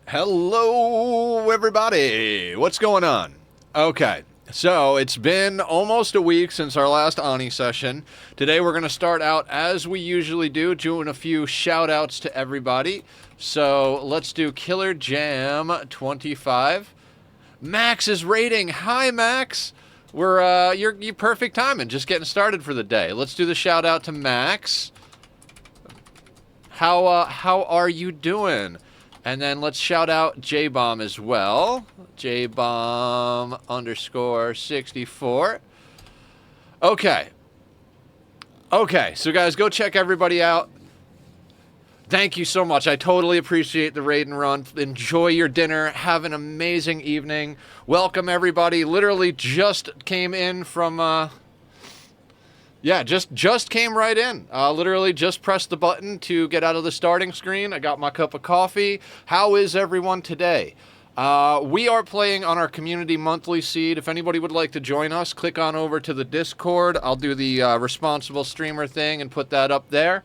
Hello, everybody. What's going on? Okay, so it's been almost a week since our last Ani session. Today we're going to start out as we usually do, doing a few shout-outs to everybody. So let's do Killer Jam 25. Max is rating. Hi, Max. You're perfect timing. Just getting started for the day. Let's do the shout-out to Max. How are you doing? And then let's shout out J-Bomb as well. J-Bomb underscore 64. Okay, so guys, go check everybody out. Thank you so much. I totally appreciate the raid and run. Enjoy your dinner. Have an amazing evening. Welcome, everybody. Literally just came in from... just came right in. Literally just pressed the button to get out of the starting screen. I got my cup of coffee. How is everyone today? We are playing on our community monthly seed. If anybody would like to join us, click on over to the Discord. I'll do the responsible streamer thing and put that up there.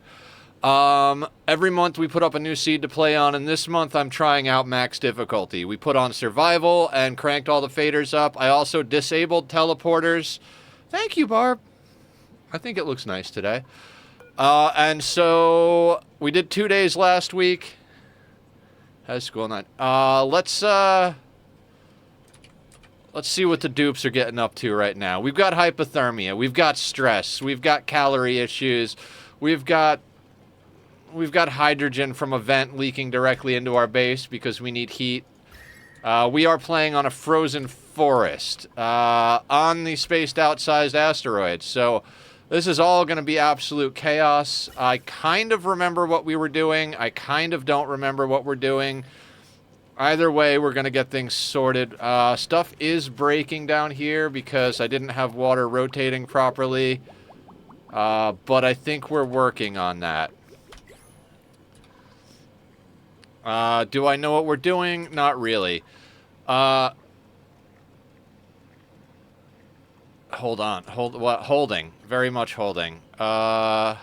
Every month we put up a new seed to play on, and this month I'm trying out max difficulty. We put on survival and cranked all the faders up. I also disabled teleporters. Thank you, Barb. I think it looks nice today. And so we did 2 days last week. How's school night? Let's see what the dupes are getting up to right now. We've got hypothermia. We've got stress. We've got calorie issues. We've got hydrogen from a vent leaking directly into our base because we need heat. We are playing on a frozen forest on the spaced out-sized asteroid. So this is all going to be absolute chaos. I kind of remember what we were doing. I kind of don't remember what we're doing. Either way, we're going to get things sorted. Stuff is breaking down here because I didn't have water rotating properly. But I think we're working on that. Do I know what we're doing? Not really. Hold on. Holding. Very much holding. 10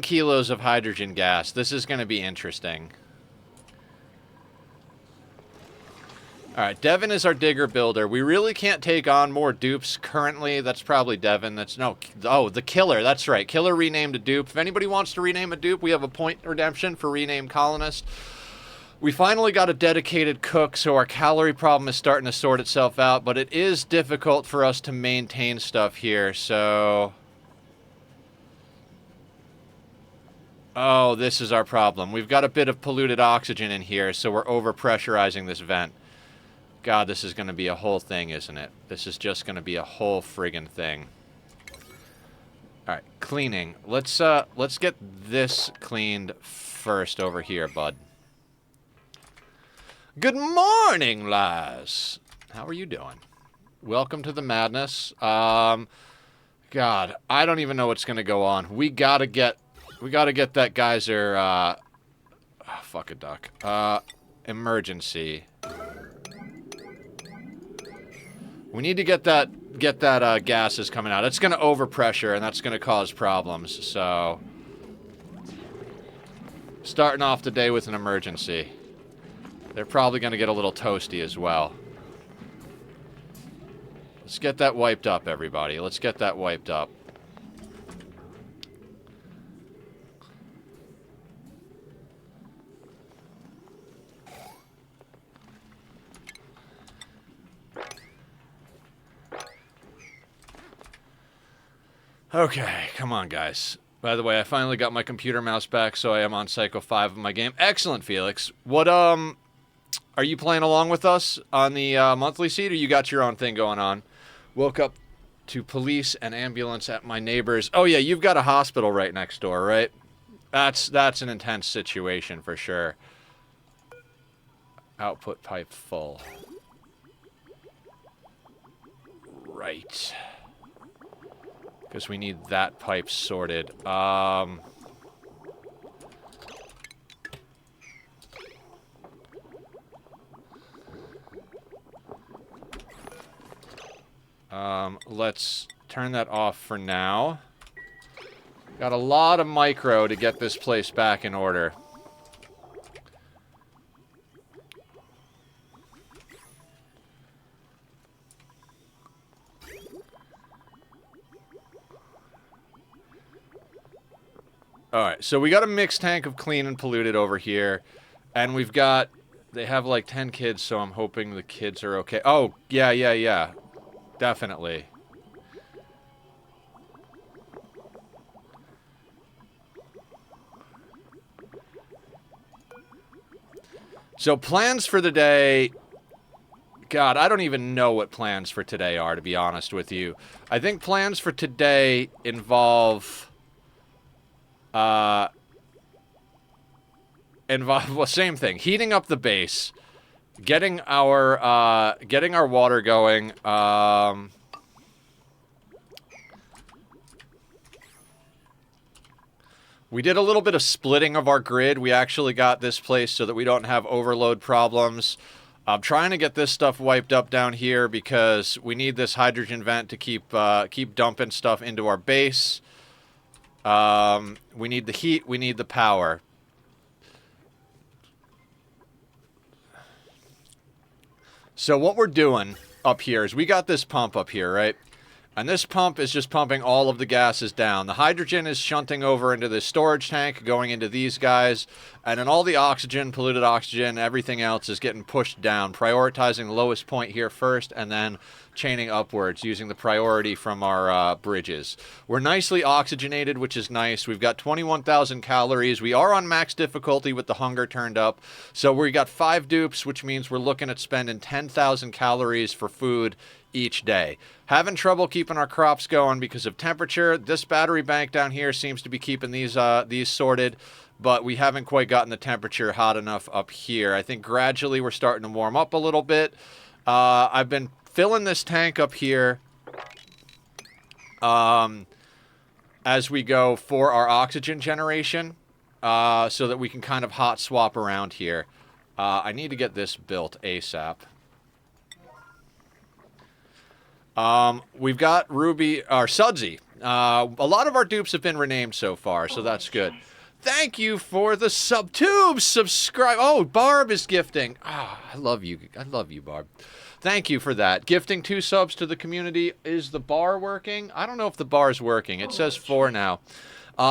kilos of hydrogen gas. This is going to be interesting. Alright, Devin is our digger builder. We really can't take on more dupes currently. That's probably Devin. The killer. That's right. Killer renamed a dupe. If anybody wants to rename a dupe, we have a point redemption for renamed colonist. We finally got a dedicated cook, so our calorie problem is starting to sort itself out, but it is difficult for us to maintain stuff here, so... Oh, this is our problem. We've got a bit of polluted oxygen in here, so we're overpressurizing this vent. God, this is going to be a whole thing, isn't it? This is just going to be a whole friggin' thing. Alright, cleaning. Let's get this cleaned first over here, bud. Good morning, Laz. How are you doing? Welcome to the madness. God, I don't even know what's gonna go on. We gotta get that geyser. Fuck a duck. Emergency. We need to get that gases coming out. It's gonna overpressure, and that's gonna cause problems. So, starting off the day with an emergency. They're probably going to get a little toasty as well. Let's get that wiped up, everybody. Let's get that wiped up. Okay, come on, guys. By the way, I finally got my computer mouse back, so I am on Cycle 5 of my game. Excellent, Felix. What, are you playing along with us on the monthly seat, or you got your own thing going on? Woke up to police and ambulance at my neighbor's. Oh, yeah, you've got a hospital right next door, right? That's an intense situation for sure. Output pipe full. Right. Because we need that pipe sorted. Let's turn that off for now. Got a lot of micro to get this place back in order. All right, so we got a mixed tank of clean and polluted over here, and we've got, they have like 10 kids, so I'm hoping the kids are okay. Oh, yeah, definitely. So plans for the day, God, I don't even know what plans for today are, to be honest with you. I think plans for today involve, well, same thing. Heating up the base, getting our water going. We did a little bit of splitting of our grid. We actually got this place so that we don't have overload problems. I'm trying to get this stuff wiped up down here because we need this hydrogen vent to keep dumping stuff into our base. We need the heat. We need the power. So what we're doing up here is we got this pump up here, right? And this pump is just pumping all of the gases down. The hydrogen is shunting over into the storage tank, going into these guys. And then all the oxygen, polluted oxygen, everything else is getting pushed down, prioritizing the lowest point here first, and then chaining upwards using the priority from our bridges. We're nicely oxygenated, which is nice. We've got 21,000 calories. We are on max difficulty with the hunger turned up. So we got 5 dupes, which means we're looking at spending 10,000 calories for food each day. Having trouble keeping our crops going because of temperature. This battery bank down here seems to be keeping these sorted, but we haven't quite gotten the temperature hot enough up here. I think gradually we're starting to warm up a little bit. I've been filling this tank up here as we go for our oxygen generation so that we can kind of hot swap around here. I need to get this built ASAP. We've got Ruby, or Sudsy. A lot of our dupes have been renamed so far, so that's good. Thank you for the tubes subscribe. Oh, Barb is gifting. Ah, I love you. I love you, Barb. Thank you for that. Gifting 2 subs to the community. Is the bar working? I don't know if the bar is working. It says 4 now.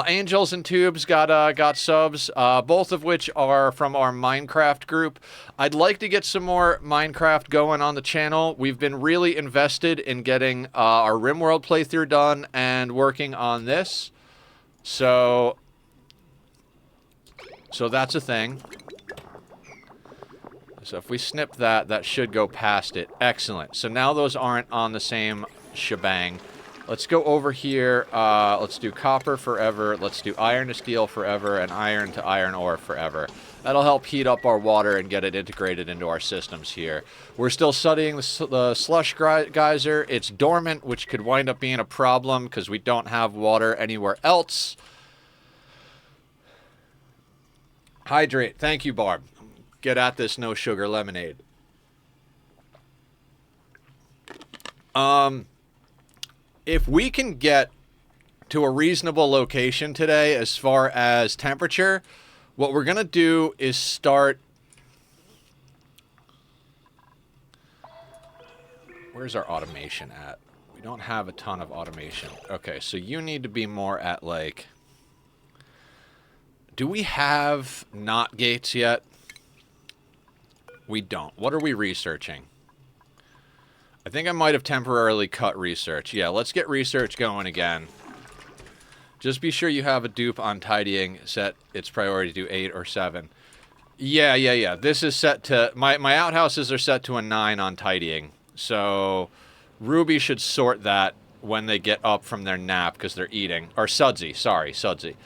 Angels and Tubes got subs, both of which are from our Minecraft group. I'd like to get some more Minecraft going on the channel. We've been really invested in getting our RimWorld playthrough done and working on this. So that's a thing. So if we snip that, that should go past it. Excellent. So now those aren't on the same shebang. Let's go over here. Let's do copper forever. Let's do iron to steel forever and iron to iron ore forever. That'll help heat up our water and get it integrated into our systems here. We're still studying the slush geyser. It's dormant, which could wind up being a problem because we don't have water anywhere else. Hydrate. Thank you, Barb. Get at this no sugar lemonade. If we can get to a reasonable location today as far as temperature, what we're going to do is start... Where's our automation at? We don't have a ton of automation. Okay, so you need to be more at, like... Do we have not gates yet? We don't. What are we researching? I think I might have temporarily cut research. Yeah, let's get research going again. Just be sure you have a dupe on tidying set its priority to 8 or 7. Yeah. This is set to... My outhouses are set to a 9 on tidying. So Ruby should sort that when they get up from their nap because they're eating. Or Sudsy. Sorry, Sudsy.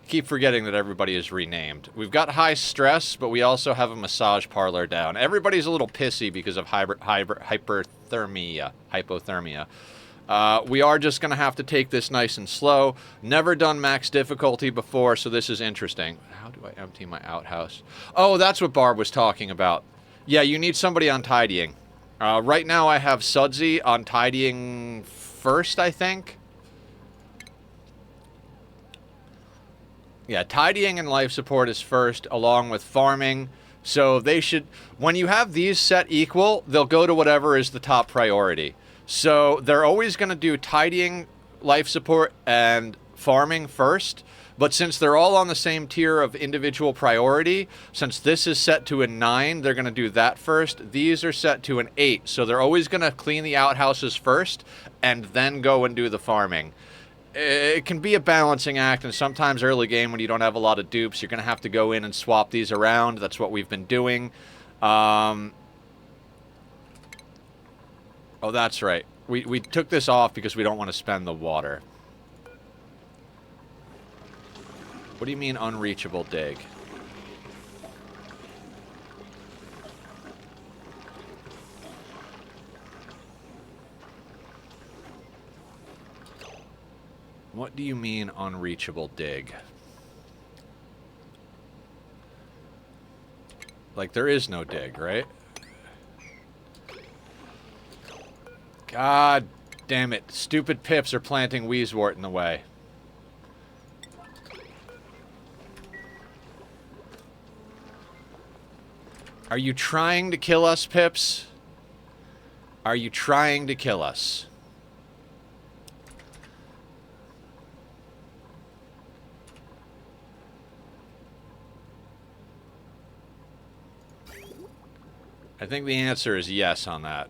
Keep forgetting that everybody is renamed. We've got high stress, but we also have a massage parlor down. Everybody's a little pissy because of hypothermia. We are just going to have to take this nice and slow. Never done max difficulty before, so this is interesting. How do I empty my outhouse? Oh, that's what Barb was talking about. Yeah, you need somebody on tidying. Right now I have Sudsy on tidying first, I think. Yeah, tidying and life support is first, along with farming. So they should... When you have these set equal, they'll go to whatever is the top priority. So they're always going to do tidying, life support, and farming first. But since they're all on the same tier of individual priority, since this is set to a 9, they're going to do that first. These are set to an 8, so they're always going to clean the outhouses first and then go and do the farming. It can be a balancing act, and sometimes early game when you don't have a lot of dupes, you're going to have to go in and swap these around. That's what we've been doing. Oh, that's right. We took this off because we don't want to spend the water. What do you mean unreachable dig? What do you mean unreachable dig? Like there is no dig, right? God damn it. Stupid pips are planting Wheezewort in the way. Are you trying to kill us, pips? Are you trying to kill us? I think the answer is yes on that.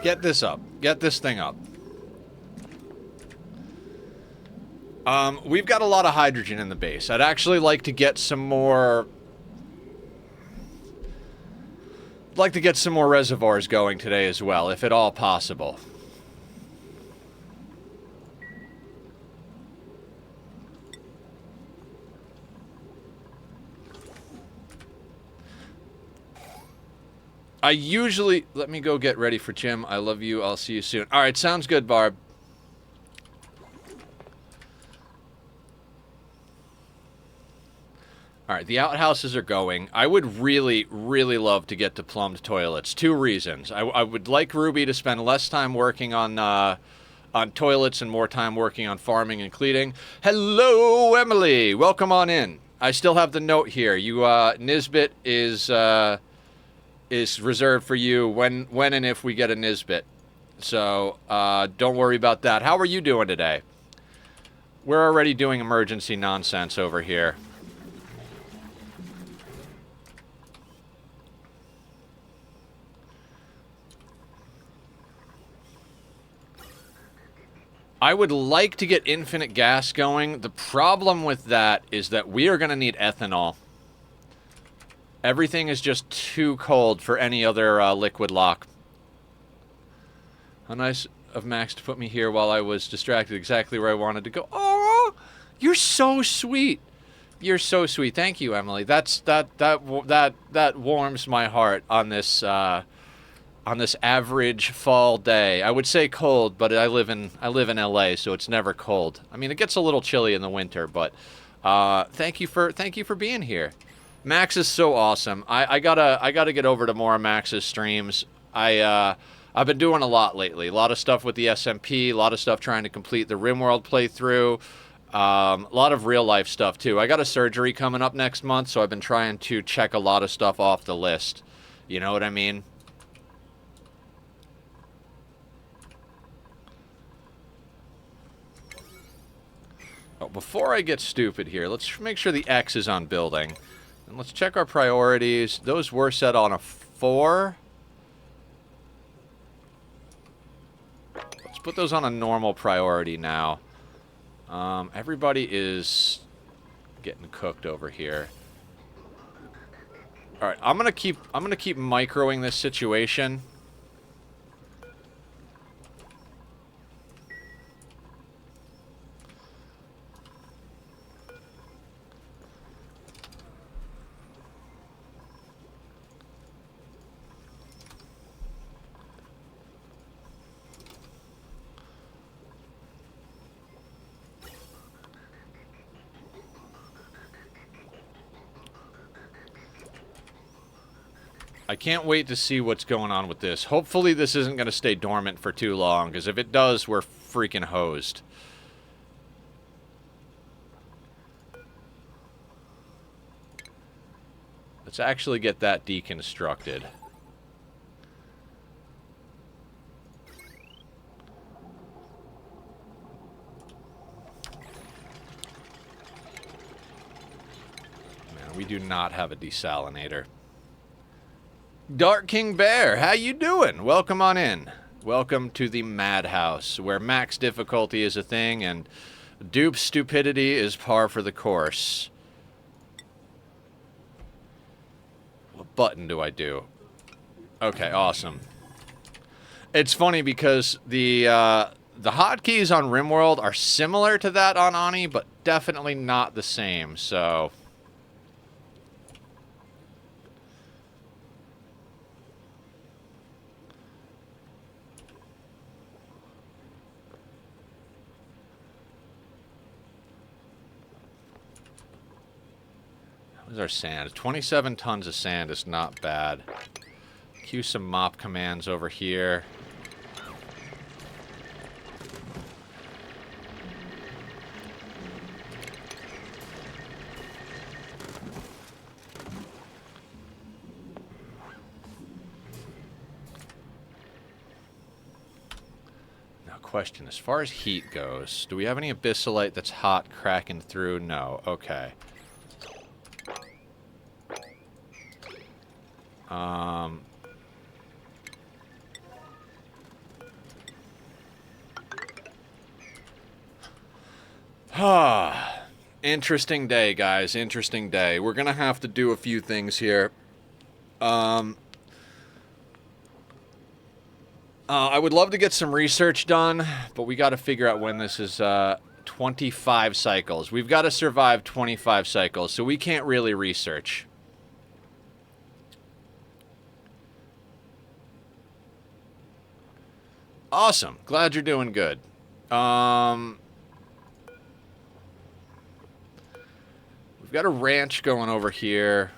Get this up. Get this thing up. We've got a lot of hydrogen in the base. I'd actually like to get some more... I'd like to get some more reservoirs going today as well, if at all possible. I usually... Let me go get ready for gym. I love you. I'll see you soon. Alright, sounds good, Barb. Alright, the outhouses are going. I would really, really love to get to plumbed toilets. 2 reasons. I would like Ruby to spend less time working on toilets and more time working on farming and cleaning. Hello, Emily! Welcome on in. I still have the note here. You, Nisbet is reserved for you when and if we get a Nisbet. So, don't worry about that. How are you doing today? We're already doing emergency nonsense over here. I would like to get infinite gas going. The problem with that is that we are going to need ethanol. Everything is just too cold for any other liquid lock. How nice of Max to put me here while I was distracted exactly where I wanted to go. Oh, you're so sweet. You're so sweet. Thank you, Emily. That warms my heart on this average fall day. I would say cold, but I live in LA, so it's never cold. I mean, it gets a little chilly in the winter, but thank you for being here. Max is so awesome. I gotta get over to more of Max's streams. I've been doing a lot lately. A lot of stuff with the SMP. A lot of stuff trying to complete the RimWorld playthrough. A lot of real life stuff too. I got a surgery coming up next month, so I've been trying to check a lot of stuff off the list. You know what I mean? Oh, before I get stupid here, let's make sure the X is on building. And let's check our priorities. Those were set on a 4. Let's put those on a normal priority now. Everybody is getting cooked over here. All right, I'm gonna keep microing this situation. I can't wait to see what's going on with this. Hopefully this isn't going to stay dormant for too long, because if it does, we're freaking hosed. Let's actually get that deconstructed. Man, we do not have a desalinator. Dark King Bear, how you doing? Welcome on in. Welcome to the Madhouse, where max difficulty is a thing and dupe stupidity is par for the course. What button do I do? Okay, awesome. It's funny because the hotkeys on RimWorld are similar to that on Ani, but definitely not the same, so... Where's our sand? 27 tons of sand is not bad. Cue some mop commands over here. Now, question, as far as heat goes, do we have any abyssalite that's hot cracking through? No. Okay. Interesting day, guys. Interesting day. We're gonna have to do a few things here. I would love to get some research done, but we got to figure out when this is 25 cycles. We've got to survive 25 cycles, so we can't really research. Awesome. Glad you're doing good. We've got a ranch going over here.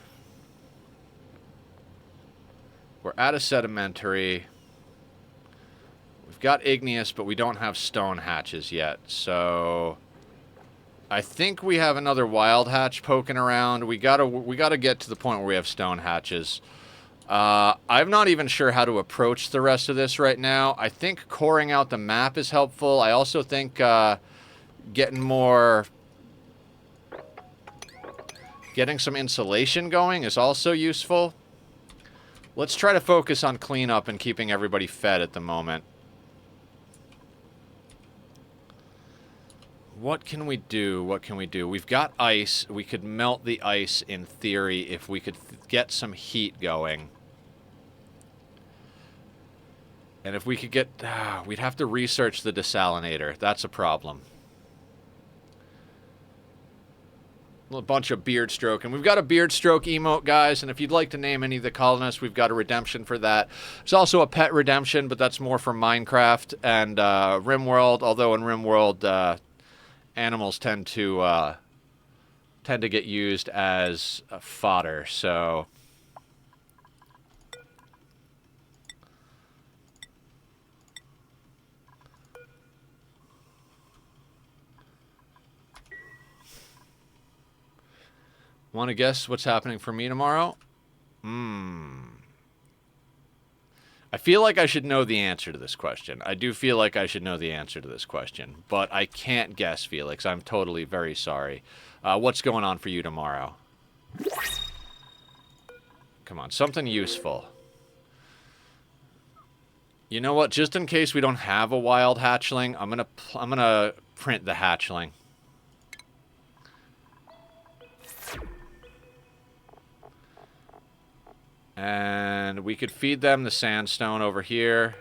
We're at a sedimentary. We've got igneous, but we don't have stone hatches yet. So I think we have another wild hatch poking around. We gotta get to the point where we have stone hatches. I'm not even sure how to approach the rest of this right now. I think coring out the map is helpful. I also think getting some insulation going is also useful. Let's try to focus on cleanup and keeping everybody fed at the moment. What can we do? What can we do? We've got ice. We could melt the ice in theory if we could get some heat going. And if we could get... we'd have to research the desalinator. That's a problem. A bunch of beard stroke. And we've got a beard stroke emote, guys. And if you'd like to name any of the colonists, we've got a redemption for that. There's also a pet redemption, but that's more for Minecraft and RimWorld. Although in RimWorld, animals tend to get used as fodder. So... Want to guess what's happening for me tomorrow? I feel like I should know the answer to this question. I do feel like I should know the answer to this question. But I can't guess, Felix. I'm totally very sorry. What's going on for you tomorrow? Come on, something useful. You know what? Just in case we don't have a wild hatchling, I'm gonna print the hatchling. And we could feed them the sandstone over here.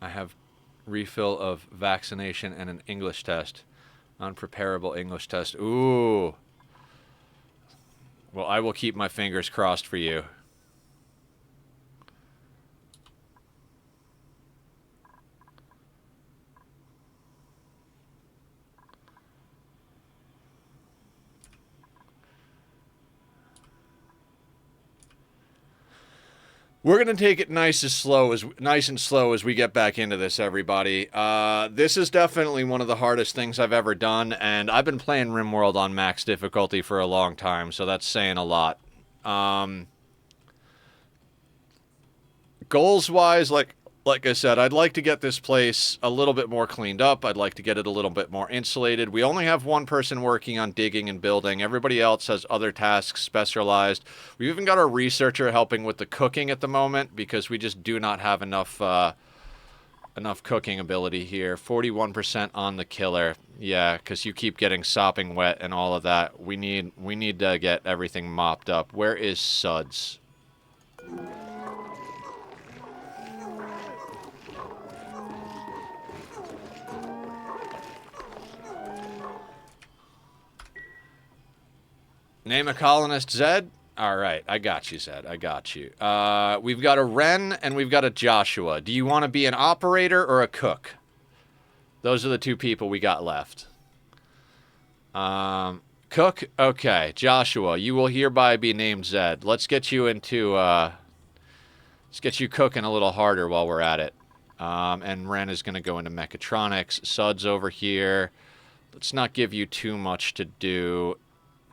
I have refill of vaccination and an English test. Unpreparable English test. Ooh. Well, I will keep my fingers crossed for you. We're gonna take it nice and slow as we get back into this, everybody. This is definitely one of the hardest things I've ever done, and I've been playing RimWorld on max difficulty for a long time, so that's saying a lot. Goals-wise, like I said, I'd like to get this place a little bit more cleaned up. I'd like to get it a little bit more insulated. We only have one person working on digging and building. Everybody else has other tasks specialized. We've even got our researcher helping with the cooking at the moment because we just do not have enough cooking ability here. 41% on the killer. Yeah, because you keep getting sopping wet and all of that. We need to get everything mopped up. Where is Suds? Name a colonist, Zed? All right, I got you, Zed. I got you. We've got a Ren and we've got a Joshua. Do you want to be an operator or a cook? Those are the two people we got left. Cook? Okay. Joshua, you will hereby be named Zed. Let's get you into, let's get you cooking a little harder while we're at it. And Ren is going to go into mechatronics. Suds over here. Let's not give you too much to do.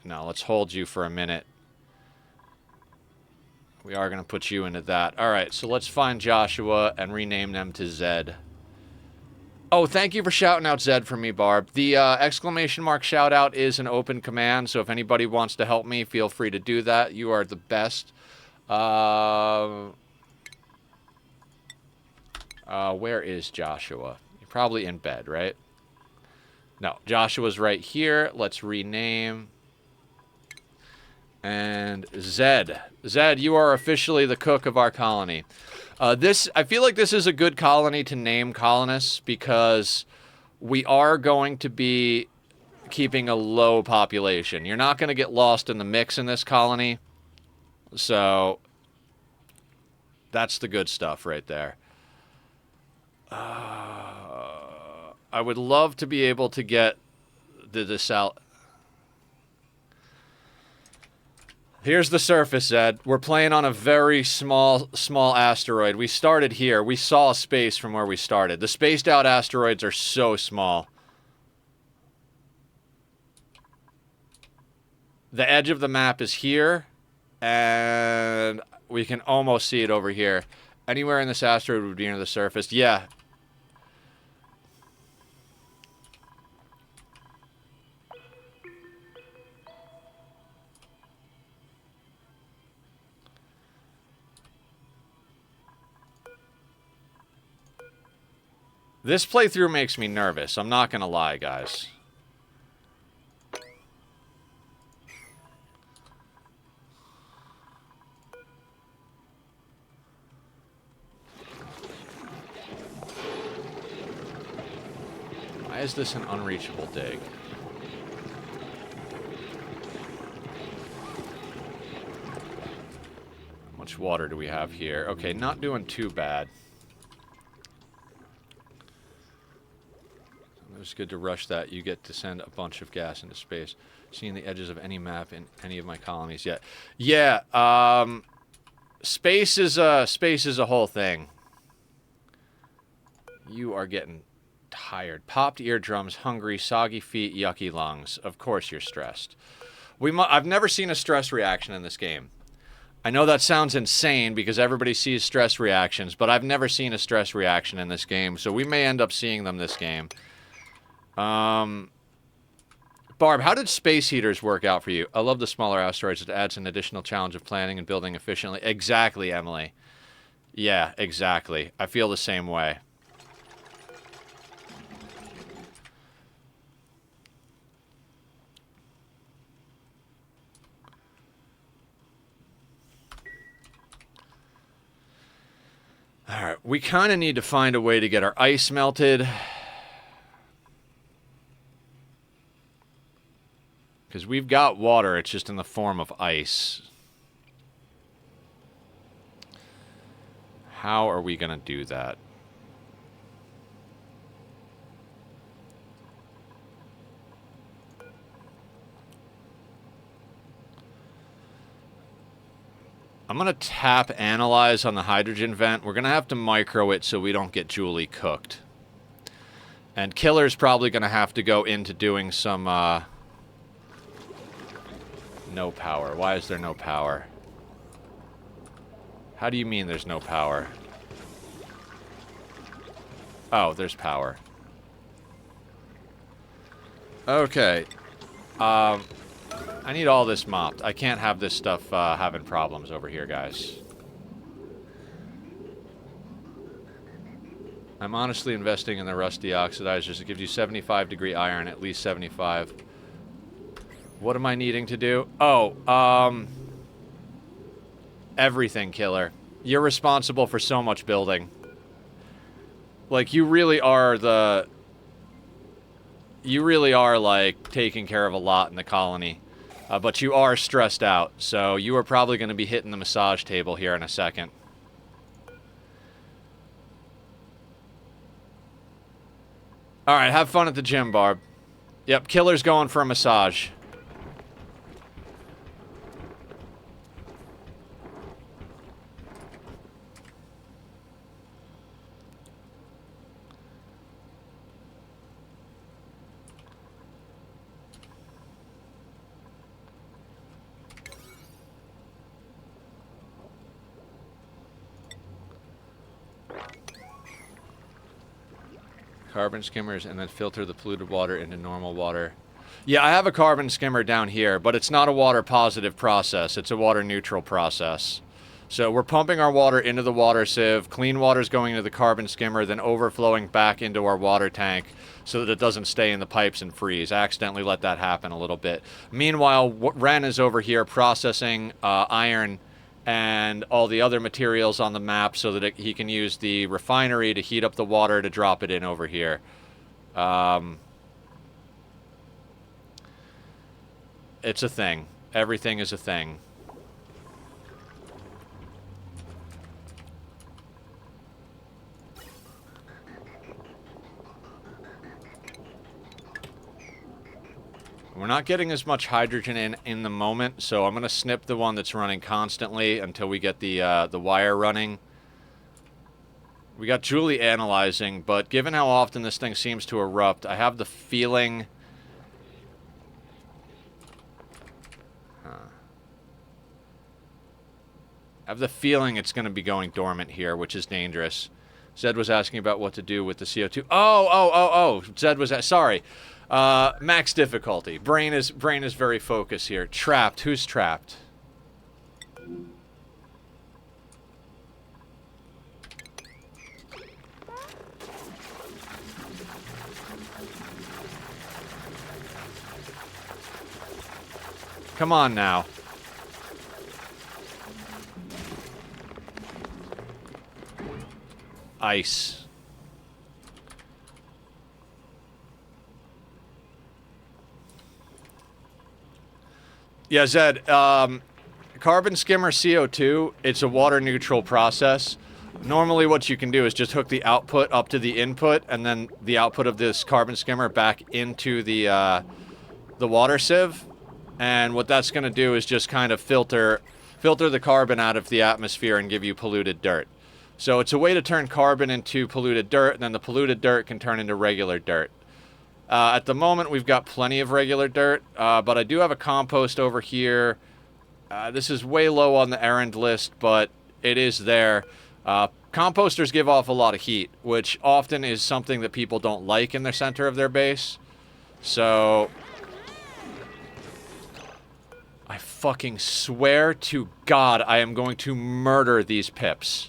No, let's hold you for a minute. We are going to put you into that. All right, so let's find Joshua and rename them to Zed. Oh, thank you for shouting out Zed for me, Barb. The exclamation mark shout out is an open command, so if anybody wants to help me, feel free to do that. You are the best. Where is Joshua? You're probably in bed, right? No, Joshua's right here. Let's rename. And Zed. Zed, you are officially the cook of our colony. I feel like this is a good colony to name colonists because we are going to be keeping a low population. You're not going to get lost in the mix in this colony. So that's the good stuff right there. I would love to be able to get this out. Here's the surface, Zed. We're playing on a very small asteroid. We started here. We saw space from where we started. The spaced out asteroids are so small. The edge of the map is here, and we can almost see it over here. Anywhere in this asteroid would be near the surface. Yeah. This playthrough makes me nervous. I'm not gonna lie, guys. Why is this an unreachable dig? How much water do we have here? Okay, not doing too bad. It's good to rush that. You get to send a bunch of gas into space. Seeing the edges of any map in any of my colonies yet. Yeah, space is a whole thing. You are getting tired. Popped eardrums, hungry, soggy feet, yucky lungs. Of course you're stressed. I've never seen a stress reaction in this game. I know that sounds insane because everybody sees stress reactions, but I've never seen a stress reaction in this game, so we may end up seeing them this game. Barb, how did space heaters work out for you? I love the smaller asteroids. It adds an additional challenge of planning and building efficiently. Exactly, Emily. Yeah, exactly. I feel the same way. Alright, we kind of need to find a way to get our ice melted. Because we've got water, it's just in the form of ice. How are we going to do that? I'm going to tap analyze on the hydrogen vent. We're going to have to micro it so we don't get Julie cooked. And Killer's probably going to have to go into doing some, no power. Why is there no power? How do you mean there's no power? Oh, there's power. Okay. I need all this mopped. I can't have this stuff having problems over here, guys. I'm honestly investing in the rusty oxidizers. It gives you 75-degree iron, at least 75. What am I needing to do? Oh, everything, Killer. You're responsible for so much building. Like, you really are, like, taking care of a lot in the colony. But you are stressed out, so you are probably going to be hitting the massage table here in a second. Alright, have fun at the gym, Barb. Yep, Killer's going for a massage. Carbon skimmers and then filter the polluted water into normal water. Yeah, I have a carbon skimmer down here, but it's not a water positive process. It's a water neutral process. So we're pumping our water into the water sieve. Clean water's going into the carbon skimmer, then overflowing back into our water tank so that it doesn't stay in the pipes and freeze. I accidentally let that happen a little bit. Meanwhile, Ren is over here processing iron and all the other materials on the map so that he can use the refinery to heat up the water to drop it in over here. It's a thing. Everything is a thing. We're not getting as much hydrogen in the moment, so I'm going to snip the one that's running constantly until we get the wire running. We got Julie analyzing, but given how often this thing seems to erupt, I have the feeling... I have the feeling it's going to be going dormant here, which is dangerous. Zed was asking about what to do with the CO2. Oh! Zed was... Sorry. Max difficulty. Brain is very focused here. Trapped. Who's trapped? Come on now. Ice. Yeah, Zed, carbon skimmer CO2, it's a water neutral process. Normally what you can do is just hook the output up to the input and then the output of this carbon skimmer back into the water sieve. And what that's going to do is just kind of filter the carbon out of the atmosphere and give you polluted dirt. So it's a way to turn carbon into polluted dirt, and then the polluted dirt can turn into regular dirt. At the moment, we've got plenty of regular dirt, but I do have a compost over here. This is way low on the errand list, but it is there. Composters give off a lot of heat, which often is something that people don't like in the center of their base. So... I fucking swear to God I am going to murder these pips.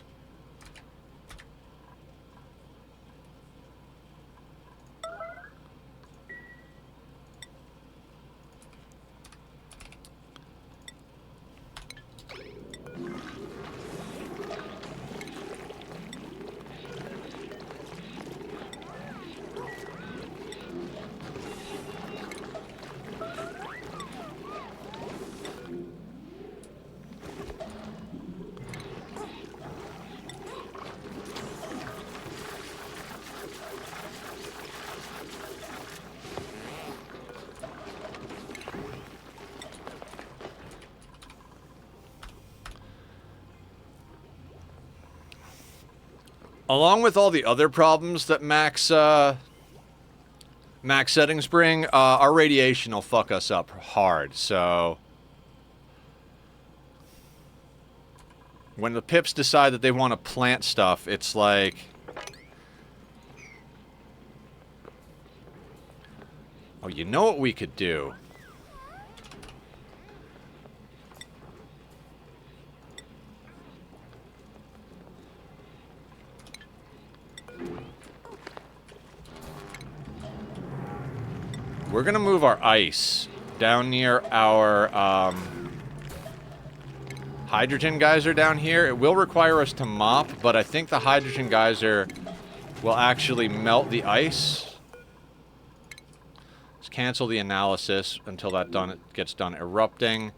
Along with all the other problems that max settings bring, our radiation will fuck us up hard. So when the pips decide that they want to plant stuff, it's like... Oh, you know what we could do? We're gonna move our ice down near our hydrogen geyser down here. It will require us to mop, but I think the hydrogen geyser will actually melt the ice. Let's cancel the analysis until that gets done erupting.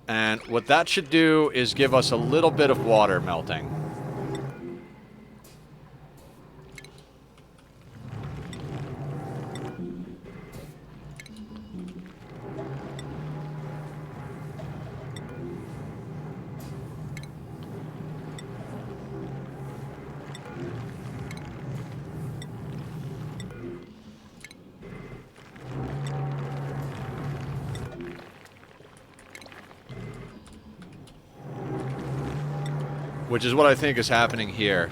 And what that should do is give us a little bit of water melting. Which is what I think is happening here.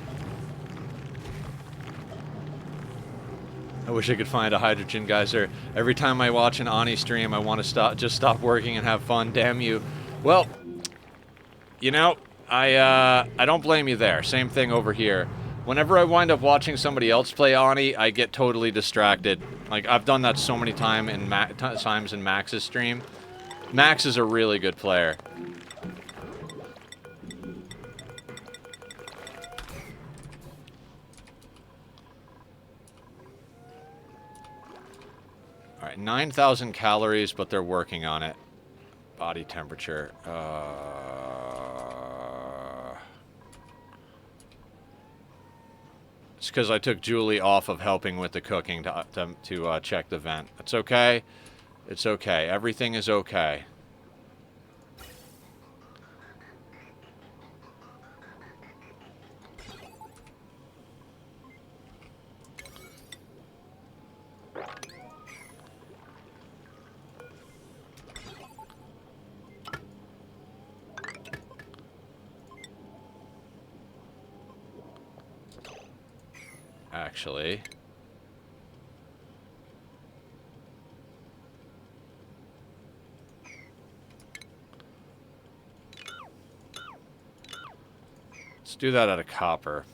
I wish I could find a hydrogen geyser. Every time I watch an Ani stream, I want to just stop working and have fun. Damn you. Well, you know, I don't blame you there. Same thing over here. Whenever I wind up watching somebody else play Ani, I get totally distracted. Like, I've done that so many times in Max's stream. Max is a really good player. Alright, 9,000 calories, but they're working on it. Body temperature. It's because I took Julie off of helping with the cooking to check the vent. It's okay. It's okay. Everything is okay. Actually, let's do that out of copper.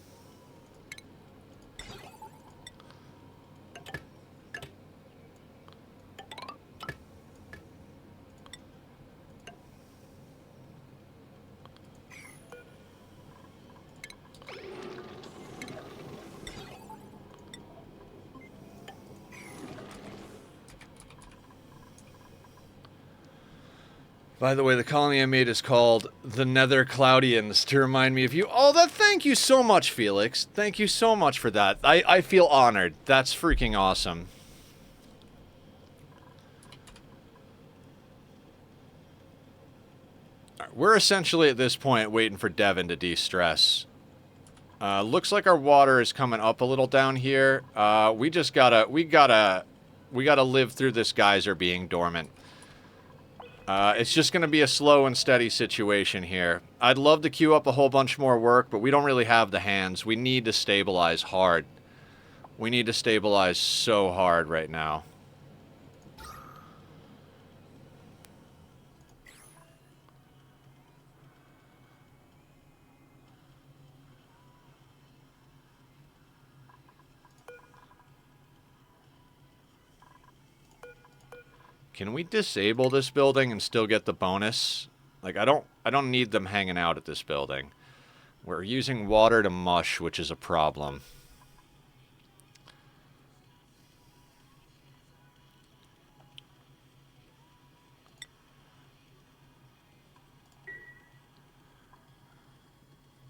By the way, the colony I made is called the Nether Cloudians to remind me of you. Oh, thank you so much, Felix. Thank you so much for that. I feel honored. That's freaking awesome. Right, we're essentially at this point waiting for Devin to de-stress. Looks like our water is coming up a little down here. We gotta live through this geyser being dormant. It's just going to be a slow and steady situation here. I'd love to queue up a whole bunch more work, but we don't really have the hands. We need to stabilize hard. We need to stabilize so hard right now. Can we disable this building and still get the bonus? Like, I don't need them hanging out at this building. We're using water to mush, which is a problem.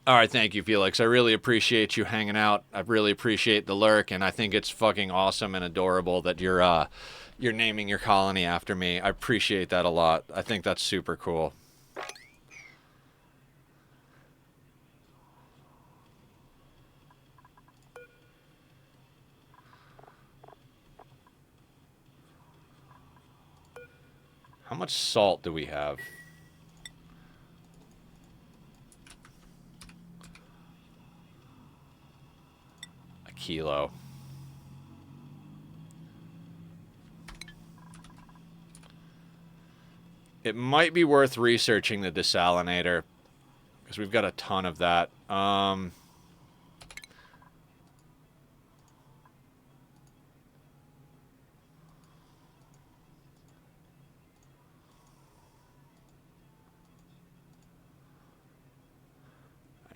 Alright, thank you, Felix. I really appreciate you hanging out. I really appreciate the lurk, and I think it's fucking awesome and adorable that you're naming your colony after me. I appreciate that a lot. I think that's super cool. much salt do we have? A kilo. It might be worth researching the desalinator, because we've got a ton of that. I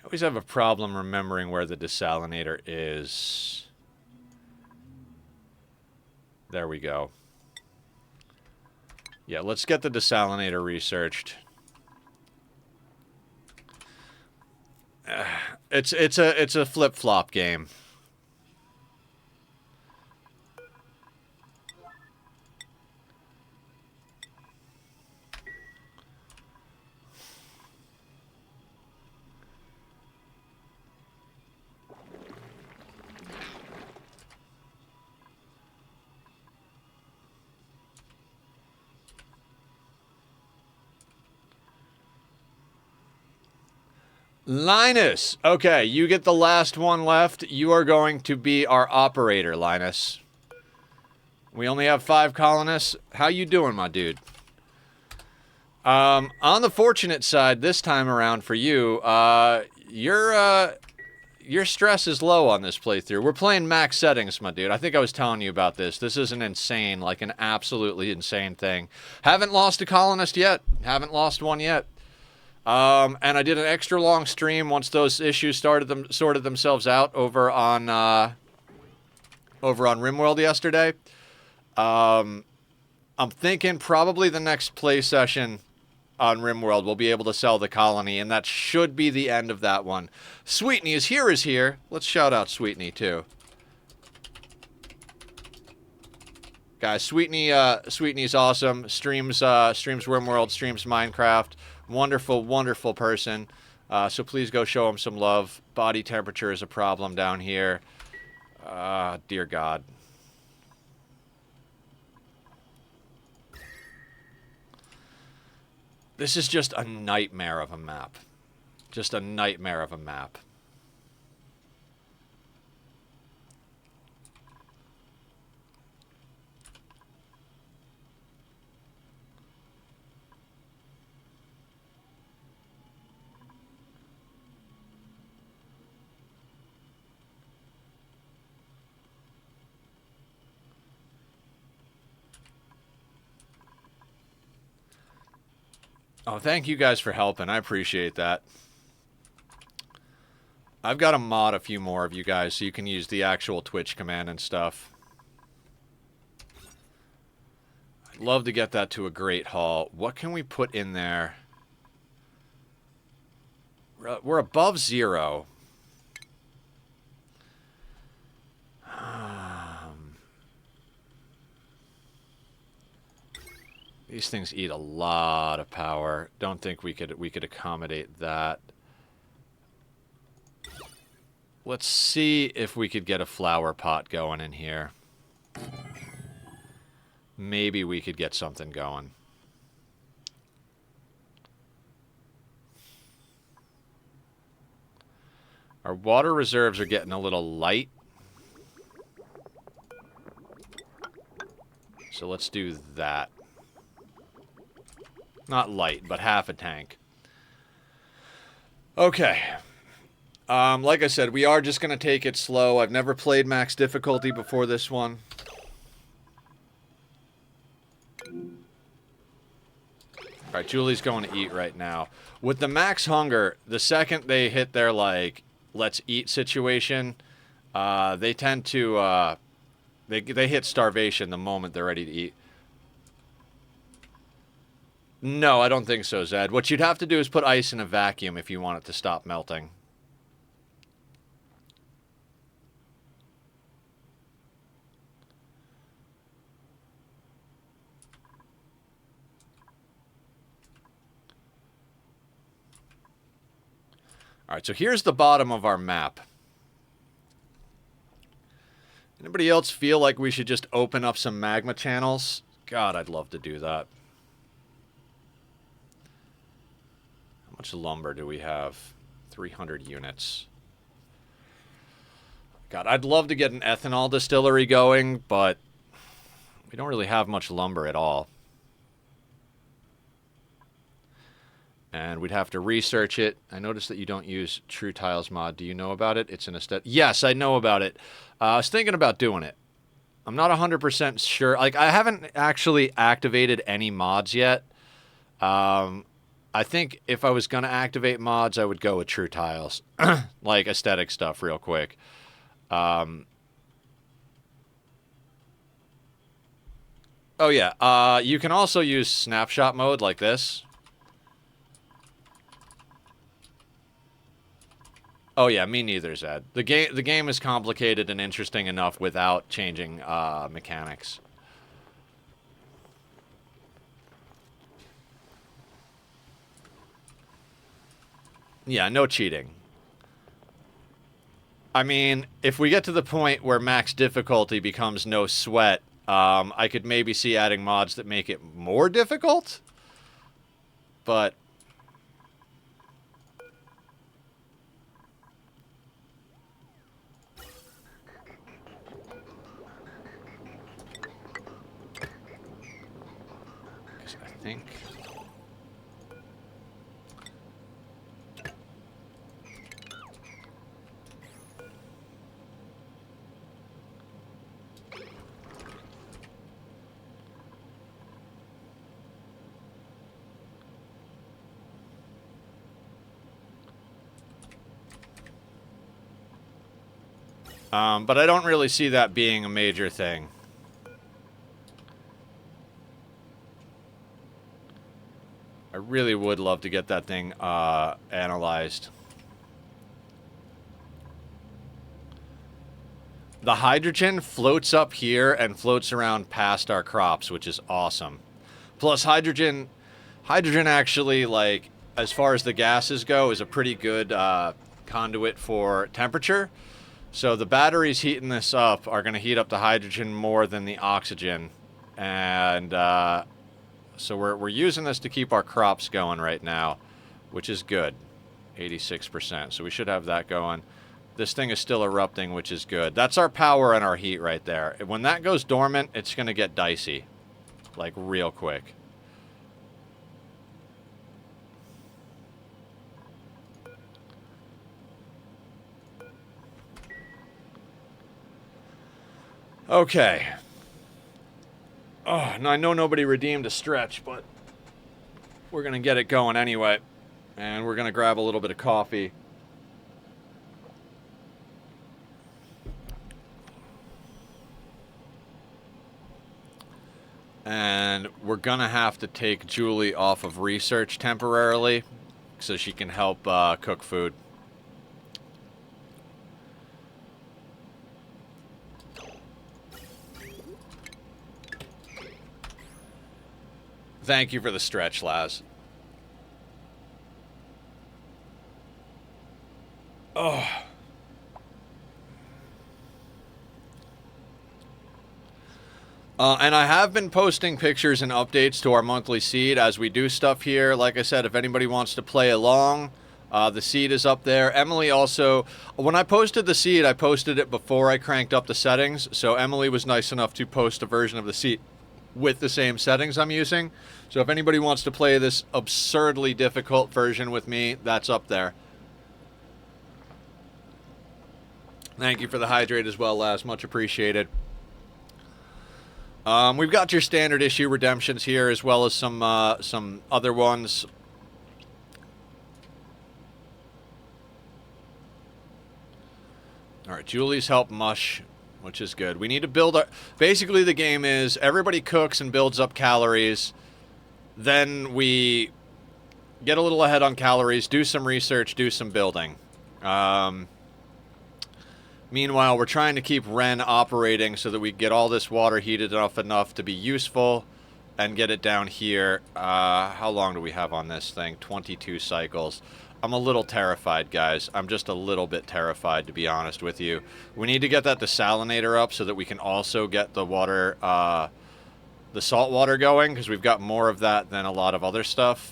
always have a problem remembering where the desalinator is. There we go. Yeah, let's get the desalinator researched. It's a flip-flop game. Linus! Okay, you get the last one left. You are going to be our operator, Linus. We only have 5 colonists. How you doing, my dude? On the fortunate side, this time around for you, your stress is low on this playthrough. We're playing max settings, my dude. I think I was telling you about this. This is an insane, like an absolutely insane thing. Haven't lost a colonist yet. Haven't lost one yet. And I did an extra long stream once those issues sorted themselves out over on RimWorld yesterday. I'm thinking probably the next play session on RimWorld we'll be able to sell the colony, and that should be the end of that one. Sweetney is here. Let's shout out Sweetney too. Guys, Sweetney's awesome. Streams RimWorld, streams Minecraft. Wonderful, wonderful person. So please go show him some love. Body temperature is a problem down here. Dear God. This is just a nightmare of a map. Just a nightmare of a map. Oh, thank you guys for helping. I appreciate that. I've got to mod a few more of you guys so you can use the actual Twitch command and stuff. I'd love to get that to a great haul. What can we put in there? We're above 0. These things eat a lot of power. Don't think we could accommodate that. Let's see if we could get a flower pot going in here. Maybe we could get something going. Our water reserves are getting a little light. So let's do that. Not light, but half a tank. Okay. Like I said, we are just going to take it slow. I've never played max difficulty before this one. Alright, Julie's going to eat right now. With the max hunger, the second they hit their, like, let's eat situation, they tend to, they hit starvation the moment they're ready to eat. No, I don't think so, Zed. What you'd have to do is put ice in a vacuum if you want it to stop melting. Alright, so here's the bottom of our map. Anybody else feel like we should just open up some magma channels? God, I'd love to do that. much lumber do we have? 300 units. God, I'd love to get an ethanol distillery going, but we don't really have much lumber at all. And we'd have to research it. I noticed that you don't use True Tiles mod. Do you know about it? It's an aesthetic. Yes, I know about it. I was thinking about doing it. I'm not 100% sure. Like, I haven't actually activated any mods yet. I think if I was going to activate mods, I would go with True Tiles. Like, aesthetic stuff real quick. Oh, yeah. You can also use snapshot mode like this. Oh yeah, me neither, Zed. The game is complicated and interesting enough without changing mechanics. Yeah, no cheating. I mean, if we get to the point where max difficulty becomes no sweat, I could maybe see adding mods that make it more difficult. But I think but I don't really see that being a major thing. I really would love to get that thing analyzed. The hydrogen floats up here and floats around past our crops, which is awesome. Plus, hydrogen actually, like, as far as the gases go, is a pretty good conduit for temperature. So the batteries heating this up are going to heat up the hydrogen more than the oxygen. And so we're using this to keep our crops going right now, which is good. 86%. So we should have that going. This thing is still erupting, which is good. That's our power and our heat right there. When that goes dormant, it's going to get dicey. Like, real quick. Okay. Oh, no, I know nobody redeemed a stretch, but we're going to get it going anyway. And we're going to grab a little bit of coffee. And we're going to have to take Julie off of research temporarily so she can help cook food. Thank you for the stretch, Laz. Oh. And I have been posting pictures and updates to our monthly seed as we do stuff here. Like I said, if anybody wants to play along, the seed is up there. Emily also, when I posted the seed, I posted it before I cranked up the settings. So Emily was nice enough to post a version of the seed with the same settings I'm using. So if anybody wants to play this absurdly difficult version with me, that's up there. Thank you for the hydrate as well, Laz. Much appreciated. We've got your standard issue redemptions here, as well as some other ones. All right, Julie's helped mush, which is good. We need to build our... Basically, the game is everybody cooks and builds up calories. Then we get a little ahead on calories, do some research, do some building. Meanwhile, we're trying to keep Ren operating so that we get all this water heated enough to be useful and get it down here. How long do we have on this thing? 22 cycles. I'm a little terrified, guys. I'm just a little bit terrified, to be honest with you. We need to get that desalinator up so that we can also get the water, the salt water going, because we've got more of that than a lot of other stuff.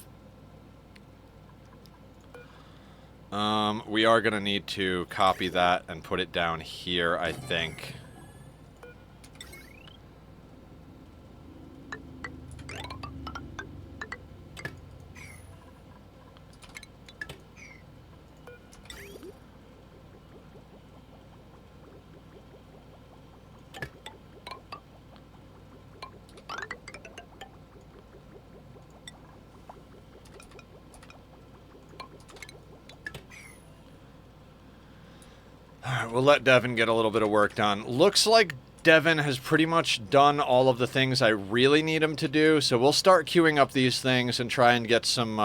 We are going to need to copy that and put it down here, I think. Alright, we'll let Devin get a little bit of work done. Looks like Devin has pretty much done all of the things I really need him to do, so we'll start queuing up these things and try and get some,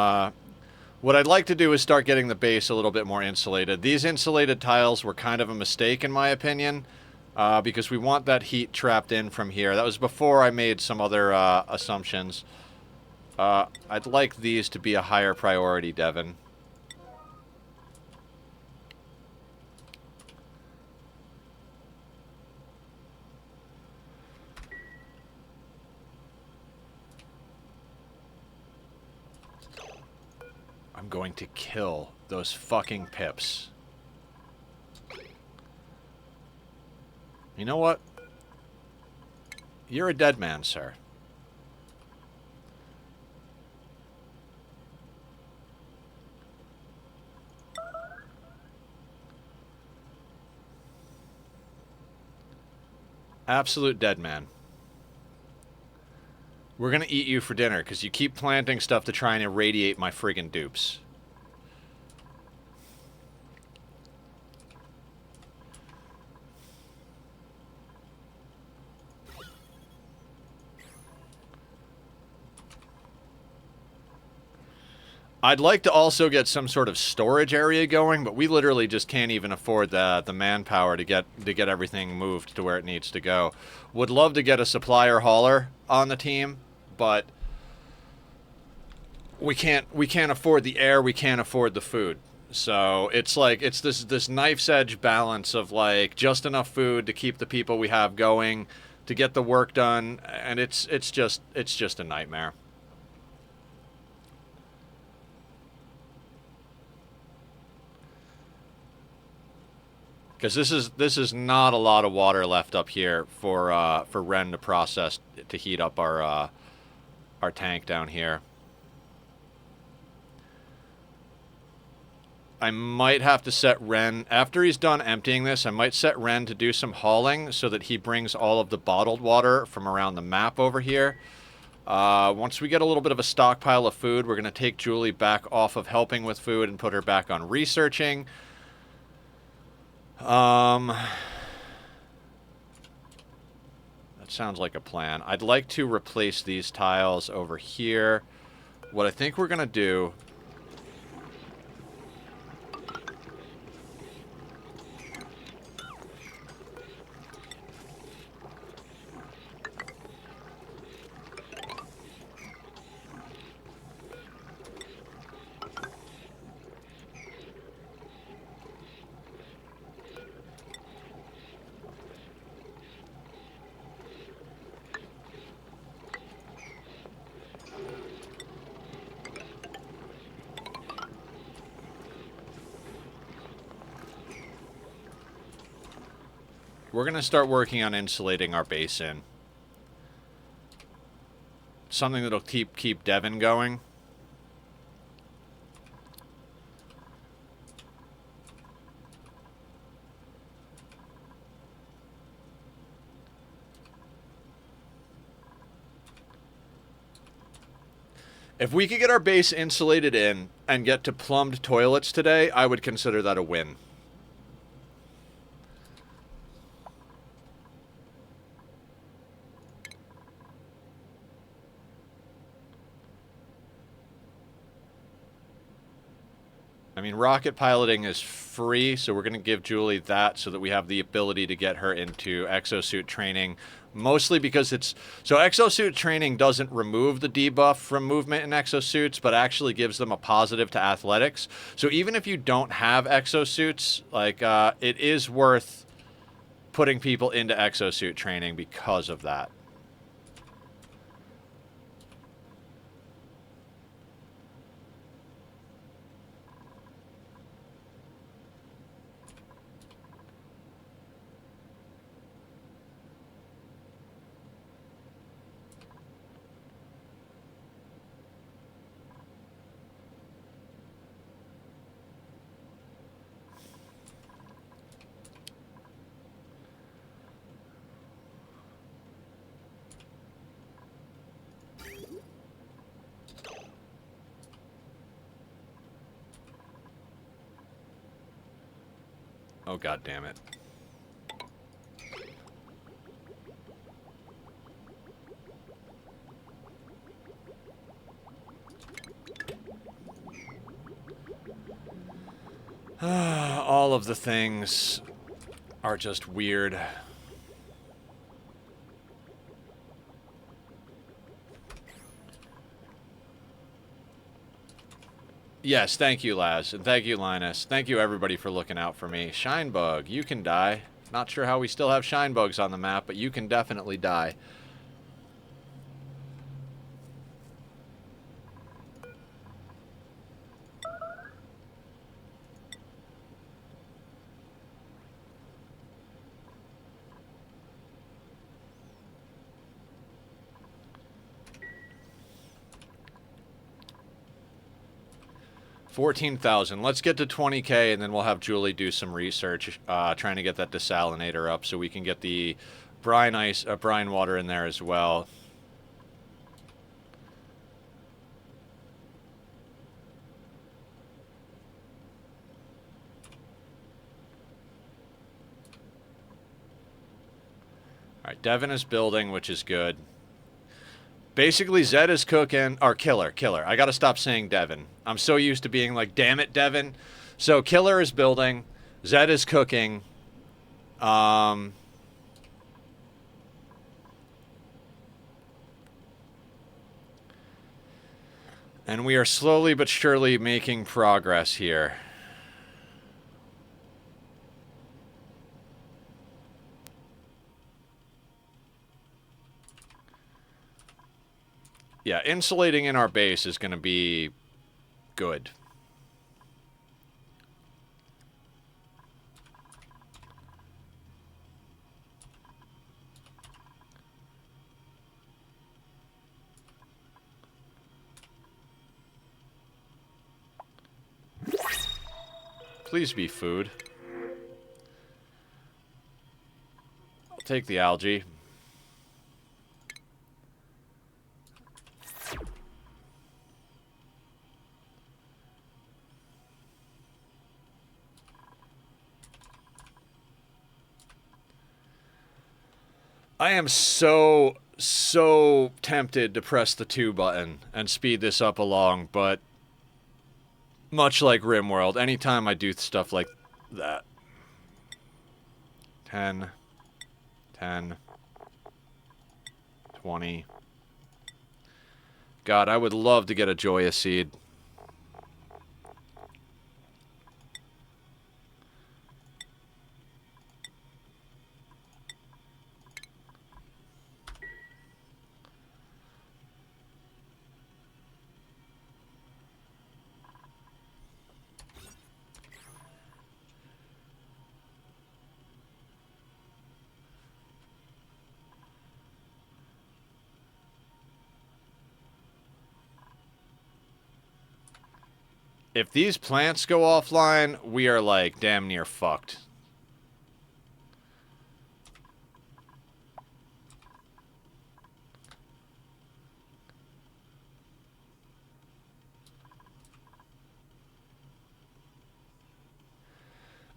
what I'd like to do is start getting the base a little bit more insulated. These insulated tiles were kind of a mistake in my opinion, because we want that heat trapped in from here. That was before I made some other assumptions. I'd like these to be a higher priority, Devin. I'm going to kill those fucking pips. You know what? You're a dead man, sir. Absolute dead man. We're gonna eat you for dinner, because you keep planting stuff to try and irradiate my friggin' dupes. I'd like to also get some sort of storage area going, but we literally just can't even afford the manpower to get everything moved to where it needs to go. Would love to get a supplier hauler on the team, but we can't afford the air, we can't afford the food. So it's like it's this knife's edge balance of like just enough food to keep the people we have going, to get the work done, and it's just a nightmare. Because this is not a lot of water left up here for Ren to process to heat up our tank down here. I might have to set Ren, after he's done emptying this, I might set Ren to do some hauling so that he brings all of the bottled water from around the map over here. Once we get a little bit of a stockpile of food, we're going to take Julie back off of helping with food and put her back on researching. That sounds like a plan. I'd like to replace these tiles over here. What I think we're going to do... We're going to start working on insulating our base in. Something that'll keep Devin going. If we could get our base insulated in and get to plumbed toilets today, I would consider that a win. I mean, rocket piloting is free, so we're going to give Julie that so that we have the ability to get her into exosuit training. Mostly because it's... So exosuit training doesn't remove the debuff from movement in exosuits, but actually gives them a positive to athletics. So even if you don't have exosuits, like, it is worth putting people into exosuit training because of that. Oh, god damn it. All of the things are just weird. Yes, thank you, Laz. And thank you, Linus. Thank you, everybody, for looking out for me. Shinebug, you can die. Not sure how we still have Shinebugs on the map, but you can definitely die. $14,000. Let's get to 20K, and then we'll have Julie do some research, trying to get that desalinator up so we can get the brine water in there as well. All right, Devin is building, which is good. Basically, Zed is cooking, or Killer. I gotta stop saying Devin. I'm so used to being like, damn it, Devin. So Killer is building, Zed is cooking. And we are slowly but surely making progress here. Yeah, insulating in our base is going to be good. Please be food. I'll take the algae. I am so tempted to press the 2 button and speed this up along, but much like RimWorld, anytime I do stuff like that. 10, 20. God, I would love to get a Joya seed. If these plants go offline, we are like damn near fucked.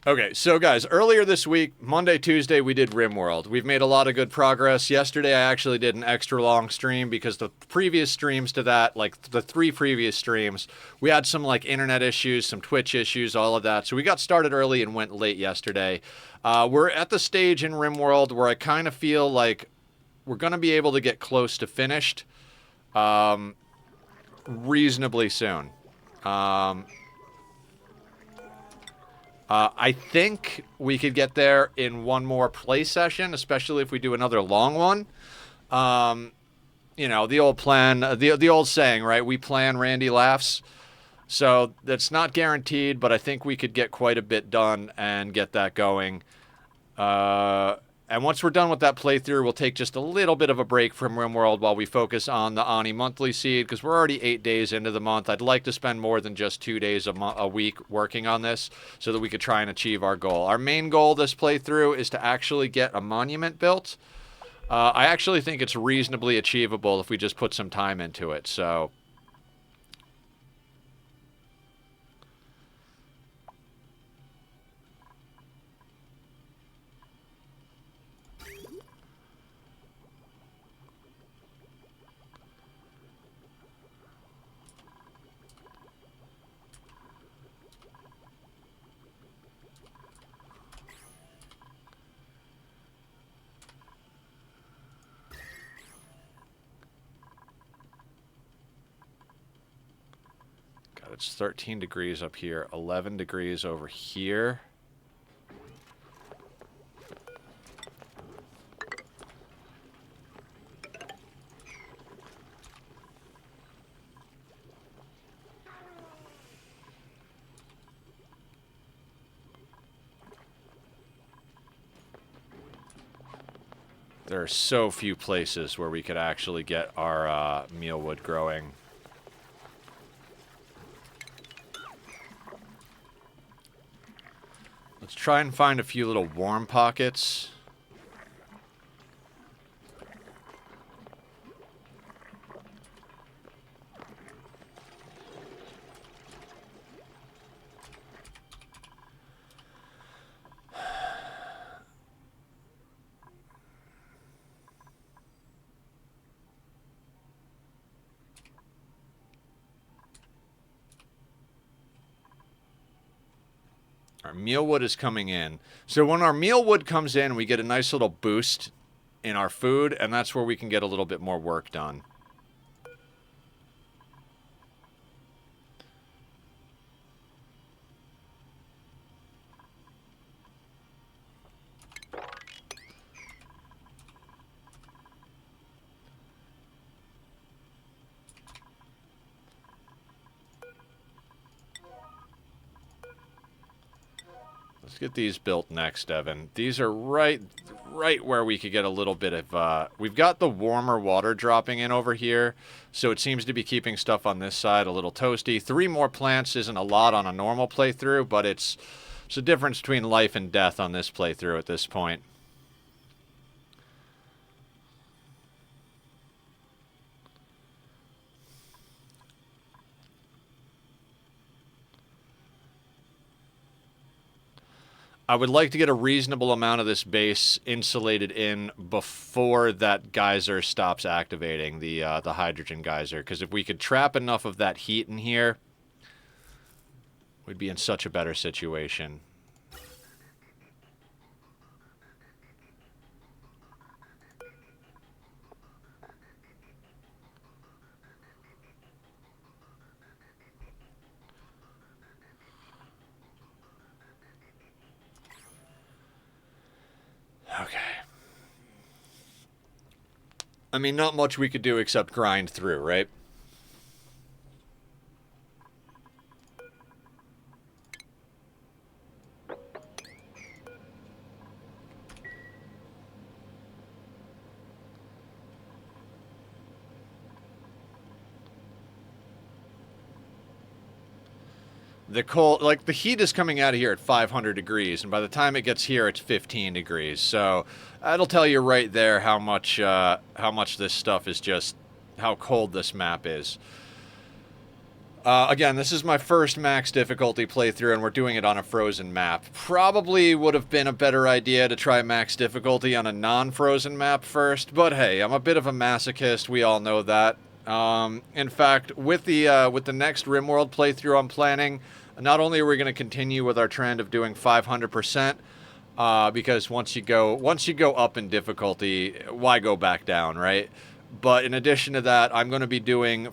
Okay, so guys, earlier this week, Monday, Tuesday, we did RimWorld. We've made a lot of good progress. Yesterday, I actually did an extra long stream because the previous streams to that, like the 3 previous streams, we had some like internet issues, some Twitch issues, all of that. So we got started early and went late yesterday. We're at the stage in RimWorld where I kind of feel like we're going to be able to get close to finished reasonably soon. I think we could get there in one more play session, especially if we do another long one. You know, the old plan, the old saying, right? We plan, Randy laughs. So that's not guaranteed, but I think we could get quite a bit done and get that going. And once we're done with that playthrough, we'll take just a little bit of a break from RimWorld while we focus on the Ani monthly seed, because we're already 8 days into the month. I'd like to spend more than just 2 days a week working on this so that we could try and achieve our goal. Our main goal this playthrough is to actually get a monument built. I actually think it's reasonably achievable if we just put some time into it, so... It's 13 degrees up here, 11 degrees over here. There are so few places where we could actually get our mealwood growing. Let's try and find a few little warm pockets. Our mealwood is coming in. So when our mealwood comes in, we get a nice little boost in our food, and that's where we can get a little bit more work done. Let's get these built next, Evan. These are right where we could get a little bit of... we've got the warmer water dropping in over here, so it seems to be keeping stuff on this side a little toasty. 3 more plants isn't a lot on a normal playthrough, but it's a difference between life and death on this playthrough at this point. I would like to get a reasonable amount of this base insulated in before that geyser stops activating, the hydrogen geyser. Because if we could trap enough of that heat in here, we'd be in such a better situation. Okay. I mean, not much we could do except grind through, right? The cold, like, the heat is coming out of here at 500 degrees, and by the time it gets here, it's 15 degrees. So that'll tell you right there how much this stuff is just, how cold this map is. Again, this is my first max difficulty playthrough, and we're doing it on a frozen map. Probably would have been a better idea to try max difficulty on a non-frozen map first, but hey, I'm a bit of a masochist. We all know that. In fact, with the next RimWorld playthrough I'm planning, not only are we going to continue with our trend of doing 500%, because once you go up in difficulty, why go back down, right? But in addition to that, I'm going to be doing,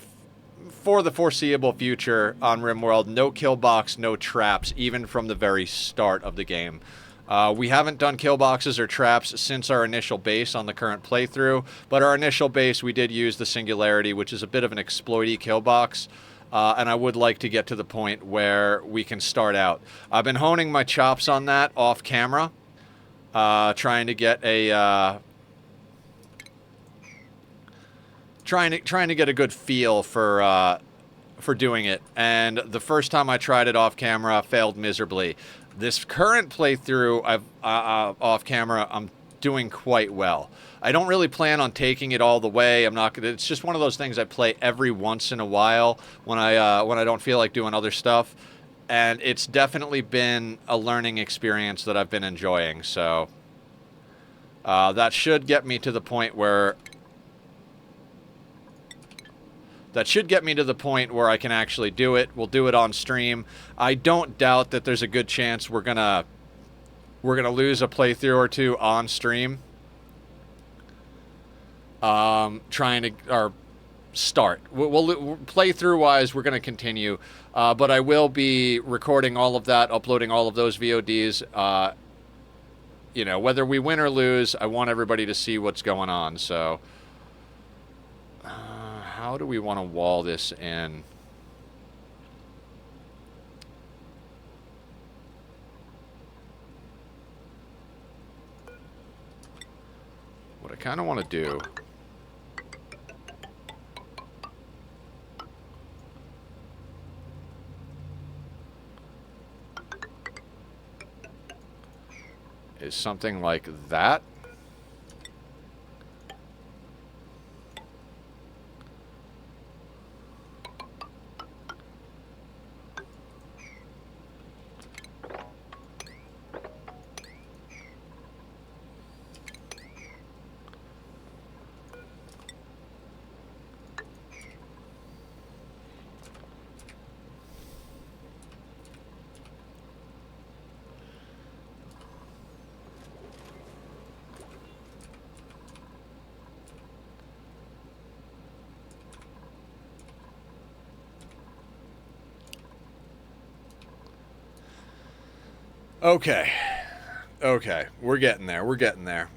for the foreseeable future on RimWorld, no kill box, no traps, even from the very start of the game. We haven't done kill boxes or traps since our initial base on the current playthrough, but our initial base we did use the Singularity, which is a bit of an exploity kill box, and I would like to get to the point where we can start out. I've been honing my chops on that off camera, trying to get a trying to get a good feel for doing it, and the first time I tried it off camera failed miserably. This current playthrough, off camera, I'm doing quite well. I don't really plan on taking it all the way. I'm not gonna. It's just one of those things I play every once in a while when I don't feel like doing other stuff, and it's definitely been a learning experience that I've been enjoying. So that should get me to the point where. That should get me to the point where I can actually do it. We'll do it on stream. I don't doubt that there's a good chance we're gonna lose a playthrough or two on stream. start. We'll playthrough-wise, we're going to continue, but I will be recording all of that, uploading all of those VODs. You know, whether we win or lose, I want everybody to see what's going on. So, how do we want to wall this in? What I kind of want to do is something like that. Okay. Okay. We're getting there. We're getting there.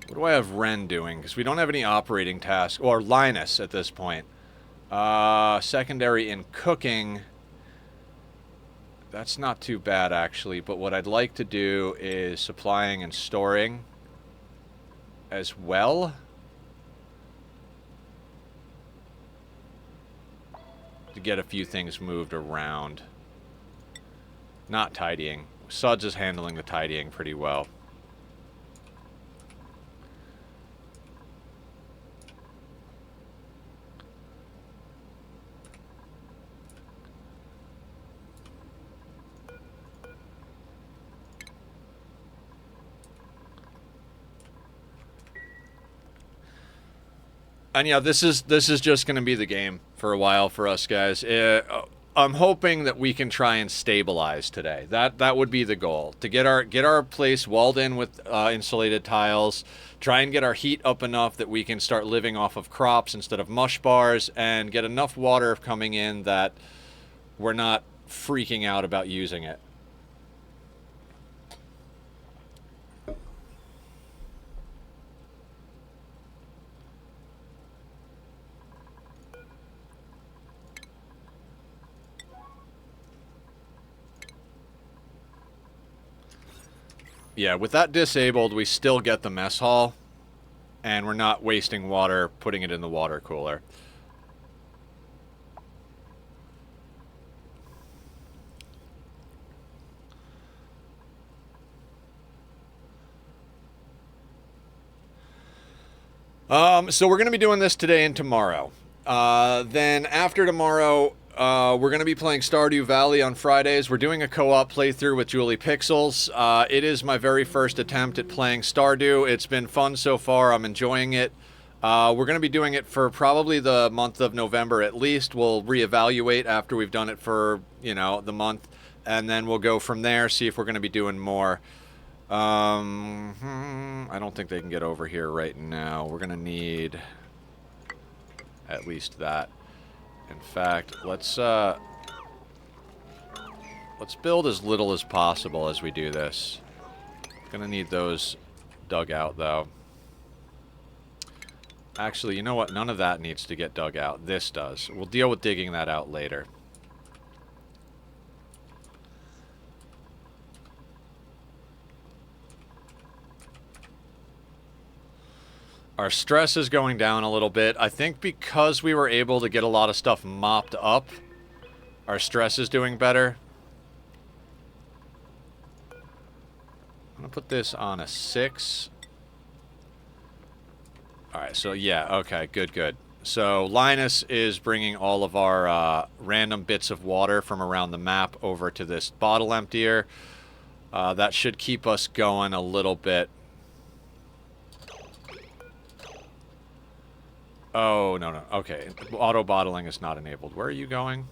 What do I have Ren doing? Because we don't have any operating tasks. Or Linus at this point. Secondary in cooking. That's not too bad, actually. But what I'd like to do is supplying and storing as well. To get a few things moved around. Not tidying. Suds is handling the tidying pretty well. And yeah, this is just going to be the game for a while for us guys. I'm hoping that we can try and stabilize today. That would be the goal, to get our place walled in with insulated tiles, try and get our heat up enough that we can start living off of crops instead of mush bars, and get enough water coming in that we're not freaking out about using it. Yeah, with that disabled, we still get the mess hall, and we're not wasting water putting it in the water cooler. So we're going to be doing this today and tomorrow. Then after tomorrow, we're going to be playing Stardew Valley on Fridays. We're doing a co-op playthrough with Julie Pixels. It is my very first attempt at playing Stardew. It's been fun so far. I'm enjoying it. We're going to be doing it for probably the month of November at least. We'll reevaluate after we've done it for, you know, the month. And then we'll go from there, see if we're going to be doing more. I don't think they can get over here right now. We're going to need at least that. In fact, let's build as little as possible as we do this. Gonna need those dug out, though. Actually, you know what? None of that needs to get dug out. This does. We'll deal with digging that out later. Our stress is going down a little bit. I think because we were able to get a lot of stuff mopped up, our stress is doing better. I'm going to put this on a 6. Alright, so yeah, okay, good. So Linus is bringing all of our random bits of water from around the map over to this bottle emptier. That should keep us going a little bit. Oh, no, no. Okay. Auto bottling is not enabled. Where are you going?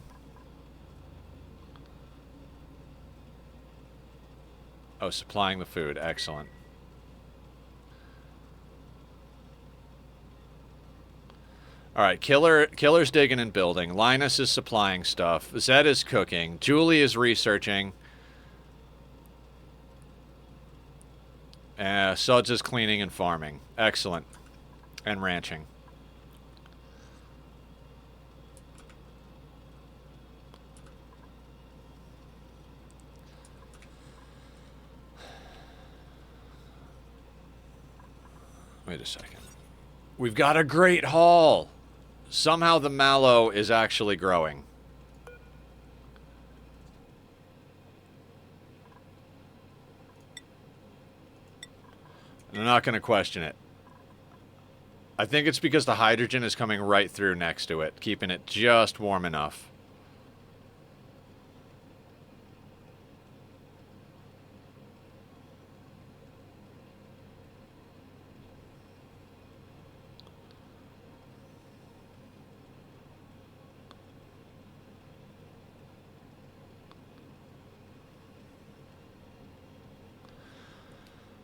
Oh, supplying the food. Excellent. Alright, Killer's digging and building. Linus is supplying stuff. Zed is cooking. Julie is researching. Suds is cleaning and farming. Excellent. And ranching. Wait a second. We've got a great haul! Somehow the mallow is actually growing. I'm not going to question it. I think it's because the hydrogen is coming right through next to it, keeping it just warm enough.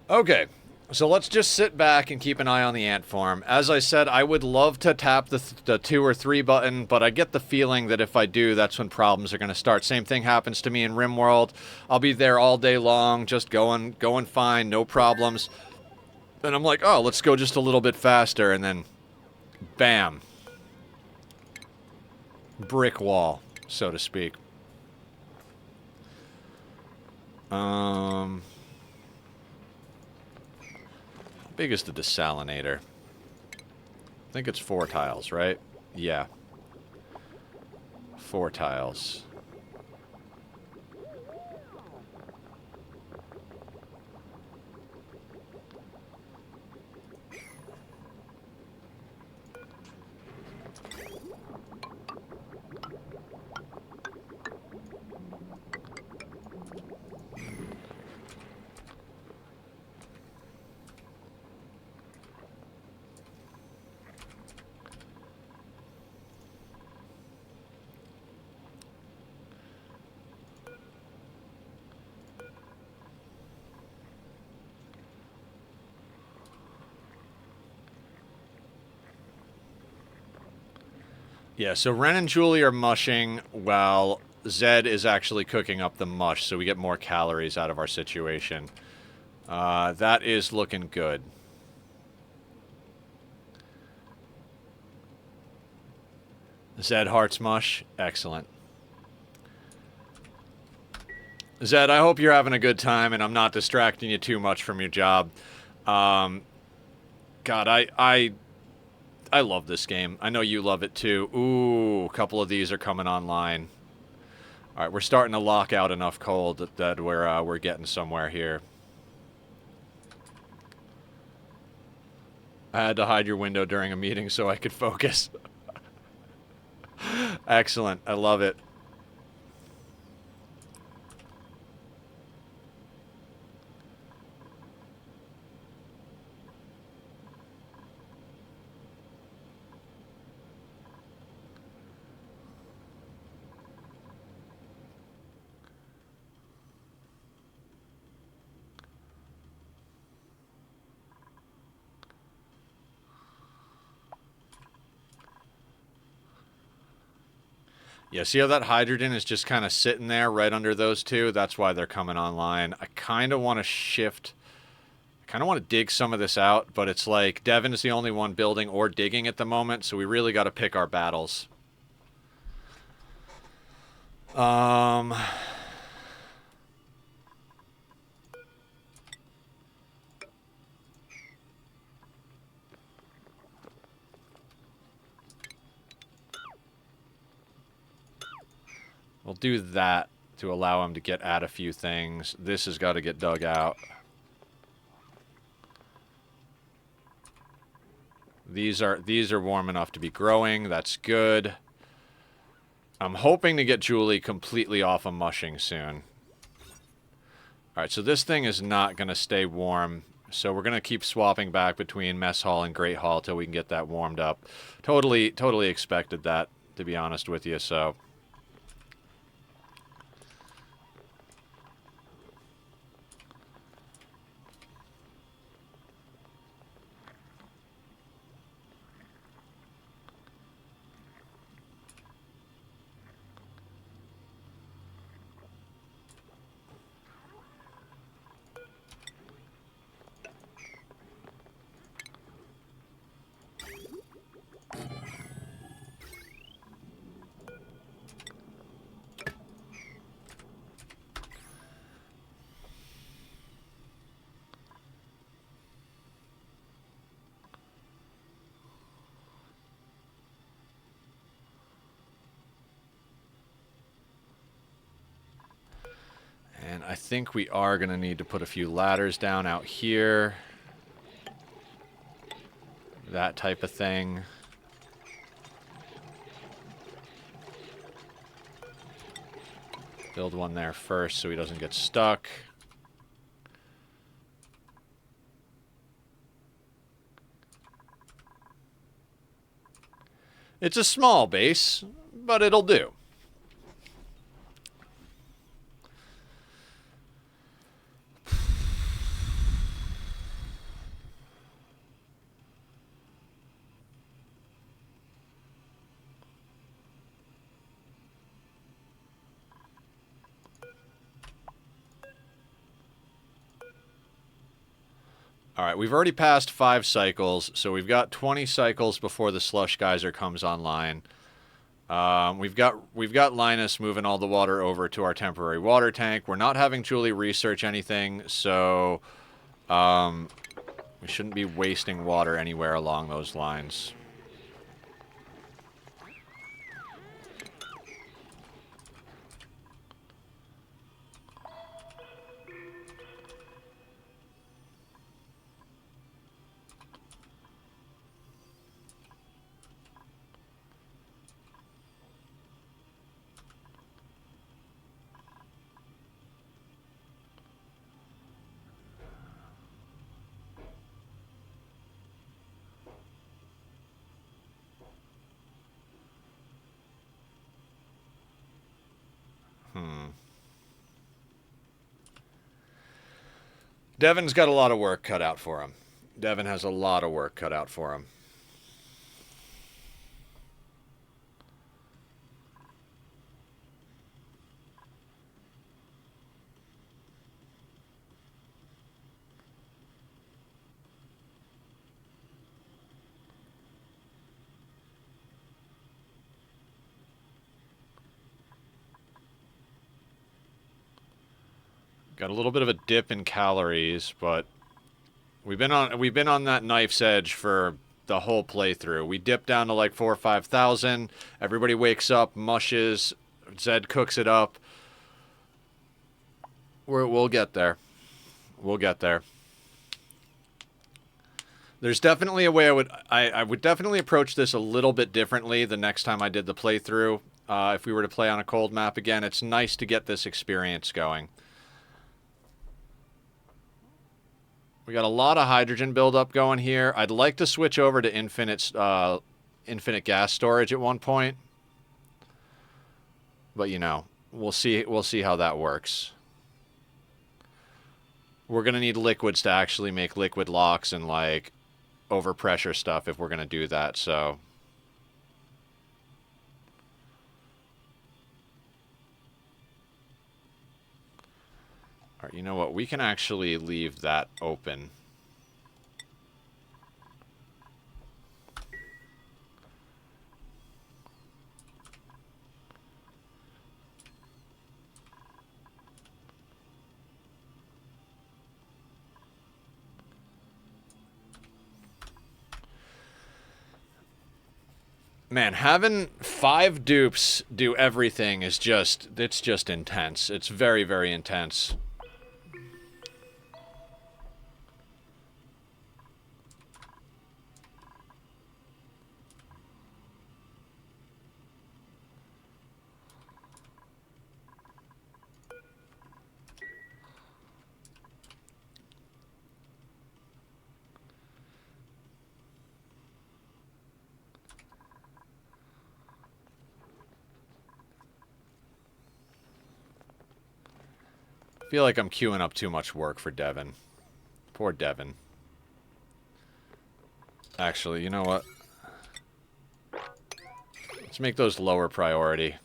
Okay. So let's just sit back and keep an eye on the ant farm. As I said, I would love to tap the 2 or 3 button, but I get the feeling that if I do, that's when problems are going to start. Same thing happens to me in RimWorld. I'll be there all day long, just going fine, no problems. And I'm like, oh, let's go just a little bit faster, and then, bam. Brick wall, so to speak. Big is the desalinator? I think it's 4 tiles, right? Yeah. 4 tiles. Yeah, so Ren and Julie are mushing while Zed is actually cooking up the mush, so we get more calories out of our situation. That is looking good. Zed hearts mush. Excellent. Zed, I hope you're having a good time and I'm not distracting you too much from your job. God, I love this game. I know you love it too. Ooh, a couple of these are coming online. All right, we're starting to lock out enough coal that we're getting somewhere here. I had to hide your window during a meeting so I could focus. Excellent. I love it. Yeah, see how that hydrogen is just kind of sitting there right under those two? That's why they're coming online. I kind of want to shift... I kind of want to dig some of this out, but it's like Devin is the only one building or digging at the moment, so we really got to pick our battles. We'll do that to allow him to get at a few things. This has got to get dug out. These are warm enough to be growing. That's good. I'm hoping to get Julie completely off of mushing soon. Alright, so this thing is not going to stay warm So we're going to keep swapping back between mess hall and great hall till we can get that warmed up. Totally expected that, to be honest with you, so... And I think we are going to need to put a few ladders down out here. That type of thing. Build one there first so he doesn't get stuck. It's a small base, but it'll do. Alright, we've already passed 5 cycles, so we've got 20 cycles before the slush geyser comes online. We've got Linus moving all the water over to our temporary water tank. We're not having Julie research anything, so we shouldn't be wasting water anywhere along those lines. Devin's got a lot of work cut out for him. Devin has a lot of work cut out for him. Got a little bit of a dip in calories, but we've been on that knife's edge for the whole playthrough. We dip down to like 4,000 or 5,000. Everybody wakes up, mushes. Zed cooks it up. We'll get there. We'll get there. There's definitely a way I would definitely approach this a little bit differently the next time I did the playthrough. If we were to play on a cold map again, it's nice to get this experience going. We got a lot of hydrogen buildup going here. I'd like to switch over to infinite gas storage at one point. But, you know, we'll see how that works. We're going to need liquids to actually make liquid locks and, like, overpressure stuff if we're going to do that, so... Alright, you know what? We can actually leave that open. Man, having 5 dupes do everything is it's just intense. It's very, very intense. feel like I'm queuing up too much work for Devin. Poor Devin. Actually, you know what? Let's make those lower priority.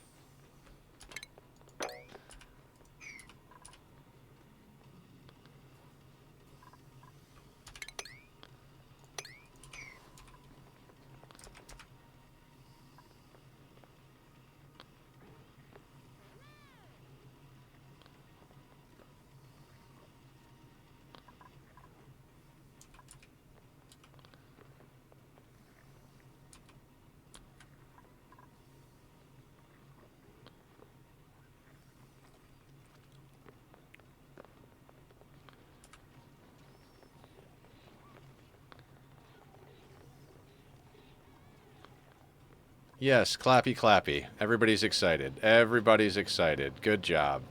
Yes, clappy clappy. Everybody's excited. Everybody's excited. Good job.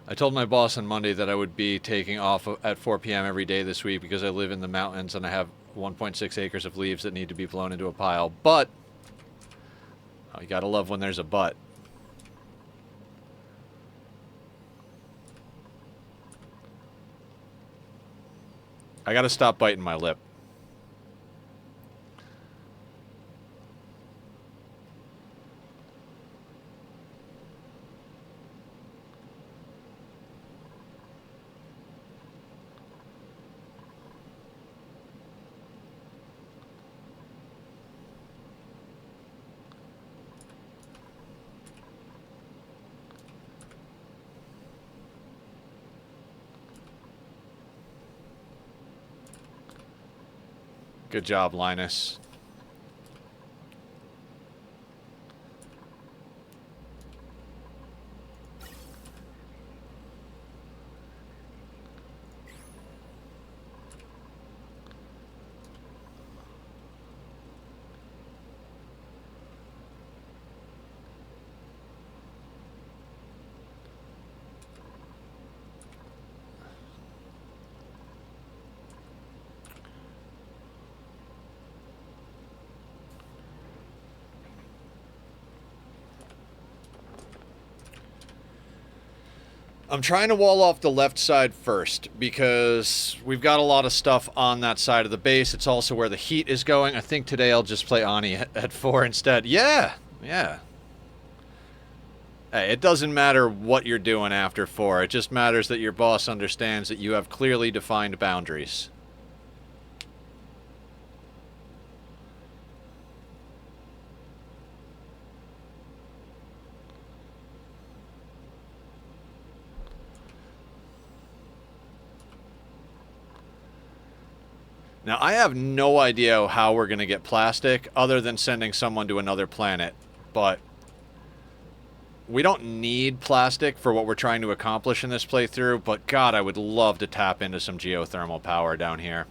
I told my boss on Monday that I would be taking off at 4 p.m. every day this week because I live in the mountains and I have 1.6 acres of leaves that need to be blown into a pile. But, oh, you gotta love when there's a but. I gotta stop biting my lip. Good job, Linus. I'm trying to wall off the left side first because we've got a lot of stuff on that side of the base. It's also where the heat is going. I think today I'll just play Ani at 4 instead. Yeah, yeah. Hey, it doesn't matter what you're doing after 4. It just matters that your boss understands that you have clearly defined boundaries. Now, I have no idea how we're going to get plastic other than sending someone to another planet, but we don't need plastic for what we're trying to accomplish in this playthrough, but God, I would love to tap into some geothermal power down here.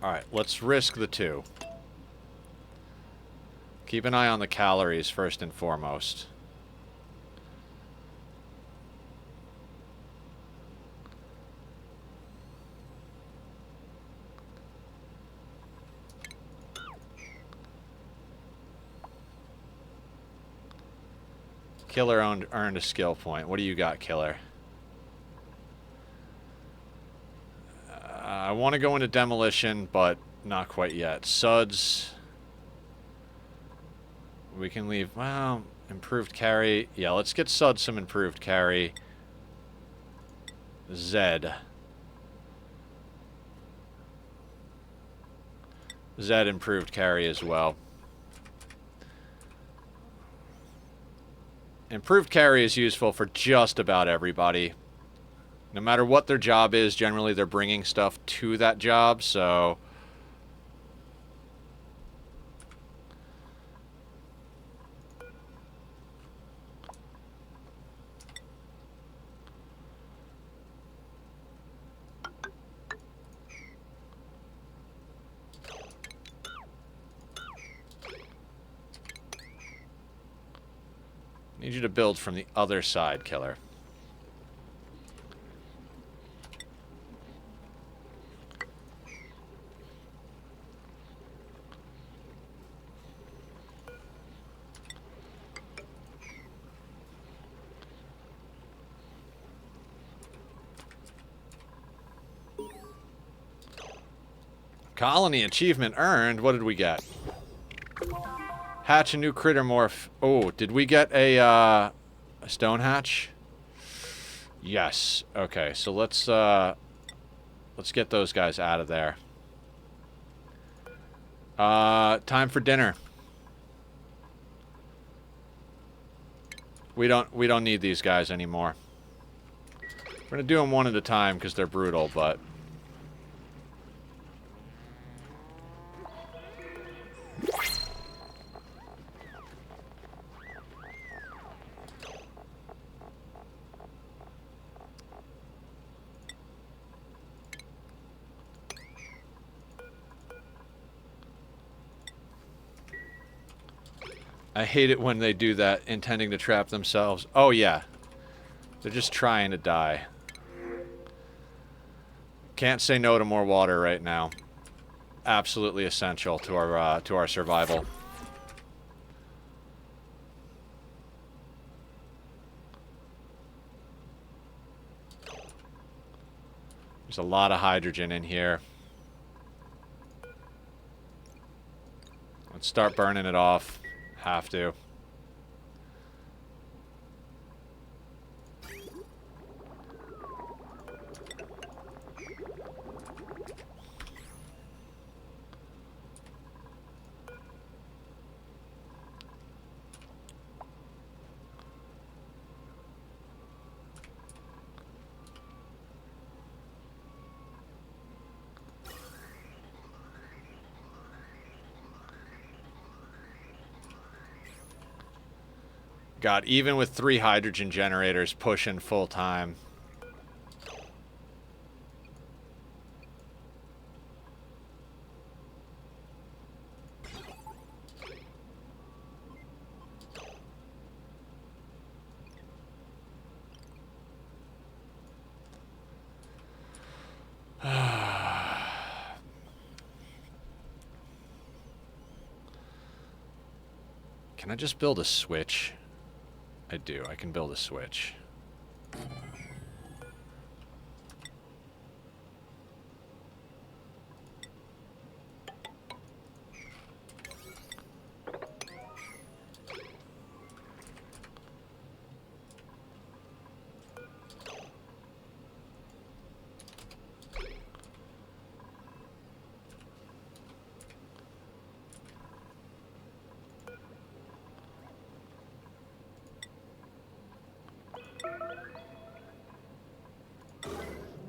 Alright, let's risk the 2. Keep an eye on the calories first and foremost. Killer earned a skill point. What do you got, Killer? I want to go into demolition, but not quite yet. Suds. We can leave. Well, Improved carry. Yeah, let's get Sud some improved carry. Zed. Zed improved carry as well. Improved carry is useful for just about everybody. No matter what their job is, generally they're bringing stuff to that job, so... Need you to build from the other side, killer. Colony achievement earned. What did we get? Hatch a new critter morph. Oh, did we get a stone hatch? Yes. Okay, so let's get those guys out of there. Time for dinner. We don't need these guys anymore. We're gonna do them one at a time because they're brutal, but... I hate it when they do that, intending to trap themselves. Oh, yeah. They're just trying to die. Can't say no to more water right now. Absolutely essential to our survival. There's a lot of hydrogen in here. Let's start burning it off. Have to. God, even with 3 hydrogen generators pushing full time. Can I just build a switch? I do. I can build a switch.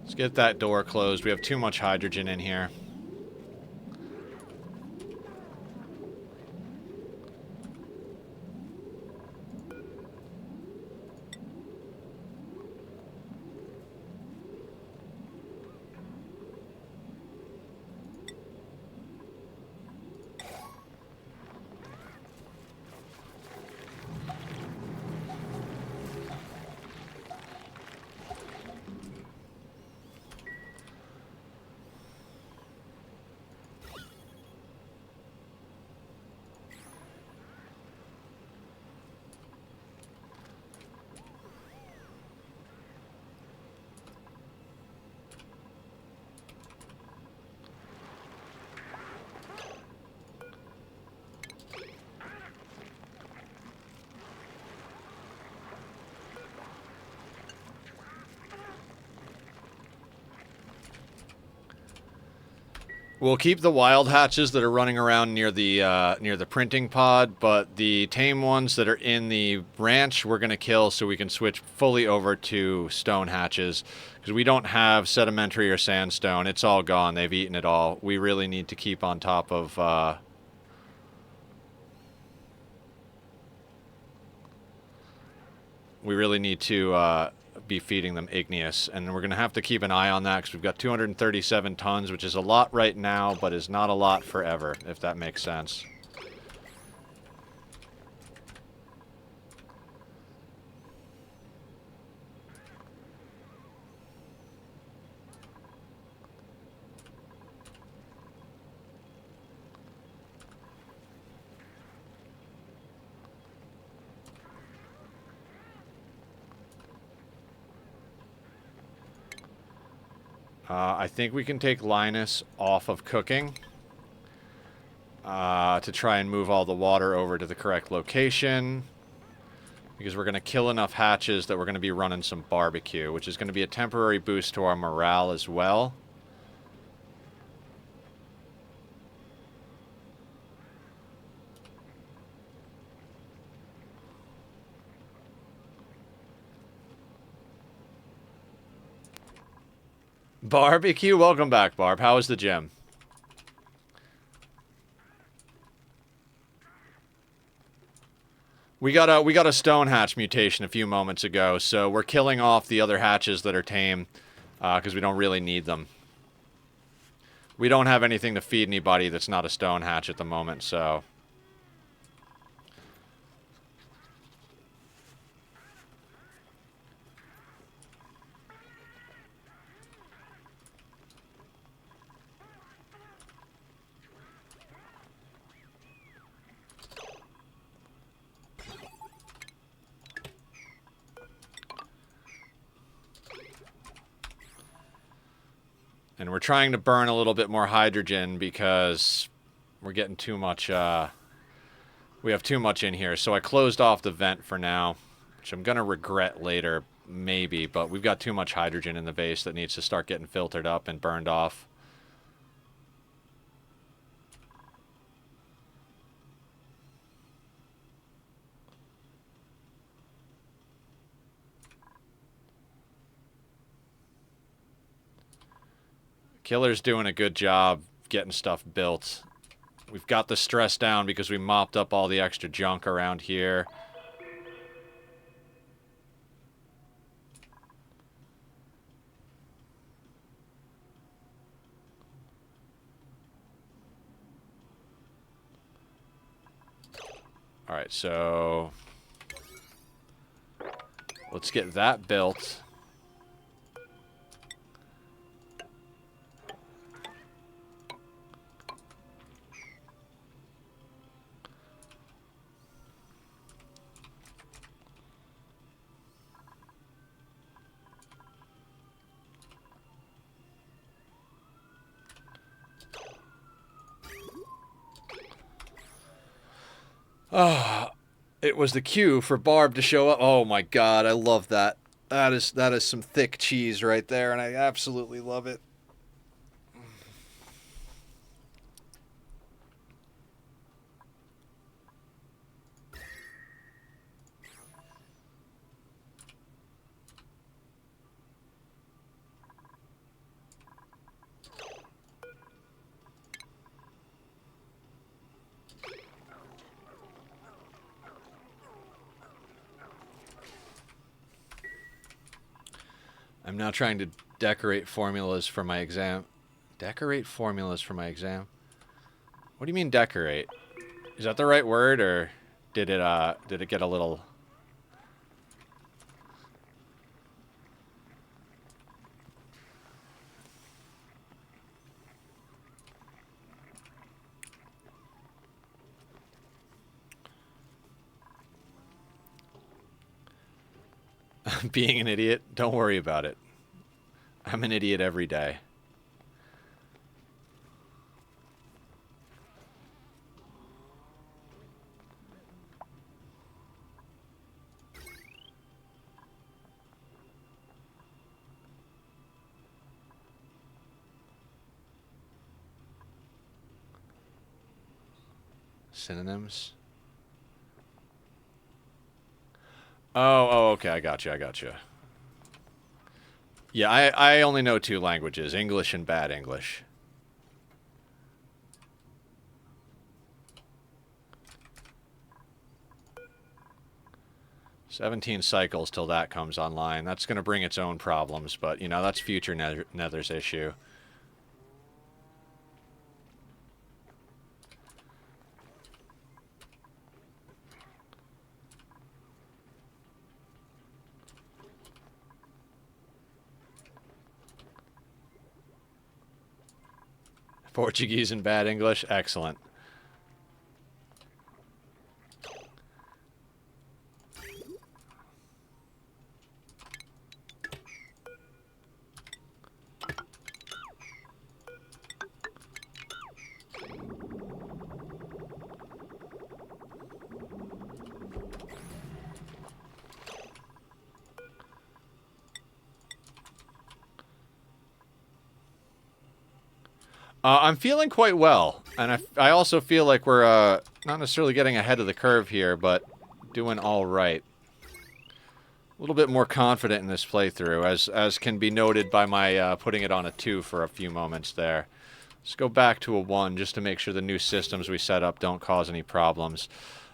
Let's get that door closed. We have too much hydrogen in here. We'll keep the wild hatches that are running around near the printing pod, but the tame ones that are in the ranch we're gonna kill so we can switch fully over to stone hatches because we don't have sedimentary or sandstone. It's all gone. They've eaten it all. We really need to keep on top of. We really need to be feeding them igneous, and we're going to have to keep an eye on that because we've got 237 tons, which is a lot right now, but is not a lot forever, if that makes sense. I think we can take Linus off of cooking to try and move all the water over to the correct location. Because we're going to kill enough hatches that we're going to be running some barbecue, which is going to be a temporary boost to our morale as well. Barbecue? Welcome back, Barb. How was the gym? We got a stone hatch mutation a few moments ago, so we're killing off the other hatches that are tame because we don't really need them. We don't have anything to feed anybody that's not a stone hatch at the moment, so... And we're trying to burn a little bit more hydrogen because we're getting too much, we have too much in here. So I closed off the vent for now, which I'm going to regret later, maybe. But we've got too much hydrogen in the base that needs to start getting filtered up and burned off. Killer's doing a good job getting stuff built. We've got the stress down because we mopped up all the extra junk around here. Alright, so... let's get that built. It was the cue for Barb to show up. Oh my god, I love that. That is some thick cheese right there, and I absolutely love it. I'm now trying to decorate formulas for my exam. Decorate formulas for my exam? What do you mean decorate? Is that the right word, or did it get a little... being an idiot? Don't worry about it. I'm an idiot every day. Synonyms? Oh, okay, I got you. Yeah, I only know 2 languages, English and bad English. "17 cycles till that comes online." That's going to bring its own problems, but, you know, that's future Nether's issue. Portuguese and bad English? Excellent. I'm feeling quite well, and I also feel like we're not necessarily getting ahead of the curve here, but doing all right. A little bit more confident in this playthrough, as can be noted by my putting it on a 2 for a few moments there. Let's go back to a 1 just to make sure the new systems we set up don't cause any problems.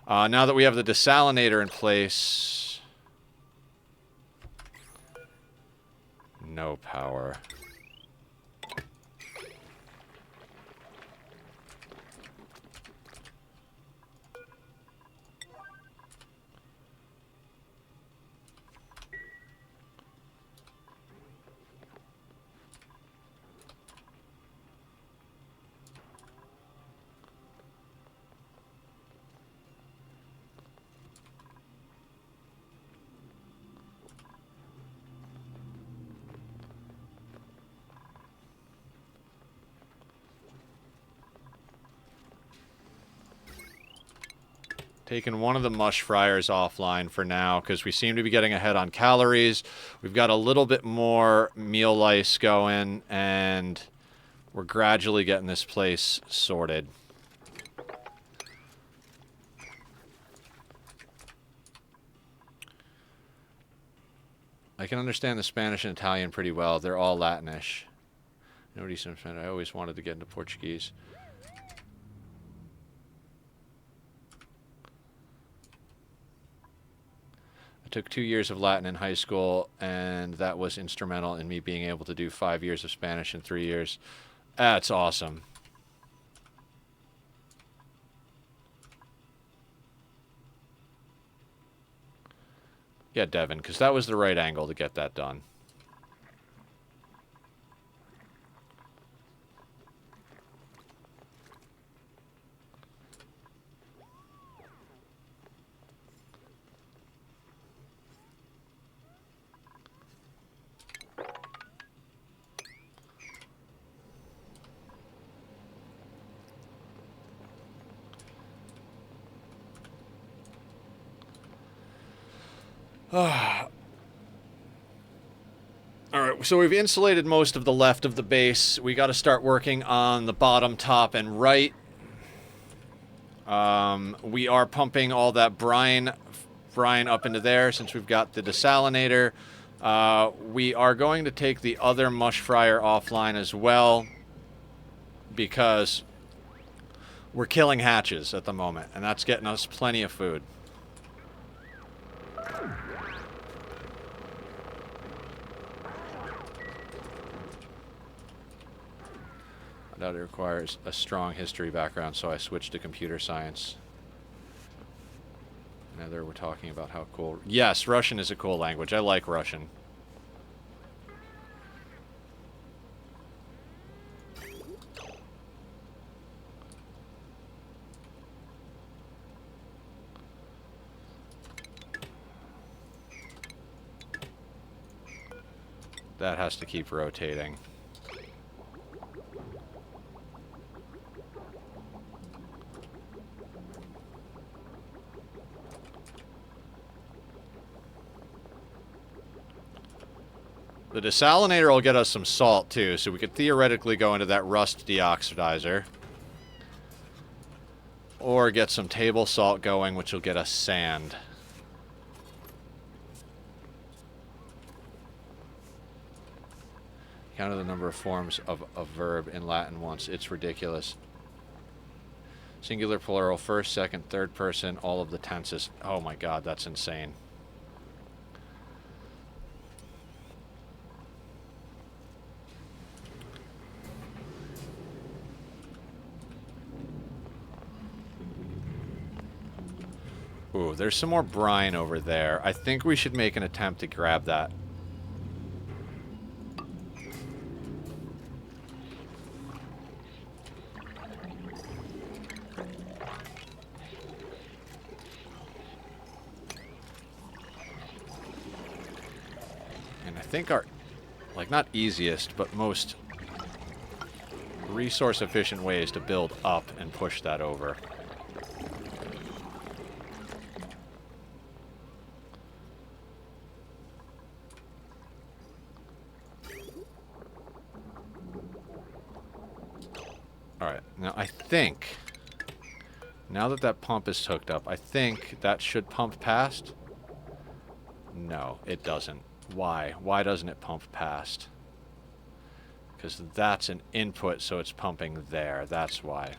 Now that we have the desalinator in place... No power. Taking one of the mush fryers offline for now, because we seem to be getting ahead on calories. We've got a little bit more meal lice going, and we're gradually getting this place sorted. I can understand the Spanish and Italian pretty well. They're all Latinish. No decent Spanish. I always wanted to get into Portuguese. Took 2 years of Latin in high school, and that was instrumental in me being able to do 5 years of Spanish in 3 years. That's awesome. Yeah, Devin, because that was the right angle to get that done. Alright, so we've insulated most of the left of the base. We got to start working on the bottom, top, and right. We are pumping all that brine up into there since we've got the desalinator. We are going to take the other mush fryer offline as well, because we're killing hatches at the moment, and that's getting us plenty of food. I doubt it requires a strong history background, so I switched to computer science. Now there we're talking about how cool... Yes, Russian is a cool language. I like Russian. That has to keep rotating. The desalinator will get us some salt, too, so we could theoretically go into that rust deoxidizer. Or get some table salt going, which will get us sand. Counted the number of forms of a verb in Latin once. It's ridiculous. Singular, plural, first, second, third person, all of the tenses. Oh my god, that's insane. Ooh, there's some more brine over there. I think we should make an attempt to grab that. And I think our, like, not easiest, but most resource-efficient way is to build up and push that over. Alright, now I think, now that that pump is hooked up, I think that should pump past. No, it doesn't. Why? Why doesn't it pump past? Because that's an input, so it's pumping there. That's why.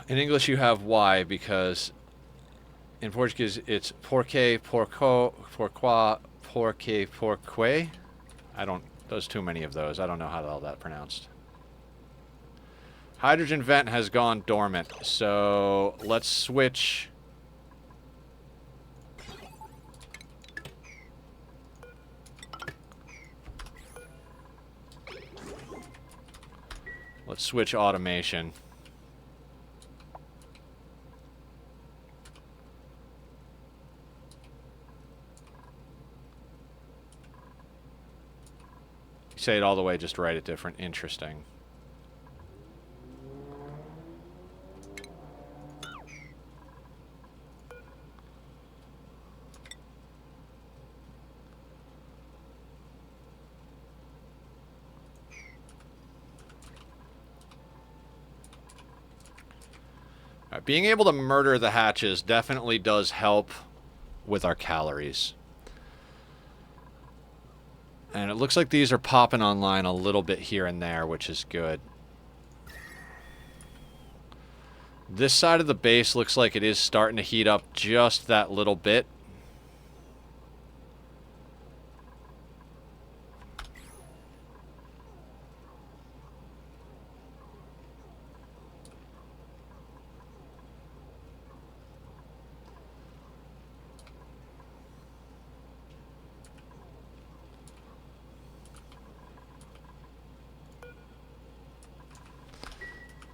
In English you have why, because in Portuguese it's porque, porco, pourquoi, porque, pourquoi. There's too many of those. I don't know how all that pronounced. Hydrogen vent has gone dormant, so let's switch. Let's switch automation. Say it all the way, just write it different. Interesting. Alright, being able to murder the hatches definitely does help with our calories. And it looks like these are popping online a little bit here and there, which is good. This side of the base looks like it is starting to heat up just that little bit.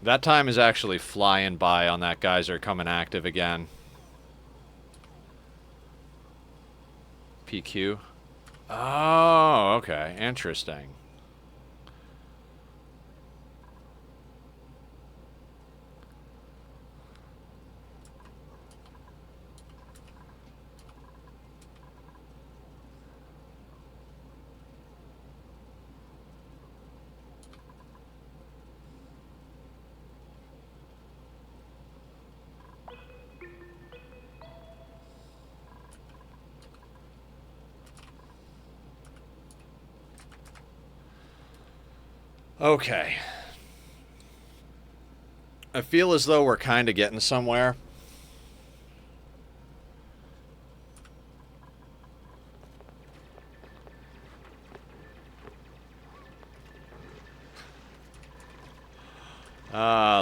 That time is actually flying by on that geyser coming active again. PQ. Oh, okay. Interesting. Okay. I feel as though we're kind of getting somewhere.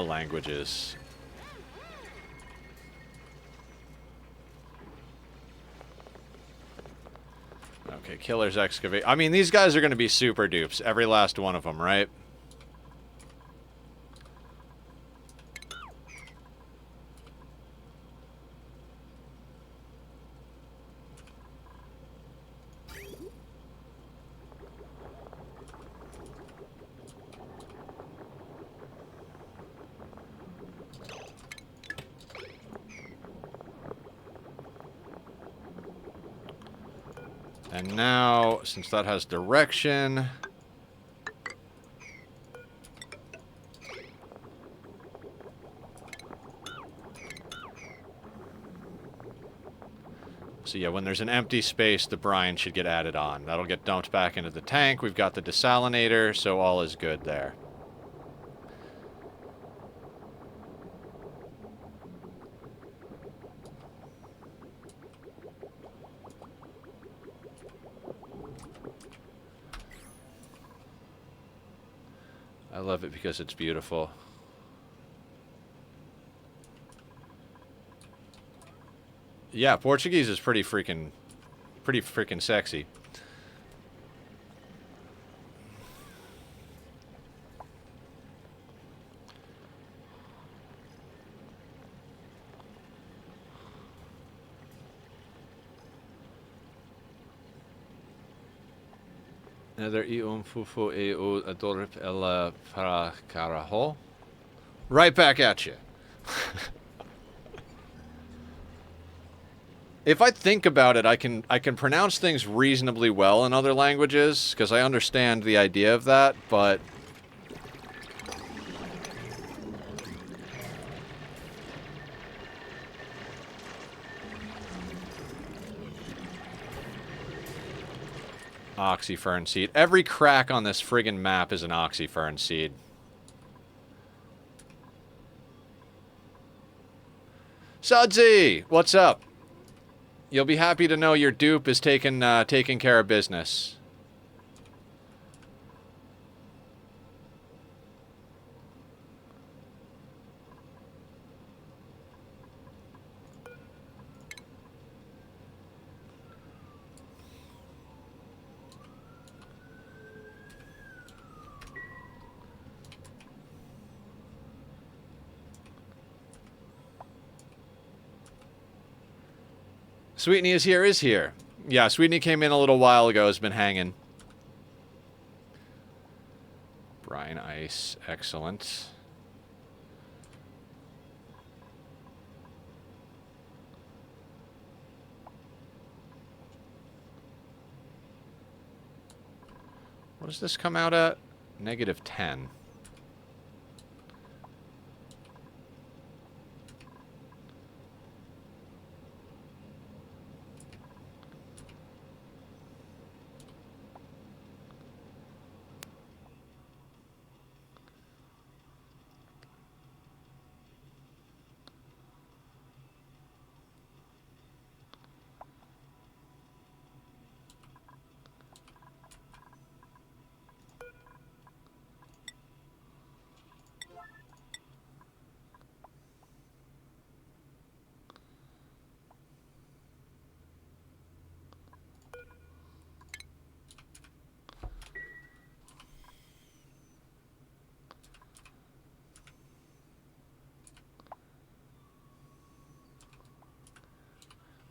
Languages. Okay, Killer's Excavate. I mean, these guys are going to be super dupes. Every last one of them, right? And now, since that has direction... So yeah, when there's an empty space, the brine should get added on. That'll get dumped back into the tank. We've got the desalinator, so all is good there. I love it because it's beautiful. Yeah, Portuguese is pretty freaking sexy. Another fufu adorip ella para carajo. Right back at you. If I think about it, I can pronounce things reasonably well in other languages, because I understand the idea of that, but... Oxyfern seed. Every crack on this friggin' map is an oxyfern seed. Sudsy! What's up? You'll be happy to know your dupe is taking care of business. Sweetney is here. Yeah, Sweetney came in a little while ago, has been hanging. Brine ice, excellent. What does this come out at? -10.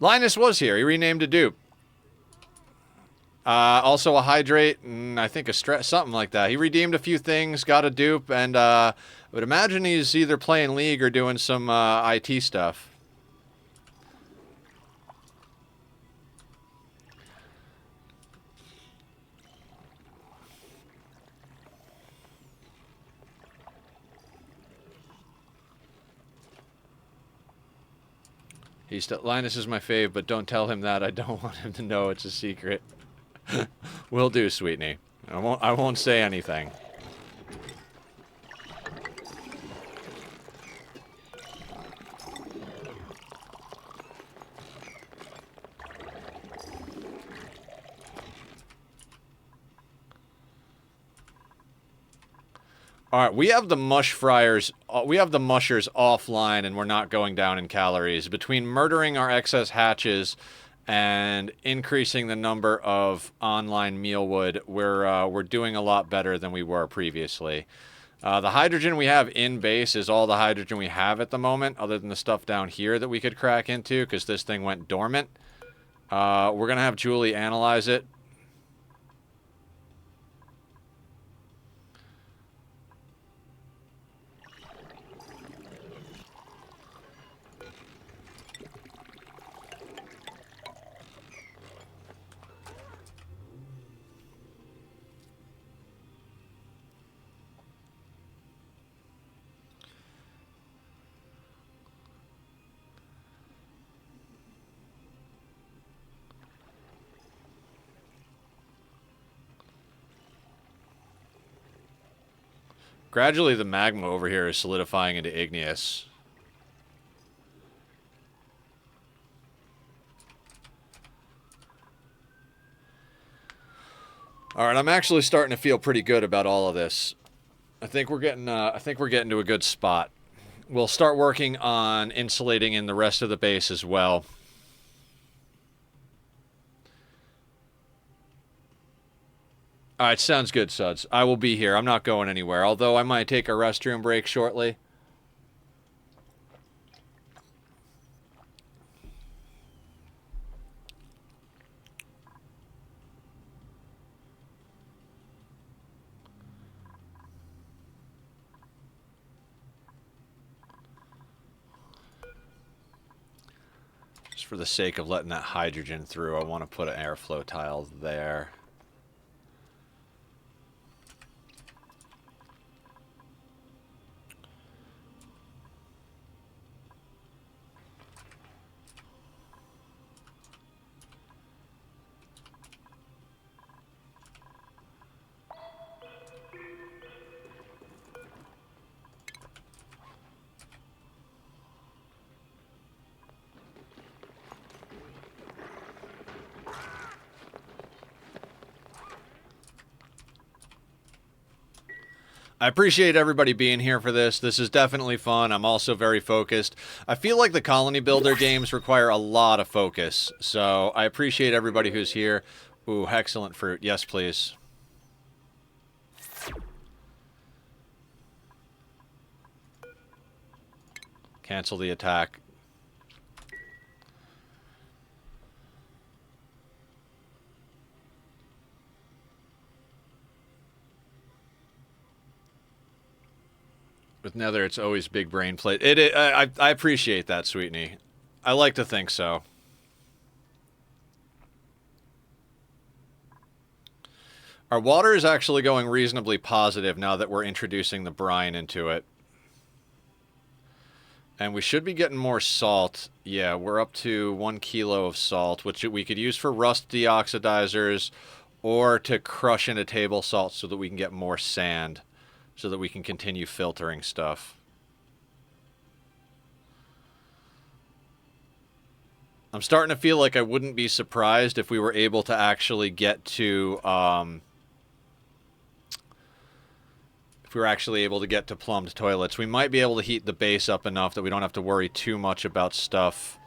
Linus was here. He renamed a dupe. Also a hydrate, and I think a stress, something like that. He redeemed a few things, got a dupe, and I would imagine he's either playing League or doing some IT stuff. Linus is my fave, but don't tell him that. I don't want him to know it's a secret. Will do, Sweetney. I won't say anything. All right, we have the mush fryers. We have the mushers offline, and we're not going down in calories. Between murdering our excess hatches and increasing the number of online mealwood, we're doing a lot better than we were previously. The hydrogen we have in base is all the hydrogen we have at the moment, other than the stuff down here that we could crack into, because this thing went dormant. We're gonna have Julie analyze it. Gradually, the magma over here is solidifying into igneous. All right, I'm actually starting to feel pretty good about all of this. I think we're getting to a good spot. We'll start working on insulating in the rest of the base as well. All right, sounds good, Suds. I will be here. I'm not going anywhere, although I might take a restroom break shortly. Just for the sake of letting that hydrogen through, I want to put an airflow tile there. I appreciate everybody being here for this. This is definitely fun. I'm also very focused. I feel like the Colony Builder games require a lot of focus, so I appreciate everybody who's here. Ooh, excellent fruit. Yes, please. Cancel the attack. With Nether, it's always big brain play. I appreciate that, Sweetney. I like to think so. Our water is actually going reasonably positive now that we're introducing the brine into it. And we should be getting more salt. Yeah, we're up to 1 kilo of salt, which we could use for rust deoxidizers or to crush into table salt so that we can get more sand, so that we can continue filtering stuff. I'm starting to feel like I wouldn't be surprised if we were able to actually get to, plumbed toilets. We might be able to heat the base up enough that we don't have to worry too much about stuff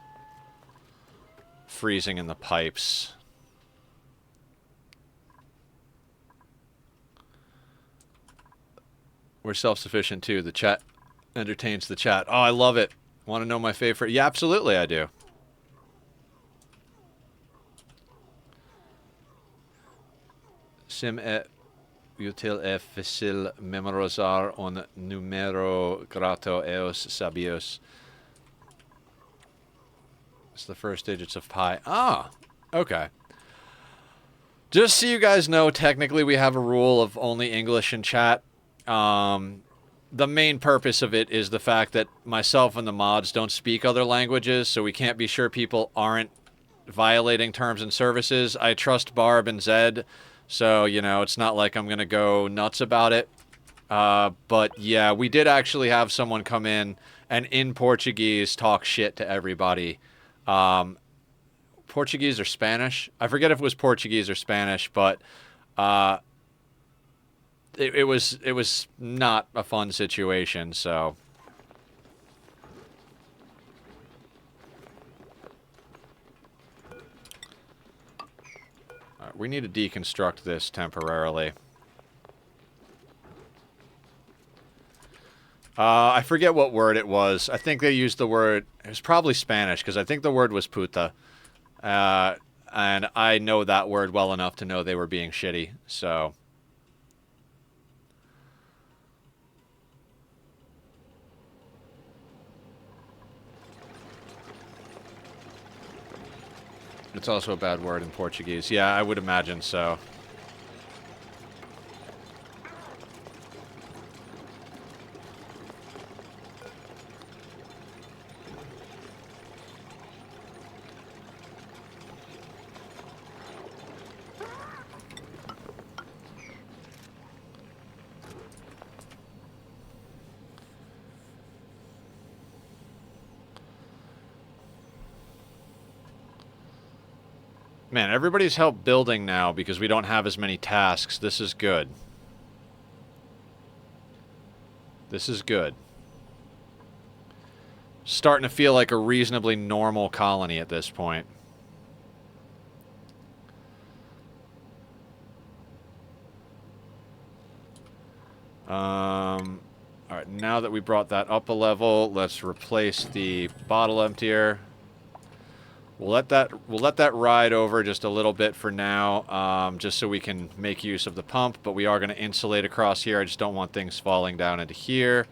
freezing in the pipes. We're self-sufficient too. The chat entertains the chat. Oh, I love it. Want to know my favorite? Yeah, absolutely I do. Sim è util e facil memorizar un numero grato eos sabios. It's the first digits of pi. Ah, okay. Just so you guys know, technically we have a rule of only English in chat. The main purpose of it is the fact that myself and the mods don't speak other languages, so we can't be sure people aren't violating terms and services. I trust Barb and Zed, so, you know, it's not like I'm going to go nuts about it. But, yeah, we did actually have someone come in and in Portuguese talk shit to everybody. Portuguese or Spanish? I forget if it was Portuguese or Spanish, but it was not a fun situation, so. All right, we need to deconstruct this temporarily. I forget what word it was. I think they used the word, it was probably Spanish, because I think the word was puta. And I know that word well enough to know they were being shitty, so. It's also a bad word in Portuguese. Yeah, I would imagine so. Man, everybody's helped building now because we don't have as many tasks. This is good. This is good. Starting to feel like a reasonably normal colony at this point. Alright, now that we brought that up a level, let's replace the bottle emptier. We'll let that ride over just a little bit for now, just so we can make use of the pump, but we are going to insulate across here. I just don't want things falling down into here.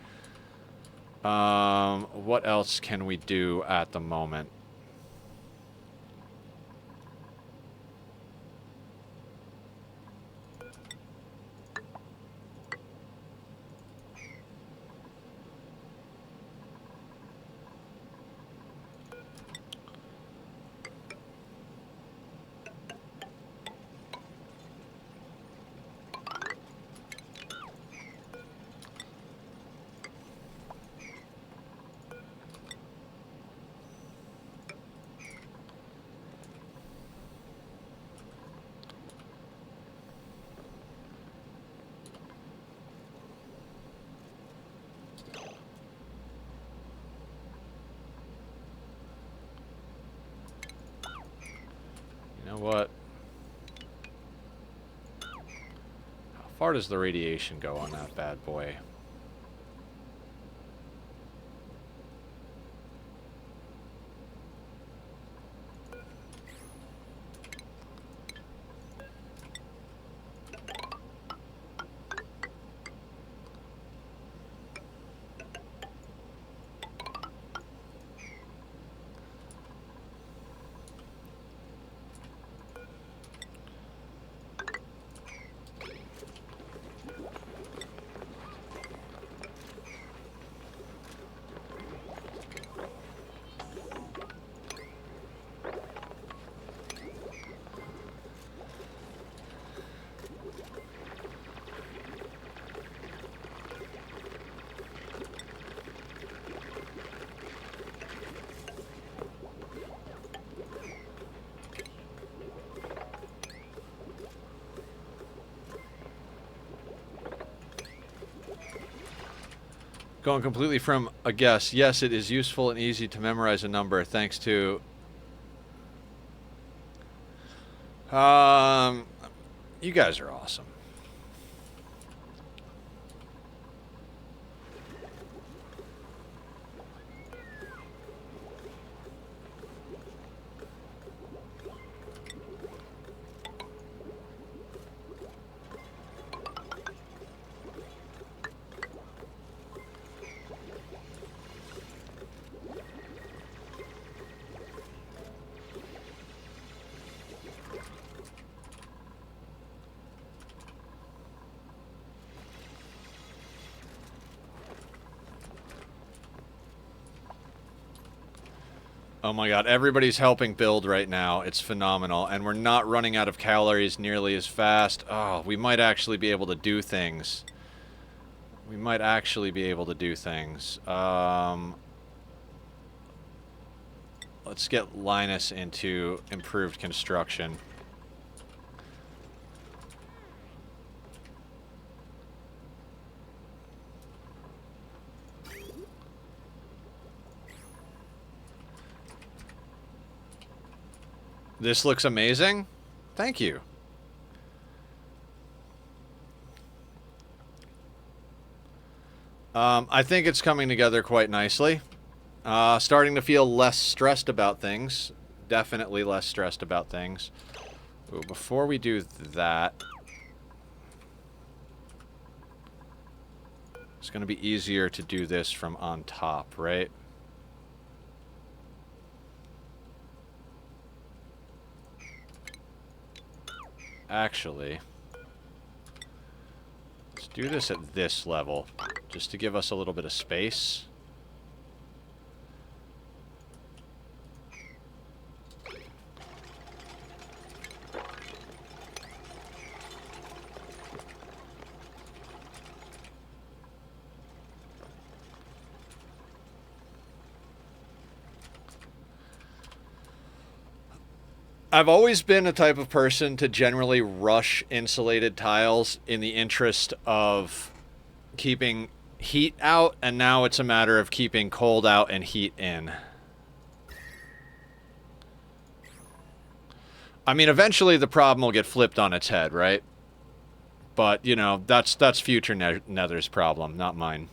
What else can we do at the moment? You know what? How far does the radiation go on that bad boy? Going completely from a guess. Yes, it is useful and easy to memorize a number thanks to... you guys are awesome. Oh my god, everybody's helping build right now. It's phenomenal. And we're not running out of calories nearly as fast. Oh, we might actually be able to do things. We might actually be able to do things. Let's get Linus into improved construction. This looks amazing. Thank you. I think it's coming together quite nicely. Starting to feel less stressed about things. Definitely less stressed about things. Ooh, before we do that, it's going to be easier to do this from on top, right? Actually, let's do this at this level, just to give us a little bit of space. I've always been a type of person to generally rush insulated tiles in the interest of keeping heat out, and now it's a matter of keeping cold out and heat in. I mean, eventually the problem will get flipped on its head, right? But, you know, that's future Nether's problem, not mine.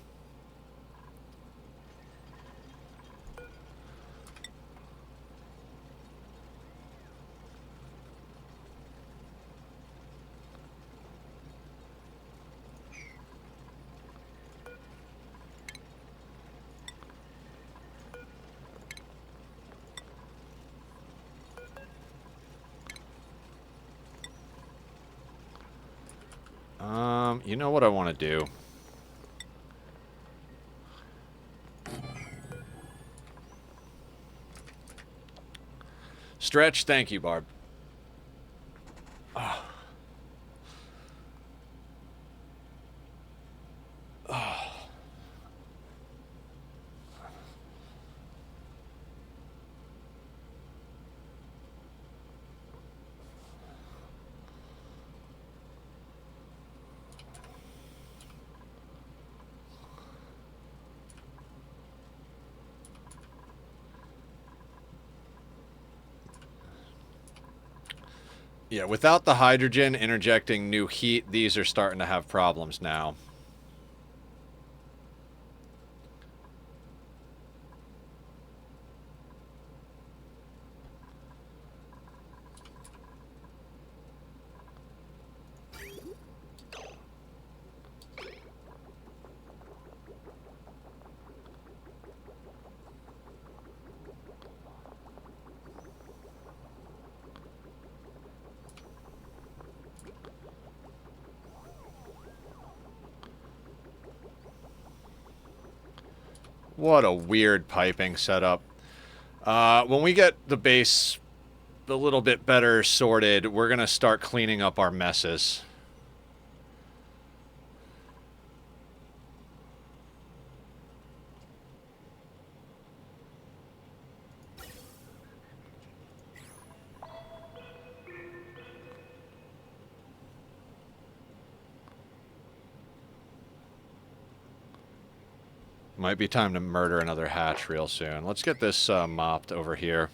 You know what I want to do? Stretch, thank you, Barb. Oh. Oh. Yeah, without the hydrogen interjecting new heat, these are starting to have problems now. What a weird piping setup. When we get the base a little bit better sorted, we're going to start cleaning up our messes. Might be time to murder another hatch real soon. Let's get this mopped over here.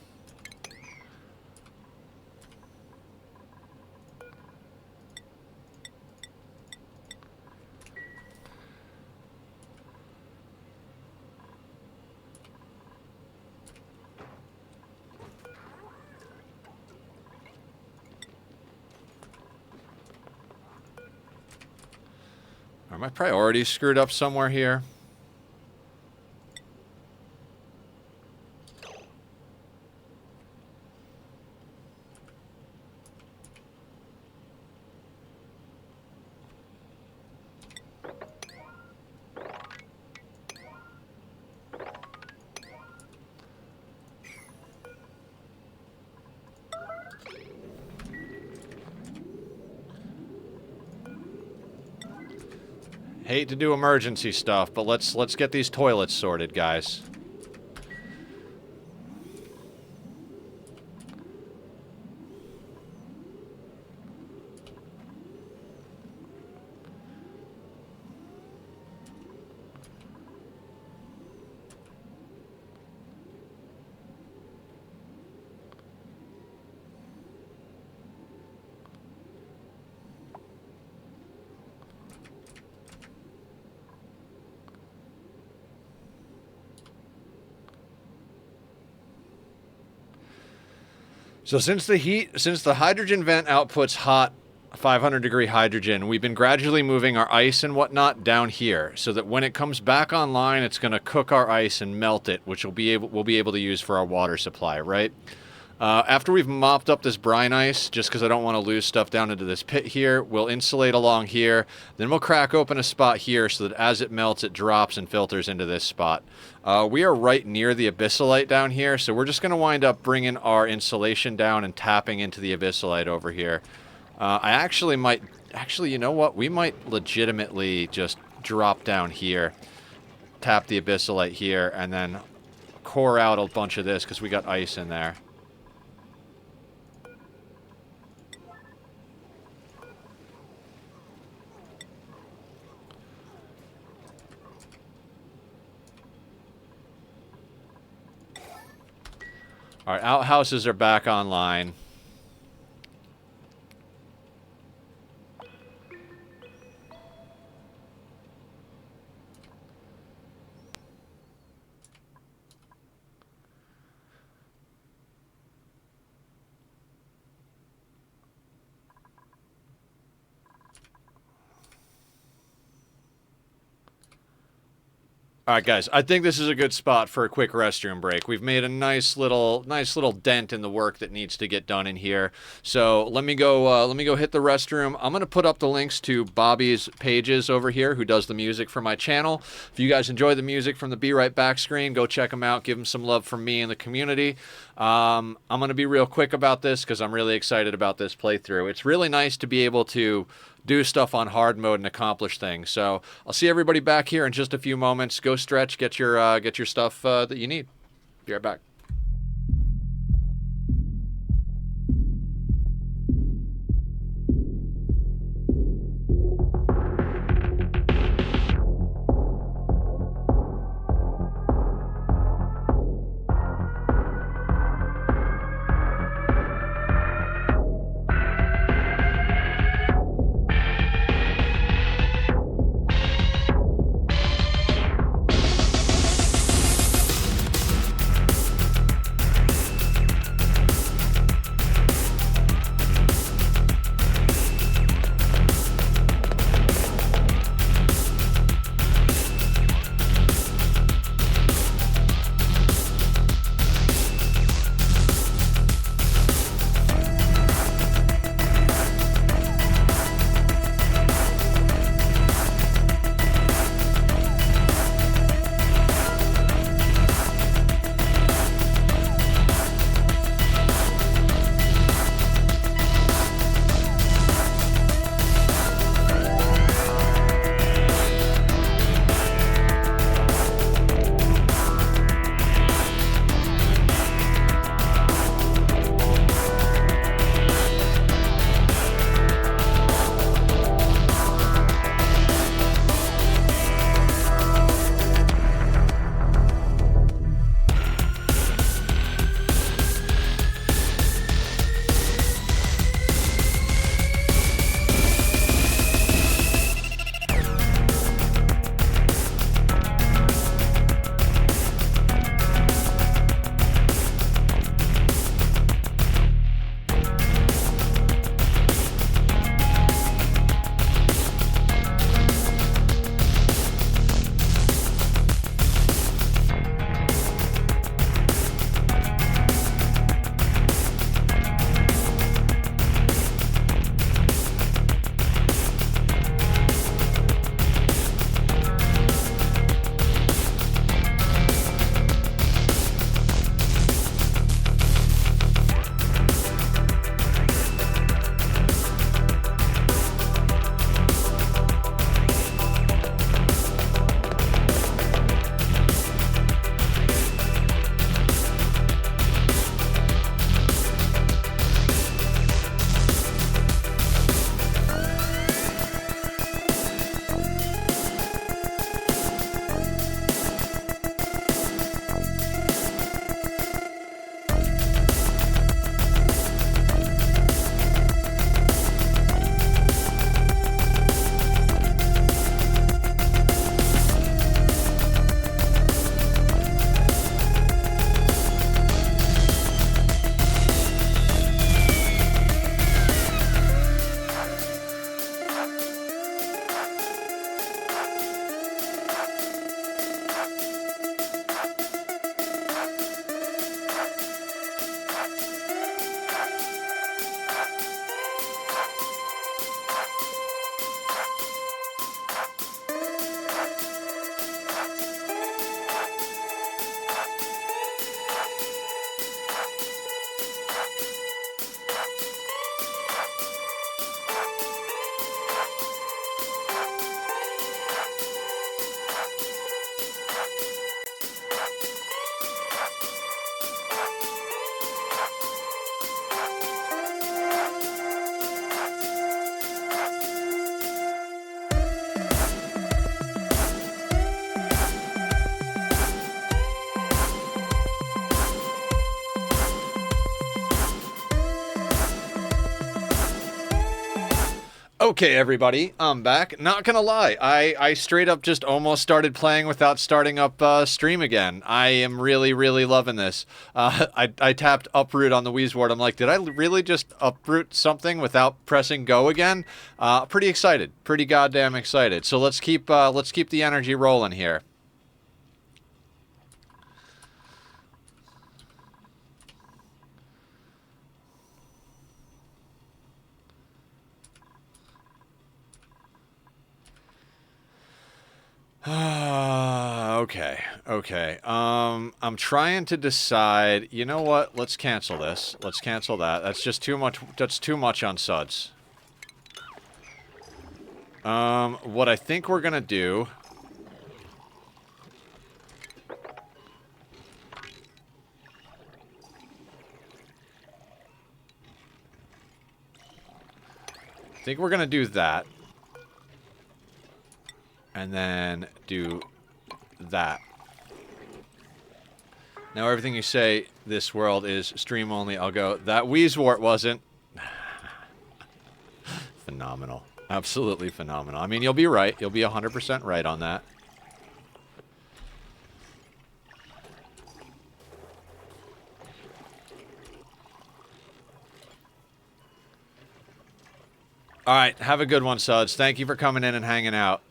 Are my priorities screwed up somewhere here? Hate to do emergency stuff, but let's get these toilets sorted, guys. So since the hydrogen vent outputs hot 500-degree hydrogen, we've been gradually moving our ice and whatnot down here, so that when it comes back online, it's going to cook our ice and melt it, which we'll be able to use for our water supply, right? After we've mopped up this brine ice, just because I don't want to lose stuff down into this pit here, we'll insulate along here. Then we'll crack open a spot here so that as it melts, it drops and filters into this spot. We are right near the abyssalite down here, so we're just going to wind up bringing our insulation down and tapping into the abyssalite over here. I actually might... Actually, you know what? We might legitimately just drop down here, tap the abyssalite here, and then core out a bunch of this because we got ice in there. Our outhouses are back online. All right, guys. I think this is a good spot for a quick restroom break. We've made a nice little dent in the work that needs to get done in here. So let me go. Let me go hit the restroom. I'm gonna put up the links to Bobby's pages over here, who does the music for my channel. If you guys enjoy the music from the Be Right Back screen, go check him out. Give him some love from me and the community. I'm gonna be real quick about this because I'm really excited about this playthrough. It's really nice to be able to do stuff on hard mode and accomplish things. So I'll see everybody back here in just a few moments. Go stretch, get your stuff that you need. Be right back. Okay, everybody, I'm back. Not gonna lie, I straight up just almost started playing without starting up stream again. I am really, really loving this. I tapped uproot on the Wheezeward. I'm like, did I really just uproot something without pressing go again? Pretty excited, pretty goddamn excited. So let's keep the energy rolling here. Okay. I'm trying to decide. You know what? Let's cancel this. Let's cancel that. That's just too much. That's too much on suds. What I think we're gonna do. I think we're gonna do that. And then do that. Now everything you say this world is stream only. I'll go, that Wheezewort wasn't. Phenomenal. Absolutely phenomenal. I mean, you'll be right. You'll be 100% right on that. Alright, have a good one, Suds. Thank you for coming in and hanging out.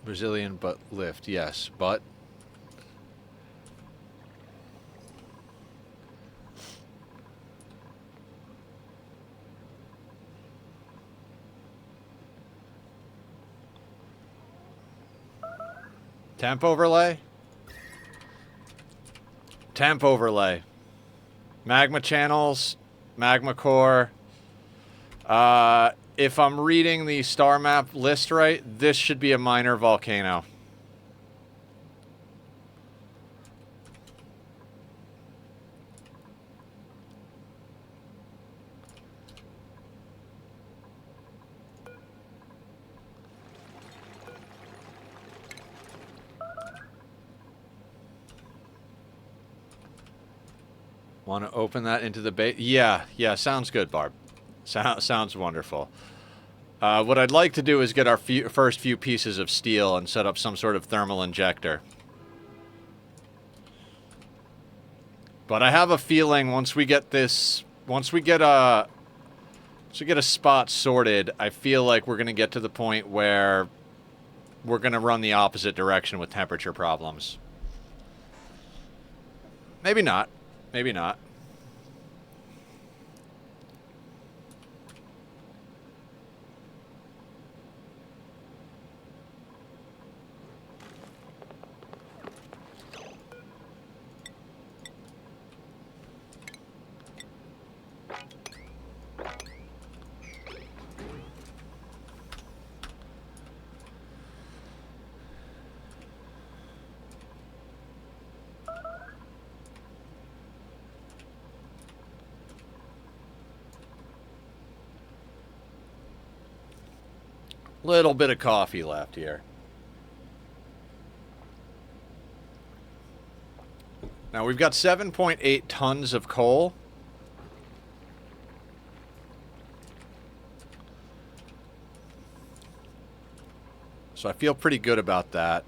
Brazilian butt lift, yes, but temp overlay? Temp overlay. Magma channels, magma core. If I'm reading the star map list right, this should be a minor volcano. Want to open that into the base? Yeah, sounds good, Barb. Sounds wonderful. What I'd like to do is get our first few pieces of steel and set up some sort of thermal injector. But I have a feeling once we get this, once we get a spot sorted, I feel like we're going to get to the point where we're going to run the opposite direction with temperature problems. Maybe not. Maybe not. Little bit of coffee left here. Now we've got 7.8 tons of coal. So I feel pretty good about that.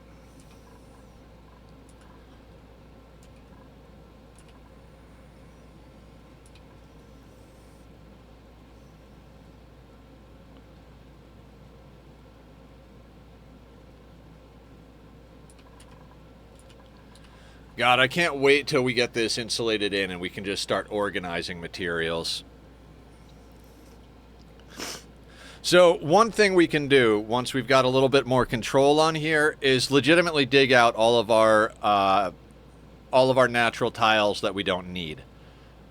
God, I can't wait till we get this insulated in and we can just start organizing materials. So one thing we can do once we've got a little bit more control on here is legitimately dig out all of our natural tiles that we don't need.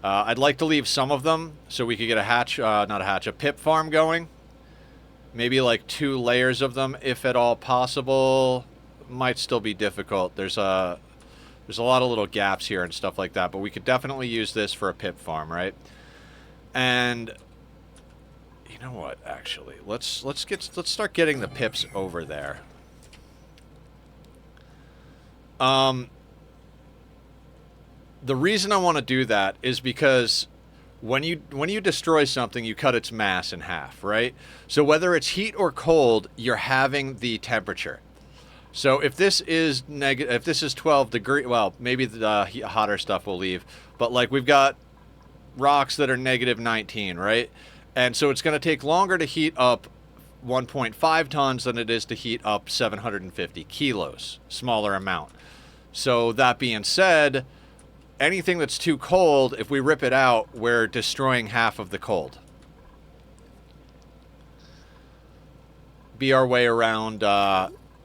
I'd like to leave some of them so we could get a hatch, not a hatch, a pip farm going. Maybe like 2 layers of them, if at all possible. Might still be difficult. There's a lot of little gaps here and stuff like that, but we could definitely use this for a pip farm, right? And you know what? Actually, let's start getting the pips over there. The reason I want to do that is because when you destroy something, you cut its mass in half, right? So whether it's heat or cold, you're having the temperature. So if this is 12 degrees, well, maybe the hotter stuff will leave, but like we've got rocks that are negative 19, right? And so it's going to take longer to heat up 1.5 tons than it is to heat up 750 kilos, smaller amount. So that being said, anything that's too cold, if we rip it out, we're destroying half of the cold. Be our way around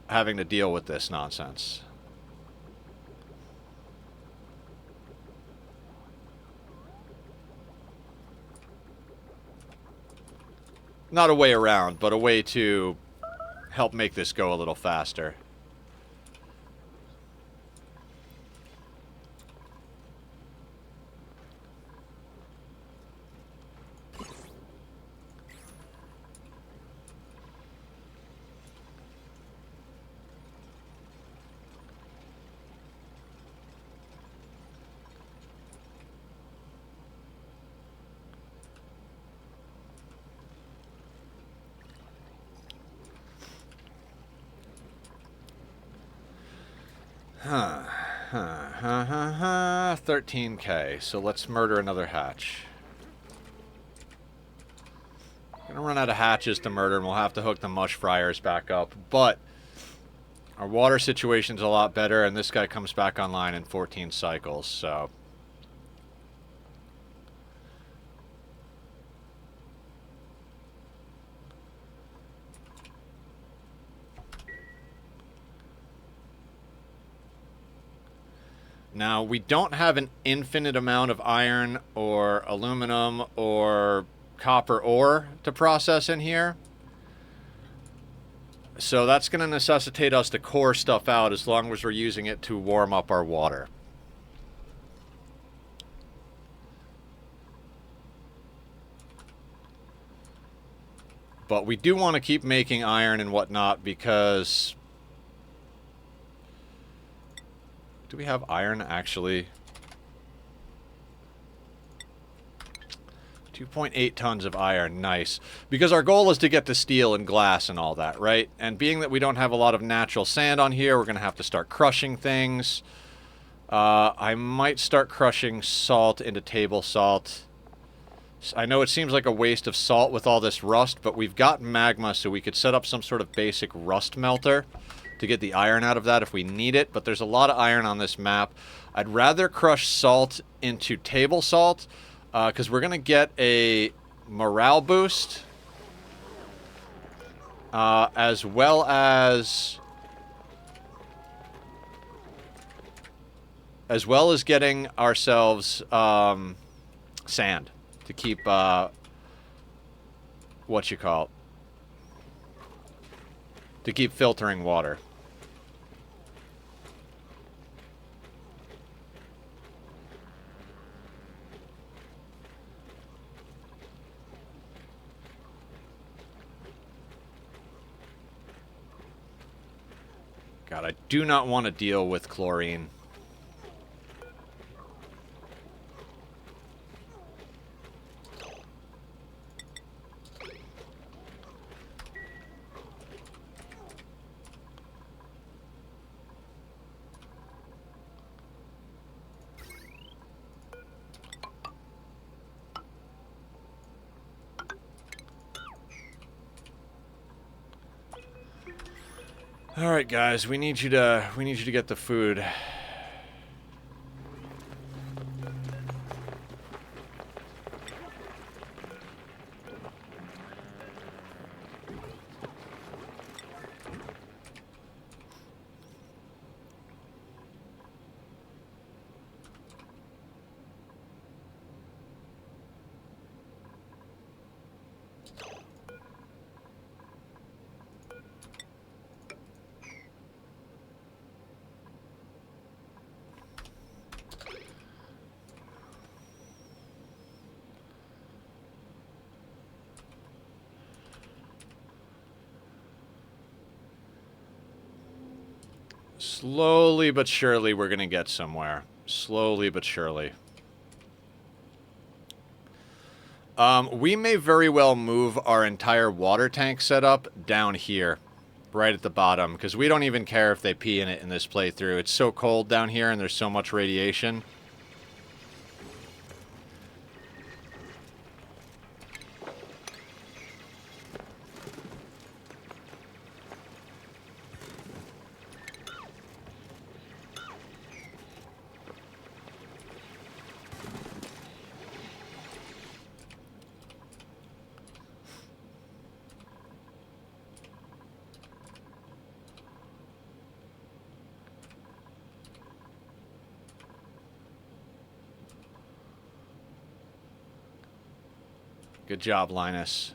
having to deal with this nonsense. Not a way around, but a way to help make this go a little faster. Huh. 13K. So let's murder another hatch. Gonna run out of hatches to murder, and we'll have to hook the mush fryers back up. But our water situation's a lot better, and this guy comes back online in 14 cycles, so... Now, we don't have an infinite amount of iron or aluminum or copper ore to process in here. So that's going to necessitate us to core stuff out as long as we're using it to warm up our water. But we do want to keep making iron and whatnot because... Do we have iron, actually? 2.8 tons of iron. Nice. Because our goal is to get to steel and glass and all that, right? And being that we don't have a lot of natural sand on here, we're going to have to start crushing things. I might start crushing salt into table salt. I know it seems like a waste of salt with all this rust, but we've got magma, so we could set up some sort of basic rust melter to get the iron out of that if we need it, but there's a lot of iron on this map. I'd rather crush salt into table salt, because we're going to get a morale boost, as well as getting ourselves sand to keep, to keep filtering water. God, I do not want to deal with chlorine. All right, guys, we need you to get the food. Slowly but surely, we're going to get somewhere. Slowly but surely. We may very well move our entire water tank setup down here. Right at the bottom. Because we don't even care if they pee in it in this playthrough. It's so cold down here and there's so much radiation. Good job, Linus.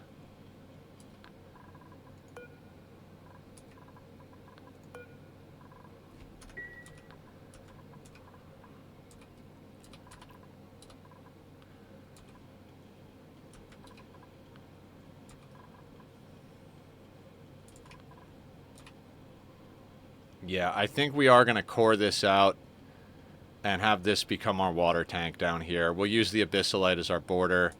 Yeah, I think we are going to core this out and have this become our water tank down here. We'll use the abyssalite as our border.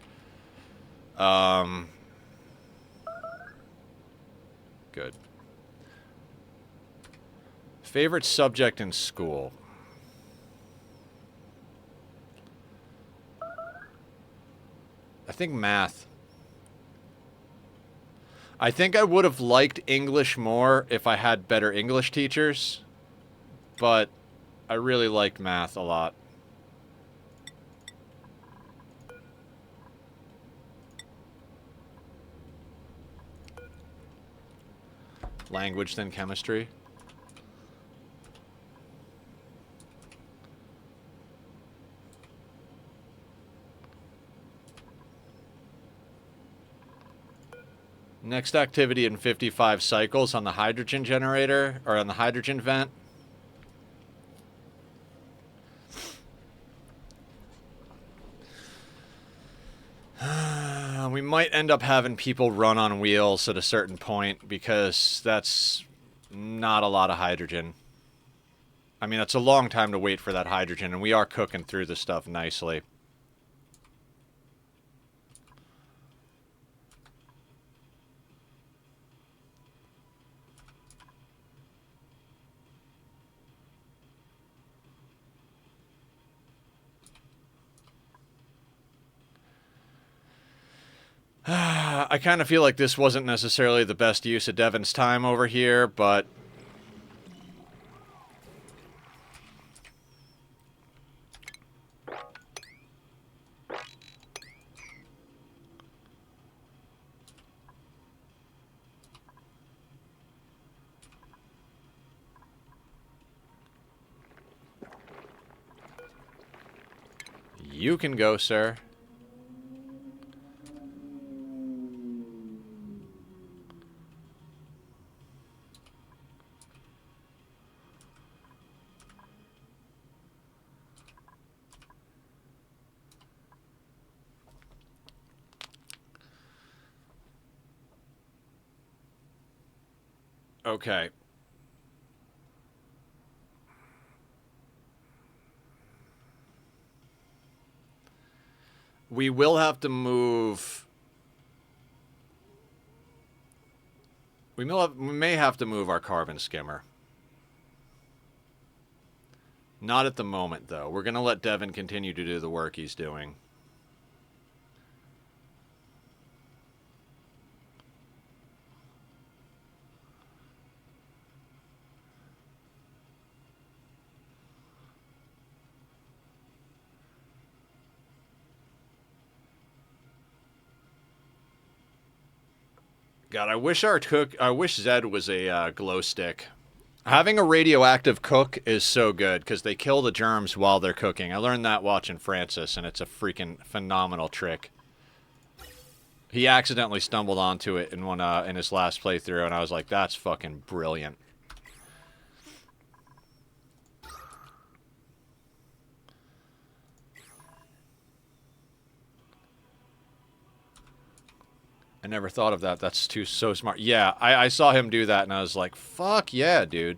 Good. Favorite subject in school? I think math. I think I would have liked English more if I had better English teachers, but I really liked math a lot. Language, then chemistry. Next activity in 55 cycles on the hydrogen generator, or on the hydrogen vent. We might end up having people run on wheels at a certain point, because that's not a lot of hydrogen. I mean, it's a long time to wait for that hydrogen, and we are cooking through the stuff nicely. I kind of feel like this wasn't necessarily the best use of Devin's time over here, but... You can go, sir. Okay. We will have to move... We may have to move our carbon skimmer. Not at the moment, though. We're going to let Devin continue to do the work he's doing. God, I wish Zed was a glow stick. Having a radioactive cook is so good, because they kill the germs while they're cooking. I learned that watching Francis, and it's a freaking phenomenal trick. He accidentally stumbled onto it in his last playthrough, and I was like, that's fucking brilliant. I never thought of that. That's so smart. Yeah, I saw him do that, and I was like, fuck yeah, dude.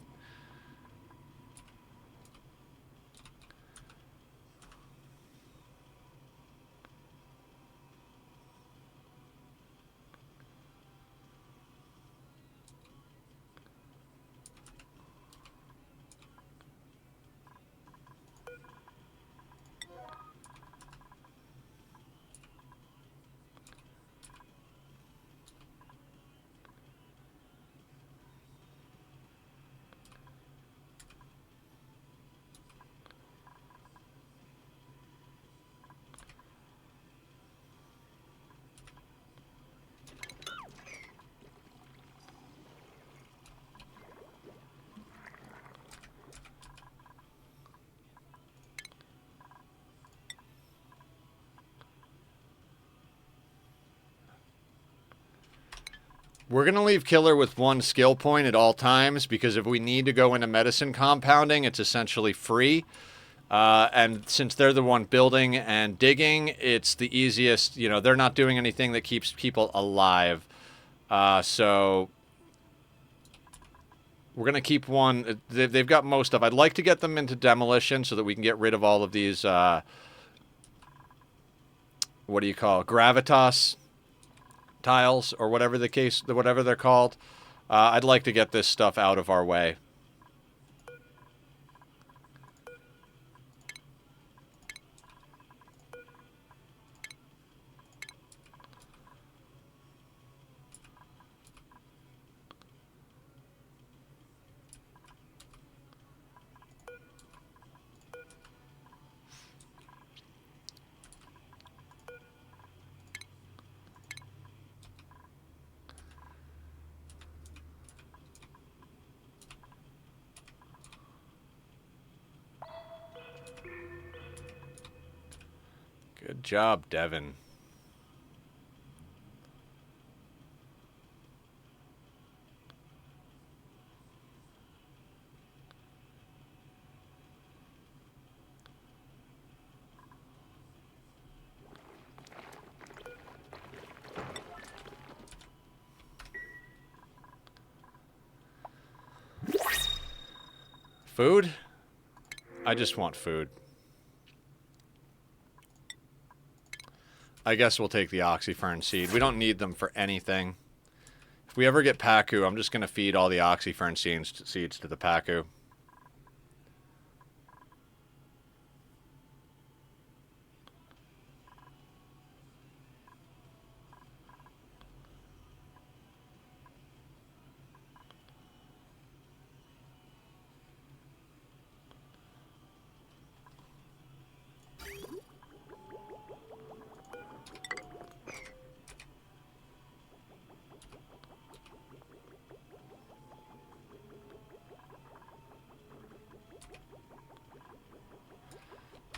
We're going to leave Killer with 1 skill point at all times, because if we need to go into medicine compounding, it's essentially free. And since they're the one building and digging, it's the easiest. You know, they're not doing anything that keeps people alive. So we're going to keep 1. They've got most of. I'd like to get them into demolition so that we can get rid of all of these, what do you call it? Gravitas tiles, or whatever the case, whatever they're called. I'd like to get this stuff out of our way. Good job, Devin. Food? I just want food. I guess we'll take the oxyfern seed. We don't need them for anything. If we ever get Pacu, I'm just going to feed all the oxyfern seeds to the Pacu.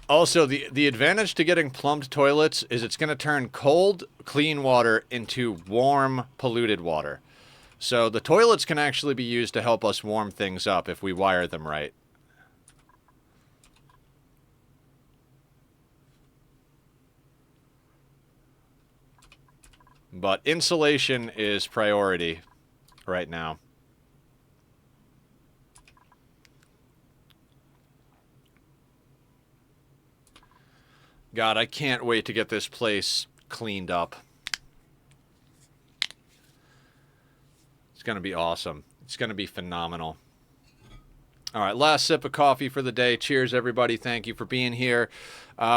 Also, the advantage to getting plumbed toilets is it's going to turn cold, clean water into warm, polluted water. So the toilets can actually be used to help us warm things up if we wire them right. But insulation is priority right now. God, I can't wait to get this place cleaned up. It's going to be awesome. It's going to be phenomenal. All right, last sip of coffee for the day. Cheers, everybody. Thank you for being here.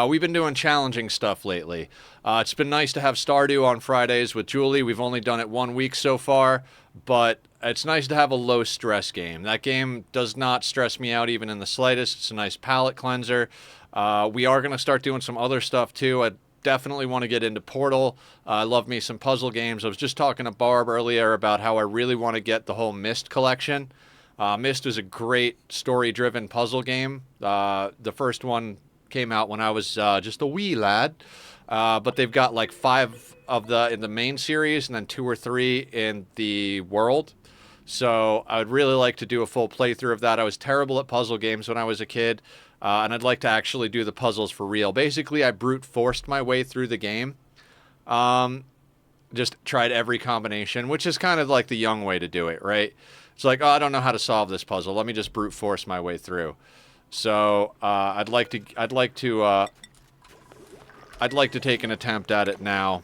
We've been doing challenging stuff lately. It's been nice to have Stardew on Fridays with Julie. We've only done it 1 week so far, but it's nice to have a low-stress game. That game does not stress me out even in the slightest. It's a nice palate cleanser. We are going to start doing some other stuff, too. I definitely want to get into Portal. I love me some puzzle games. I was just talking to Barb earlier about how I really want to get the whole Myst collection. Myst is a great story-driven puzzle game. The first one came out when I was just a wee lad, but they've got like 5 of in the main series and then 2 or 3 in the world. So I would really like to do a full playthrough of that. I was terrible at puzzle games when I was a kid, and I'd like to actually do the puzzles for real. Basically, I brute forced my way through the game. Just tried every combination, which is kind of like the young way to do it, right? It's like, oh, I don't know how to solve this puzzle. Let me just brute force my way through. So I'd like to take an attempt at it now.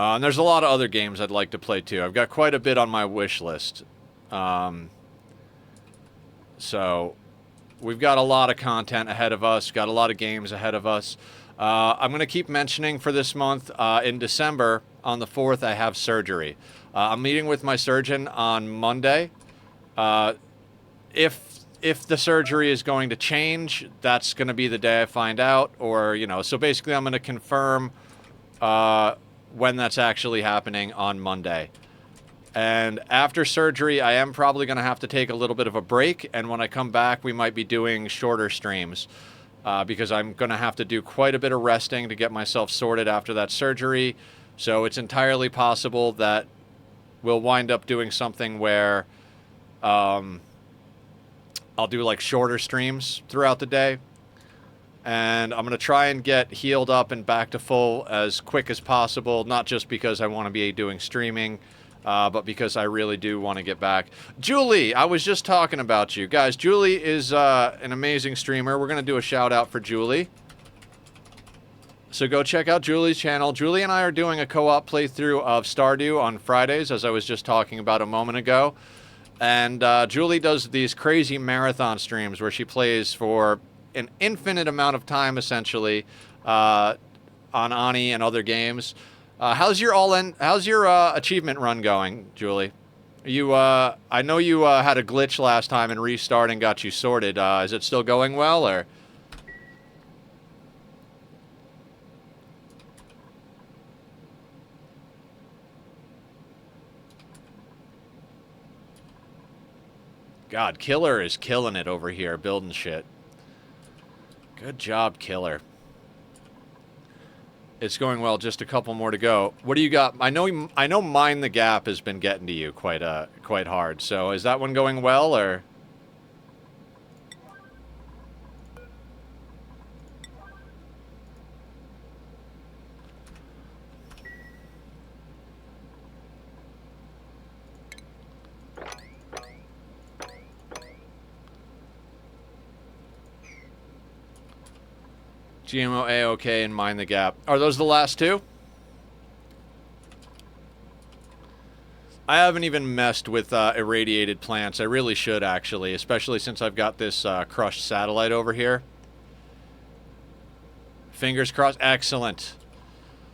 And there's a lot of other games I'd like to play too. I've got quite a bit on my wish list. So we've got a lot of content ahead of us, got a lot of games ahead of us. I'm going to keep mentioning for this month, in December, on the 4th, I have surgery. I'm meeting with my surgeon on Monday. If the surgery is going to change, that's going to be the day I find out. Or, you know, so basically I'm going to confirm when that's actually happening on Monday. And after surgery, I am probably going to have to take a little bit of a break. And when I come back, we might be doing shorter streams because I'm going to have to do quite a bit of resting to get myself sorted after that surgery. So it's entirely possible that we'll wind up doing something where I'll do like shorter streams throughout the day. And I'm going to try and get healed up and back to full as quick as possible, not just because I want to be doing streaming, but because I really do want to get back. Julie, I was just talking about you. Guys, Julie is an amazing streamer. We're going to do a shout out for Julie. So go check out Julie's channel. Julie and I are doing a co-op playthrough of Stardew on Fridays, as I was just talking about a moment ago. And Julie does these crazy marathon streams where she plays for an infinite amount of time, essentially, on Ani and other games. How's your achievement run going, Julie? You, I know you had a glitch last time and restarting got you sorted. Is it still going well, or? God, Killer is killing it over here, building shit. Good job, Killer. It's going well. Just a couple more to go. What do you got? I know Mine the Gap has been getting to you quite hard. So is that one going well, or? GMO A-OK and Mine the Gap. Are those the last two? I haven't even messed with irradiated plants. I really should, actually, especially since I've got this crushed satellite over here. Fingers crossed. Excellent.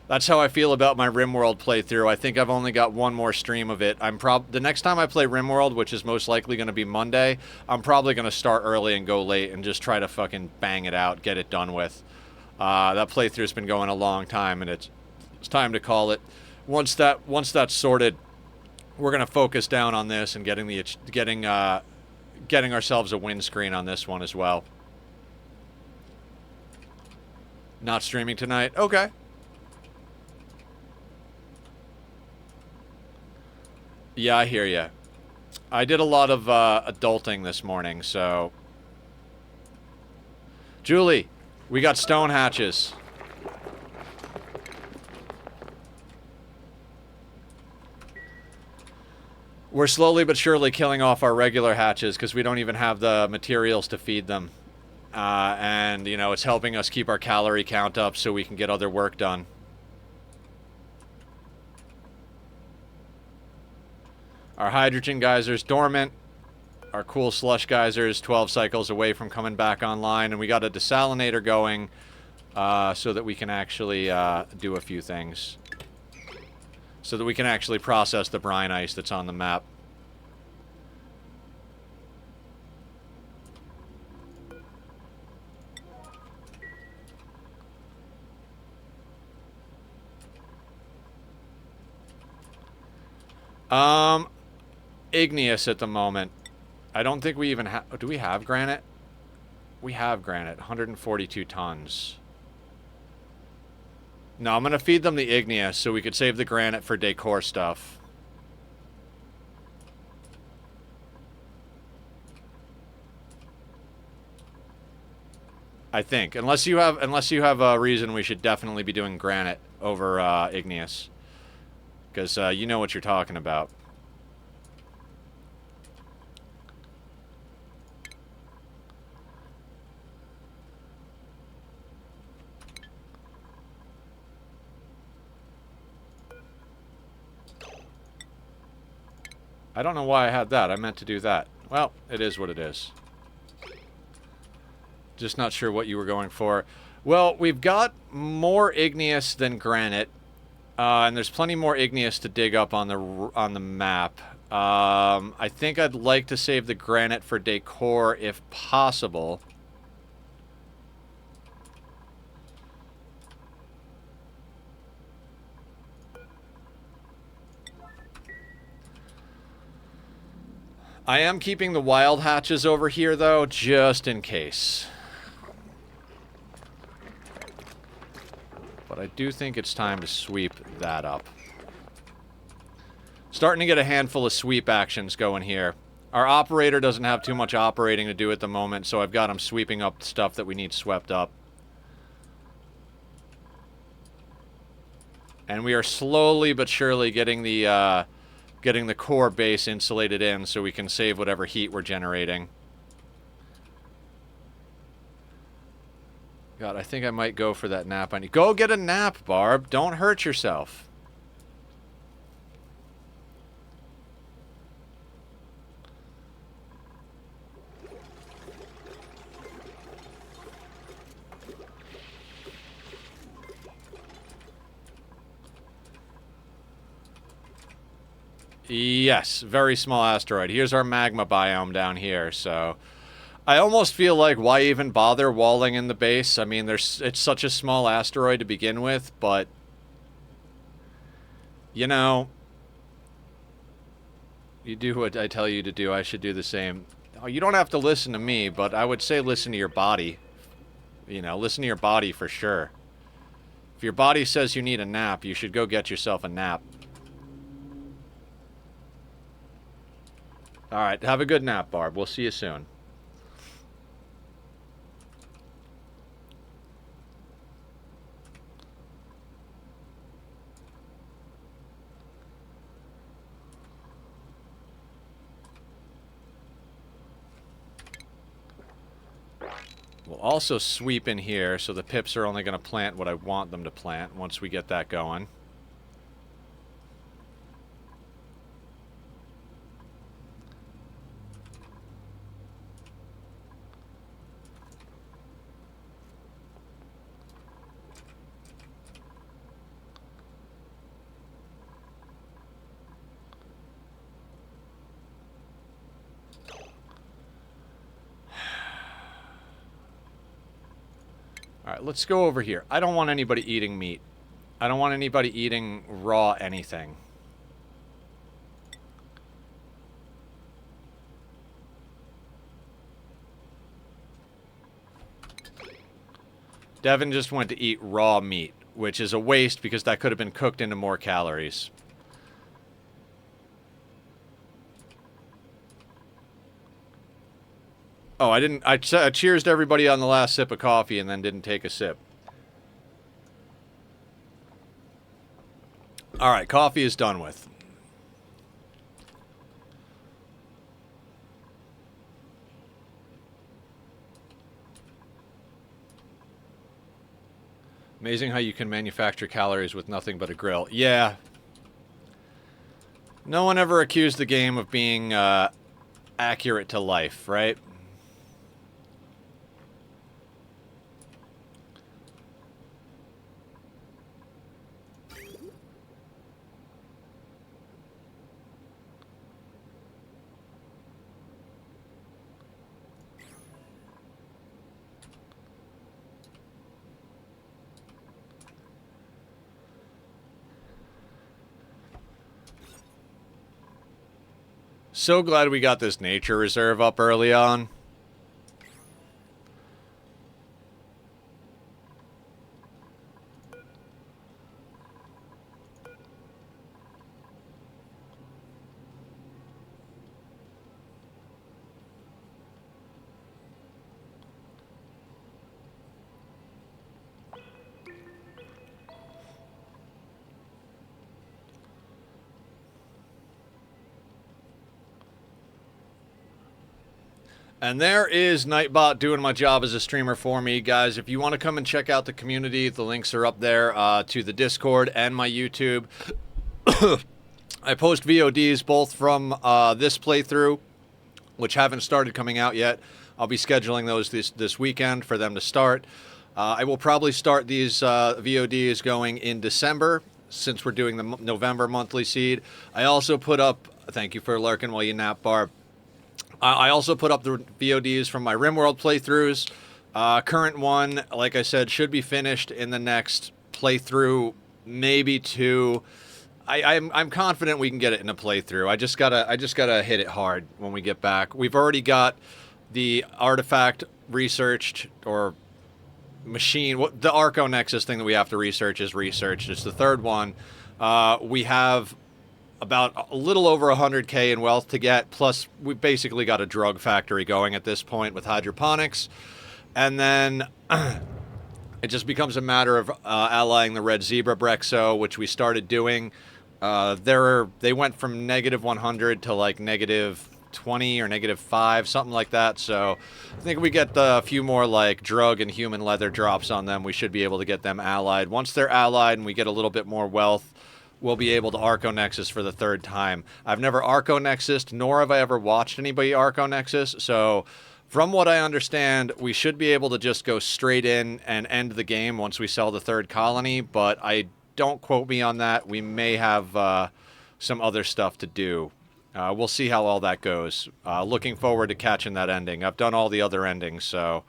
That's how I feel about my RimWorld playthrough. I think I've only got one more stream of it. The next time I play RimWorld, which is most likely going to be Monday, I'm probably going to start early and go late and just try to fucking bang it out, get it done with. That playthrough's been going a long time, and it's time to call it. Once that's sorted, we're gonna focus down on this and getting ourselves a windscreen on this one as well. Not streaming tonight. Okay. Yeah, I hear ya. I did a lot of adulting this morning, so. Julie. We got stone hatches. We're slowly but surely killing off our regular hatches because we don't even have the materials to feed them. And, you know, it's helping us keep our calorie count up so we can get other work done. Our hydrogen geyser's dormant. Our cool slush geysers 12 cycles away from coming back online, and we got a desalinator going so that we can actually do a few things. So that we can actually process the brine ice that's on the map. Igneous at the moment. I don't think we even have... Do we have granite? We have granite. 142 tons. No, I'm going to feed them the igneous so we could save the granite for decor stuff. I think. Unless you have a reason, we should definitely be doing granite over igneous. Because you know what you're talking about. I don't know why I had that. I meant to do that. Well, it is what it is. Just not sure what you were going for. Well, we've got more igneous than granite. And there's plenty more igneous to dig up on the map. I think I'd like to save the granite for decor if possible. I am keeping the wild hatches over here, though, just in case. But I do think it's time to sweep that up. Starting to get a handful of sweep actions going here. Our operator doesn't have too much operating to do at the moment, so I've got him sweeping up stuff that we need swept up. And we are slowly but surely getting the core base insulated in so we can save whatever heat we're generating. God, I think I might go for that nap. Go get a nap, Barb. Don't hurt yourself. Yes, very small asteroid. Here's our magma biome down here, so... I almost feel like, why even bother walling in the base? I mean, it's such a small asteroid to begin with, but... You know... You do what I tell you to do, I should do the same. Oh, you don't have to listen to me, but I would say listen to your body. You know, listen to your body for sure. If your body says you need a nap, you should go get yourself a nap. Alright, have a good nap, Barb. We'll see you soon. We'll also sweep in here, so the pips are only going to plant what I want them to plant once we get that going. Alright, let's go over here. I don't want anybody eating meat. I don't want anybody eating raw anything. Devin just went to eat raw meat, which is a waste because that could have been cooked into more calories. Oh, I didn't... I cheersed everybody on the last sip of coffee and then didn't take a sip. Alright, coffee is done with. Amazing how you can manufacture calories with nothing but a grill. Yeah. No one ever accused the game of being accurate to life, right? So glad we got this nature reserve up early on. And there is Nightbot doing my job as a streamer for me. Guys, if you want to come and check out the community, the links are up there to the Discord and my YouTube. I post VODs both from this playthrough, which haven't started coming out yet. I'll be scheduling those this weekend for them to start. I will probably start these VODs going in December, since we're doing the November monthly seed. I also put up... Thank you for lurking while you nap, Barb. I also put up the VODs from my RimWorld playthroughs. Current one, like I said, should be finished in the next playthrough, maybe two. I'm confident we can get it in a playthrough. I just gotta hit it hard when we get back. We've already got the artifact researched, or machine. What the Arco Nexus thing that we have to research is researched. It's the third one. We have about a little over 100K in wealth to get. Plus, we basically got a drug factory going at this point with hydroponics, and then it just becomes a matter of allying the Red Zebra Brexo, which we started doing. They went from -100 to like -20 or -5, something like that. So I think if we get a few more like drug and human leather drops on them, we should be able to get them allied. Once they're allied and we get a little bit more wealth, we'll be able to Arco Nexus for the third time. I've never Arco Nexused, nor have I ever watched anybody Arco Nexus, so from what I understand, we should be able to just go straight in and end the game once we sell the third colony, but don't quote me on that. We may have some other stuff to do. We'll see how all that goes. Looking forward to catching that ending. I've done all the other endings, so...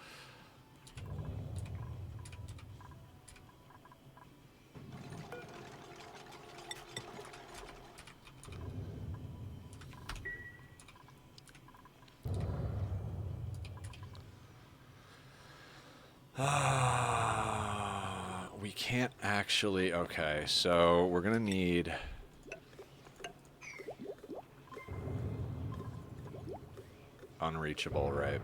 we can't actually... Okay, so we're gonna need... Unreachable, right?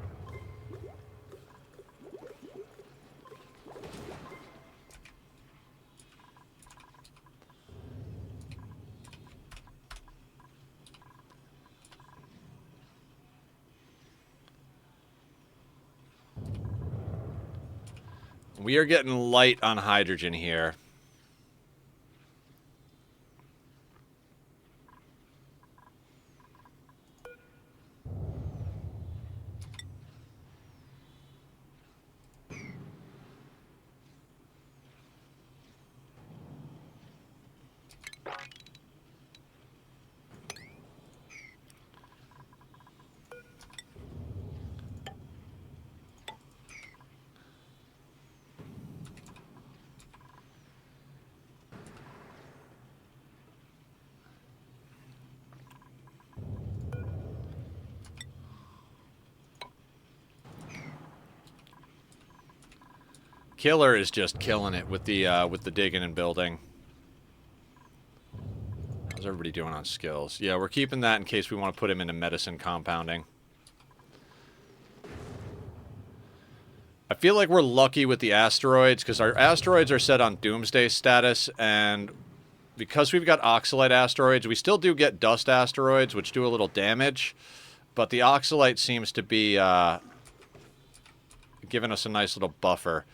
We are getting light on hydrogen here. Killer is just killing it with the digging and building. How's everybody doing on skills? Yeah, we're keeping that in case we want to put him into medicine compounding. I feel like we're lucky with the asteroids, because our asteroids are set on doomsday status, and because we've got oxalite asteroids, we still do get dust asteroids, which do a little damage, but the oxalite seems to be giving us a nice little buffer.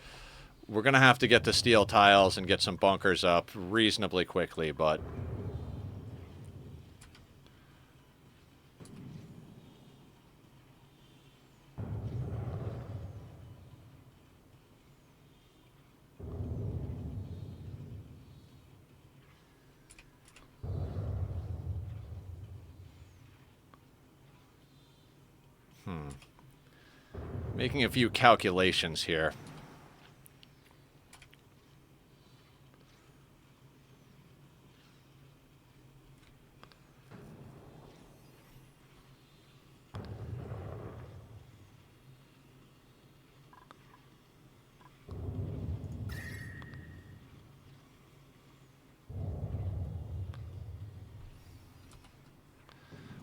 We're going to have to get the steel tiles and get some bunkers up reasonably quickly, but... Making a few calculations here.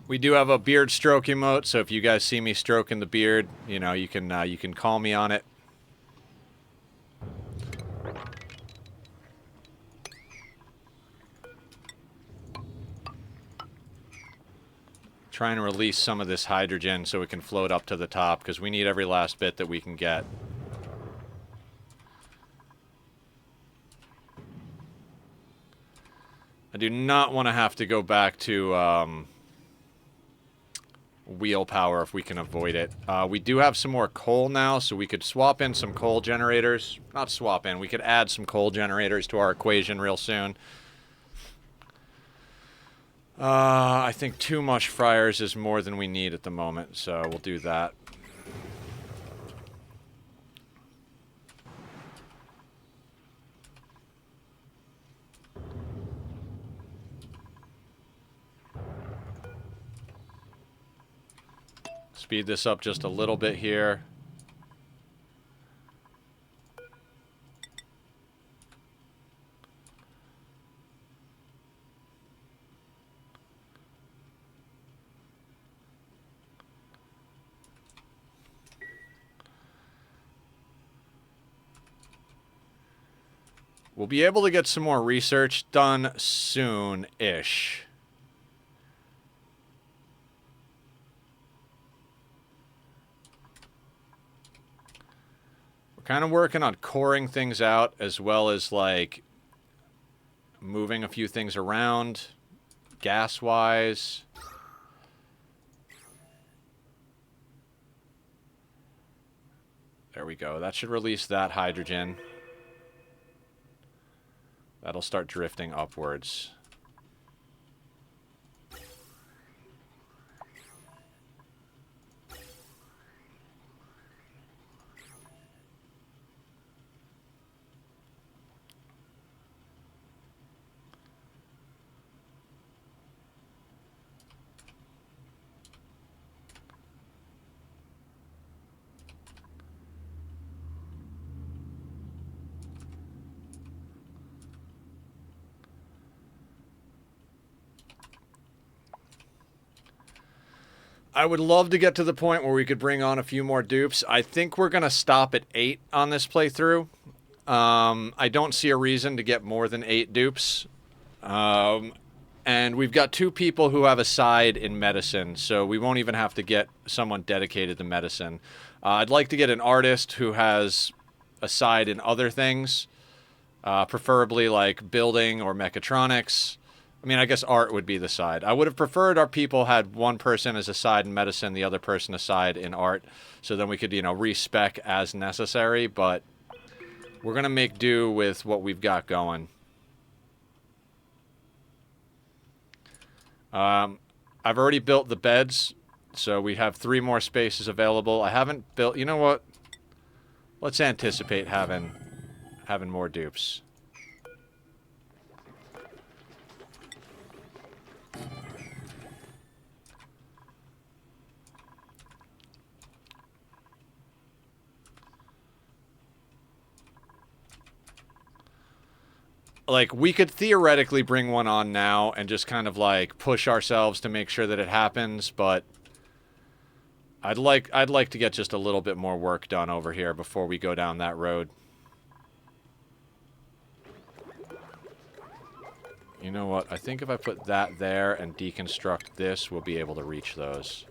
We do have a beard stroke emote, so if you guys see me stroking the beard, you know, you can call me on it. Trying to release some of this hydrogen so it can float up to the top, because we need every last bit that we can get. I do not want to have to go back to wheel power if we can avoid it. We do have some more coal now, so we could swap in some coal generators. Not swap in, we could add some coal generators to our equation real soon. I think too much fryers is more than we need at the moment, so we'll do that. Speed this up just a little bit here. We'll be able to get some more research done soon-ish. We're kind of working on coring things out as well as, like, moving a few things around gas-wise. There we go. That should release that hydrogen. That'll start drifting upwards. I would love to get to the point where we could bring on a few more dupes. I think we're going to stop at 8 on this playthrough. I don't see a reason to get more than 8 dupes. And we've got 2 people who have a side in medicine, so we won't even have to get someone dedicated to medicine. I'd like to get an artist who has a side in other things, preferably like building or mechatronics. I mean, I guess art would be the side. I would have preferred our people had one person as a side in medicine, the other person a side in art, so then we could, you know, respec as necessary, but we're going to make do with what we've got going. I've already built the beds, so we have 3 more spaces available. I haven't built... You know what? Let's anticipate having more dupes. Like, we could theoretically bring one on now and just kind of, like, push ourselves to make sure that it happens, but I'd like to get just a little bit more work done over here before we go down that road. You know what? I think if I put that there and deconstruct this, we'll be able to reach those.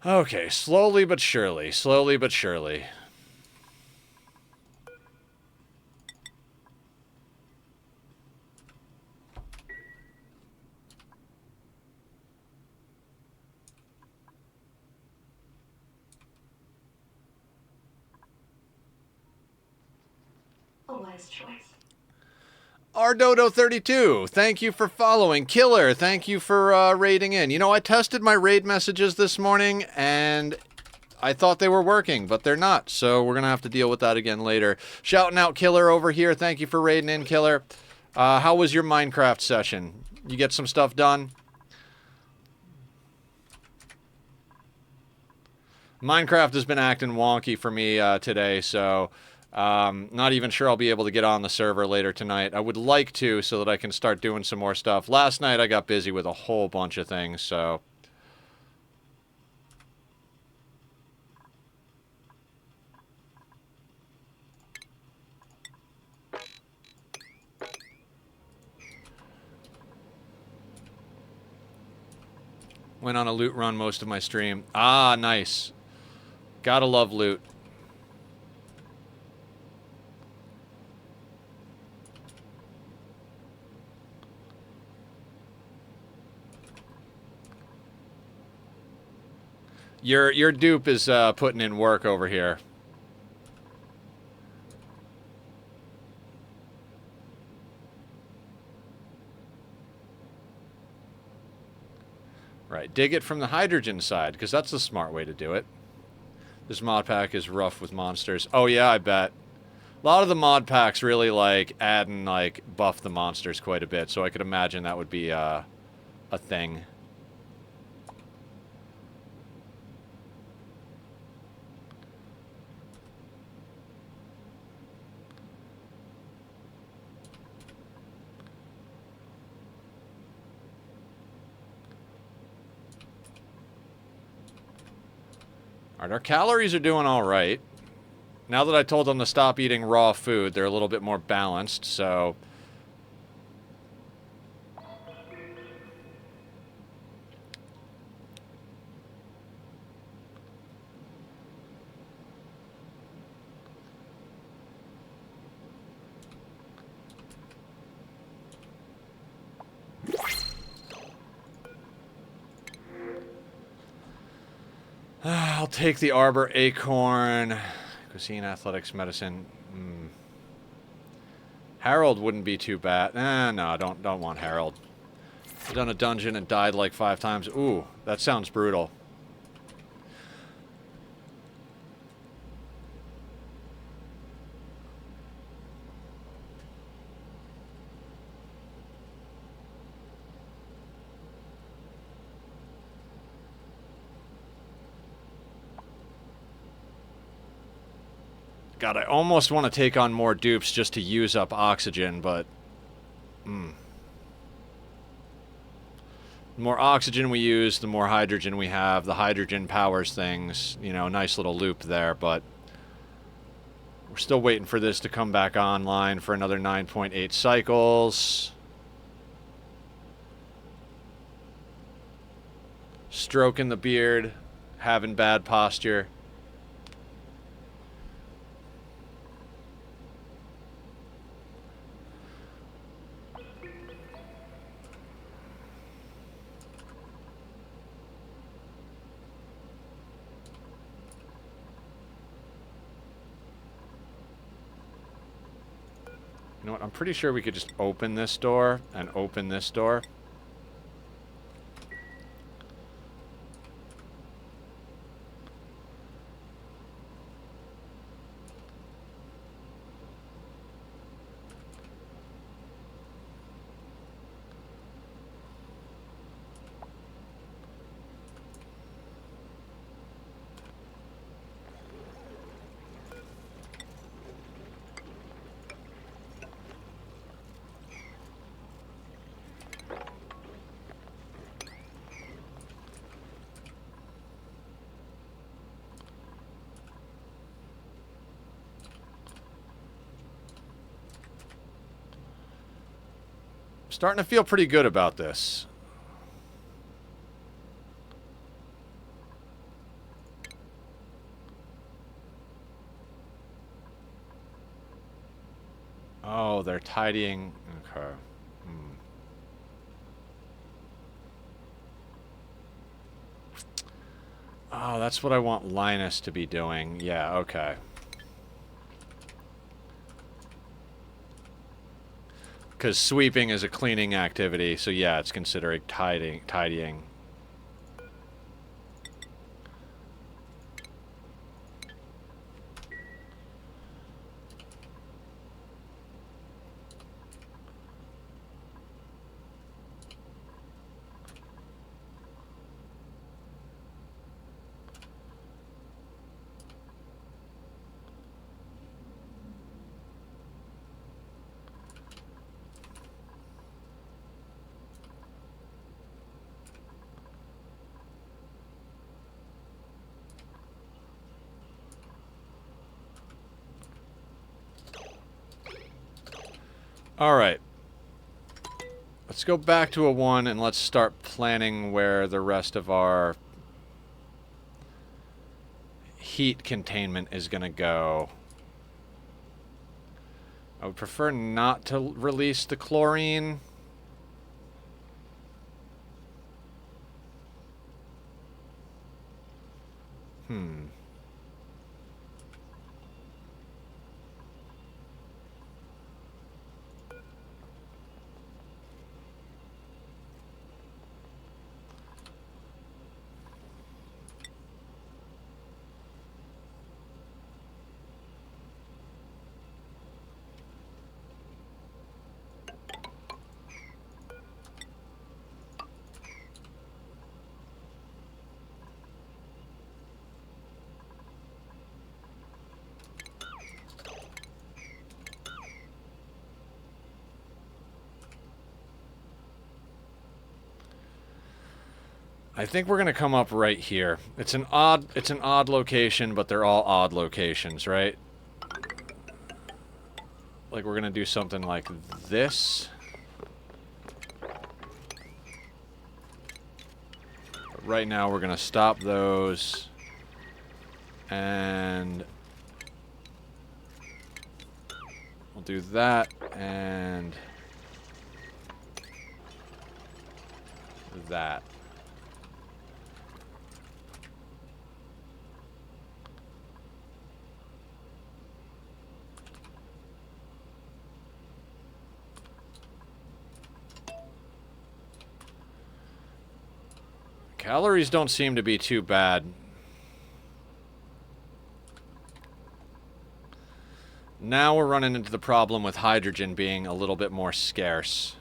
Okay, slowly but surely. Slowly but surely. A wise choice. Ardodo32, thank you for following. Killer, thank you for raiding in. You know, I tested my raid messages this morning, and I thought they were working, but they're not, so we're going to have to deal with that again later. Shouting out Killer over here. Thank you for raiding in, Killer. How was your Minecraft session? You get some stuff done? Minecraft has been acting wonky for me today, so... not even sure I'll be able to get on the server later tonight. I would like to so that I can start doing some more stuff. Last night I got busy with a whole bunch of things, so... Went on a loot run most of my stream. Ah, nice. Gotta love loot. Your dupe is putting in work over here. Right, dig it from the hydrogen side, because that's the smart way to do it. This mod pack is rough with monsters. Oh yeah, I bet. A lot of the mod packs really, like, add and, like, buff the monsters quite a bit, so I could imagine that would be a thing. Alright, our calories are doing alright. Now that I told them to stop eating raw food, they're a little bit more balanced, so... I'll take the Arbor Acorn. Cuisine, athletics, medicine. Harold wouldn't be too bad. No, don't want Harold. I've done a dungeon and died like 5 times. Ooh, that sounds brutal. God, I almost want to take on more dupes just to use up oxygen, but... The more oxygen we use, the more hydrogen we have. The hydrogen powers things. You know, nice little loop there, but... We're still waiting for this to come back online for another 9.8 cycles. Stroking the beard. Having bad posture. You know what? I'm pretty sure we could just open this door and open this door. Starting to feel pretty good about this. Oh, they're tidying. Okay. Oh, that's what I want Linus to be doing. Yeah, okay. Because sweeping is a cleaning activity, so yeah, it's considered tidying. Alright. Let's go back to a 1 and let's start planning where the rest of our heat containment is going to go. I would prefer not to release the chlorine. I think we're gonna come up right here. It's an odd location, but they're all odd locations, right? Like we're gonna do something like this. But right now we're gonna stop those. And we'll do that and that. Calories don't seem to be too bad. Now we're running into the problem with hydrogen being a little bit more scarce.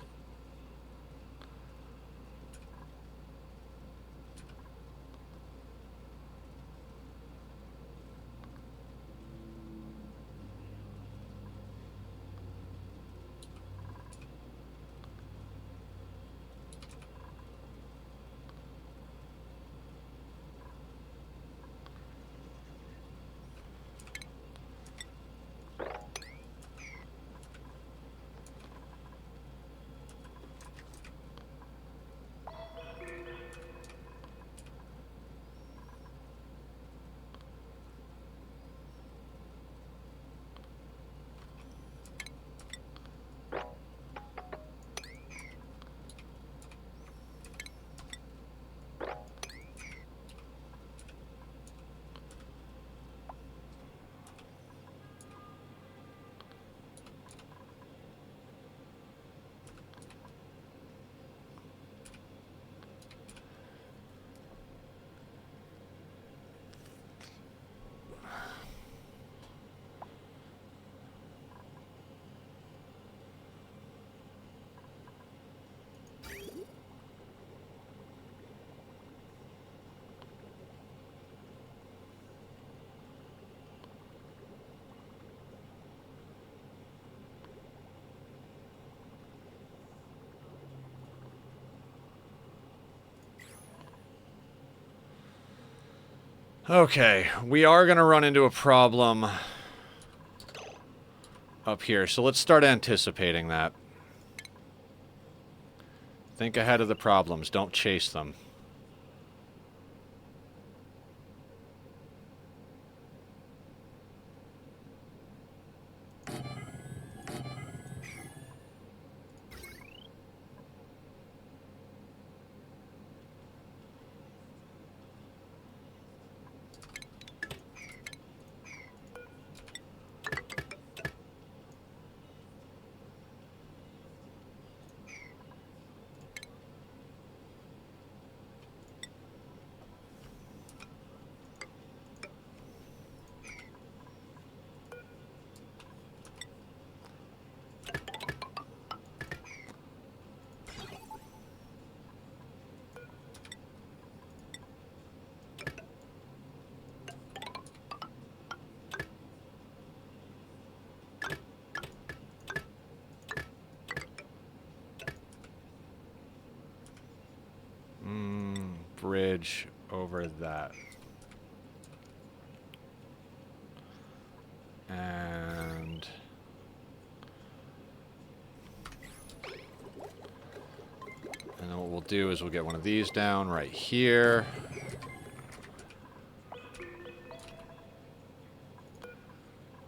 Okay, we are going to run into a problem up here, so let's start anticipating that. Think ahead of the problems, don't chase them. Bridge over that. And then what we'll do is we'll get one of these down right here.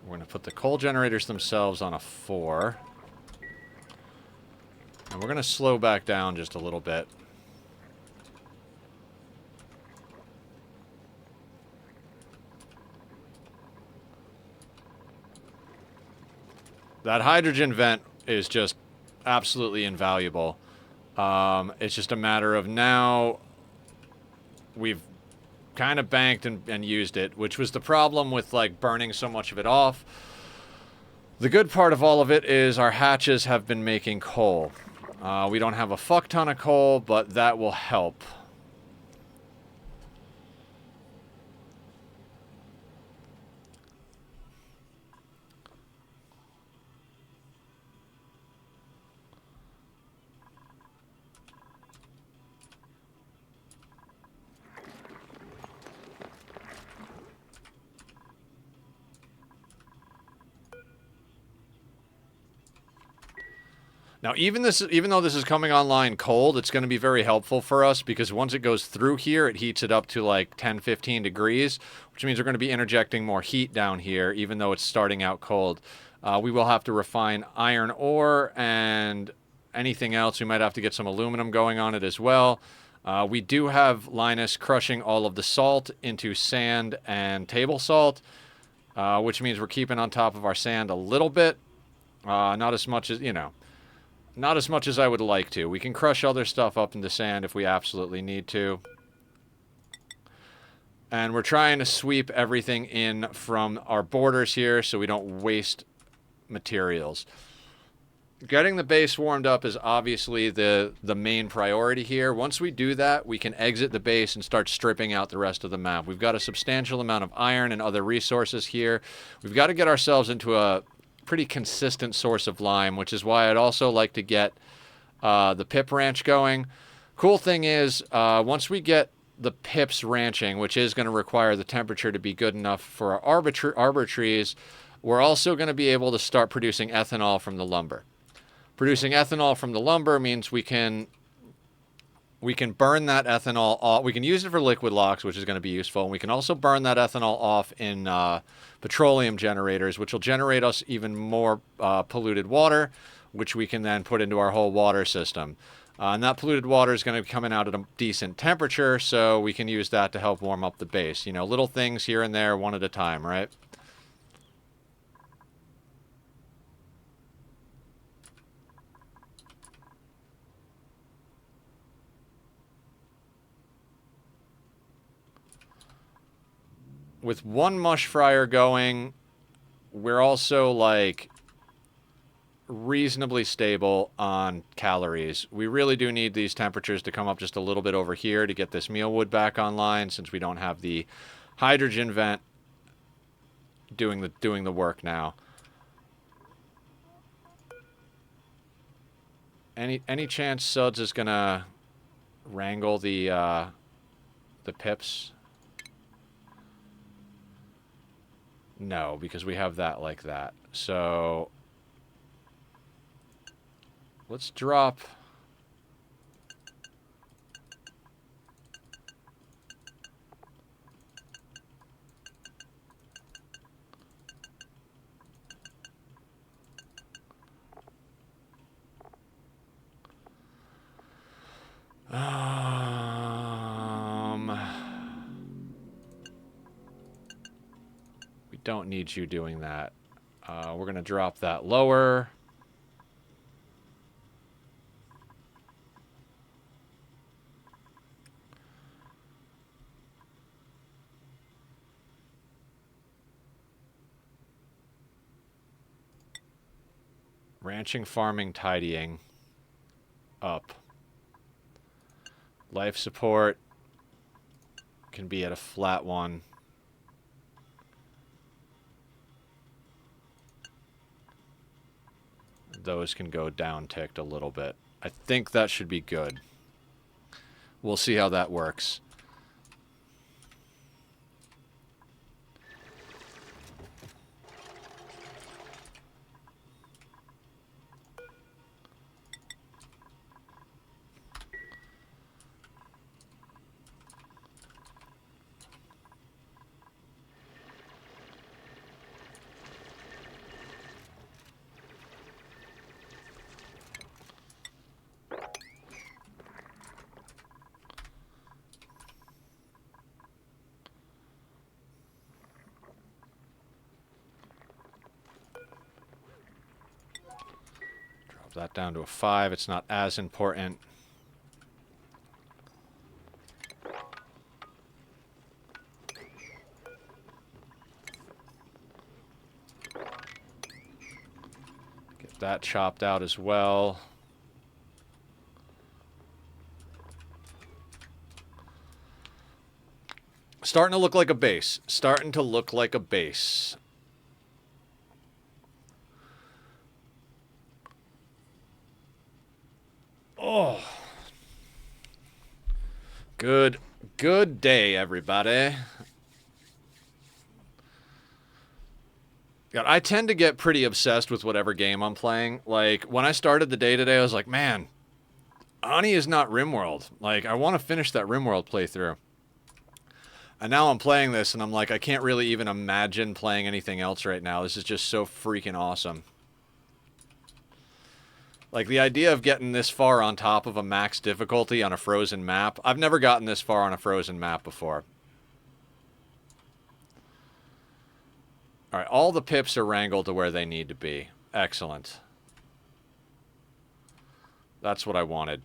We're going to put the coal generators themselves on a 4. And we're going to slow back down just a little bit. That hydrogen vent is just absolutely invaluable. It's just a matter of now we've kind of banked and used it, which was the problem with like burning so much of it off. The good part of all of it is our hatches have been making coal. We don't have a fuck ton of coal, but that will help. Now, even though this is coming online cold, it's going to be very helpful for us because once it goes through here, it heats it up to like 10, 15 degrees, which means we're going to be interjecting more heat down here, even though it's starting out cold. We will have to refine iron ore and anything else. We might have to get some aluminum going on it as well. We do have Linus crushing all of the salt into sand and table salt, which means we're keeping on top of our sand a little bit. Not as much as, not as much as I would like to. We can crush other stuff up into sand if we absolutely need to. And we're trying to sweep everything in from our borders here so we don't waste materials. Getting the base warmed up is obviously the main priority here. Once we do that, we can exit the base and start stripping out the rest of the map. We've got a substantial amount of iron and other resources here. We've got to get ourselves into a pretty consistent source of lime, which is why I'd also like to get the pip ranch going. Cool thing is, once we get the pips ranching, which is going to require the temperature to be good enough for our arbor trees, we're also going to be able to start producing ethanol from the lumber. Producing ethanol from the lumber means we can burn that ethanol off. We can use it for liquid locks, which is going to be useful. And we can also burn that ethanol off in petroleum generators, which will generate us even more polluted water, which we can then put into our whole water system. And that polluted water is going to be coming out at a decent temperature, so we can use that to help warm up the base. Little things here and there, one at a time, right? With one mush fryer going, we're also like reasonably stable on calories. We really do need these temperatures to come up just a little bit over here to get this mealwood back online, since we don't have the hydrogen vent doing the work now. Any chance Suds is gonna wrangle the pips? No, because we have that like that. So let's drop we don't need you doing that. We're going to drop that lower. Ranching, farming, tidying up. Life support can be at a flat 1. Those can go down ticked a little bit. I think that should be good. We'll see how that works. that down to a 5. It's not as important. Get that chopped out as well. Starting to look like a base. Starting to look like a base. Oh. Good day, everybody. God, I tend to get pretty obsessed with whatever game I'm playing. Like, when I started the day today, I was like, man, Ani is not RimWorld. Like, I want to finish that RimWorld playthrough. And now I'm playing this, and I'm like, I can't really even imagine playing anything else right now. This is just so freaking awesome. Like, the idea of getting this far on top of a max difficulty on a frozen map. I've never gotten this far on a frozen map before. Alright, all the pips are wrangled to where they need to be. Excellent. That's what I wanted.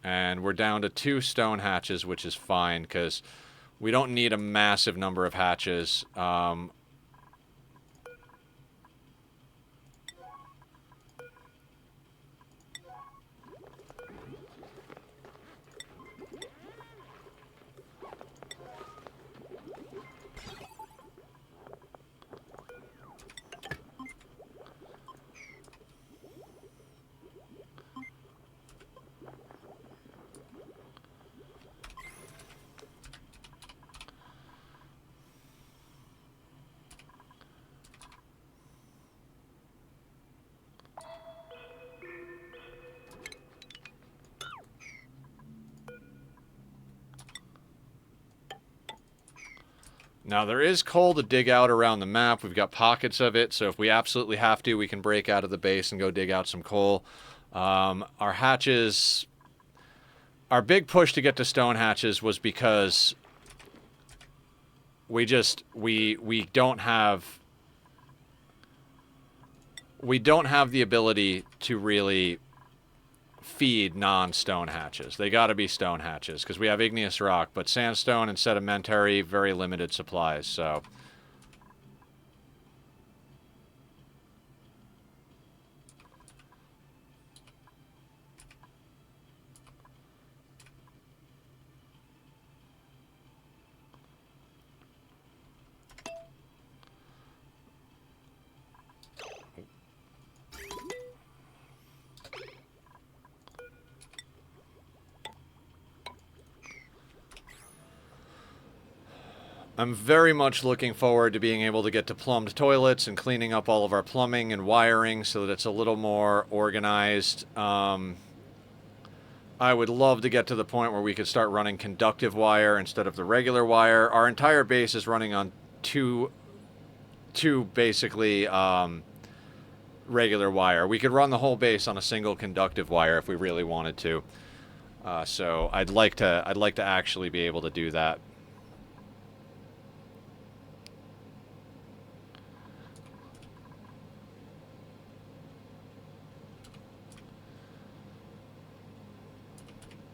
And we're down to 2 stone hatches, which is fine, because we don't need a massive number of hatches. Now, there is coal to dig out around the map. We've got pockets of it, so if we absolutely have to, we can break out of the base and go dig out some coal. Our hatches... Our big push to get to stone hatches was because we don't have... We don't have the ability to really feed non-stone hatches. They gotta be stone hatches, because we have igneous rock, but sandstone and sedimentary, very limited supplies, so... I'm very much looking forward to being able to get to plumbed toilets and cleaning up all of our plumbing and wiring so that it's a little more organized. I would love to get to the point where we could start running conductive wire instead of the regular wire. Our entire base is running on two basically regular wire. We could run the whole base on a single conductive wire if we really wanted to. So I'd like to actually be able to do that.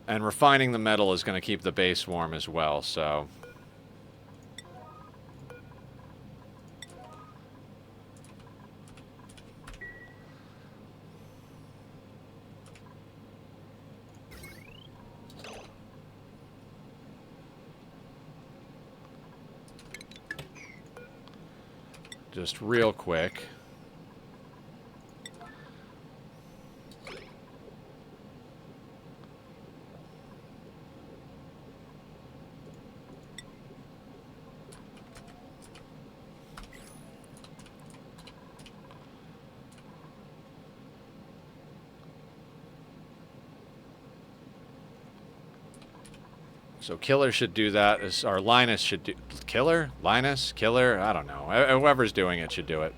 And refining the metal is going to keep the base warm as well, so... Just real quick. So Killer should do that, or Linus should do... Killer? Linus? Killer? I don't know. Whoever's doing it should do it.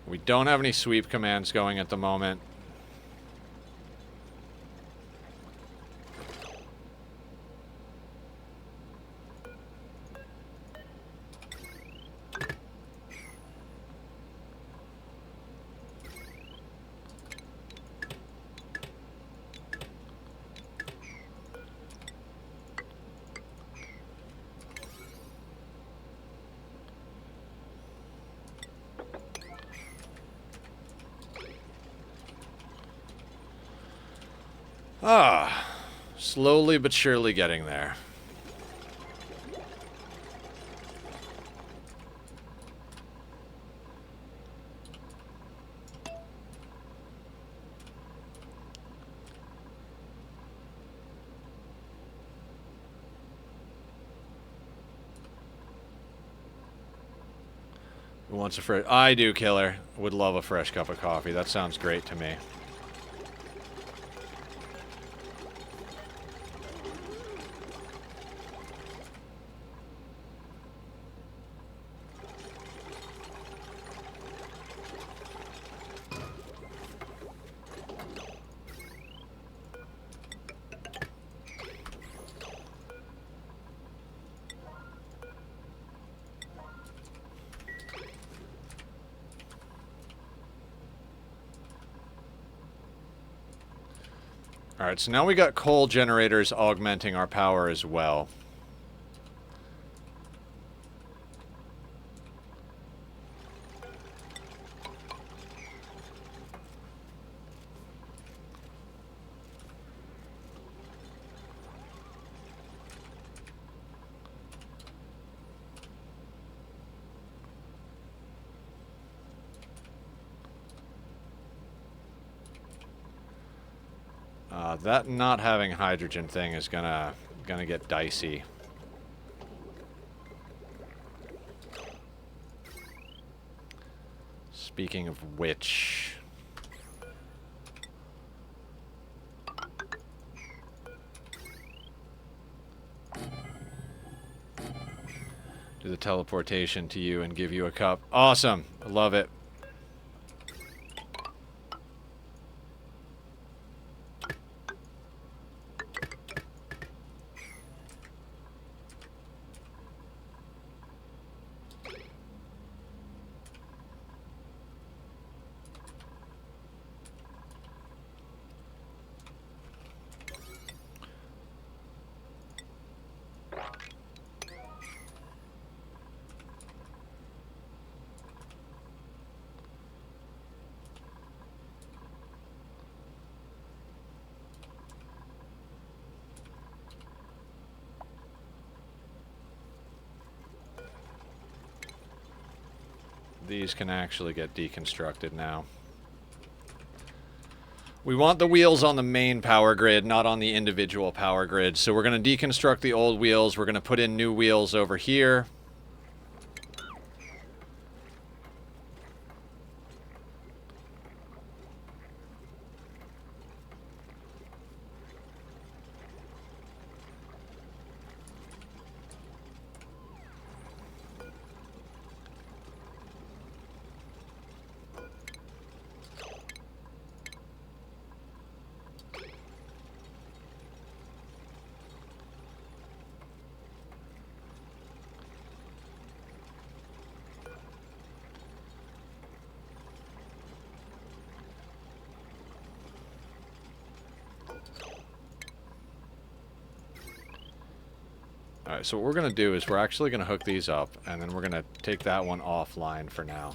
We don't have any sweep commands going at the moment. Slowly but surely getting there. Who wants a fresh? I do, Killer. Would love a fresh cup of coffee. That sounds great to me. Alright, so now we got coal generators augmenting our power as well. That not having hydrogen thing is gonna get dicey. Speaking of which, do the teleportation to you and give you a cup. Awesome. I love it. These can actually get deconstructed now. We want the wheels on the main power grid, not on the individual power grid. So we're going to deconstruct the old wheels. We're going to put in new wheels over here. Alright, so what we're going to do is we're actually going to hook these up, and then we're going to take that one offline for now.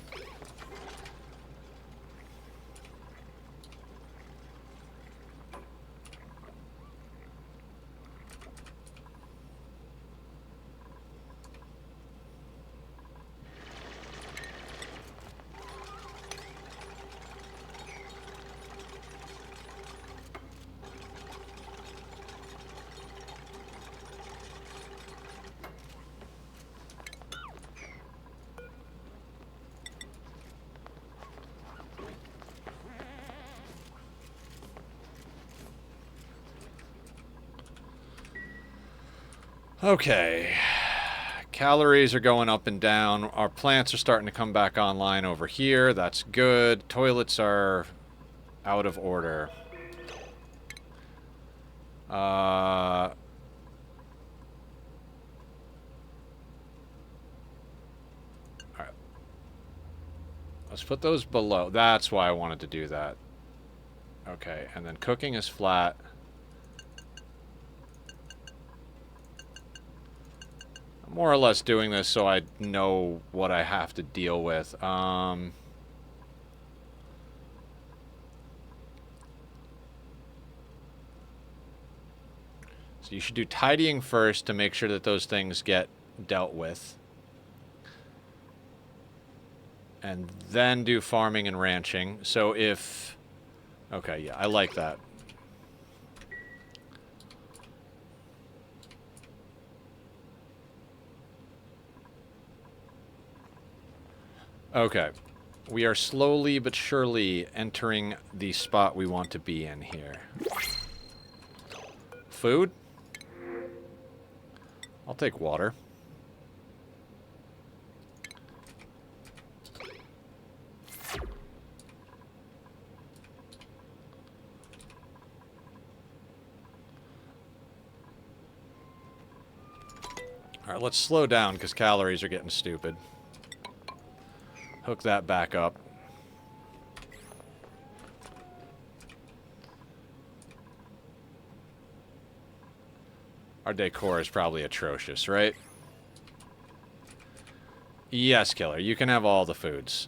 Okay. Calories are going up and down. Our plants are starting to come back online over here. That's good. Toilets are out of order. Alright. Let's put those below. That's why I wanted to do that. Okay, and then cooking is flat. I'm more or less doing this so I know what I have to deal with. So you should do tidying first to make sure that those things get dealt with. And then do farming and ranching. So if... Okay, yeah, I like that. Okay. We are slowly but surely entering the spot we want to be in here. Food? I'll take water. Alright, let's slow down because calories are getting stupid. Hook that back up. Our decor is probably atrocious, right? Yes, Killer. You can have all the foods.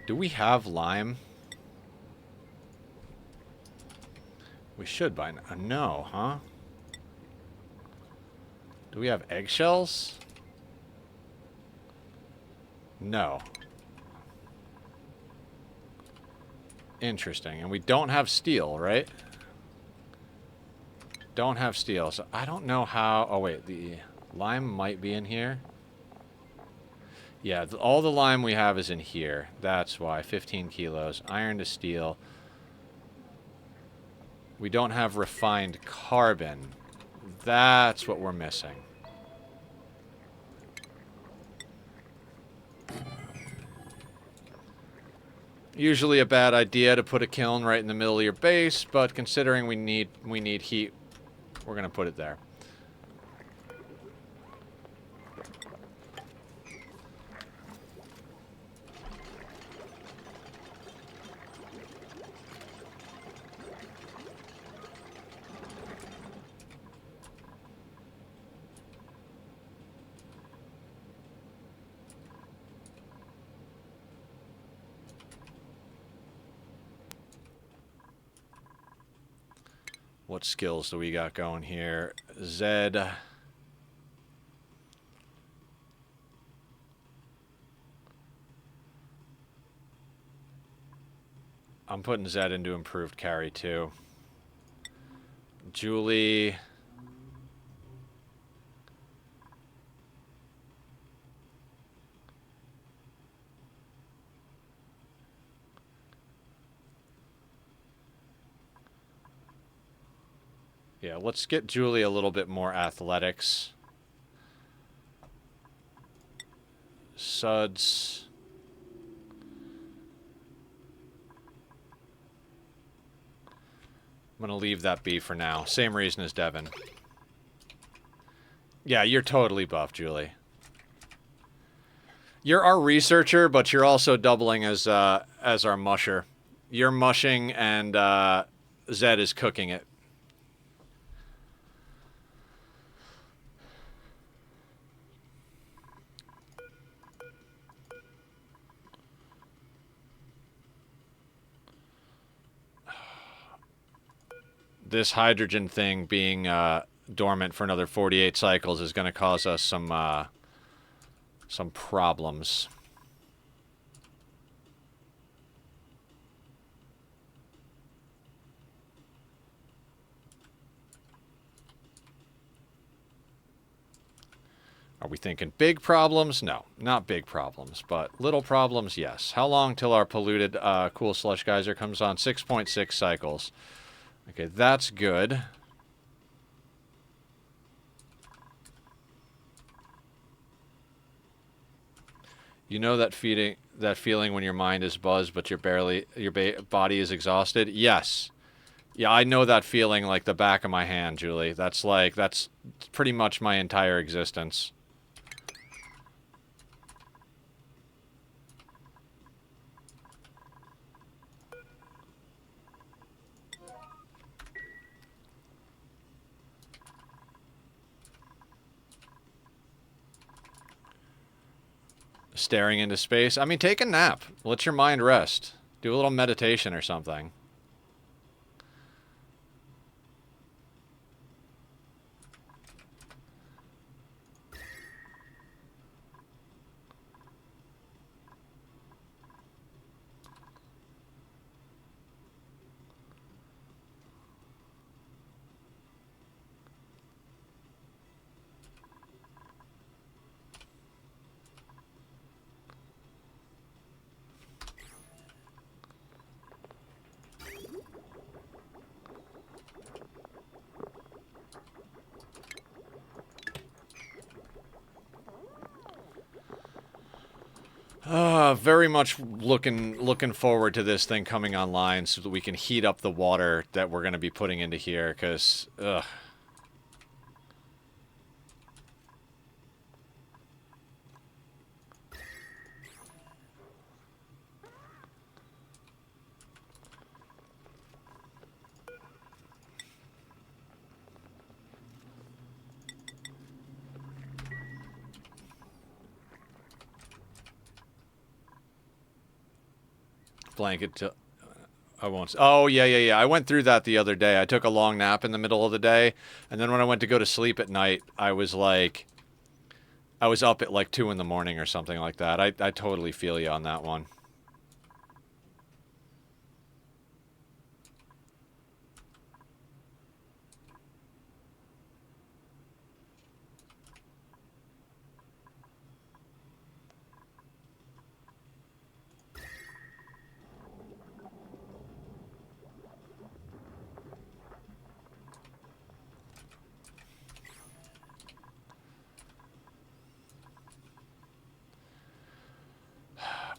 Do we have lime? We should by now. No, huh? Do we have eggshells? No. Interesting. And we don't have steel, right? Don't have steel. So I don't know how... Oh, wait. The lime might be in here. Yeah, all the lime we have is in here. That's why. 15 kilos. Iron to steel. We don't have refined carbon. That's what we're missing. Usually a bad idea to put a kiln right in the middle of your base, but considering we need heat, we're going to put it there. What skills do we got going here? Zed. I'm putting Zed into improved carry too. Julie. Yeah, let's get Julie a little bit more athletics. Suds. I'm going to leave that be for now. Same reason as Devin. Yeah, you're totally buff, Julie. You're our researcher, but you're also doubling as our musher. You're mushing and Zed is cooking it. this hydrogen thing being dormant for another 48 cycles is going to cause us some problems. Are we thinking big problems? No, not big problems, but little problems, yes. How long till our polluted cool slush geyser comes on? 6.6 cycles. Okay, that's good. You know that feeling when your mind is buzzed, but your body is exhausted? Yes. Yeah, I know that feeling like the back of my hand, Julie. That's pretty much my entire existence. Staring into space. I mean, take a nap. Let your mind rest. Do a little meditation or something. Very much looking forward to this thing coming online so that we can heat up the water that we're going to be putting into here, because, ugh. Blanket to... I won't... Oh, yeah. I went through that the other day. I took a long nap in the middle of the day, and then when I went to go to sleep at night, I was up at like 2 in the morning or something like that. I totally feel you on that one.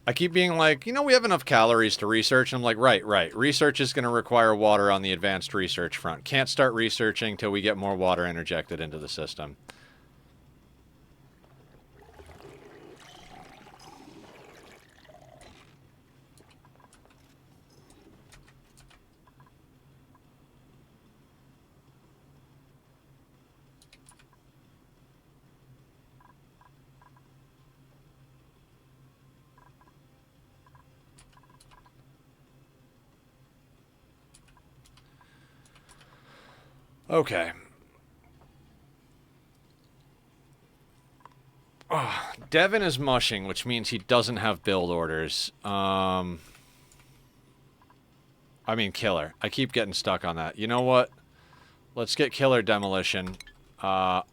I keep being like, we have enough calories to research. And I'm like, right. Research is going to require water on the advanced research front. Can't start researching till we get more water interjected into the system. Okay. Oh, Devin is mushing, which means he doesn't have build orders. I mean, killer. I keep getting stuck on that. You know what? Let's get killer demolition. And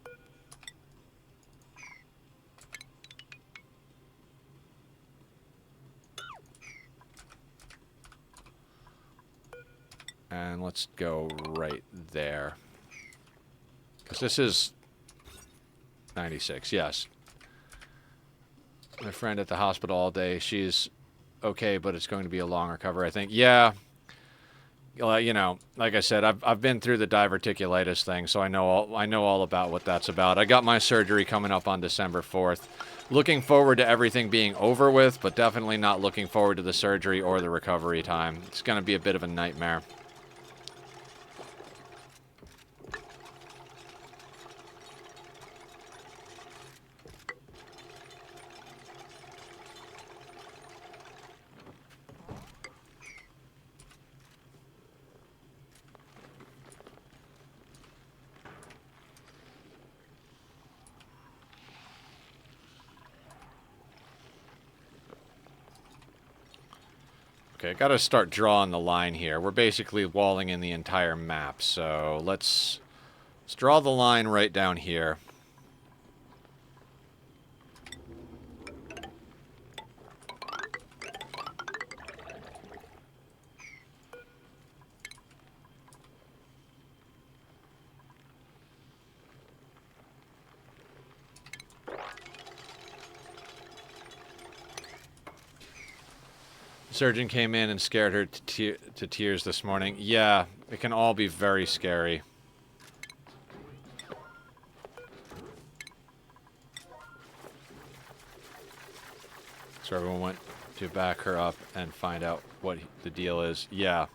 let's go right there. Because this is 96, yes. My friend at the hospital all day, she's okay, but it's going to be a long recovery, I think. Yeah. Like I said, I've been through the diverticulitis thing, so I know all about what that's about. I got my surgery coming up on December 4th. Looking forward to everything being over with, but definitely not looking forward to the surgery or the recovery time. It's going to be a bit of a nightmare. Okay, gotta start drawing the line here. We're basically walling in the entire map, so let's draw the line right down here. Surgeon came in and scared her to tears this morning. Yeah, it can all be very scary. So everyone went to back her up and find out what the deal is. Yeah.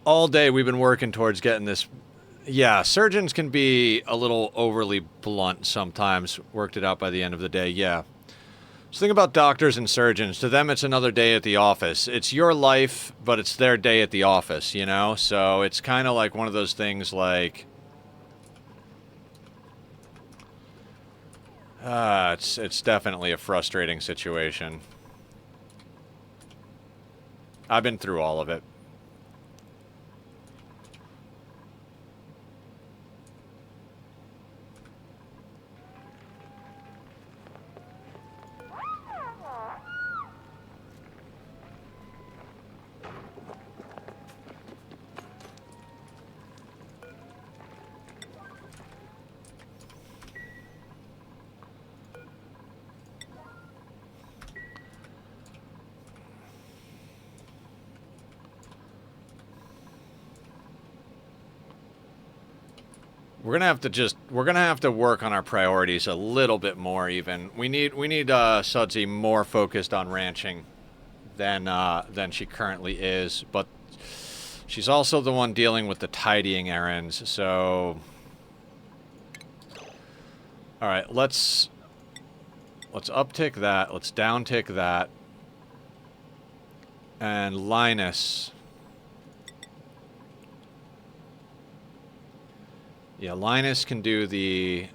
All day we've been working towards getting this. Yeah, surgeons can be a little overly blunt sometimes. Worked it out by the end of the day, yeah. So think about doctors and surgeons. To them, it's another day at the office. It's your life, but it's their day at the office, you know? So it's kind of like one of those things like... it's definitely a frustrating situation. I've been through all of it. We're gonna have to work on our priorities a little bit more even. We need Sudsy more focused on ranching than she currently is, but she's also the one dealing with the tidying errands, so... Alright, let's uptick that, let's downtick that. And Linus... Yeah, Linus can do the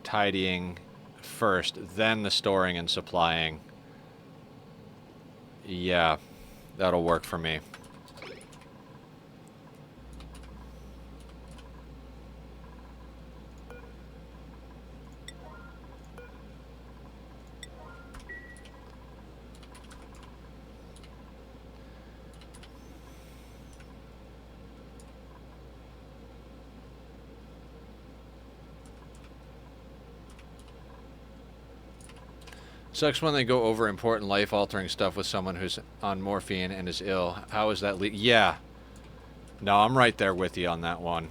tidying first, then the storing and supplying. Yeah, that'll work for me. Sucks when they go over important life-altering stuff with someone who's on morphine and is ill. How is that yeah. No, I'm right there with you on that one.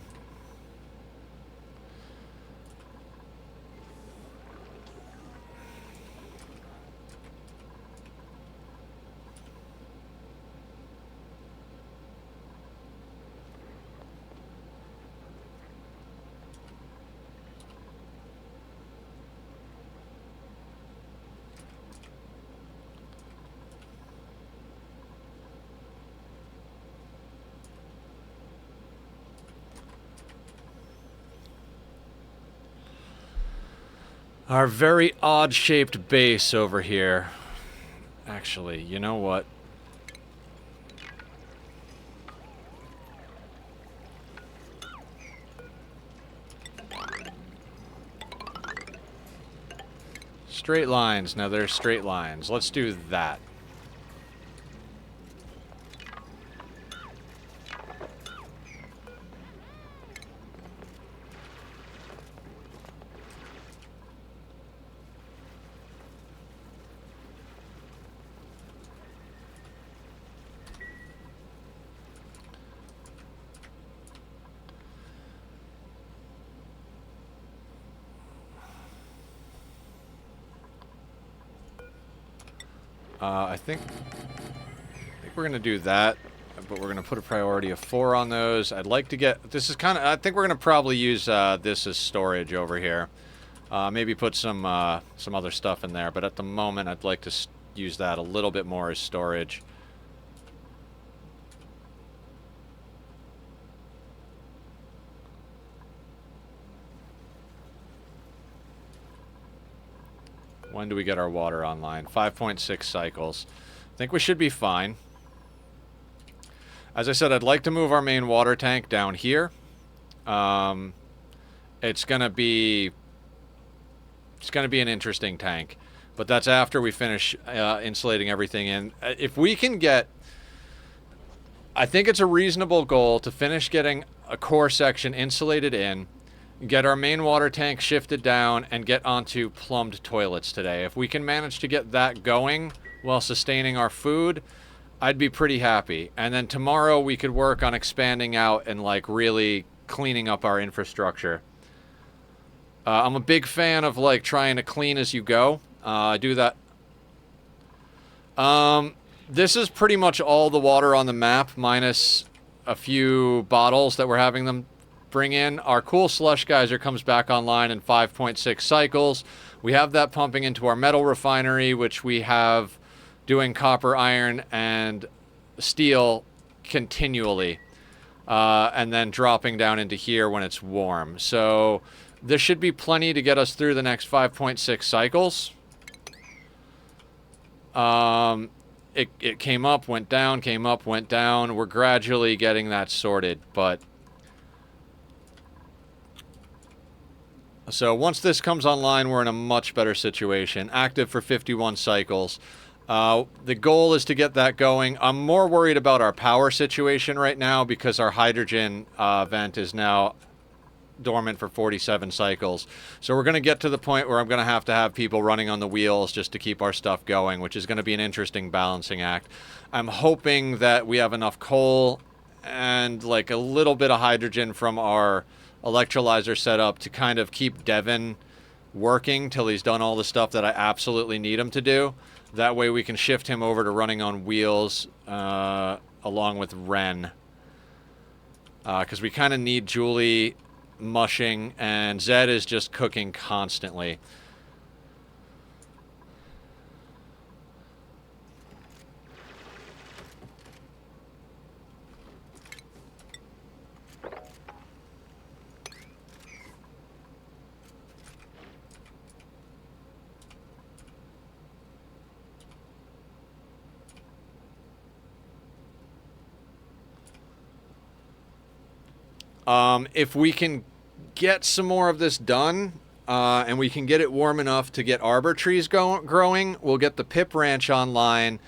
Our very odd-shaped base over here. Actually, you know what? Straight lines. Now there's straight lines. Let's do that. I think we're going to do that, but we're going to put a priority of 4 on those. I'd like to get... This is kind of... I think we're going to probably use this as storage over here. Maybe put some other stuff in there, but at the moment I'd like to use that a little bit more as storage. When do we get our water online? 5.6 cycles. I think we should be fine. As I said, I'd like to move our main water tank down here. It's gonna be an interesting tank, but that's after we finish insulating everything in. If we can get, I think it's a reasonable goal to finish getting a core section insulated in, get our main water tank shifted down, and get onto plumbed toilets today. If we can manage to get that going while sustaining our food, I'd be pretty happy. And then tomorrow we could work on expanding out and like really cleaning up our infrastructure. I'm a big fan of like trying to clean as you go. I do that. This is pretty much all the water on the map, minus a few bottles that we're having them bring in. Our cool slush geyser comes back online in 5.6 cycles. We have that pumping into our metal refinery, which we have doing copper, iron, and steel continually, and then dropping down into here when it's warm. So this should be plenty to get us through the next 5.6 cycles. It came up, went down, came up, went down. We're gradually getting that sorted, but... So once this comes online, we're in a much better situation. Active for 51 cycles. The goal is to get that going. I'm more worried about our power situation right now because our hydrogen vent is now dormant for 47 cycles. So we're going to get to the point where I'm going to have people running on the wheels just to keep our stuff going, which is going to be an interesting balancing act. I'm hoping that we have enough coal and like a little bit of hydrogen from our electrolyzer setup to kind of keep Devin working till he's done all the stuff that I absolutely need him to do. That way we can shift him over to running on wheels along with Ren. Because we kind of need Julie mushing, and Zed is just cooking constantly. If we can get some more of this done, and we can get it warm enough to get arbor trees growing, we'll get the Pip Ranch online.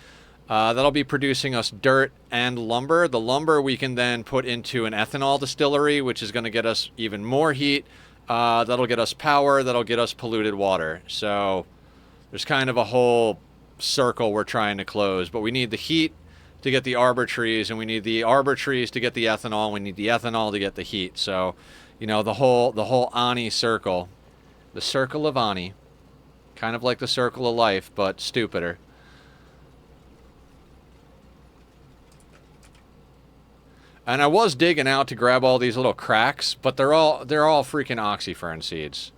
That'll be producing us dirt and lumber. The lumber we can then put into an ethanol distillery, which is going to get us even more heat. That'll get us power. That'll get us polluted water. So there's kind of a whole circle we're trying to close, but we need the heat to get the arbor trees, and we need the arbor trees to get the ethanol, and we need the ethanol to get the heat. So, you know, the whole Ani circle, the circle of Ani, kind of like the circle of life, but stupider. And I was digging out to grab all these little cracks, but they're all freaking oxyfern seeds.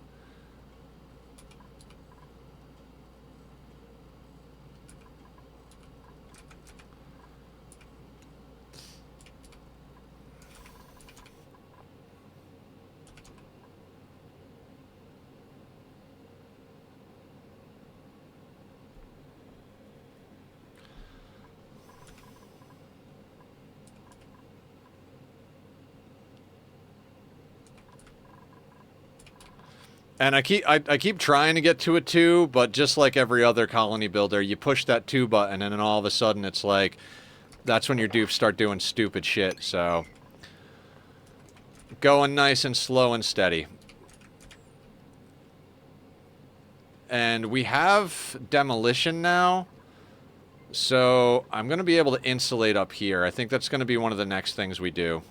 And I keep trying to get to a 2, but just like every other colony builder, you push that 2 button, and then all of a sudden it's like, that's when your dupes start doing stupid shit. So going nice and slow and steady. And we have demolition now, so I'm going to be able to insulate up here. I think that's going to be one of the next things we do.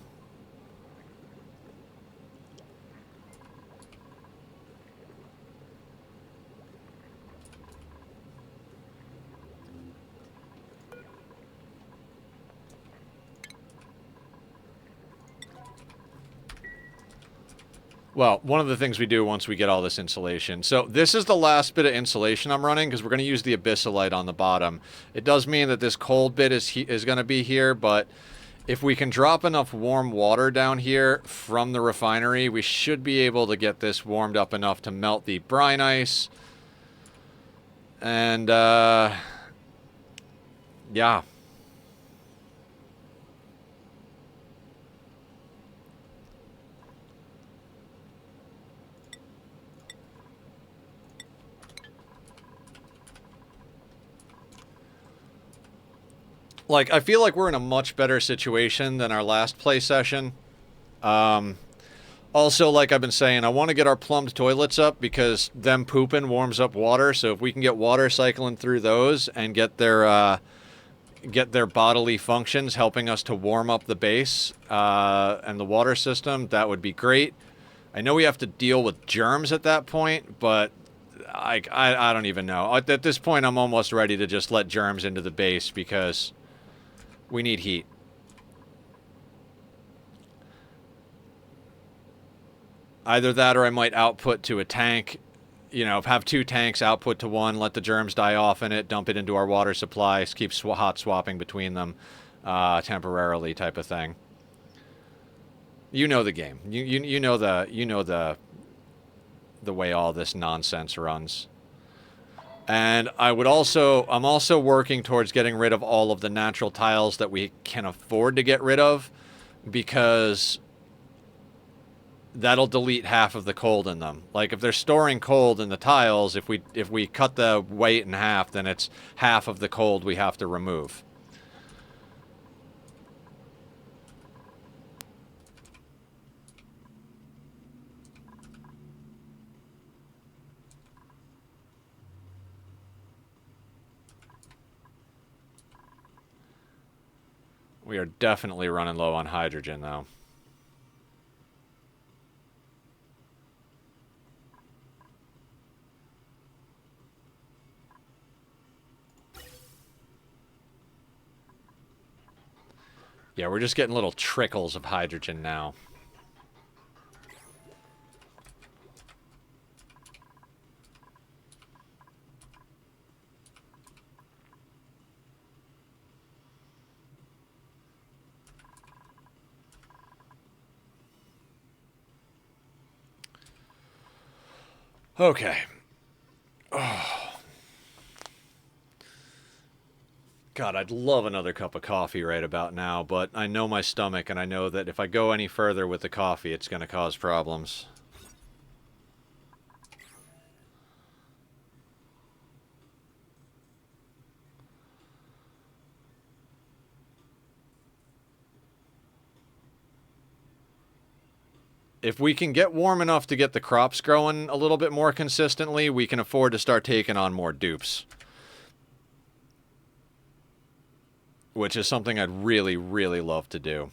Well, one of the things we do once we get all this insulation. So this is the last bit of insulation I'm running because we're going to use the abyssalite on the bottom. It does mean that this cold bit is going to be here, but if we can drop enough warm water down here from the refinery, we should be able to get this warmed up enough to melt the brine ice. And, yeah. Like, I feel like we're in a much better situation than our last play session. Also, like I've been saying, I want to get our plumbed toilets up because them pooping warms up water. So if we can get water cycling through those and get their bodily functions helping us to warm up the base and the water system, that would be great. I know we have to deal with germs at that point, but I don't even know. At this point, I'm almost ready to just let germs into the base because we need heat. Either that or I might output to a tank, you know, have 2 tanks, output to 1, let the germs die off in it, dump it into our water supply, keep hot swapping between them temporarily type of thing. You know the game. You know the way all this nonsense runs. And I'm also working towards getting rid of all of the natural tiles that we can afford to get rid of because that'll delete half of the cold in them. Like if they're storing cold in the tiles, if we cut the weight in half, then it's half of the cold we have to remove. We are definitely running low on hydrogen, though. Yeah, we're just getting little trickles of hydrogen now. Okay. Oh. God, I'd love another cup of coffee right about now, but I know my stomach, and I know that if I go any further with the coffee, it's going to cause problems. If we can get warm enough to get the crops growing a little bit more consistently, we can afford to start taking on more dupes. Which is something I'd really, really love to do.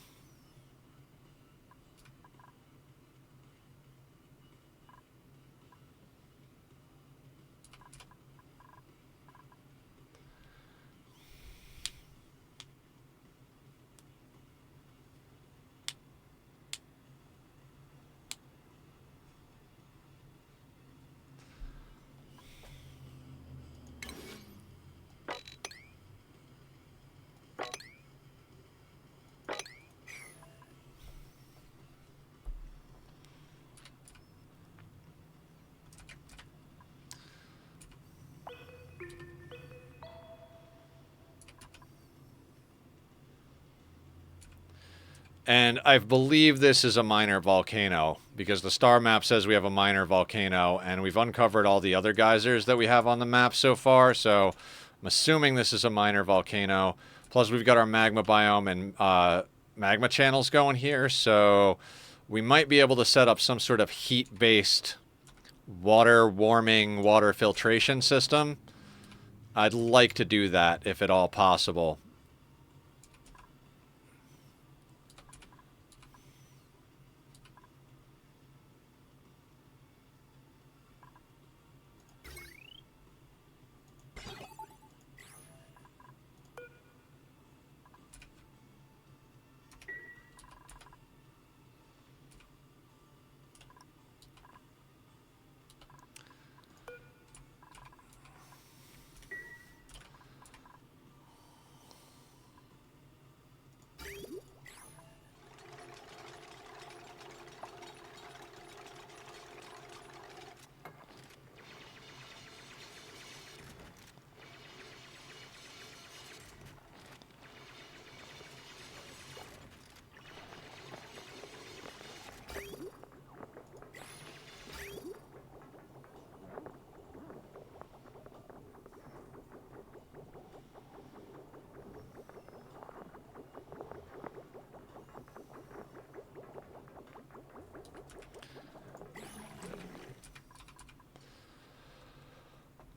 And I believe this is a minor volcano, because the star map says we have a minor volcano, and we've uncovered all the other geysers that we have on the map so far, so I'm assuming this is a minor volcano. Plus, we've got our magma biome and magma channels going here, so we might be able to set up some sort of heat-based water warming, water filtration system. I'd like to do that, if at all possible.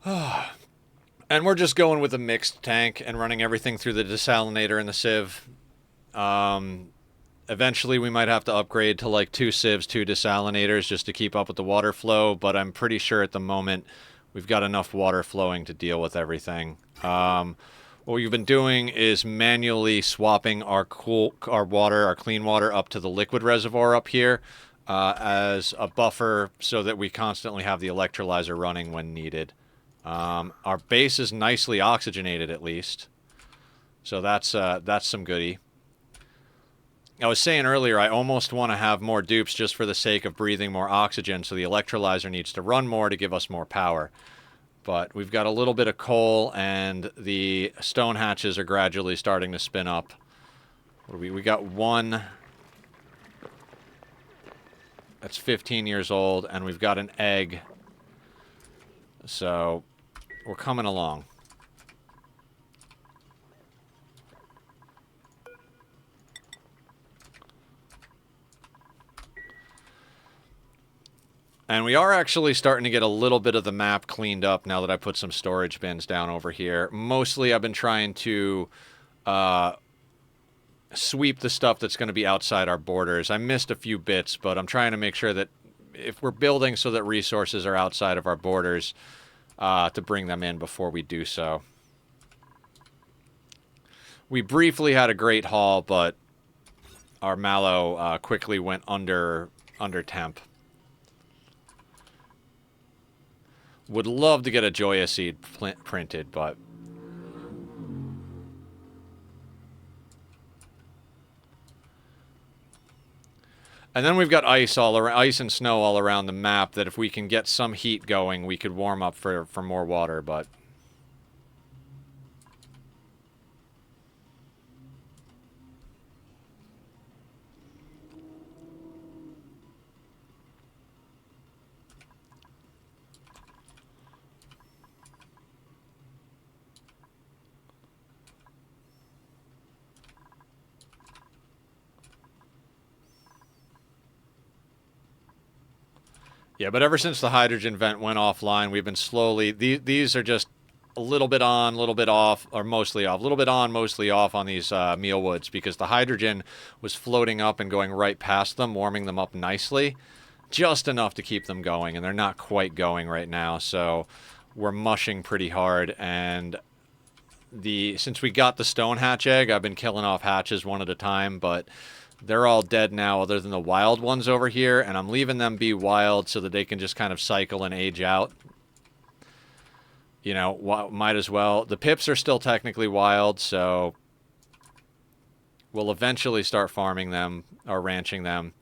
And we're just going with a mixed tank and running everything through the desalinator and the sieve. Eventually we might have to upgrade to like 2 sieves, 2 desalinators just to keep up with the water flow, but I'm pretty sure at the moment we've got enough water flowing to deal with everything. What we've been doing is manually swapping our clean water up to the liquid reservoir up here as a buffer so that we constantly have the electrolyzer running when needed. Our base is nicely oxygenated at least, so that's some goodie. I was saying earlier, I almost want to have more dupes just for the sake of breathing more oxygen, so the electrolyzer needs to run more to give us more power. But we've got a little bit of coal, and the stone hatches are gradually starting to spin up. We got one that's 15 years old, and we've got an egg. So we're coming along. And we are actually starting to get a little bit of the map cleaned up now that I put some storage bins down over here. Mostly I've been trying to sweep the stuff that's going to be outside our borders. I missed a few bits, but I'm trying to make sure that if we're building so that resources are outside of our borders, to bring them in before we do so. We briefly had a great haul, but our mallow quickly went under temp. Would love to get a Joya seed printed, but... And then we've got ice and snow all around the map that if we can get some heat going, we could warm up for more water, but... Yeah, but ever since the hydrogen vent went offline, we've been slowly... These are just a little bit on, a little bit off, or mostly off. A little bit on, mostly off on these mealwoods, because the hydrogen was floating up and going right past them, warming them up nicely. Just enough to keep them going, and they're not quite going right now, so we're mushing pretty hard. And since we got the stone hatch egg, I've been killing off hatches one at a time, but... They're all dead now other than the wild ones over here, and I'm leaving them be wild so that they can just kind of cycle and age out. You know, might as well. The pips are still technically wild, so we'll eventually start farming them or ranching them.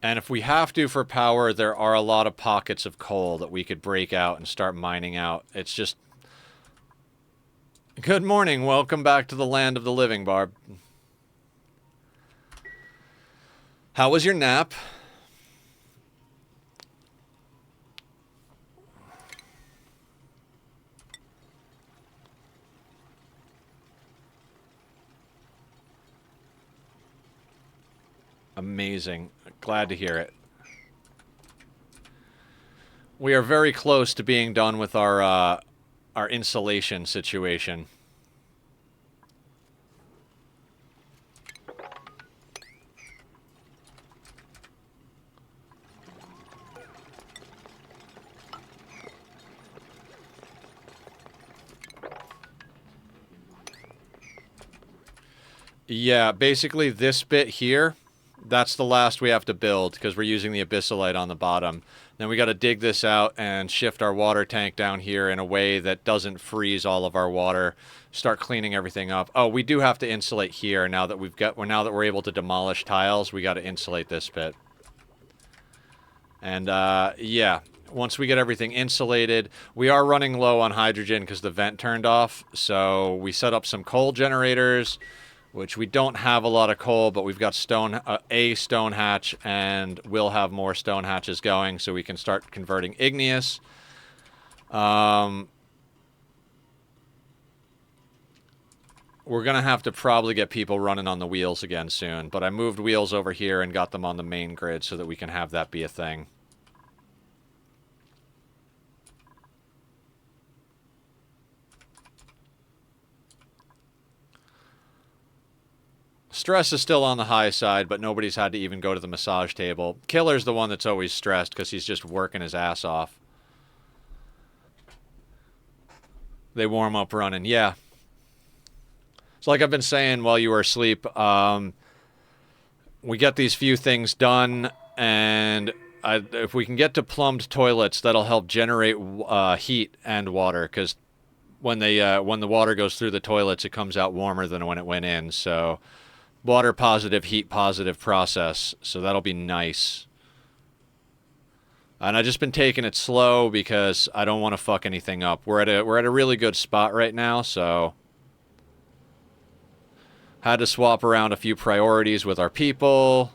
And if we have to for power, there are a lot of pockets of coal that we could break out and start mining out. It's just... Good morning. Welcome back to the land of the living, Barb. How was your nap? Amazing. Glad to hear it. We are very close to being done with our insulation situation. Yeah, basically this bit here, that's the last we have to build because we're using the abyssalite on the bottom. Then we got to dig this out and shift our water tank down here in a way that doesn't freeze all of our water. Start cleaning everything up. Oh, we do have to insulate here now that we're able to demolish tiles. We got to insulate this bit. And yeah, once we get everything insulated, we are running low on hydrogen because the vent turned off. So we set up some coal generators. which we don't have a lot of coal, but we've got a stone hatch, and we'll have more stone hatches going, so we can start converting igneous. We're going to have to probably get people running on the wheels again soon, but I moved wheels over here and got them on the main grid so that we can have that be a thing. Stress is still on the high side, but nobody's had to even go to the massage table. Killer's the one that's always stressed because he's just working his ass off. They warm up running. Yeah. It's like I've been saying while you were asleep. We get these few things done, and if we can get to plumbed toilets, that'll help generate heat and water, because when the water goes through the toilets, it comes out warmer than when it went in. So water positive, heat positive process. So that'll be nice. And I've just been taking it slow because I don't want to fuck anything up. We're at a really good spot right now, so had to swap around a few priorities with our people.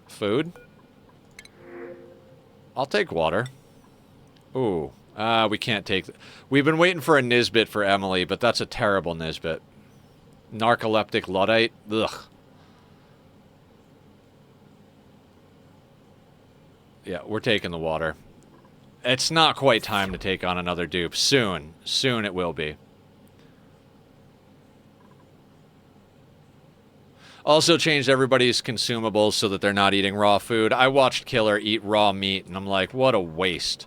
Food? I'll take water. Ooh. We can't take... We've been waiting for a Nisbet for Emily, but that's a terrible Nisbet. Narcoleptic Luddite? Ugh. Yeah, we're taking the water. It's not quite time to take on another dupe. Soon. Soon it will be. Also changed everybody's consumables so that they're not eating raw food. I watched Killer eat raw meat, and I'm like, what a waste.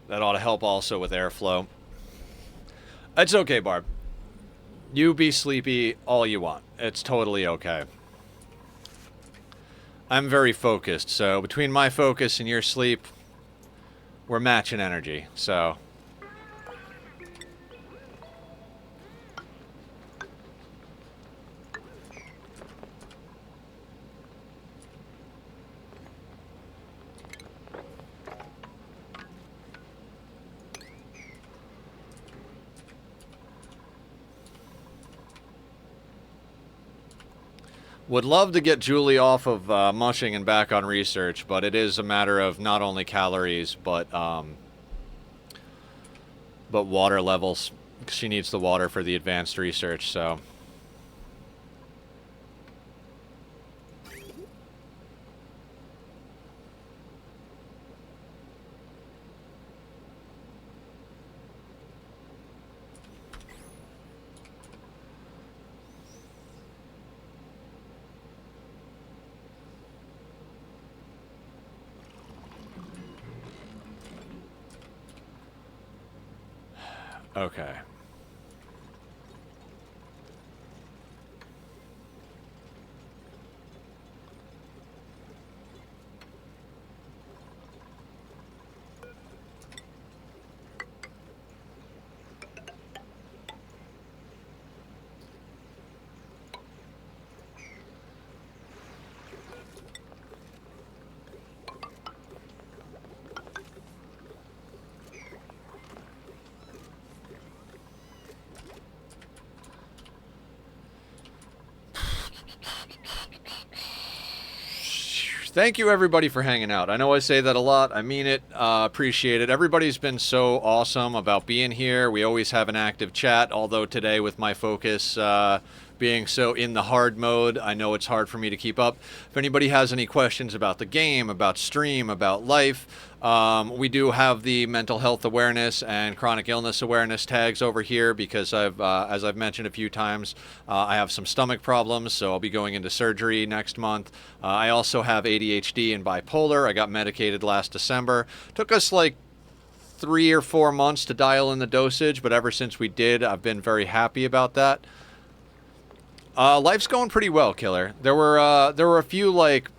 That ought to help also with airflow. It's okay, Barb. You be sleepy all you want. It's totally okay. I'm very focused, so between my focus and your sleep, we're matching energy, so... Would love to get Julie off of mushing and back on research, but it is a matter of not only calories, but water levels. She needs the water for the advanced research, so... Okay. Thank you, everybody, for hanging out. I know I say that a lot. I mean it. Appreciate it. Everybody's been so awesome about being here. We always have an active chat, although today with my focus being so in the hard mode, I know it's hard for me to keep up. If anybody has any questions about the game, about stream, about life, we do have the mental health awareness and chronic illness awareness tags over here because as I've mentioned a few times, I have some stomach problems, so I'll be going into surgery next month. I also have ADHD and bipolar. I got medicated last December. Took us like 3 or 4 months to dial in the dosage, but ever since we did, I've been very happy about that. Life's going pretty well, Killer. There were a few, like,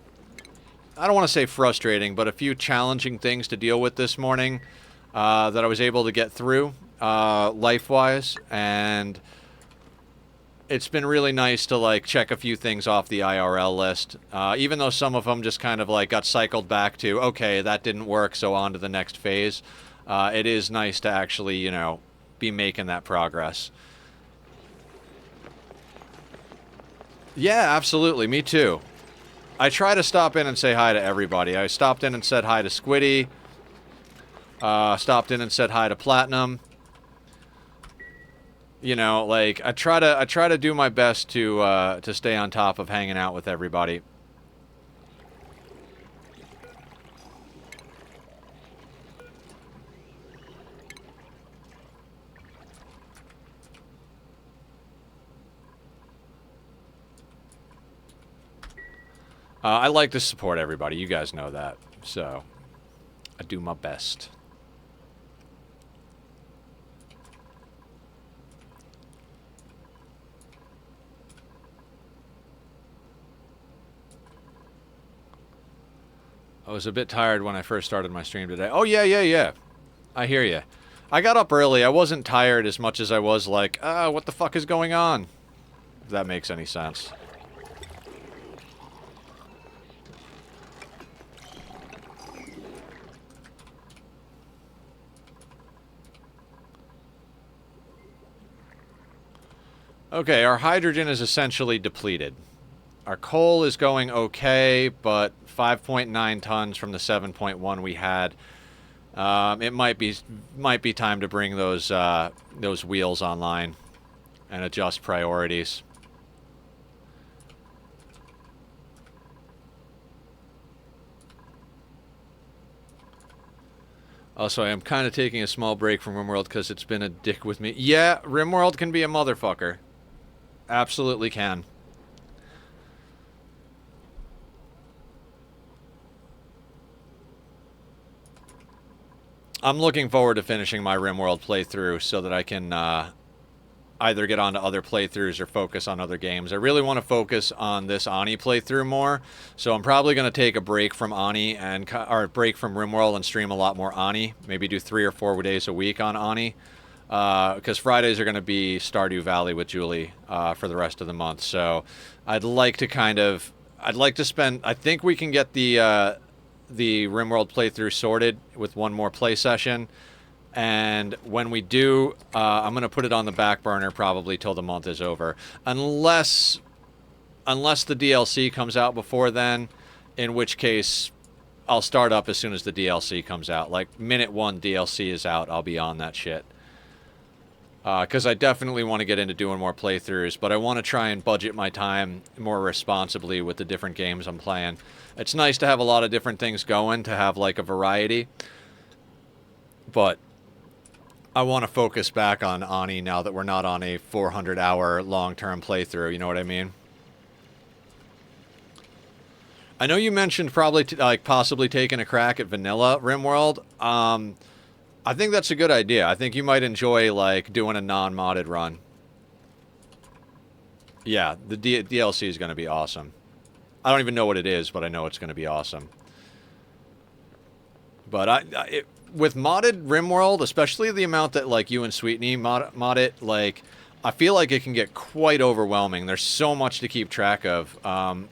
I don't want to say frustrating, but a few challenging things to deal with this morning that I was able to get through life-wise, and it's been really nice to, like, check a few things off the IRL list, even though some of them just kind of, like, got cycled back to, okay, that didn't work, so on to the next phase. It is nice to actually, you know, be making that progress. Yeah, absolutely. Me too. I try to stop in and say hi to everybody. I stopped in and said hi to Squiddy. Stopped in and said hi to Platinum. You know, like I try to do my best to stay on top of hanging out with everybody. I like to support everybody. You guys know that. So, I do my best. I was a bit tired when I first started my stream today. Oh, yeah. I hear you. I got up early. I wasn't tired as much as I was like, what the fuck is going on? If that makes any sense. Okay, our hydrogen is essentially depleted. Our coal is going okay, but 5.9 tons from the 7.1 we had. It might be time to bring those wheels online and adjust priorities. Also, I am kind of taking a small break from RimWorld because it's been a dick with me. Yeah, RimWorld can be a motherfucker. Absolutely can. I'm looking forward to finishing my RimWorld playthrough so that I can either get onto other playthroughs or focus on other games. I really want to focus on this Ani playthrough more, so I'm probably going to take a break from Ani or break from RimWorld and stream a lot more Ani. Maybe do 3 or 4 days a week on Ani. Because Fridays are going to be Stardew Valley with Julie for the rest of the month. So I'd like to spend, I think we can get the RimWorld playthrough sorted with one more play session. And when we do, I'm going to put it on the back burner probably till the month is over. Unless the DLC comes out before then, in which case I'll start up as soon as the DLC comes out. Like, minute 1 DLC is out, I'll be on that shit. Because I definitely want to get into doing more playthroughs, but I want to try and budget my time more responsibly with the different games I'm playing. It's nice to have a lot of different things going, to have like a variety, but I want to focus back on Ani now that we're not on a 400-hour long-term playthrough, you know what I mean? I know you mentioned probably possibly taking a crack at Vanilla RimWorld. I think that's a good idea. I think you might enjoy, like, doing a non-modded run. Yeah, the DLC is going to be awesome. I don't even know what it is, but I know it's going to be awesome. But with modded RimWorld, especially the amount that, like, you and Sweetney mod it, like, I feel like it can get quite overwhelming. There's so much to keep track of.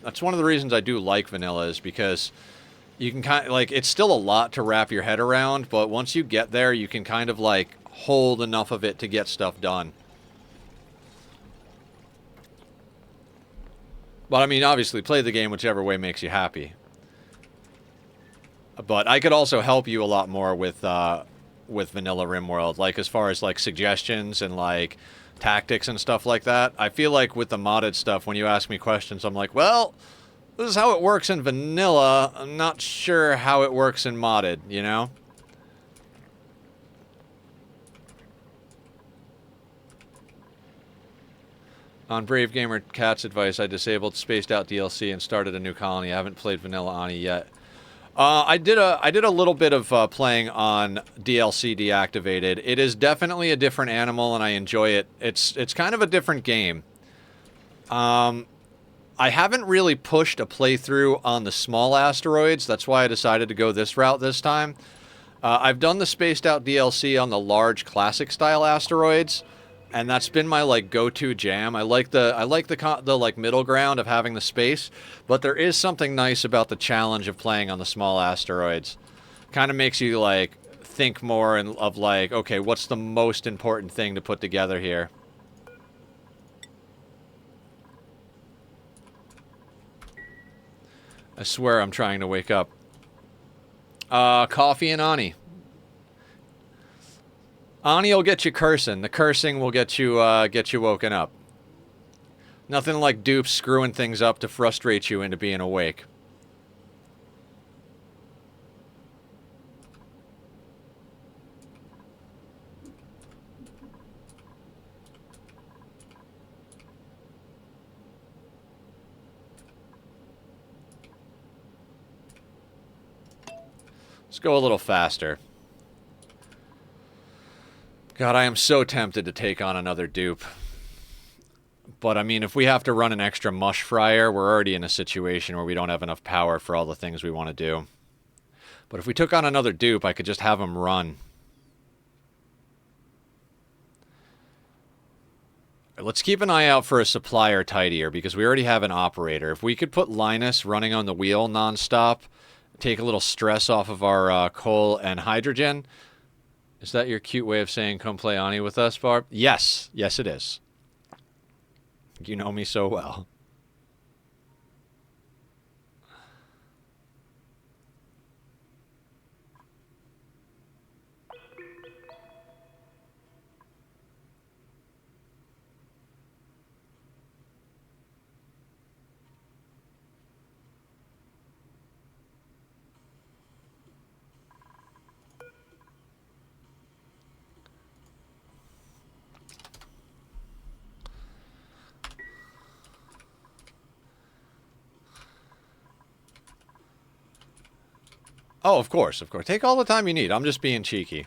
That's one of the reasons I do like Vanilla, is because you can kind of, like, it's still a lot to wrap your head around, but once you get there, you can kind of, like, hold enough of it to get stuff done. But I mean, obviously, play the game whichever way makes you happy. But I could also help you a lot more with Vanilla RimWorld, like as far as like suggestions and like tactics and stuff like that. I feel like with the modded stuff, when you ask me questions, I'm like, well, this is how it works in vanilla. I'm not sure how it works in modded, you know? On Brave Gamer Cat's advice, I disabled Spaced Out DLC and started a new colony. I haven't played Vanilla Ani yet. I did a little bit of playing on DLC deactivated. It is definitely a different animal, and I enjoy it. It's kind of a different game. I haven't really pushed a playthrough on the small asteroids. That's why I decided to go this route this time. I've done the Spaced Out DLC on the large classic style asteroids, and that's been my like go-to jam. I like the like middle ground of having the space, but there is something nice about the challenge of playing on the small asteroids. Kind of makes you like think more and of like, okay, what's the most important thing to put together here? I swear I'm trying to wake up. Coffee and Ani. Ani will get you cursing. The cursing will get you woken up. Nothing like Dupes screwing things up to frustrate you into being awake. Let's go a little faster. God, I am so tempted to take on another dupe. But, I mean, if we have to run an extra mush fryer, we're already in a situation where we don't have enough power for all the things we want to do. But if we took on another dupe, I could just have him run. Let's keep an eye out for a supplier tidier, because we already have an operator. If we could put Linus running on the wheel nonstop, take a little stress off of our coal and hydrogen. Is that your cute way of saying come play Ani with us, Barb? Yes. Yes, it is. You know me so well. Oh, of course, of course. Take all the time you need. I'm just being cheeky.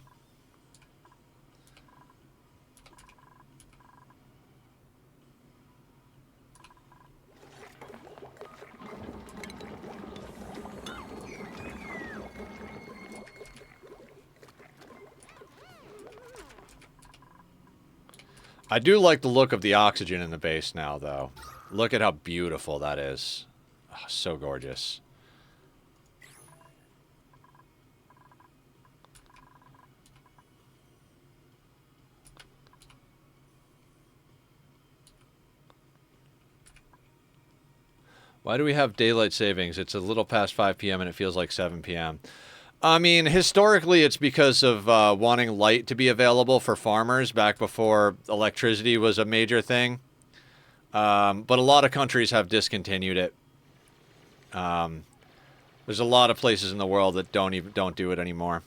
I do like the look of the oxygen in the base now, though. Look at how beautiful that is. Oh, so gorgeous. Why do we have daylight savings? It's a little past 5 p.m. and it feels like 7 p.m. I mean, historically, it's because of wanting light to be available for farmers back before electricity was a major thing. But a lot of countries have discontinued it. There's a lot of places in the world that don't do it anymore.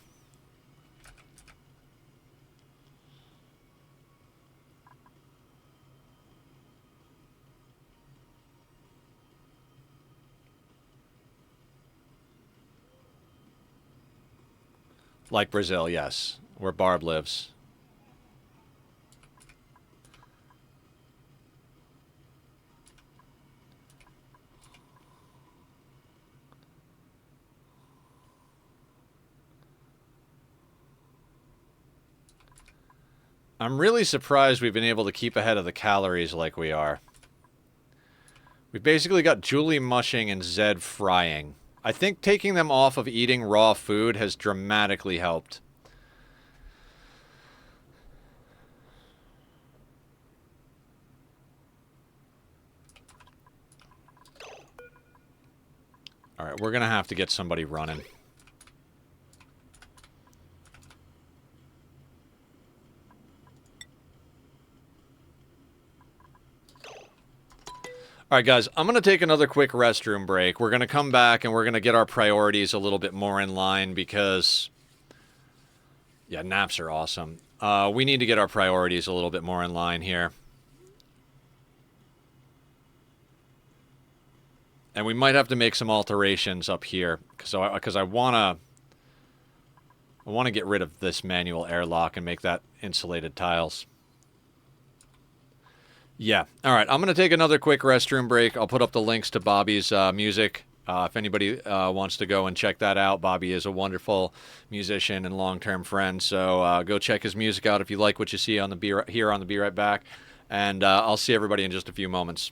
Like Brazil, yes, where Barb lives. I'm really surprised we've been able to keep ahead of the calories like we are. We've basically got Julie mushing and Zed frying. I think taking them off of eating raw food has dramatically helped. All right, we're going to have to get somebody running. All right, guys, I'm going to take another quick restroom break. We're going to come back and we're going to get our priorities a little bit more in line because, yeah, naps are awesome. We need to get our priorities a little bit more in line here. And we might have to make some alterations up here because I want to get rid of this manual airlock and make that insulated tiles. Yeah. All right. I'm going to take another quick restroom break. I'll put up the links to Bobby's music. If anybody wants to go and check that out, Bobby is a wonderful musician and long-term friend. So go check his music out if you like what you see on the here on the Be Right Back. And I'll see everybody in just a few moments.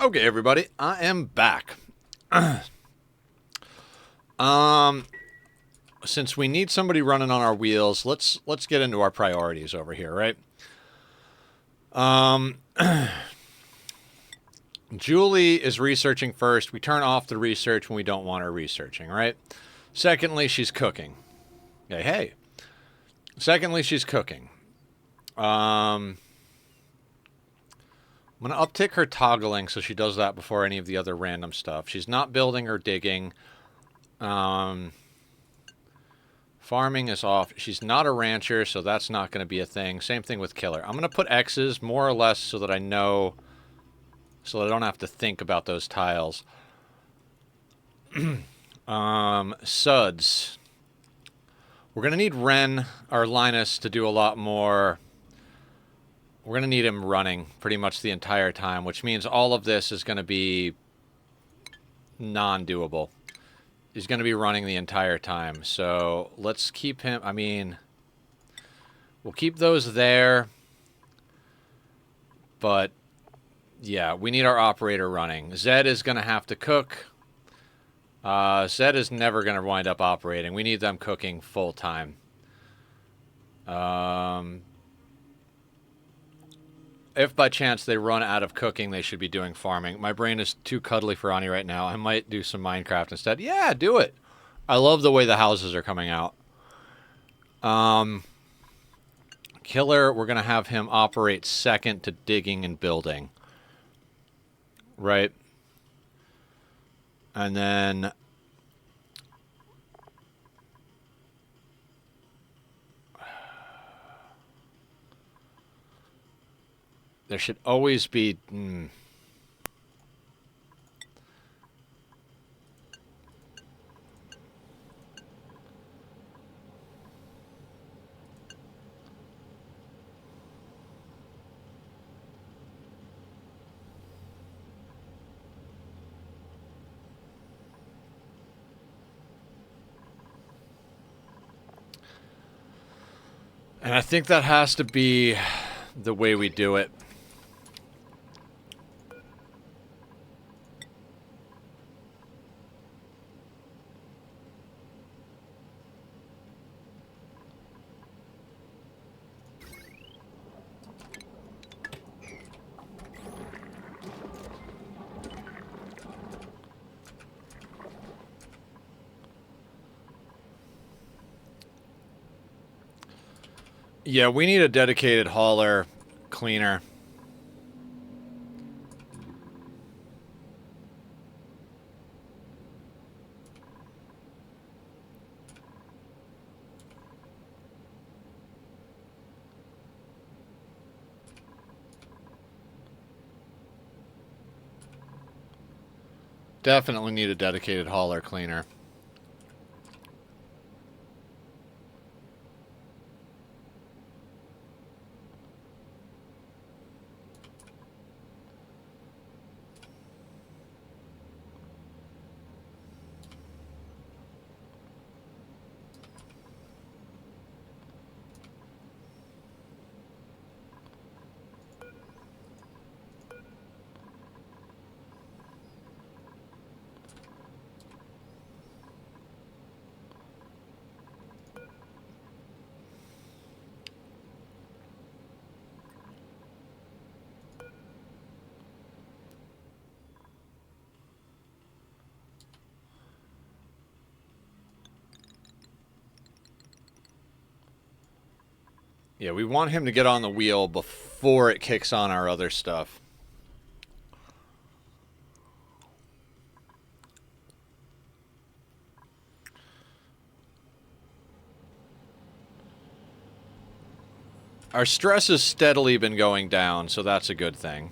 Okay, everybody, I am back. since we need somebody running on our wheels, let's get into our priorities over here, right? Julie is researching first. We turn off the research when we don't want her researching, right? Secondly, she's cooking. Hey. Secondly, she's cooking. I'm going to uptick her toggling so she does that before any of the other random stuff. She's not building or digging. Farming is off. She's not a rancher, so that's not going to be a thing. Same thing with killer. I'm going to put X's more or less so that I know, so that I don't have to think about those tiles. Suds. We're going to need Ren, or Linus, to do a lot more. We're going to need him running pretty much the entire time, which means all of this is going to be non-doable. He's going to be running the entire time. So let's keep him, I mean, we'll keep those there. But, yeah, we need our operator running. Zed is going to have to cook. Zed is never going to wind up operating. We need them cooking full time. If by chance they run out of cooking, they should be doing farming. My brain is too cuddly for Ani right now. I might do some Minecraft instead. Yeah, do it. I love the way the houses are coming out. Killer, we're going to have him operate second to digging and building. Right? And then... there should always be... and I think that has to be the way we do it. Yeah, we need a dedicated hauler cleaner. Definitely need a dedicated hauler cleaner. Yeah, we want him to get on the wheel before it kicks on our other stuff. Our stress has steadily been going down, so that's a good thing.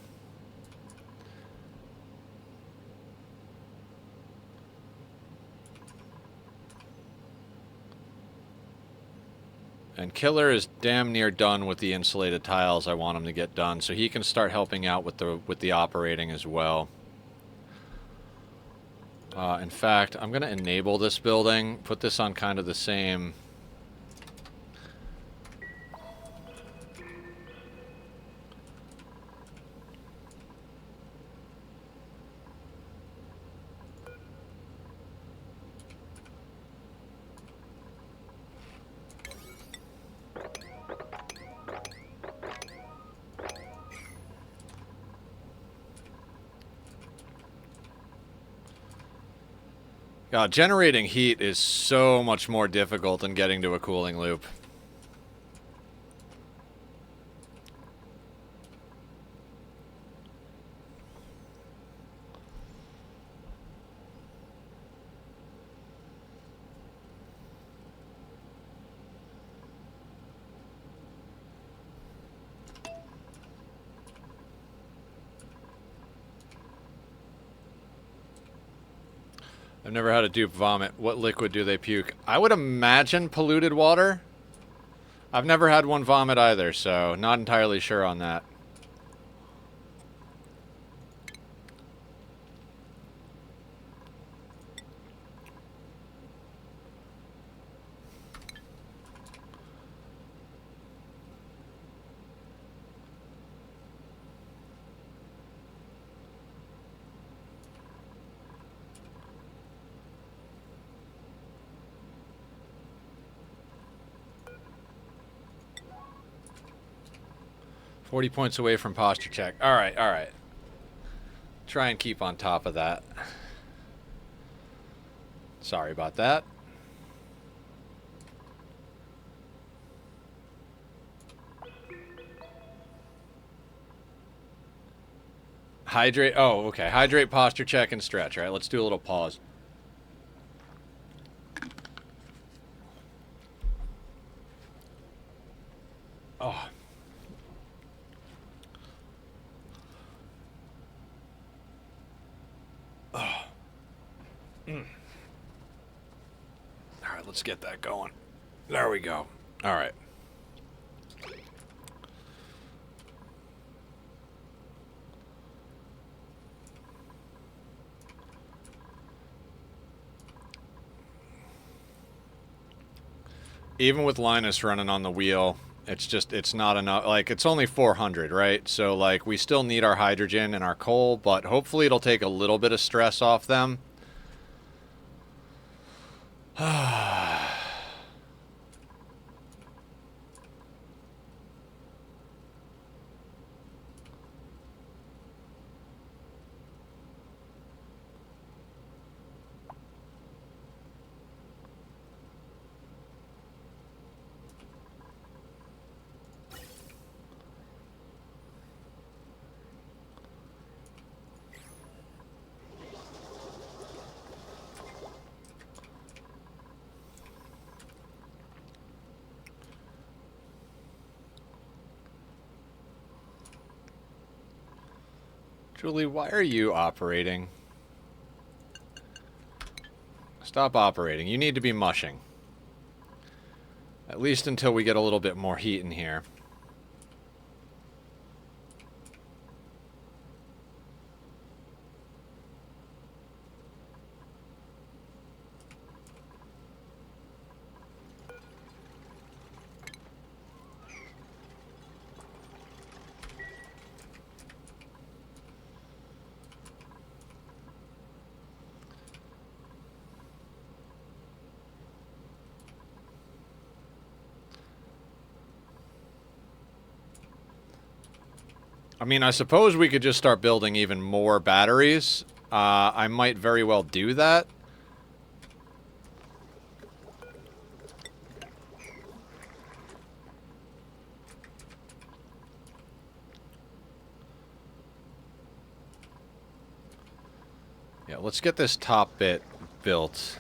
And Killer is damn near done with the insulated tiles I want him to get done, so he can start helping out with the operating as well. In fact, I'm going to enable this building, put this on kind of the same... God, generating heat is so much more difficult than getting to a cooling loop. I've never had a dupe vomit. What liquid do they puke? I would imagine polluted water. I've never had one vomit either, so not entirely sure on that. $40 points away from posture check. All right, all right. Try and keep on top of that. Sorry about that. Hydrate. Oh, okay. Hydrate, posture check, and stretch. All right, let's do a little pause. Oh. Oh. Mm. All right, let's get that going. There we go. All right. Even with Linus running on the wheel, it's not enough. Like, it's only 400, right? So, like, we still need our hydrogen and our coal, but hopefully it'll take a little bit of stress off them. Julie, why are you operating? Stop operating. You need to be mushing. At least until we get a little bit more heat in here. I mean, I suppose we could just start building even more batteries. I might very well do that. Yeah, let's get this top bit built.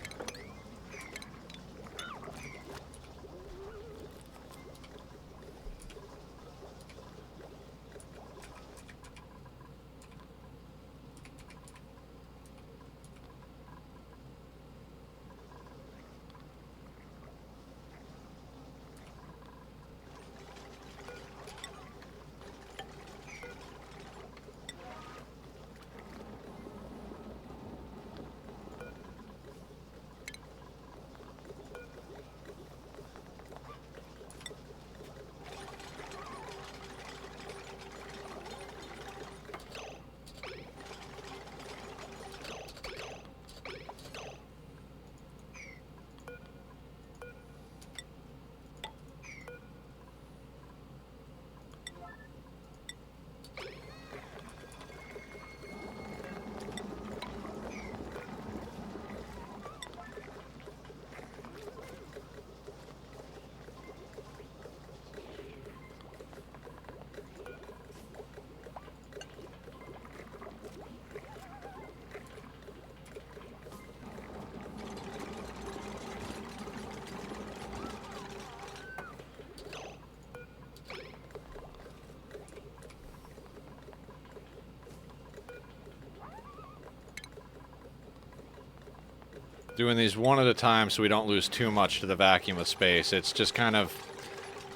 Doing these one at a time so we don't lose too much to the vacuum of space. It's just kind of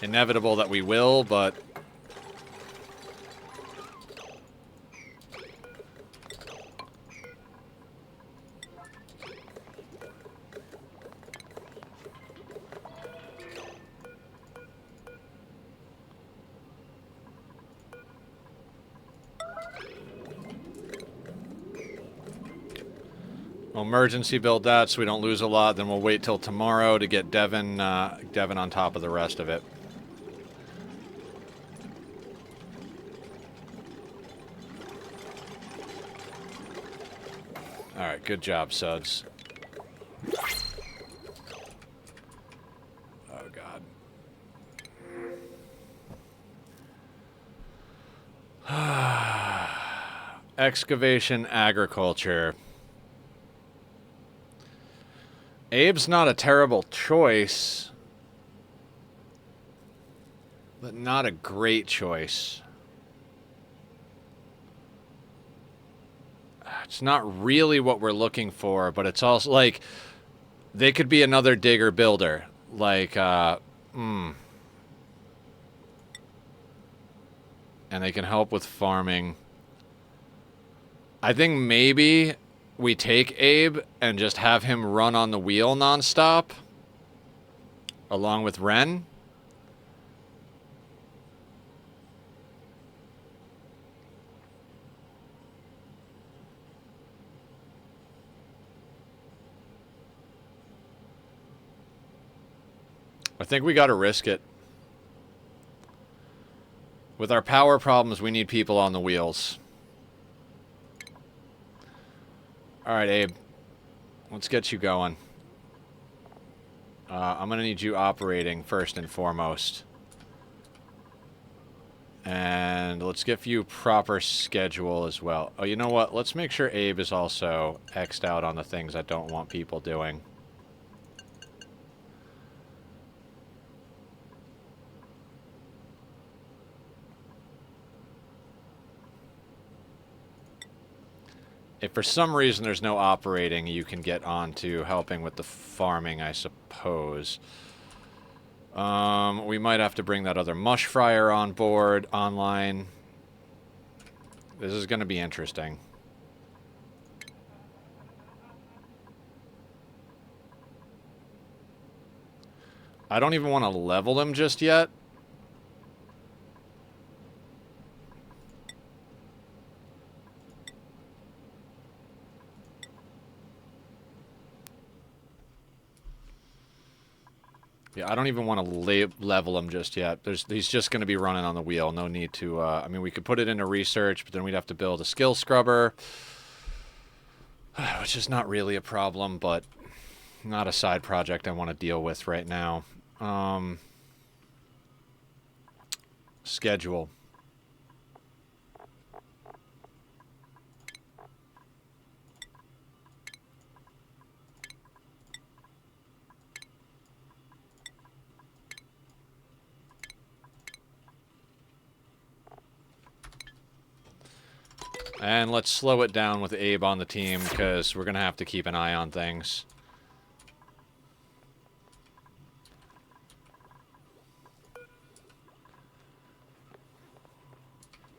inevitable that we will, but... We'll emergency build that so we don't lose a lot. Then we'll wait till tomorrow to get Devin on top of the rest of it. All right, good job, Suds. Oh, God. Excavation, agriculture. Abe's not a terrible choice, but not a great choice. It's not really what we're looking for, but it's also, like, they could be another digger builder. Like, And they can help with farming. I think maybe we take Abe and just have him run on the wheel nonstop, along with Ren. I think we gotta risk it. With our power problems, we need people on the wheels. Alright, Abe. Let's get you going. I'm gonna need you operating first and foremost. And let's give you proper schedule as well. Oh, you know what? Let's make sure Abe is also X'd out on the things I don't want people doing. If for some reason there's no operating, you can get on to helping with the farming, I suppose. We might have to bring that other mush fryer on board, online. This is going to be interesting. I don't even want to level them just yet. Yeah, I don't even want to level him just yet. He's just going to be running on the wheel. No need to... I mean, we could put it into research, but then we'd have to build a skill scrubber. Which is not really a problem, but not a side project I want to deal with right now. Schedule. And let's slow it down with Abe on the team, because we're going to have to keep an eye on things.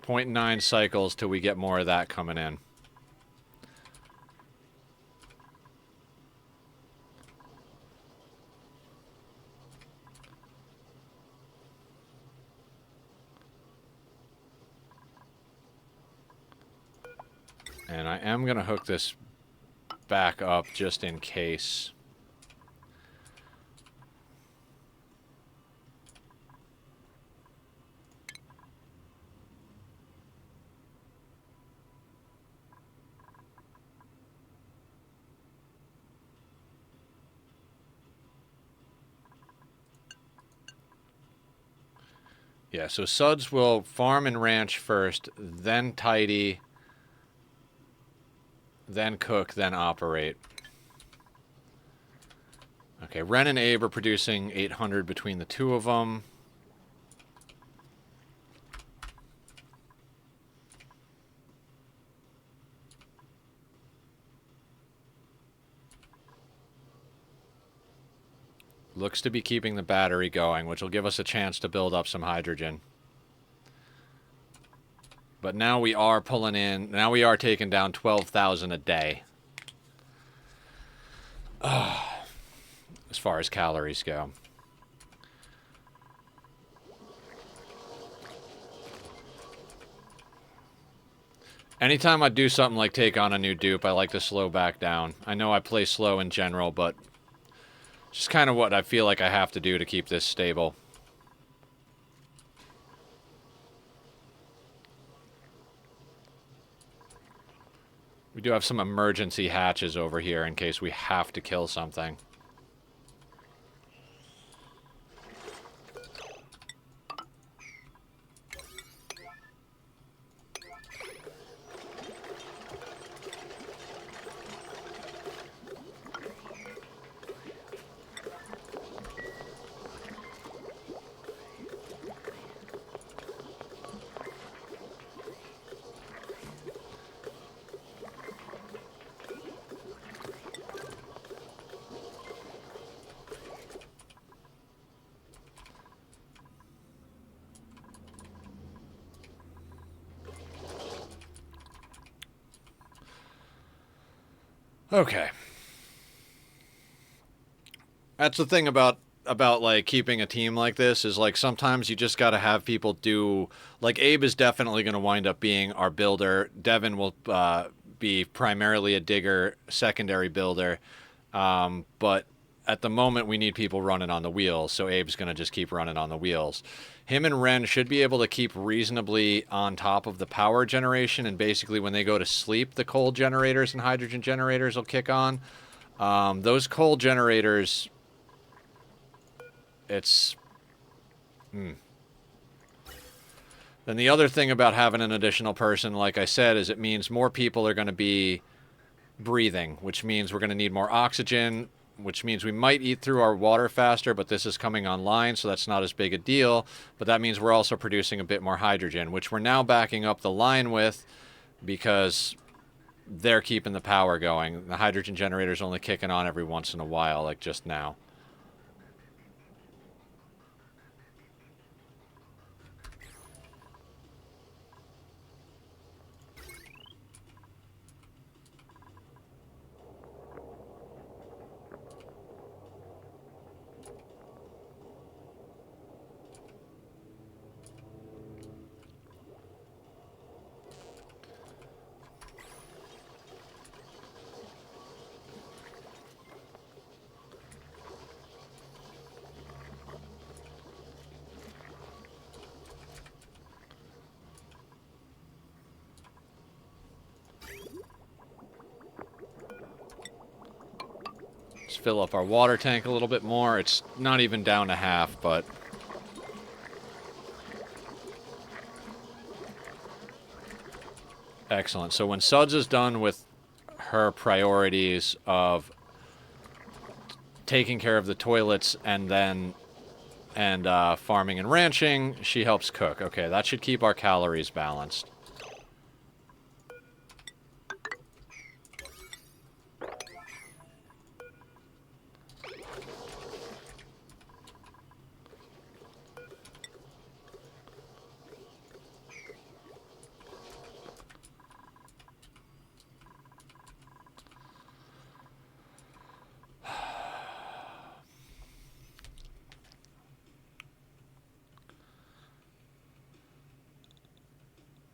.9 cycles till we get more of that coming in. And I am going to hook this back up just in case. Yeah, so Suds will farm and ranch first, then tidy, then cook, then operate. Okay, Ren and Abe are producing 800 between the two of them. Looks to be keeping the battery going, which will give us a chance to build up some hydrogen. But now we are pulling in... Now we are taking down 12,000 a day. As far as calories go. Anytime I do something like take on a new dupe, I like to slow back down. I know I play slow in general, but just kind of what I feel like I have to do to keep this stable. We do have some emergency hatches over here in case we have to kill something. Okay. That's the thing about like keeping a team like this is like sometimes you just got to have people do like Abe is definitely going to wind up being our builder. Devin will be primarily a digger, secondary builder. But at the moment we need people running on the wheels, so Abe's going to just keep running on the wheels. Him and Ren should be able to keep reasonably on top of the power generation, and basically when they go to sleep, the coal generators and hydrogen generators will kick on. Those coal generators, it's... Then the other thing about having an additional person, like I said, is it means more people are going to be breathing, which means we're going to need more oxygen, which means we might eat through our water faster, but this is coming online, so that's not as big a deal. But that means we're also producing a bit more hydrogen, which we're now backing up the line with because they're keeping the power going. The hydrogen generator's only kicking on every once in a while, like just now. Fill up our water tank a little bit more. It's not even down to half, but... Excellent. So when Suds is done with her priorities of taking care of the toilets and then farming and ranching, she helps cook. Okay, that should keep our calories balanced.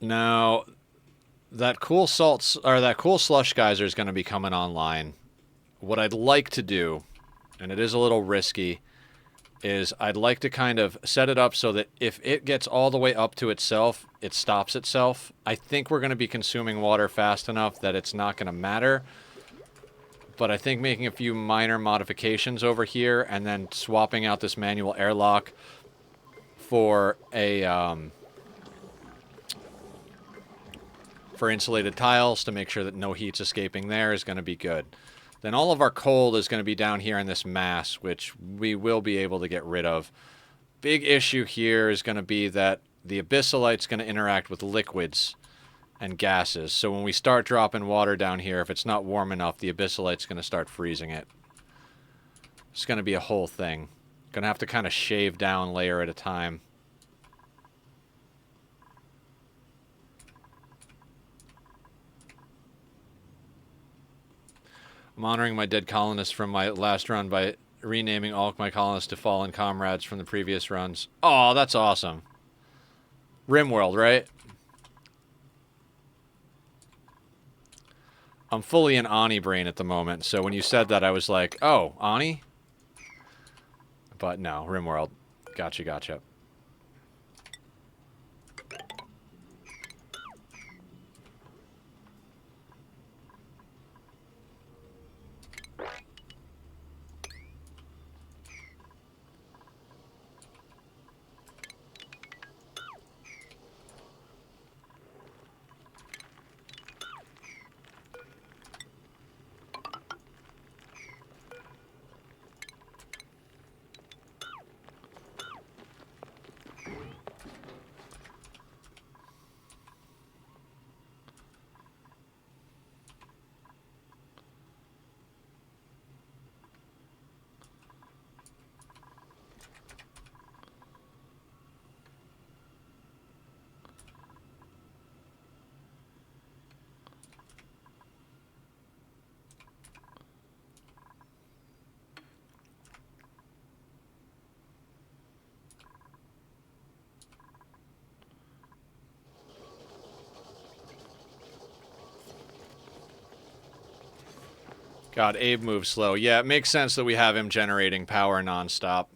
Now, that cool slush geyser is going to be coming online. What I'd like to do, and it is a little risky, is I'd like to kind of set it up so that if it gets all the way up to itself, it stops itself. I think we're going to be consuming water fast enough that it's not going to matter. But I think making a few minor modifications over here and then swapping out this manual airlock for a... for insulated tiles to make sure that no heat's escaping there is going to be good. Then all of our coal is going to be down here in this mass, which we will be able to get rid of. Big issue here is going to be that the abyssalite's going to interact with liquids and gases. So when we start dropping water down here, if it's not warm enough, the abyssalite's going to start freezing it. It's going to be a whole thing. Going to have to kind of shave down layer at a time. I'm honoring my dead colonists from my last run by renaming all of my colonists to fallen comrades from the previous runs. Oh, that's awesome. RimWorld, right? I'm fully in Ani brain at the moment, so when you said that, I was like, oh, Ani? But no, RimWorld. Gotcha, gotcha. God, Abe moves slow. Yeah, it makes sense that we have him generating power nonstop.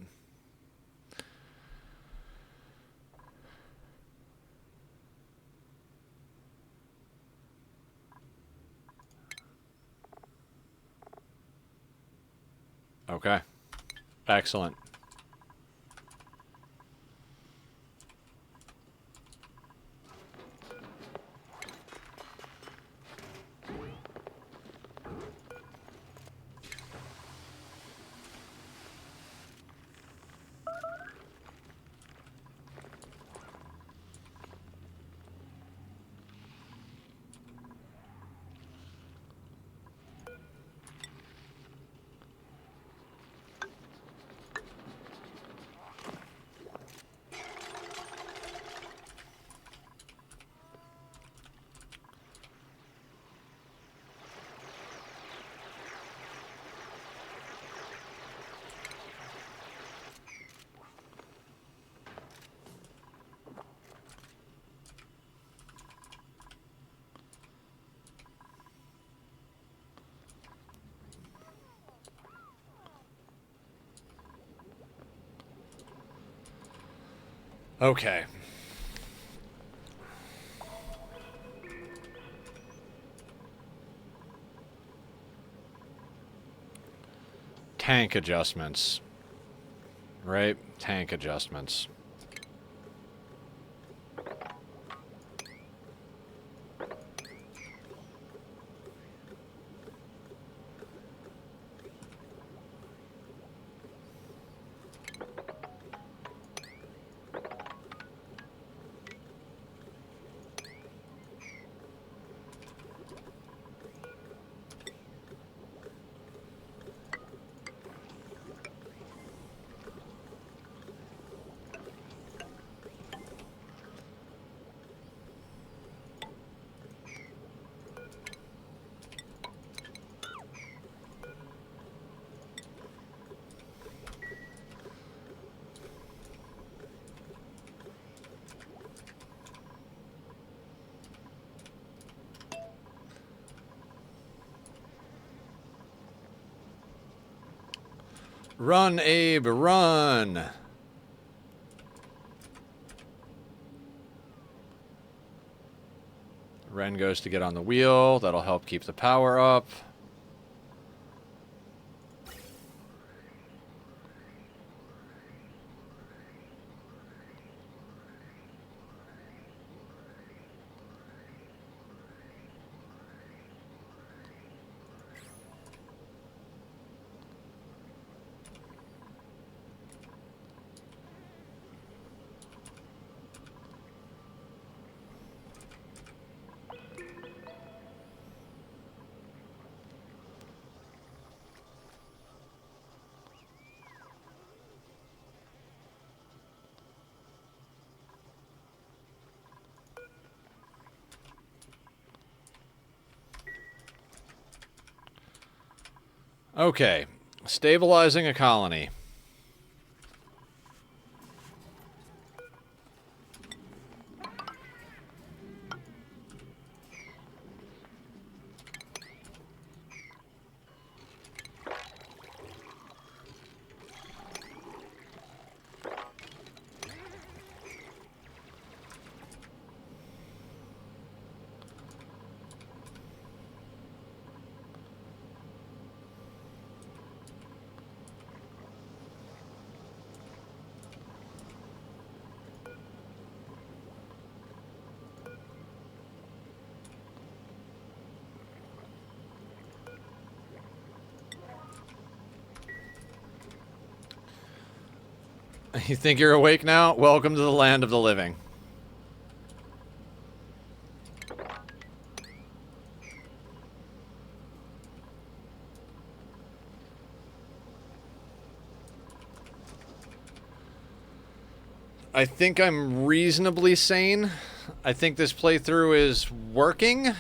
Okay. Excellent. Okay. Tank adjustments. Right? Tank adjustments. Run, Abe, run! Ren goes to get on the wheel. That'll help keep the power up. Okay. Stabilizing a colony. You think you're awake now? Welcome to the land of the living. I think I'm reasonably sane. I think this playthrough is working.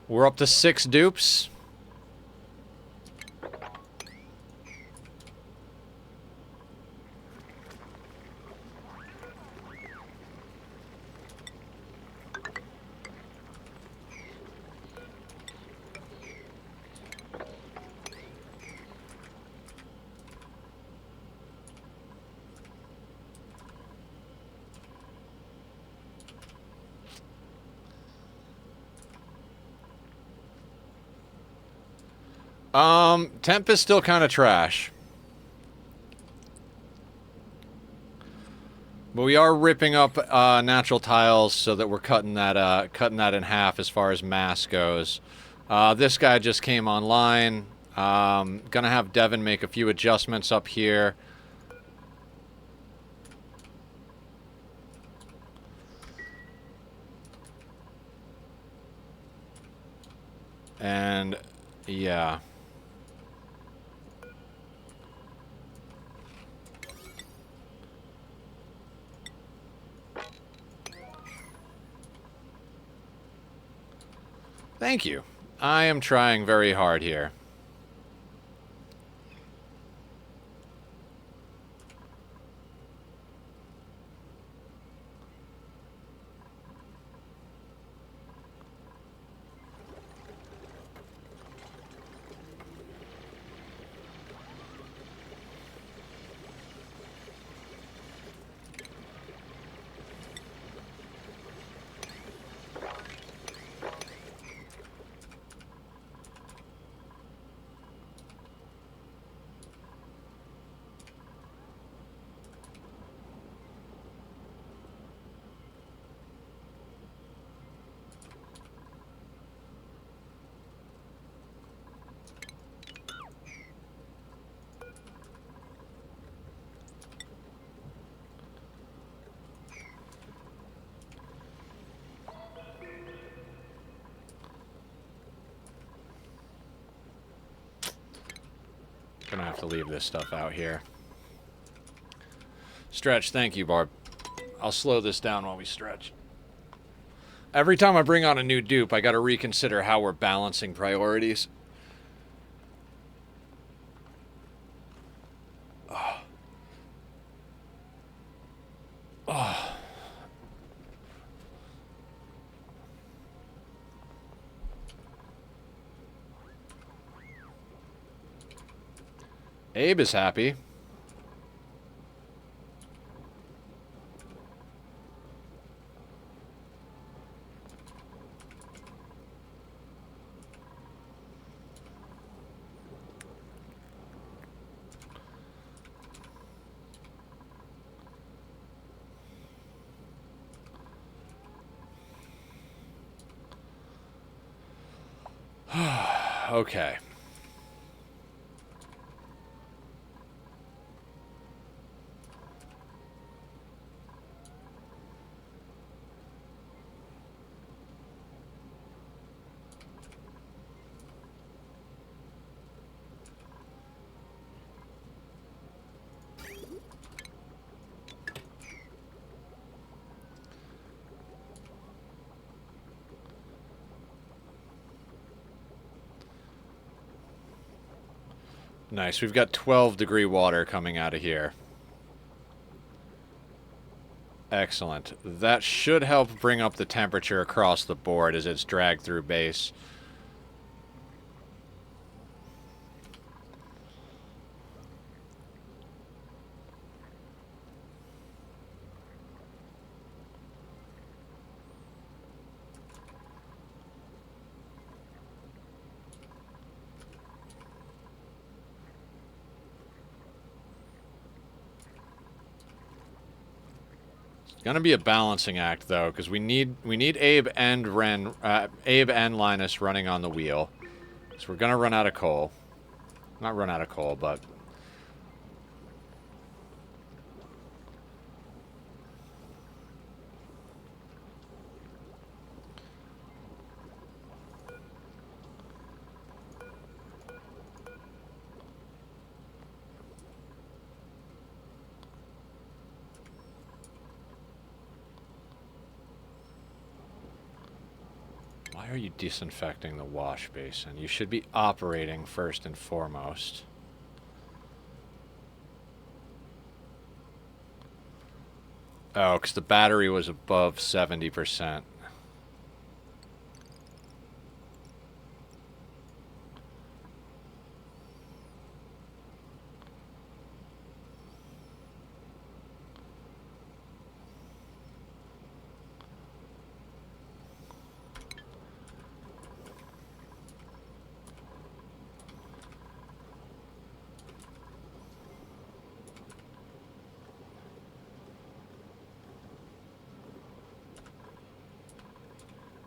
We're up to 6 dupes. Temp is still kind of trash. But we are ripping up natural tiles so that we're cutting that in half as far as mass goes. This guy just came online. Gonna have Devin make a few adjustments up here. And yeah. Thank you. I am trying very hard here. Gonna have to leave this stuff out here. Stretch, thank you, Barb. I'll slow this down while we stretch. Every time I bring on a new dupe, I gotta reconsider how we're balancing priorities. Oh. Oh. Abe is happy. Okay. Nice. We've got 12-degree water coming out of here. Excellent. That should help bring up the temperature across the board as it's dragged through base. It's gonna be a balancing act though, because we need Abe and Abe and Linus running on the wheel. So we're gonna run out of coal. Not run out of coal, but why are you disinfecting the wash basin? You should be operating first and foremost. Oh, because the battery was above 70%.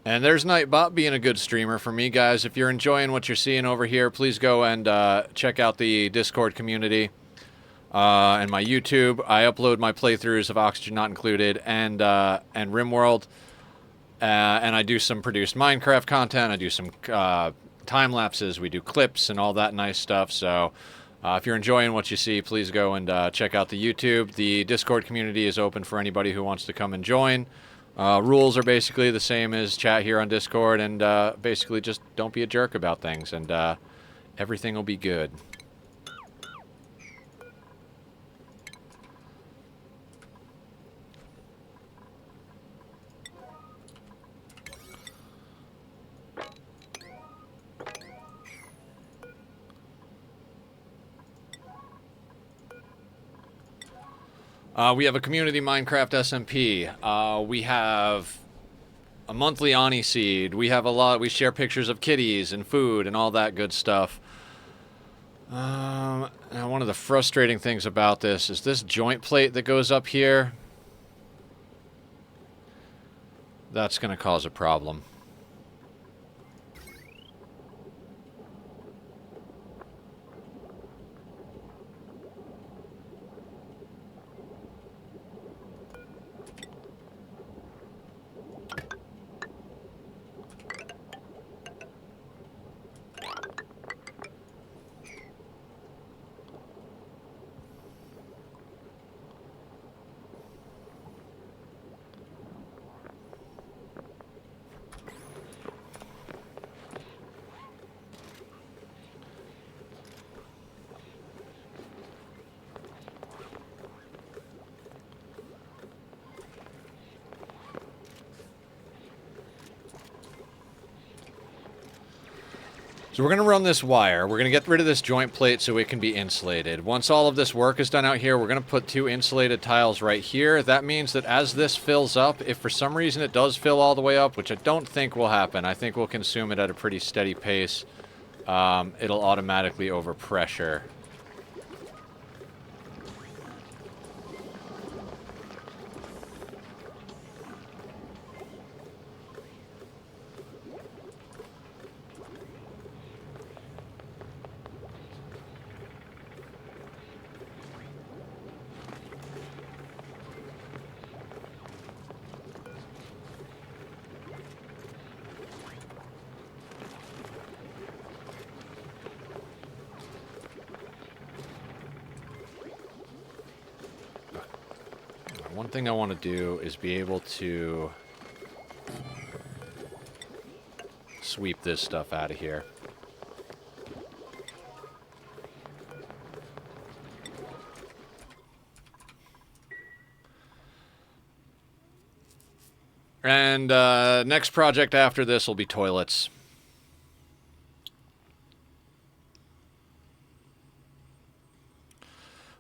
And there's Nightbot being a good streamer for me, guys. If you're enjoying what you're seeing over here, please go and check out the Discord community and my YouTube. I upload my playthroughs of Oxygen Not Included and RimWorld, and I do some produced Minecraft content. I do some time lapses. We do clips and all that nice stuff. So if you're enjoying what you see, please go and check out the YouTube. The Discord community is open for anybody who wants to come and join. Rules are basically the same as chat here on Discord, and basically just don't be a jerk about things, and everything will be good. We have a community Minecraft SMP. We have a monthly Ani seed. We have a lot. We share pictures of kitties and food and all that good stuff. Now, one of the frustrating things about this is this joint plate that goes up here. That's going to cause a problem. So we're going to run this wire. We're going to get rid of this joint plate so it can be insulated. Once all of this work is done out here, we're going to put 2 insulated tiles right here. That means that as this fills up, if for some reason it does fill all the way up, which I don't think will happen, I think we'll consume it at a pretty steady pace, it'll automatically overpressure. One thing I want to do is be able to sweep this stuff out of here. And next project after this will be toilets.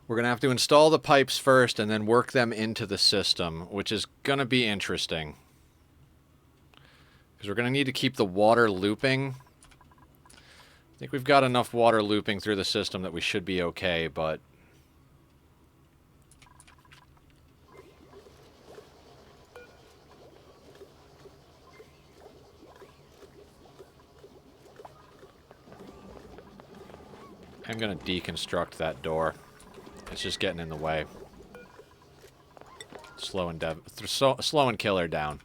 We're going to have to install the pipes first and then work them into the system, which is going to be interesting. Because we're going to need to keep the water looping. I think we've got enough water looping through the system that we should be okay, but... I'm going to deconstruct that door. It's just getting in the way. Slowing killer down.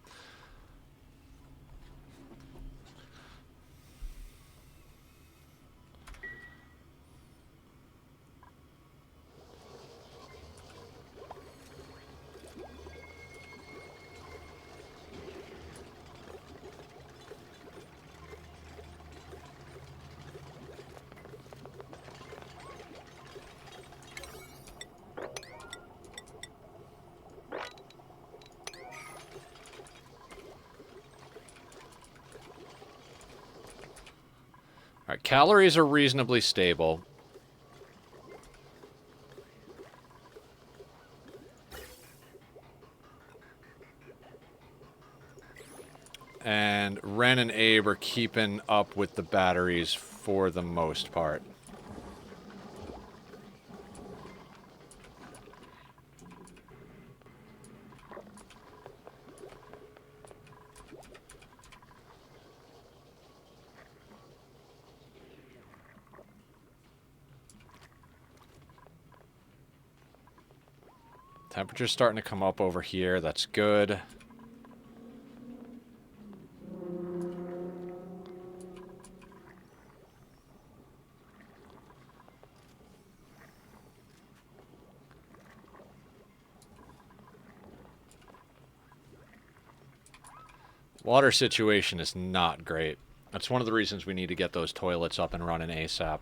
Alright, calories are reasonably stable. And Ren and Abe are keeping up with the batteries for the most part. Temperature's starting to come up over here. That's good. Water situation is not great. That's one of the reasons we need to get those toilets up and running ASAP.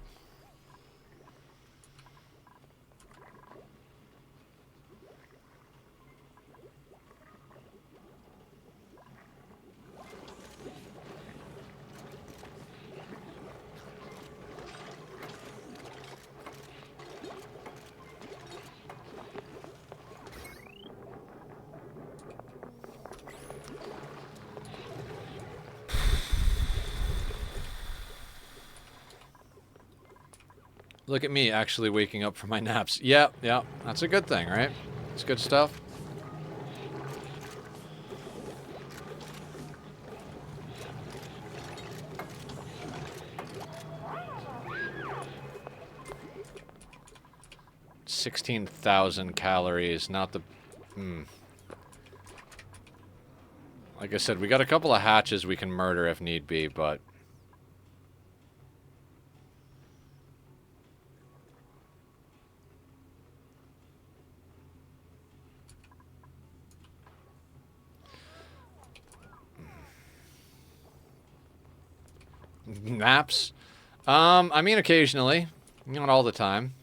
Look at me actually waking up from my naps. Yeah, that's a good thing, right? It's good stuff. $16,000 calories, not the... Like I said, we got a couple of hatches we can murder if need be, but... Naps? I mean occasionally. Not all the time.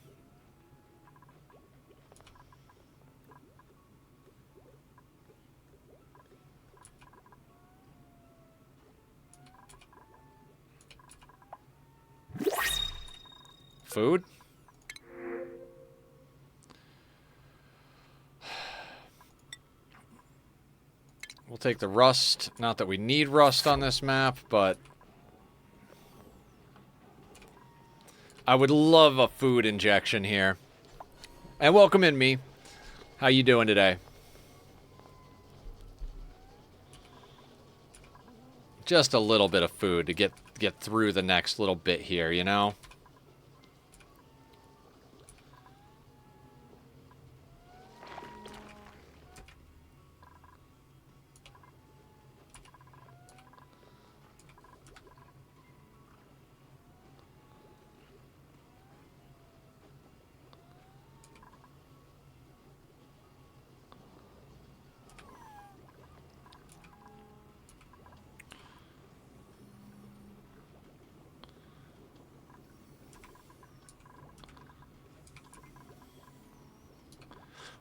Food? We'll take the rust. Not that we need rust on this map, but... I would love a food injection here. And welcome in, me. How you doing today? Just a little bit of food to get through the next little bit here, you know?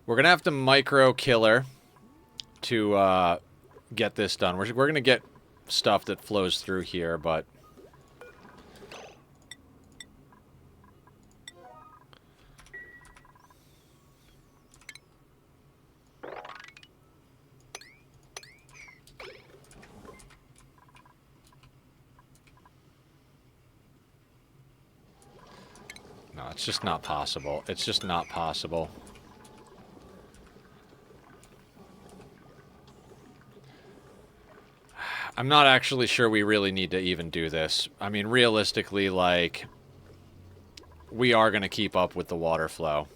We're going to have to micro killer to get this done. We're going to get stuff that flows through here, but... No, it's just not possible. It's just not possible. I'm not actually sure we really need to even do this. I mean, realistically, like, we are going to keep up with the water flow.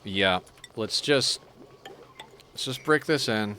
Yeah, let's just brick this in.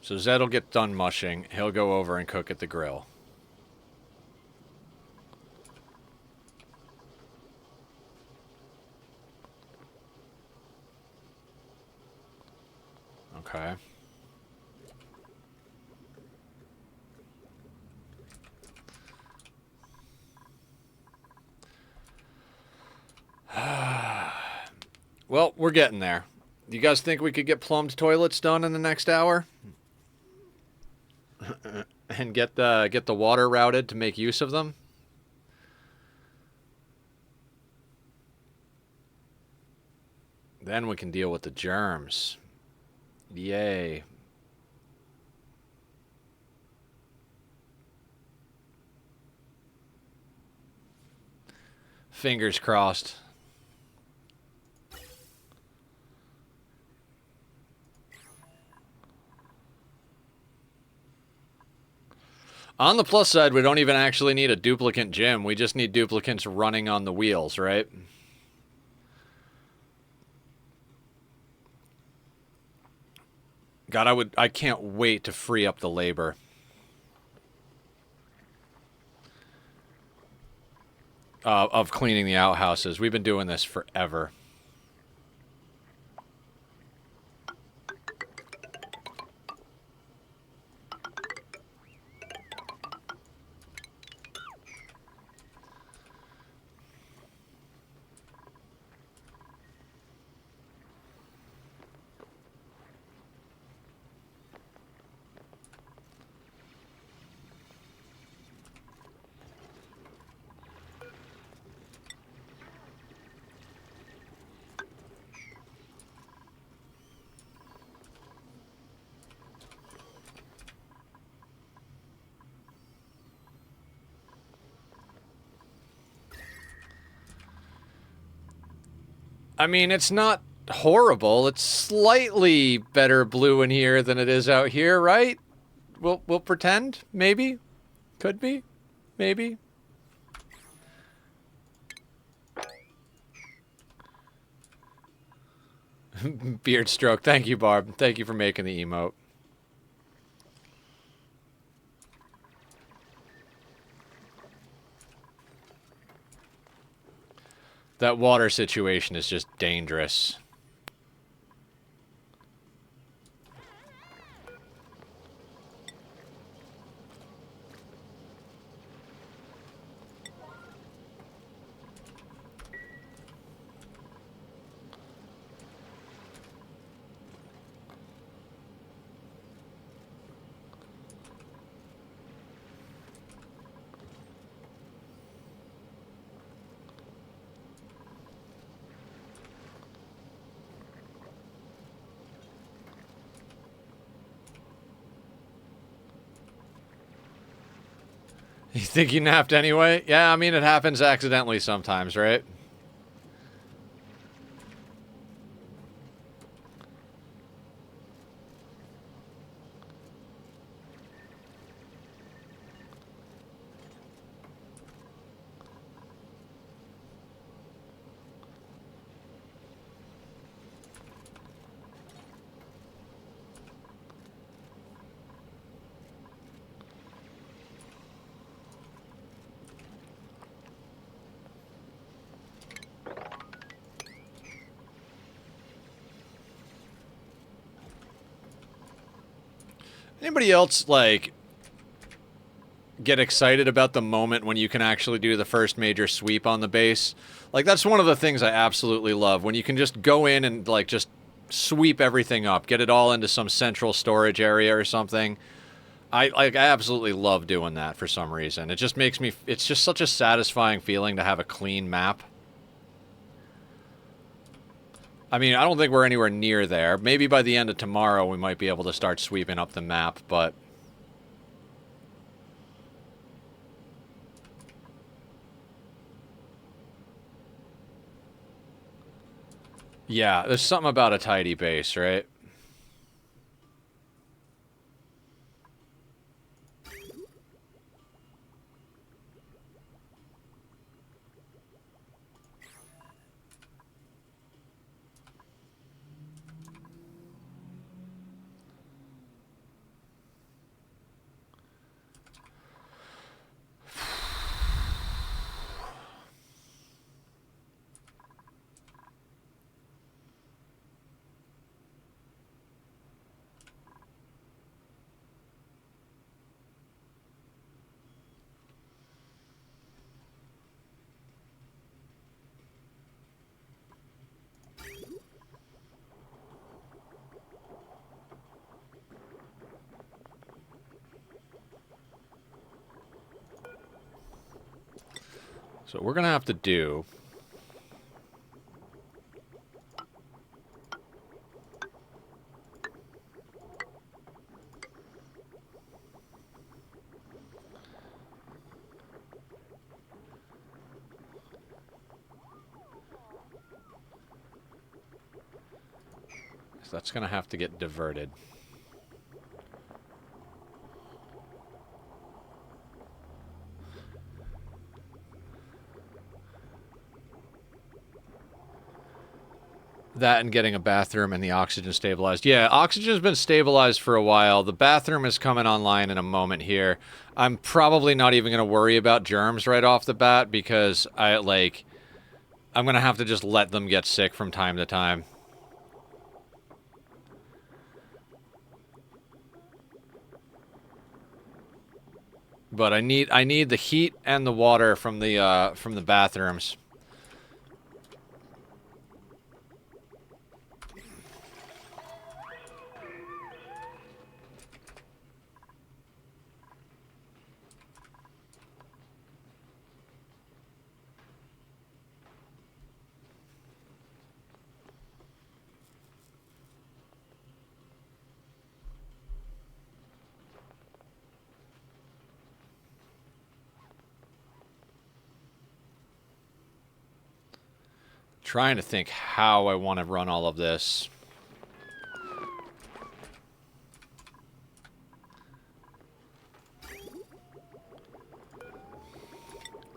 So Zed'll get done mushing. He'll go over and cook at the grill. Okay. Well, we're getting there. Do you guys think we could get plumbed toilets done in the next hour? And get the water routed to make use of them? Then we can deal with the germs. Yay. Fingers crossed. On the plus side, we don't even actually need a duplicate gym. We just need duplicates running on the wheels, right? God, I can't wait to free up the labor. Of cleaning the outhouses. We've been doing this forever. I mean, it's not horrible. It's slightly better blue in here than it is out here, right? We'll pretend, maybe, could be, maybe. Beard stroke. Thank you, Barb. Thank you for making the emote. That water situation is just dangerous. You think you napped anyway? Yeah, I mean, it happens accidentally sometimes, right? Anybody else, like, get excited about the moment when you can actually do the first major sweep on the base? Like, that's one of the things I absolutely love, when you can just go in and, like, just sweep everything up, get it all into some central storage area or something. I absolutely love doing that for some reason. It just makes me, it's just such a satisfying feeling to have a clean map. I mean, I don't think we're anywhere near there. Maybe by the end of tomorrow we might be able to start sweeping up the map, but... yeah, there's something about a tidy base, right? So what we're going to have to do... so that's going to have to get diverted. That and getting a bathroom and the oxygen stabilized. Yeah, oxygen's been stabilized for a while. The bathroom is coming online in a moment here. I'm probably not even going to worry about germs right off the bat because I'm going to have to just let them get sick from time to time. But I need the heat and the water from the bathrooms. Trying to think how I want to run all of this.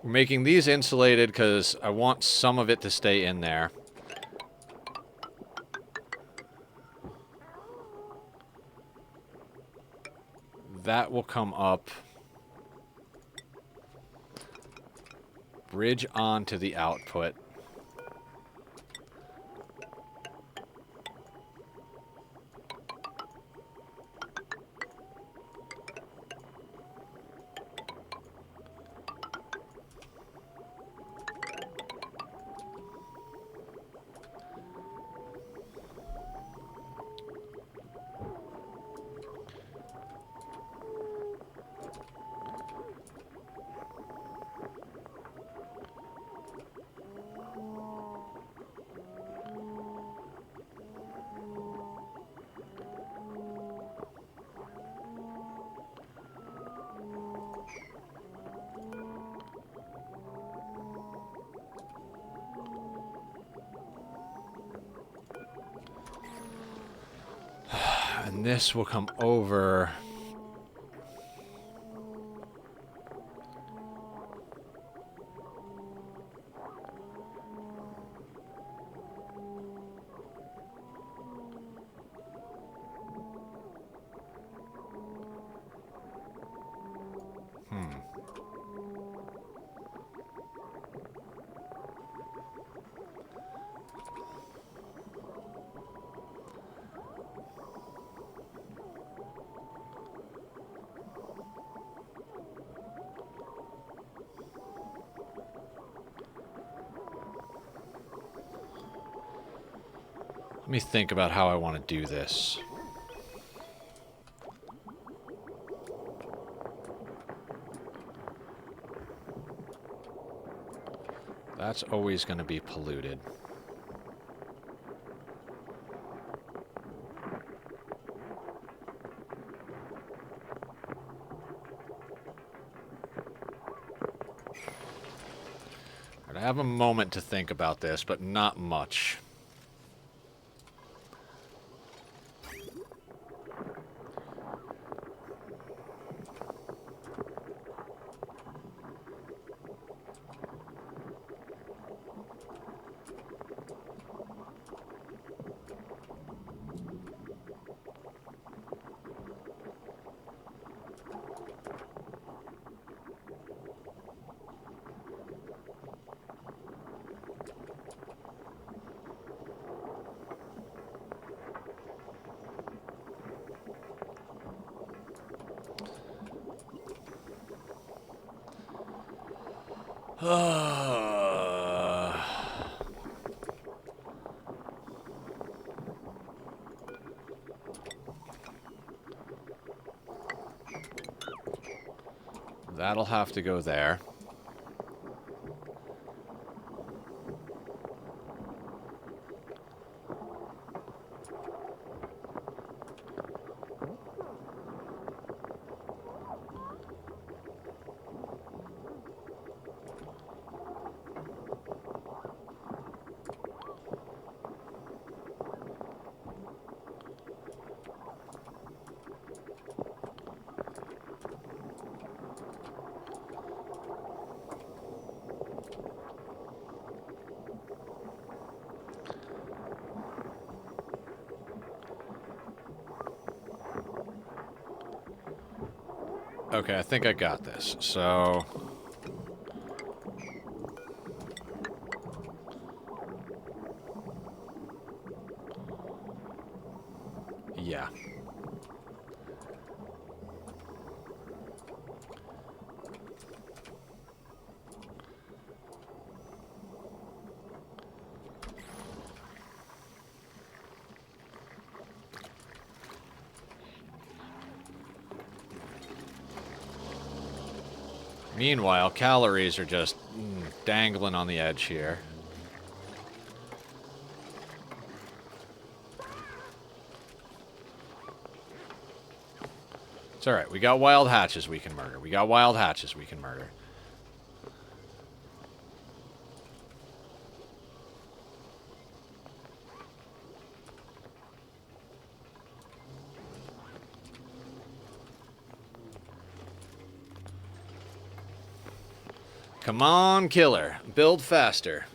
We're making these insulated because I want some of it to stay in there. That will come up. Bridge onto the output. And this will come over. Let me think about how I want to do this. That's always going to be polluted. I have a moment to think about this, but not much. That'll have to go there. Okay, I think I got this. So... yeah. Meanwhile, calories are just dangling on the edge here. It's alright, we got wild hatches we can murder. We got wild hatches we can murder. Come on, killer. Build faster.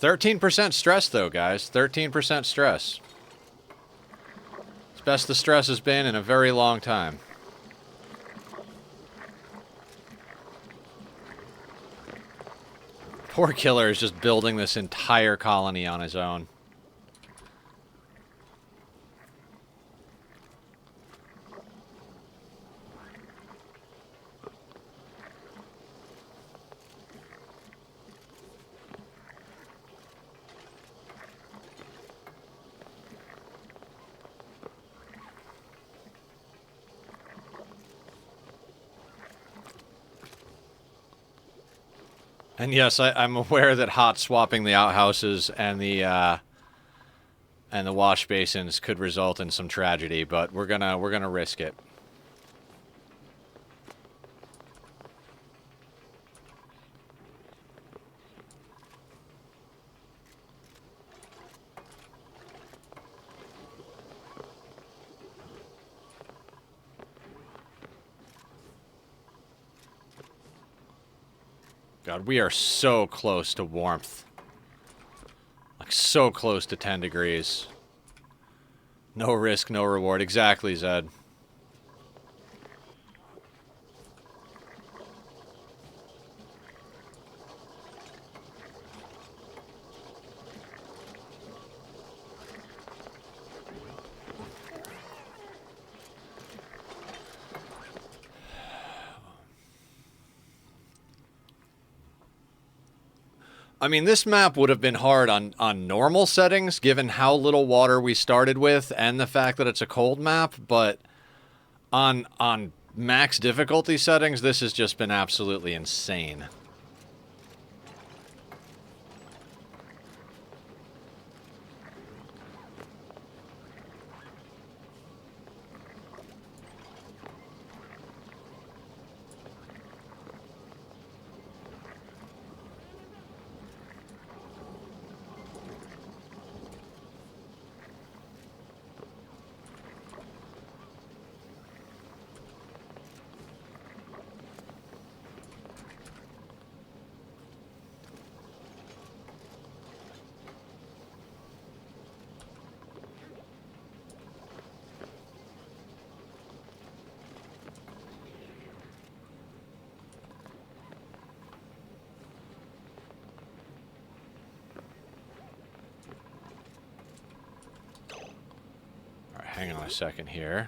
%13 stress, though, guys. 13% stress. It's best the stress has been in a very long time. Poor killer is just building this entire colony on his own. And yes, I'm aware that hot swapping the outhouses and the wash basins could result in some tragedy, but we're gonna risk it. God, we are so close to warmth. Like, so close to 10 degrees. No risk, no reward. Exactly, Zed. I mean, this map would have been hard on normal settings, given how little water we started with and the fact that it's a cold map, but on max difficulty settings, this has just been absolutely insane. Hang on a second here.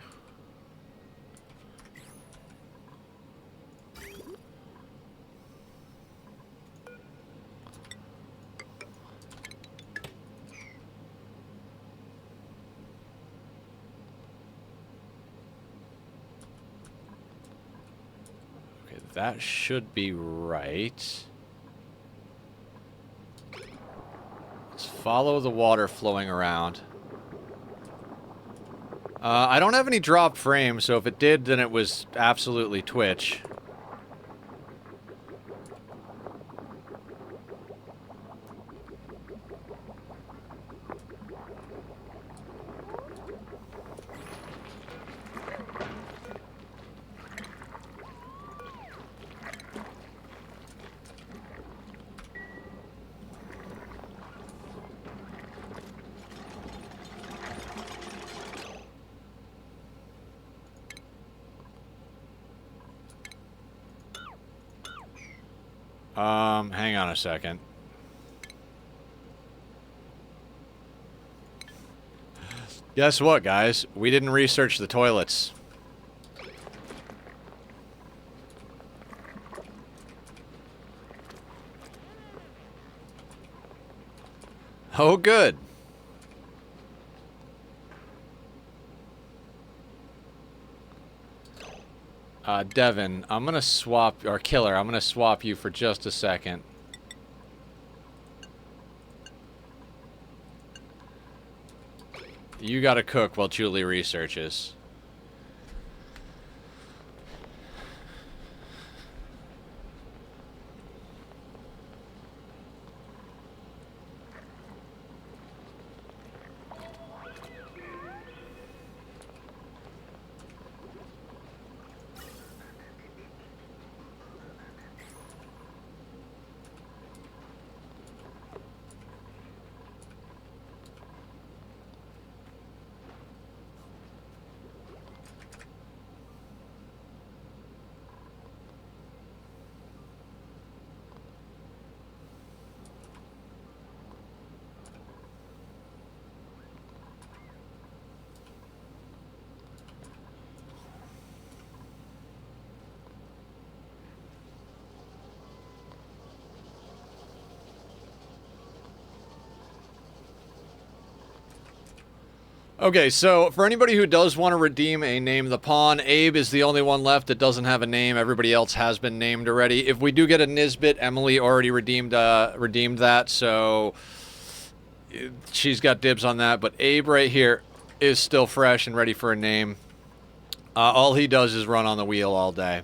Okay, that should be right. Let's follow the water flowing around. I don't have any dropped frames, so if it did, then it was absolutely Twitch. Hang on a second. Guess what, guys? We didn't research the toilets. Oh, good. Devin, I'm gonna swap, or Killer, I'm gonna swap you for just a second. You gotta cook while Julie researches. Okay, so for anybody who does want to redeem a Name the Pawn, Abe is the only one left that doesn't have a name. Everybody else has been named already. If we do get a Nisbet, Emily already redeemed that, so she's got dibs on that. But Abe right here is still fresh and ready for a name. All he does is run on the wheel all day.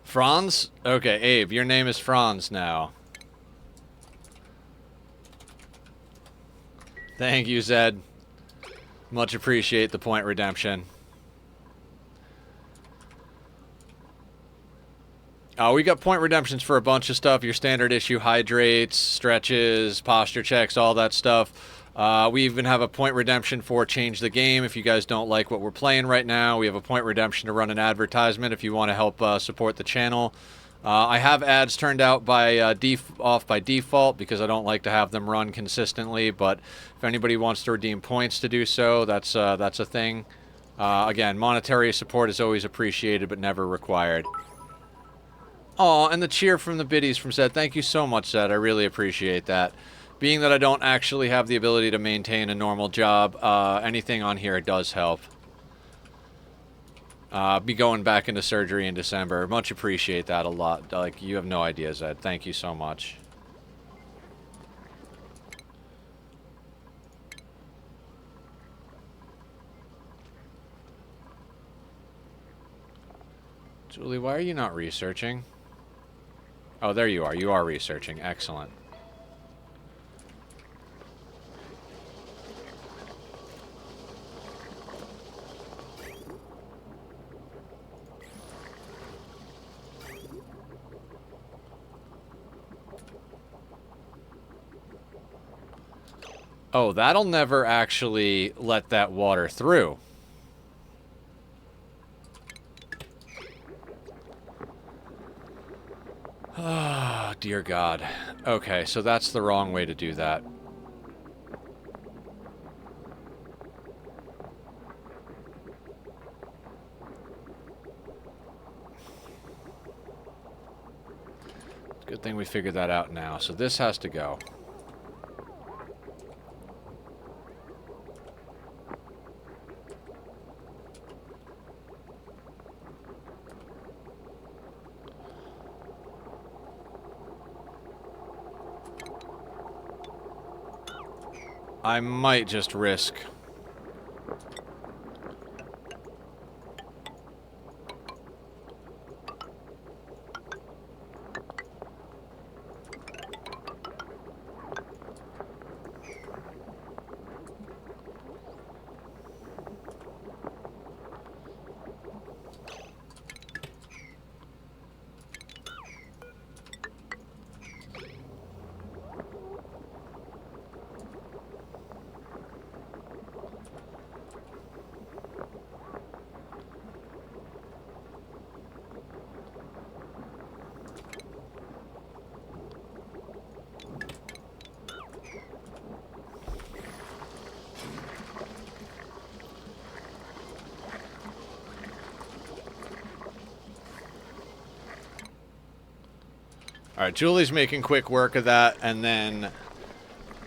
Franz? Okay, Abe, your name is Franz now. Thank you, Zed. Much appreciate the point redemption. We got point redemptions for a bunch of stuff. Your standard issue hydrates, stretches, posture checks, all that stuff. We even have a point redemption for Change the Game. If you guys don't like what we're playing right now, we have a point redemption to run an advertisement if you want to help support the channel. I have ads turned out by off by default because I don't like to have them run consistently. But if anybody wants to redeem points to do so, that's a thing. Again, monetary support is always appreciated but never required. Aw, and the cheer from the biddies from Zed. Thank you so much, Zed. I really appreciate that. Being that I don't actually have the ability to maintain a normal job, anything on here does help. Be going back into surgery in December. Much appreciate that a lot. Like, you have no idea, Zed. Thank you so much. Julie, why are you not researching? Oh, there you are. You are researching. Excellent. Oh, that'll never actually let that water through. Ah, oh, dear God. Okay, so that's the wrong way to do that. Good thing we figured that out now. So this has to go. I might just risk. Alright, Julie's making quick work of that, and then...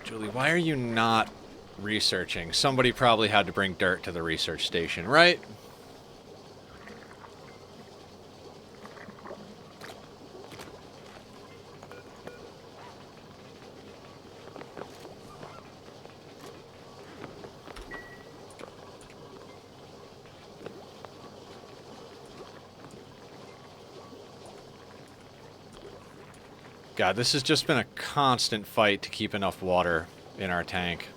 Julie, why are you not researching? Somebody probably had to bring dirt to the research station, right? God, this has just been a constant fight to keep enough water in our tank.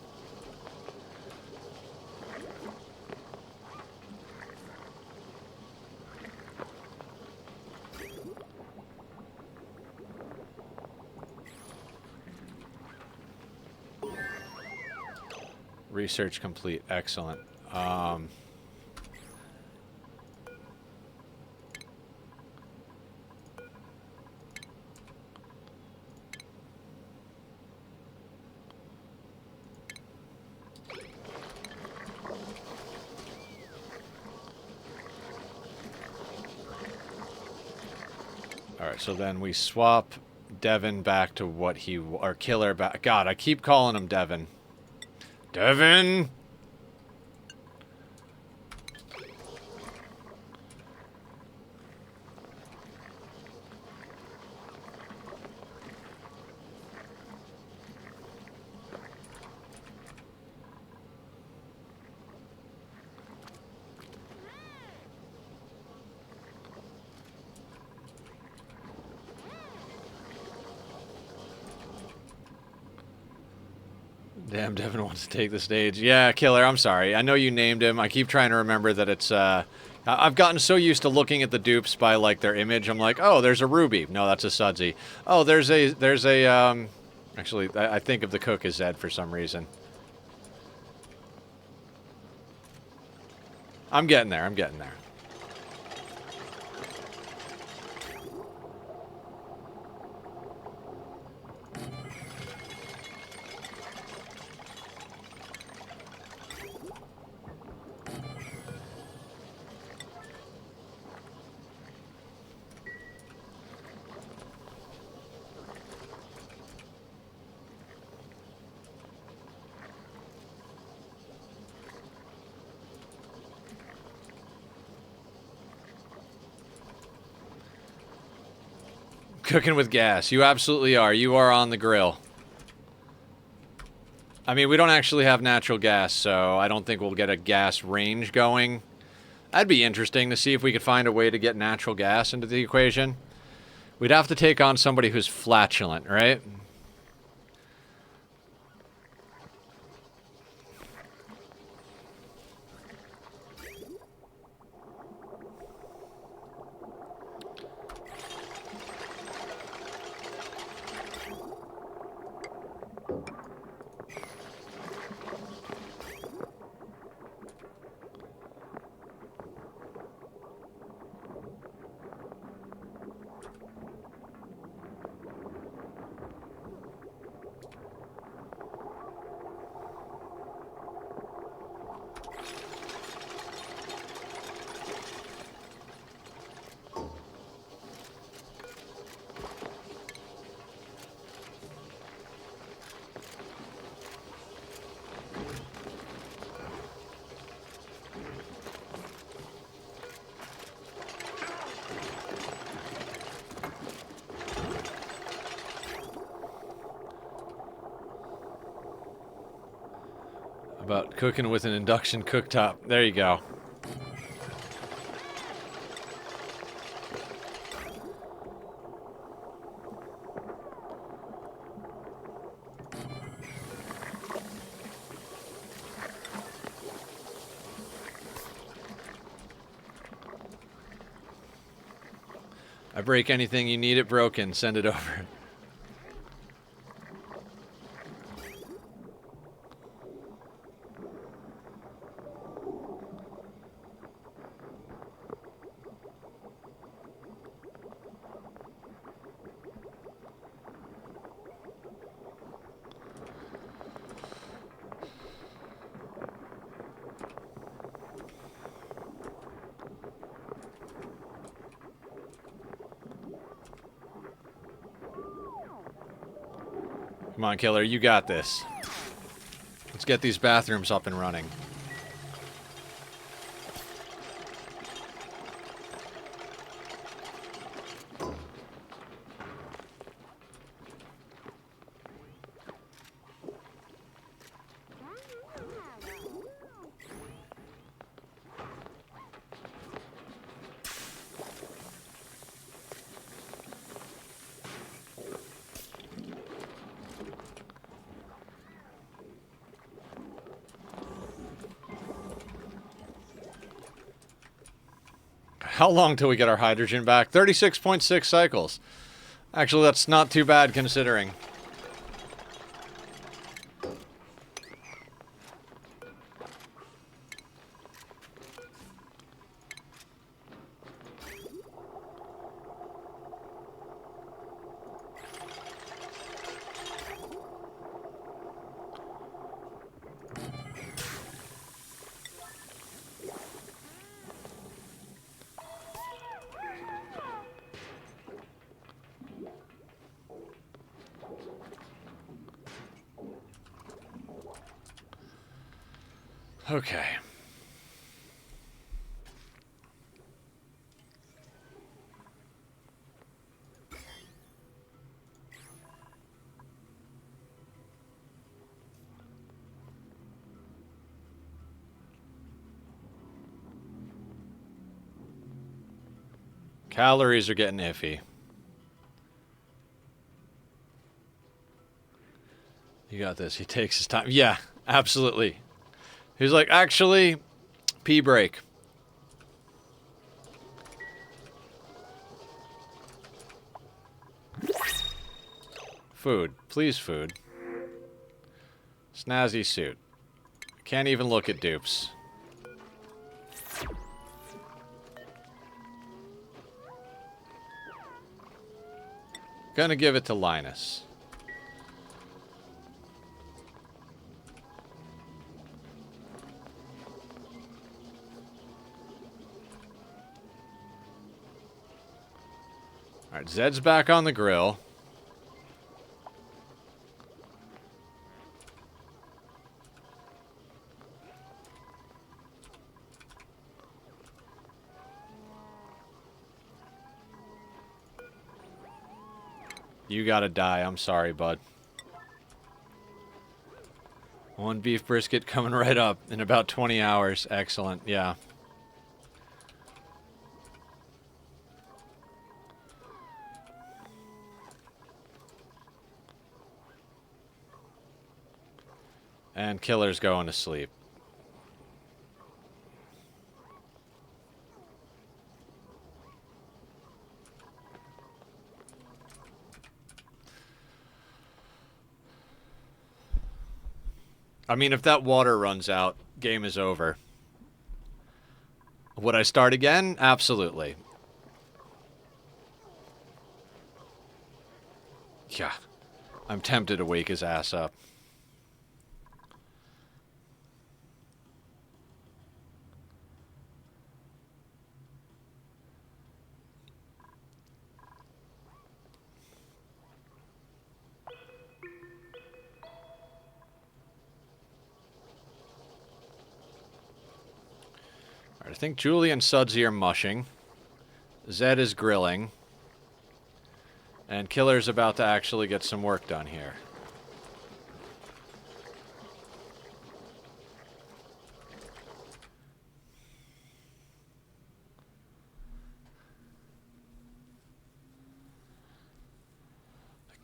Research complete. Excellent. Alright, so then we swap Devin back to what he... Or Killer back... God, I keep calling him Devin. Devin! Damn, Devin wants to take the stage. Yeah, Killer, I'm sorry. I know you named him. I keep trying to remember that it's, I've gotten so used to looking at the dupes by, like, their image. I'm like, oh, there's a Ruby. No, that's a Sudsy. Oh, there's a, actually, I think of the cook as Zed for some reason. I'm getting there. I'm getting there. Cooking with gas. You absolutely are. You are on the grill. I mean, we don't actually have natural gas, so I don't think we'll get a gas range going. That'd be interesting to see if we could find a way to get natural gas into the equation. We'd have to take on somebody who's flatulent, right? About cooking with an induction cooktop. There you go. I break anything, you need it broken, send it over. Come on, Killer, you got this. Let's get these bathrooms up and running. How long till we get our hydrogen back? 36.6 cycles. Actually, that's not too bad considering. Okay. Calories are getting iffy. You got this. He takes his time. Yeah, absolutely. He's like, actually, pee break. Food. Please, food. Snazzy suit. Can't even look at Dupes. Gonna give it to Linus. Alright, Zed's back on the grill. You gotta die. I'm sorry, bud. One beef brisket coming right up in about 20 hours. Excellent. Yeah. And Killer's going to sleep. I mean, if that water runs out, game is over. Would I start again? Absolutely. Yeah. I'm tempted to wake his ass up. I think Julie and Sudsy are mushing. Zed is grilling. And Killer's about to actually get some work done here.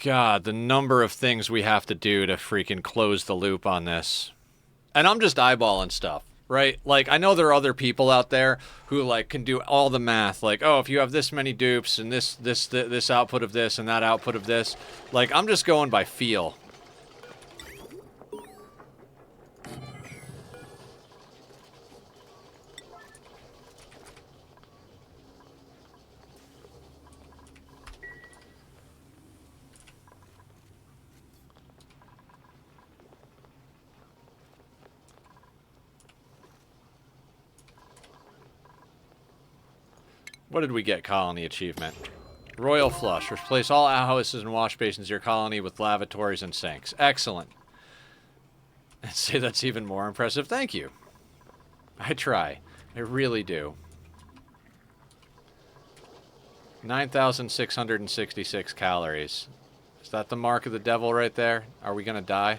God, the number of things we have to do to freaking close the loop on this. And I'm just eyeballing stuff. Right? Like, I know there are other people out there who, like, can do all the math. Like, oh, if you have this many dupes and this output of this and that output of this. Like, I'm just going by feel. What did we get, colony achievement? Royal Flush. Replace all outhouses and wash basins in your colony with lavatories and sinks. Excellent. I'd say that's even more impressive. Thank you. I try. I really do. 9,666 calories. Is that the mark of the devil right there? Are we gonna die?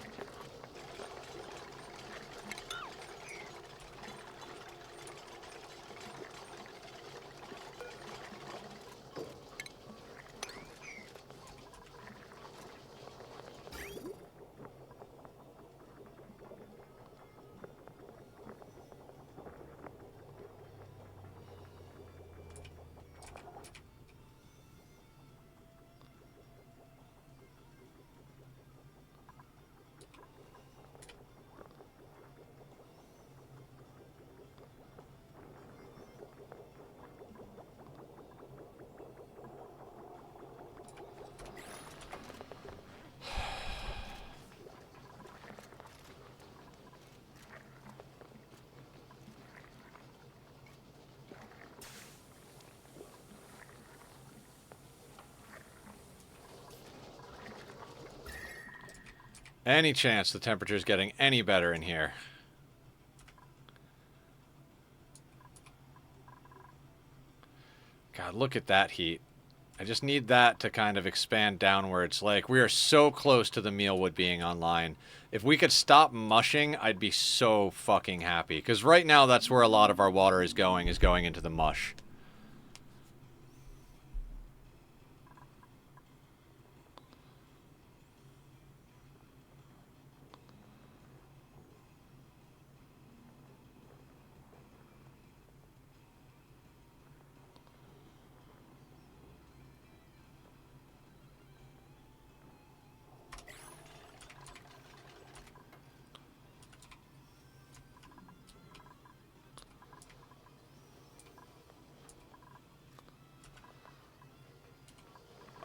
Any chance the temperature's getting any better in here? God, look at that heat. I just need that to kind of expand downwards. Like, we are so close to the mealwood being online. If we could stop mushing, I'd be so fucking happy. Because right now, that's where a lot of our water is going into the mush.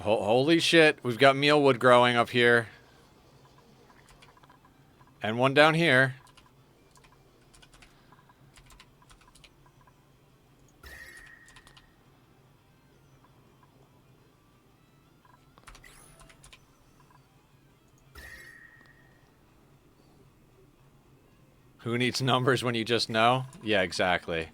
Holy shit, we've got mealwood growing up here. And one down here. Who needs numbers when you just know? Yeah, exactly.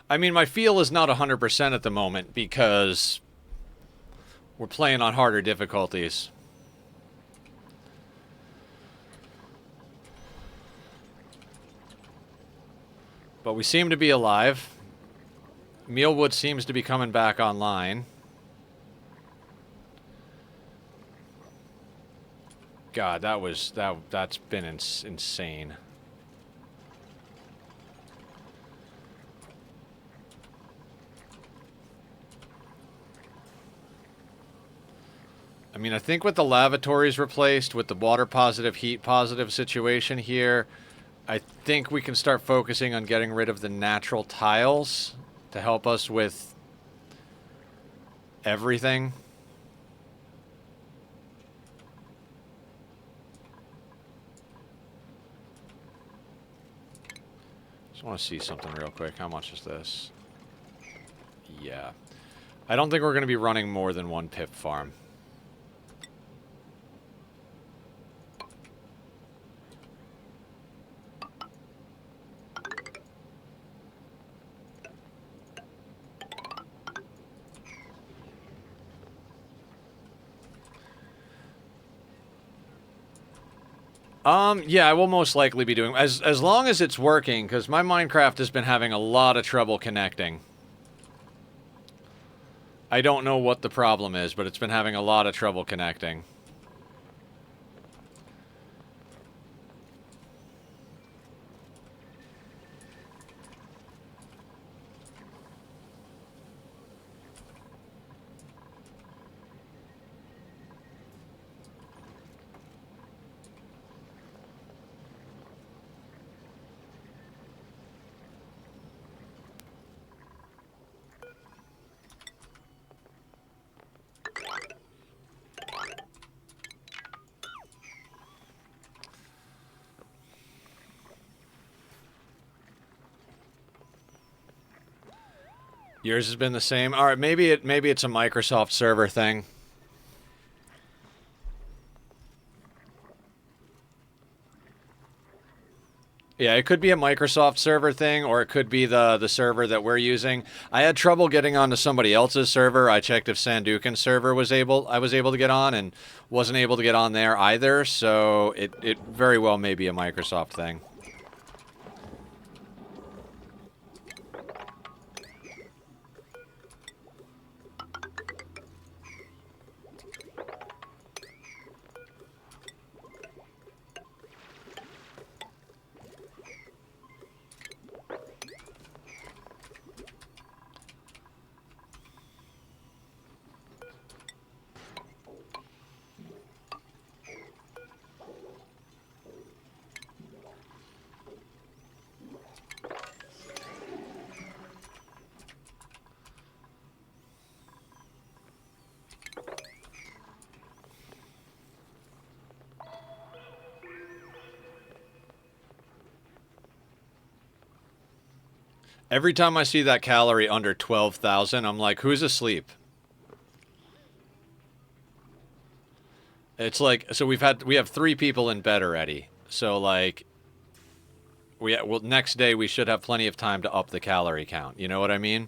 I mean, my feel is not 100% at the moment because we're playing on harder difficulties. But we seem to be alive. Mealwood seems to be coming back online. God, that's been insane. I mean, I think with the lavatories replaced, with the water positive, heat positive situation here, I think we can start focusing on getting rid of the natural tiles to help us with everything. Just want to see something real quick. How much is this? Yeah. I don't think we're going to be running more than one pip farm. Yeah, I will most likely be doing as long as it's working, because my Minecraft has been having a lot of trouble connecting. I don't know what the problem is, but it's been having a lot of trouble connecting. Yours has been the same. All right, maybe it's a Microsoft server thing. Yeah, it could be a Microsoft server thing, or it could be the server that we're using. I had trouble getting onto somebody else's server. I checked if Sandukan's server I was able to get on, and wasn't able to get on there either. So it very well may be a Microsoft thing. Every time I see that calorie under 12,000, I'm like, who's asleep? It's like, so we have 3 people in bed already. So like, well, next day we should have plenty of time to up the calorie count. You know what I mean?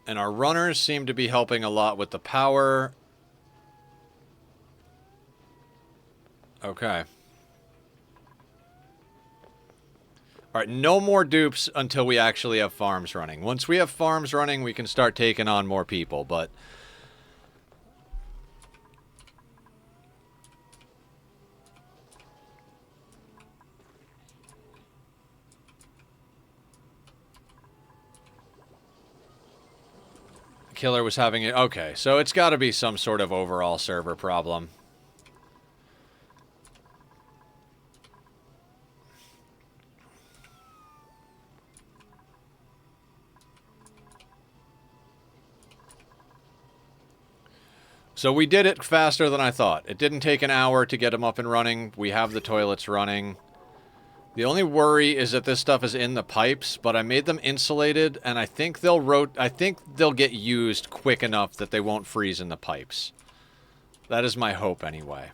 And our runners seem to be helping a lot with the power. Okay. Alright, no more dupes until we actually have farms running. Once we have farms running, we can start taking on more people, but... Killer was having it. Okay, so it's got to be some sort of overall server problem. So we did it faster than I thought. It didn't take an hour to get them up and running. We have the toilets running. The only worry is that this stuff is in the pipes, but I made them insulated, and I think they'll get used quick enough that they won't freeze in the pipes. That is my hope, anyway.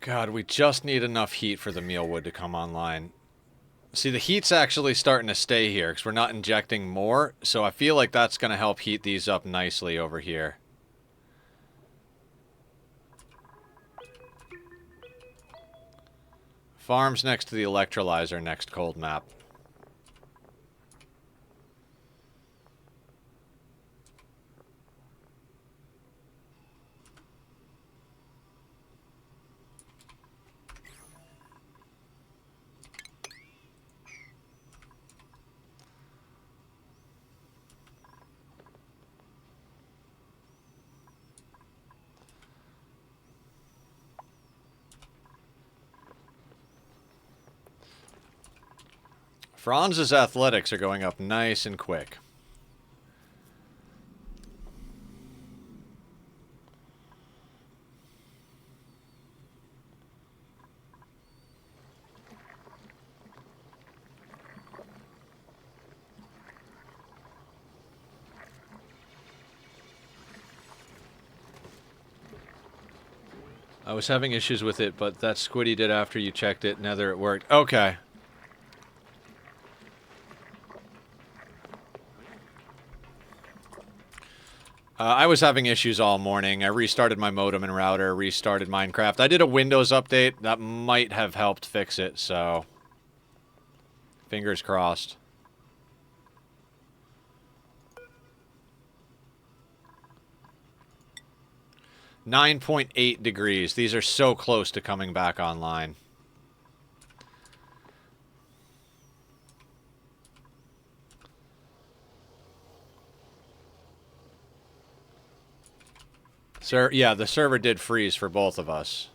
God, we just need enough heat for the mealwood to come online. See, the heat's actually starting to stay here because we're not injecting more, so I feel like that's going to help heat these up nicely over here. Farms next to the electrolyzer, next cold map. Franz's athletics are going up nice and quick. I was having issues with it, but that Squiddy did after you checked it. Nether, it worked. Okay. I was having issues all morning. I restarted my modem and router, restarted Minecraft. I did a Windows update. That might have helped fix it, so... Fingers crossed. .8 degrees. These are so close to coming back online. Sir, yeah, the server did freeze for both of us.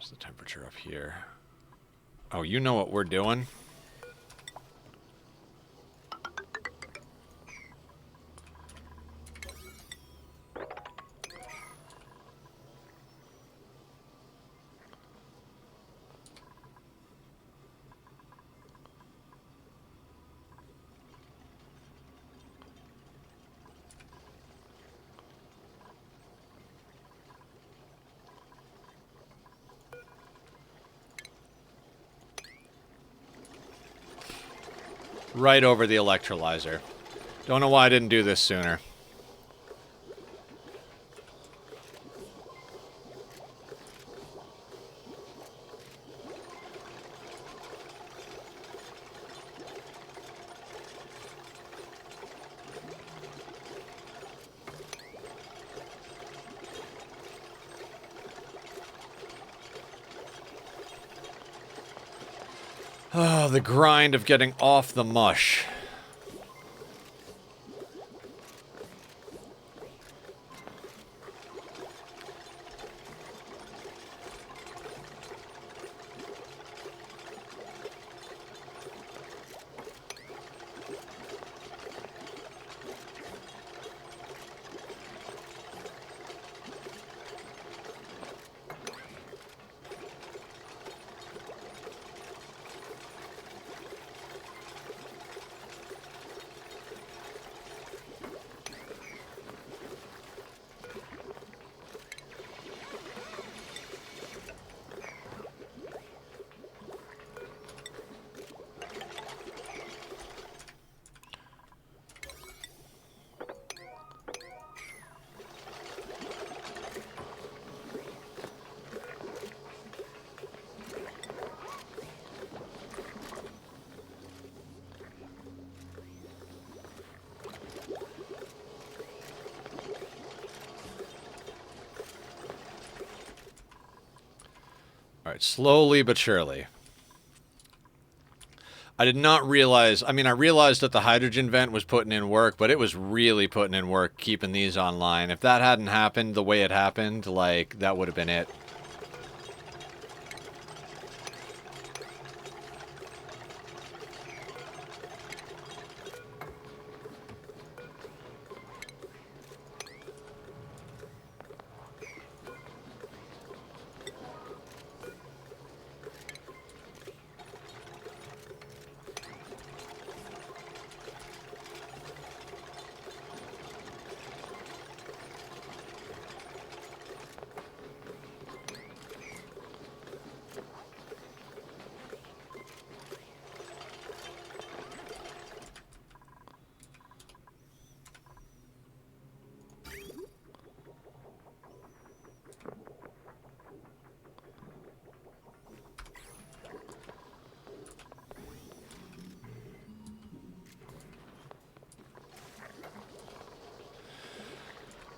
The temperature up here. Oh, you know what we're doing? Right over the electrolyzer. Don't know why I didn't do this sooner. Oh, the grind of getting off the mush. Alright, slowly but surely. I did not realize... I mean, I realized that the hydrogen vent was putting in work, but it was really putting in work keeping these online. If that hadn't happened the way it happened, like, that would have been it.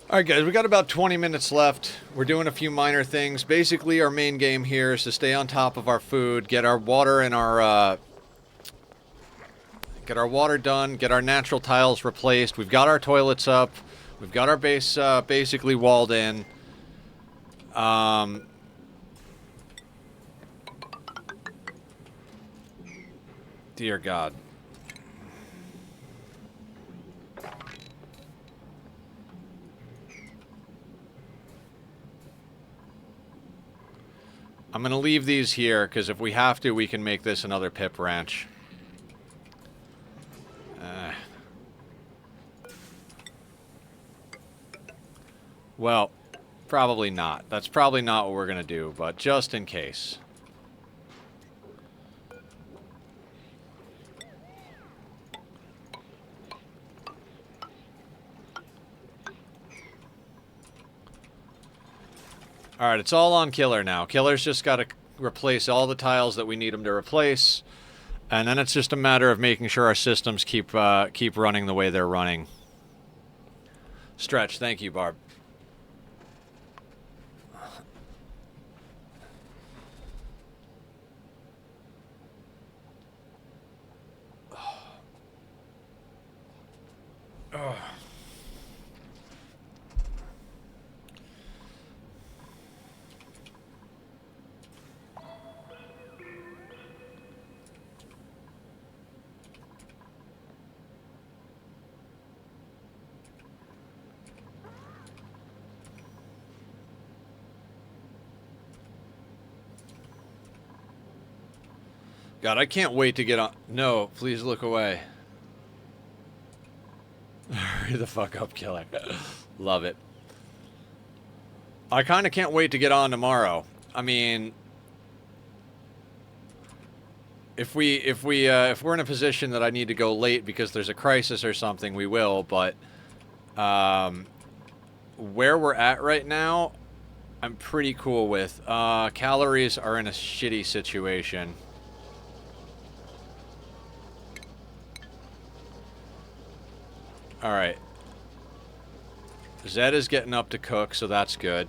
Alright guys, we got about 20 minutes left. We're doing a few minor things. Basically, our main game here is to stay on top of our food, get our water and our, get our water done, get our natural tiles replaced. We've got our toilets up. We've got our base, basically walled in. Dear God. I'm going to leave these here, because if we have to, we can make this another pip ranch. Well, probably not. That's probably not what we're going to do, but just in case. Alright, it's all on Killer now. Killer's just got to replace all the tiles that we need him to replace. And then it's just a matter of making sure our systems keep running the way they're running. Stretch, thank you, Barb. God, I can't wait to get on... No, please look away. Hurry the fuck up, Killer. Love it. I kind of can't wait to get on tomorrow. I mean... If we're in a position that I need to go late because there's a crisis or something, we will. But where we're at right now, I'm pretty cool with. Calories are in a shitty situation. All right. Zed is getting up to cook, so that's good.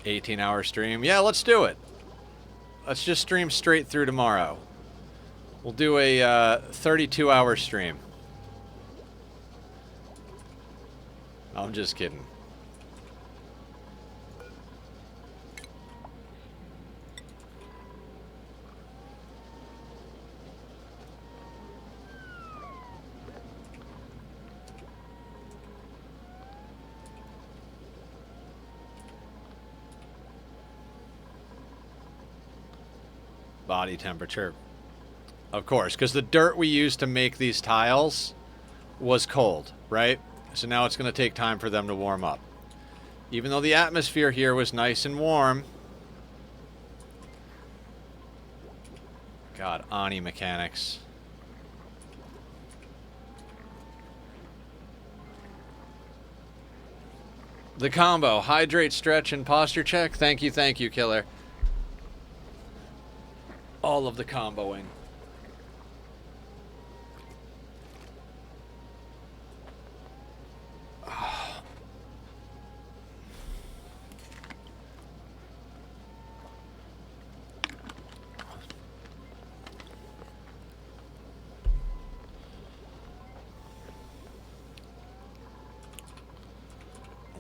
18-hour stream. Yeah, let's do it. Let's just stream straight through tomorrow. We'll do a 32-hour stream. I'm just kidding. Body temperature. Of course, because the dirt we used to make these tiles was cold, right? So now it's going to take time for them to warm up. Even though the atmosphere here was nice and warm. God, Ani mechanics. The combo, hydrate, stretch, and posture check. Thank you, killer. All of the comboing.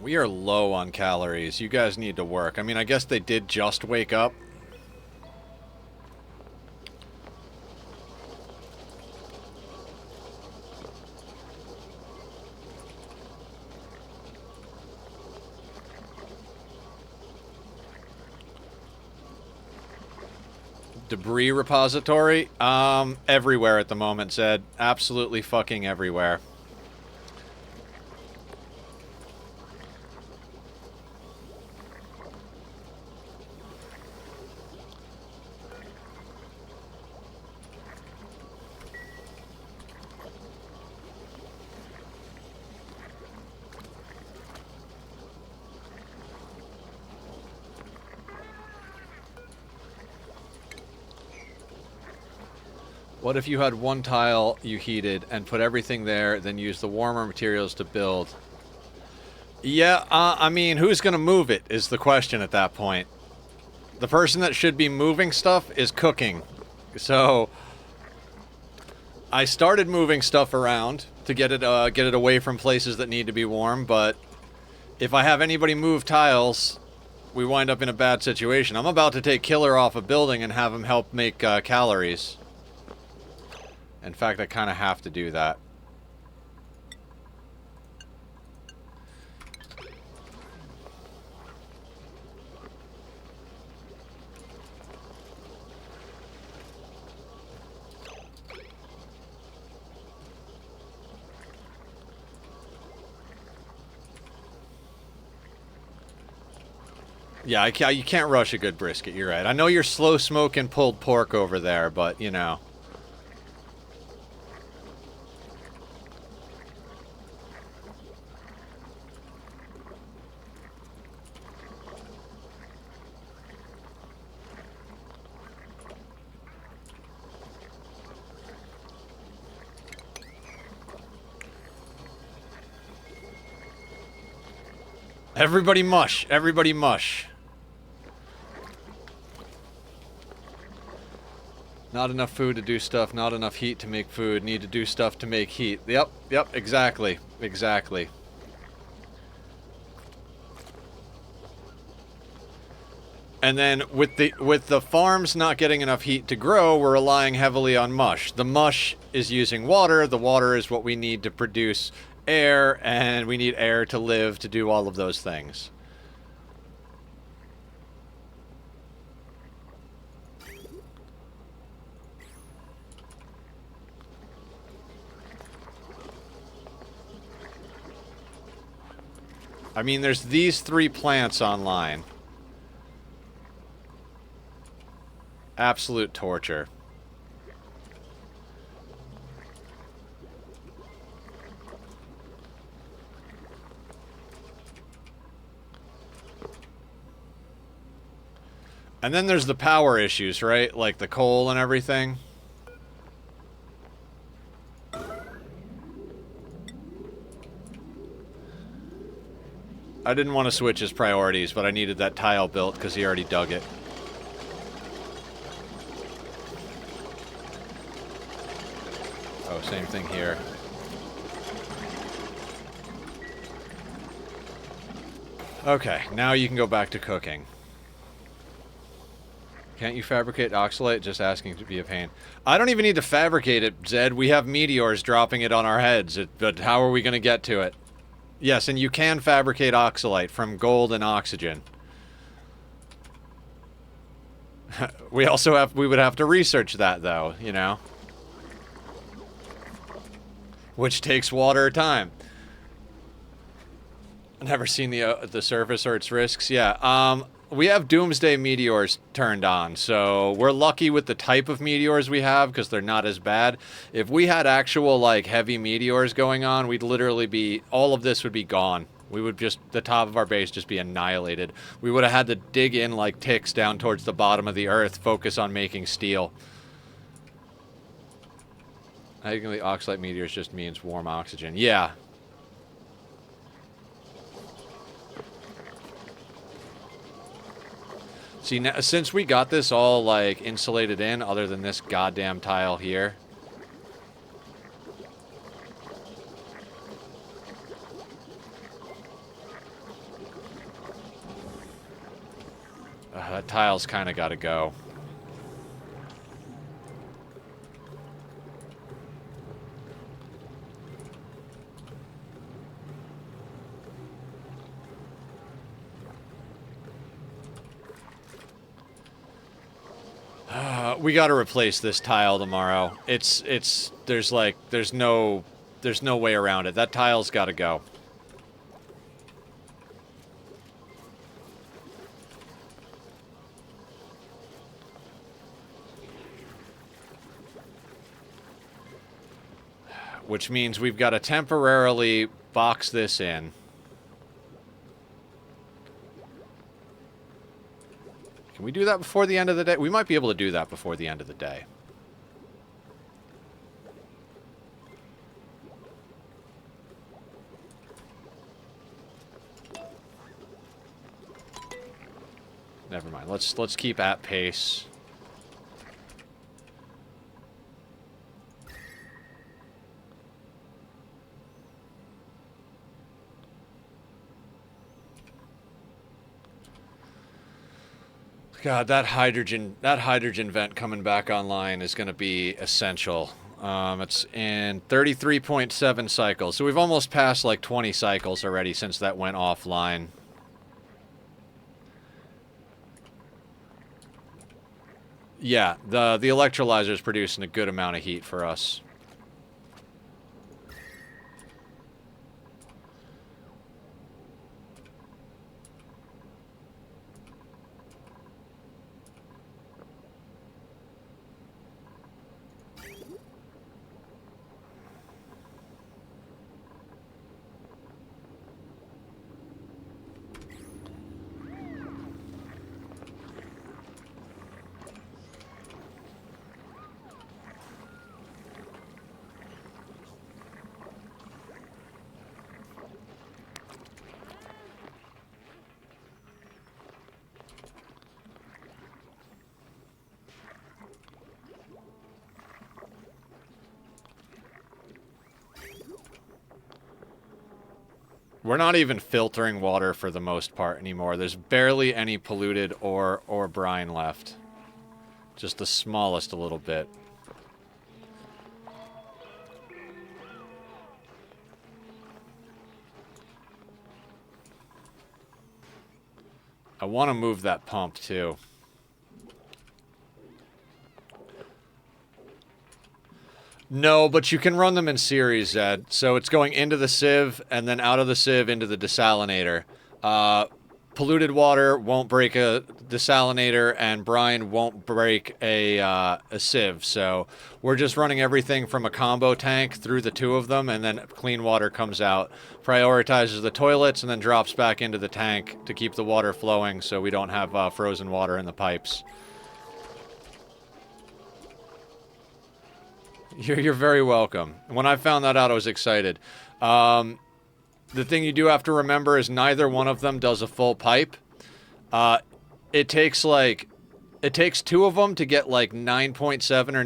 We are low on calories. You guys need to work. I mean, I guess they did just wake up. Debris repository? Everywhere at the moment, Zed. Absolutely fucking everywhere. What if you had one tile you heated and put everything there, then use the warmer materials to build? Yeah, I mean, who's going to move it is the question at that point. The person that should be moving stuff is cooking. So, I started moving stuff around to get it away from places that need to be warm, but if I have anybody move tiles, we wind up in a bad situation. I'm about to take Killer off a building and have him help make calories. In fact, I kind of have to do that. Yeah, you can't rush a good brisket, you're right. I know you're slow smoking pulled pork over there, but, you know. Everybody mush. Everybody mush. Not enough food to do stuff, not enough heat to make food. Need to do stuff to make heat. Yep, exactly. Exactly. And then with the farms not getting enough heat to grow, we're relying heavily on mush. The mush is using water. The water is what we need to produce air, and we need air to live, to do all of those things. I mean, there's these 3 plants online. Absolute torture. And then there's the power issues, right? Like the coal and everything. I didn't want to switch his priorities, but I needed that tile built because he already dug it. Oh, same thing here. Okay, now you can go back to cooking. Can't you fabricate oxalate? Just asking to be a pain. I don't even need to fabricate it, Zed. We have meteors dropping it on our heads. But how are we going to get to it? Yes, and you can fabricate oxalate from gold and oxygen. We would have to research that, though, you know? Which takes water time. Never seen the surface or its risks. Yeah, we have doomsday meteors turned on, so we're lucky with the type of meteors we have because they're not as bad. If we had actual, like, heavy meteors going on, we'd literally be... all of this would be gone. We would just... the top of our base just be annihilated. We would have had to dig in like ticks down towards the bottom of the earth, focus on making steel. I think the oxalate meteors just means warm oxygen. Yeah. See, now, since we got this all, like, insulated in, other than this goddamn tile here. That tile's kind of got to go. We gotta replace this tile tomorrow. There's no way around it. That tile's gotta go. Which means we've got to temporarily box this in. Can we do that before the end of the day? We might be able to do that before the end of the day. Never mind. Let's keep at pace. God, that hydrogen vent coming back online is going to be essential. It's in 33.7 cycles, so we've almost passed like 20 cycles already since that went offline. Yeah, the electrolyzer is producing a good amount of heat for us. We're not even filtering water for the most part anymore. There's barely any polluted or brine left. Just the smallest a little bit. I want to move that pump too. No, but you can run them in series, Zed. So it's going into the sieve, and then out of the sieve into the desalinator. Polluted water won't break the desalinator and brine won't break a sieve. So we're just running everything from a combo tank through the two of them, and then clean water comes out, prioritizes the toilets, and then drops back into the tank to keep the water flowing so we don't have frozen water in the pipes. You're very welcome. When I found that out, I was excited. The thing you do have to remember is neither one of them does a full pipe. It takes two of them to get like 9.7 or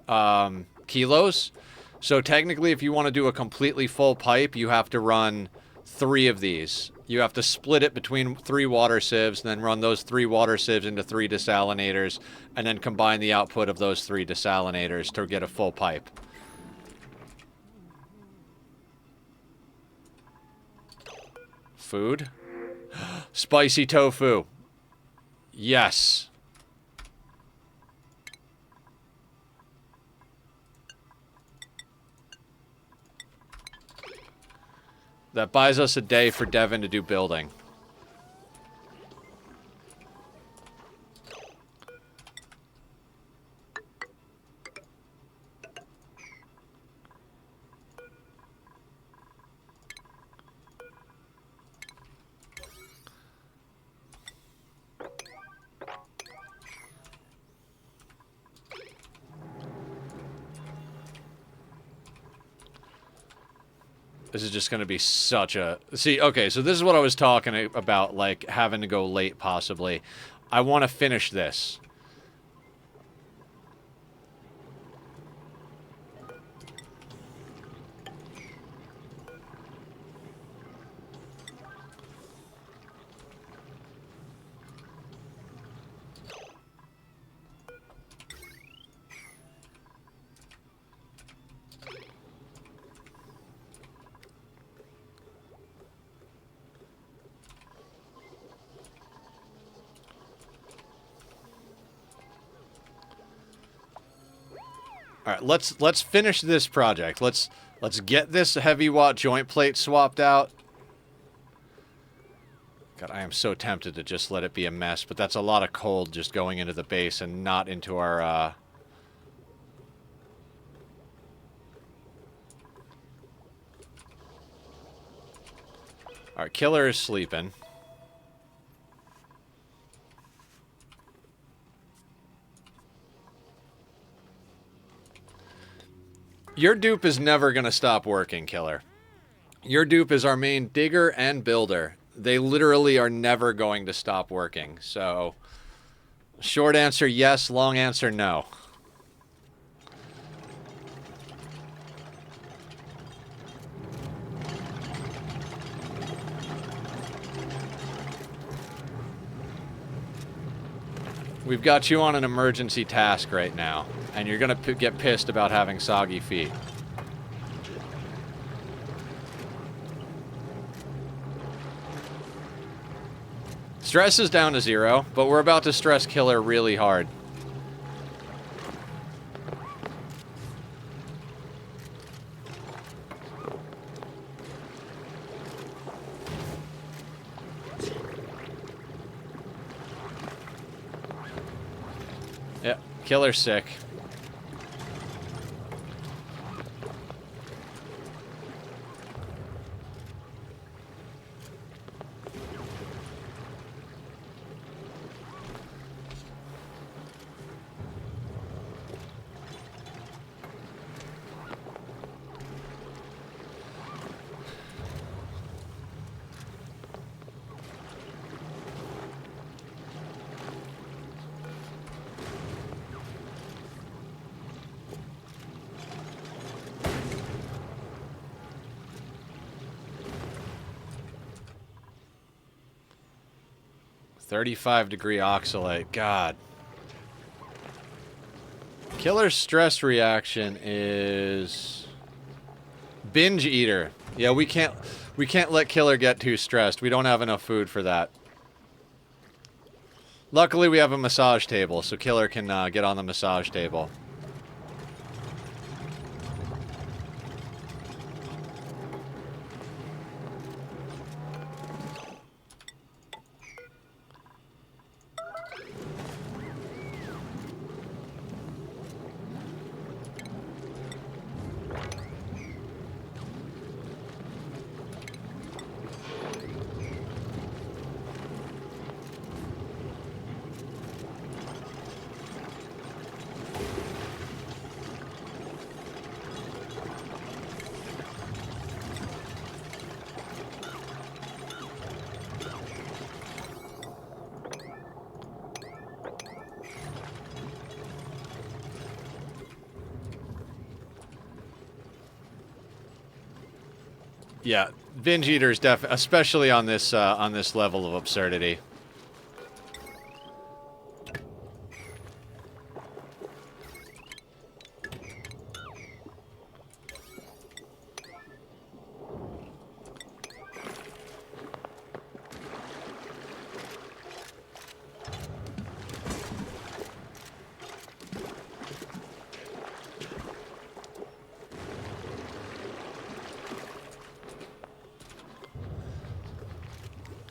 9.8 kilos. So technically, if you want to do a completely full pipe, you have to run 3 of these. You have to split it between 3 water sieves, and then run those 3 water sieves into 3 desalinators, and then combine the output of those 3 desalinators to get a full pipe. Food? Spicy tofu. Yes. That buys us a day for Devin to do building. This is just going to be such a... See, okay, so this is what I was talking about, like, having to go late, possibly. I want to finish this. All right, let's finish this project. Let's get this heavy watt joint plate swapped out. God, I am so tempted to just let it be a mess, but that's a lot of cold just going into the base and not into our Our killer is sleeping. Your dupe is never going to stop working, Killer. Your dupe is our main digger and builder. They literally are never going to stop working. So, short answer, yes. Long answer, no. We've got you on an emergency task right now, and you're going to get pissed about having soggy feet. Stress is down to 0, but we're about to stress Killer really hard. Yep, Killer's sick. .35-degree oxalate. God. Killer's stress reaction is binge eater. Yeah, we can't let Killer get too stressed. We don't have enough food for that. Luckily, we have a massage table, so Killer can get on the massage table. Yeah, binge eaters definitely, especially on this level of absurdity.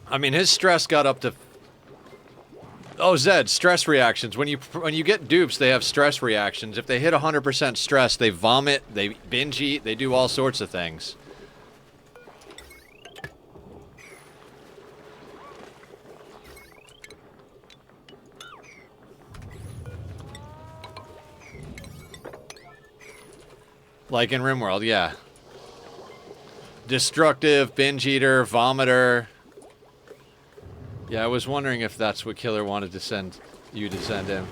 I mean, his stress got up to... Oh, Zed, stress reactions. When you get dupes, they have stress reactions. If they hit 100% stress, they vomit, they binge eat, they do all sorts of things. Like in RimWorld, yeah. Destructive, binge eater, vomiter. Yeah, I was wondering if that's what Killer wanted to send you to send him.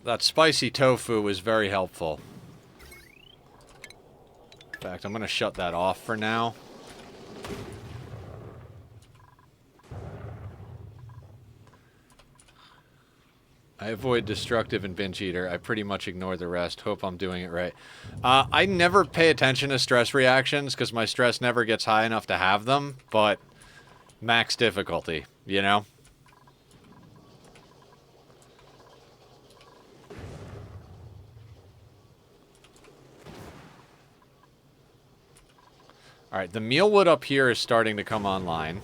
That spicy tofu was very helpful. In fact, I'm going to shut that off for now. I avoid destructive and binge eater. I pretty much ignore the rest. Hope I'm doing it right. I never pay attention to stress reactions because my stress never gets high enough to have them, but max difficulty, you know? Alright, the mealwood up here is starting to come online.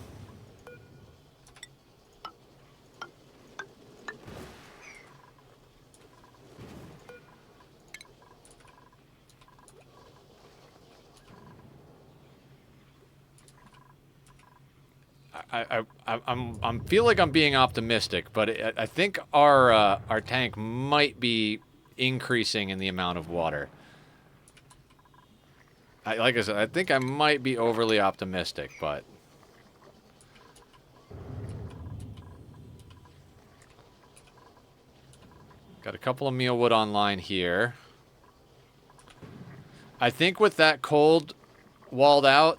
I feel like I'm being optimistic, but I think our tank might be increasing in the amount of water. Like I said, I think I might be overly optimistic, but... Got a couple of mealwood online here. I think with that cold walled out,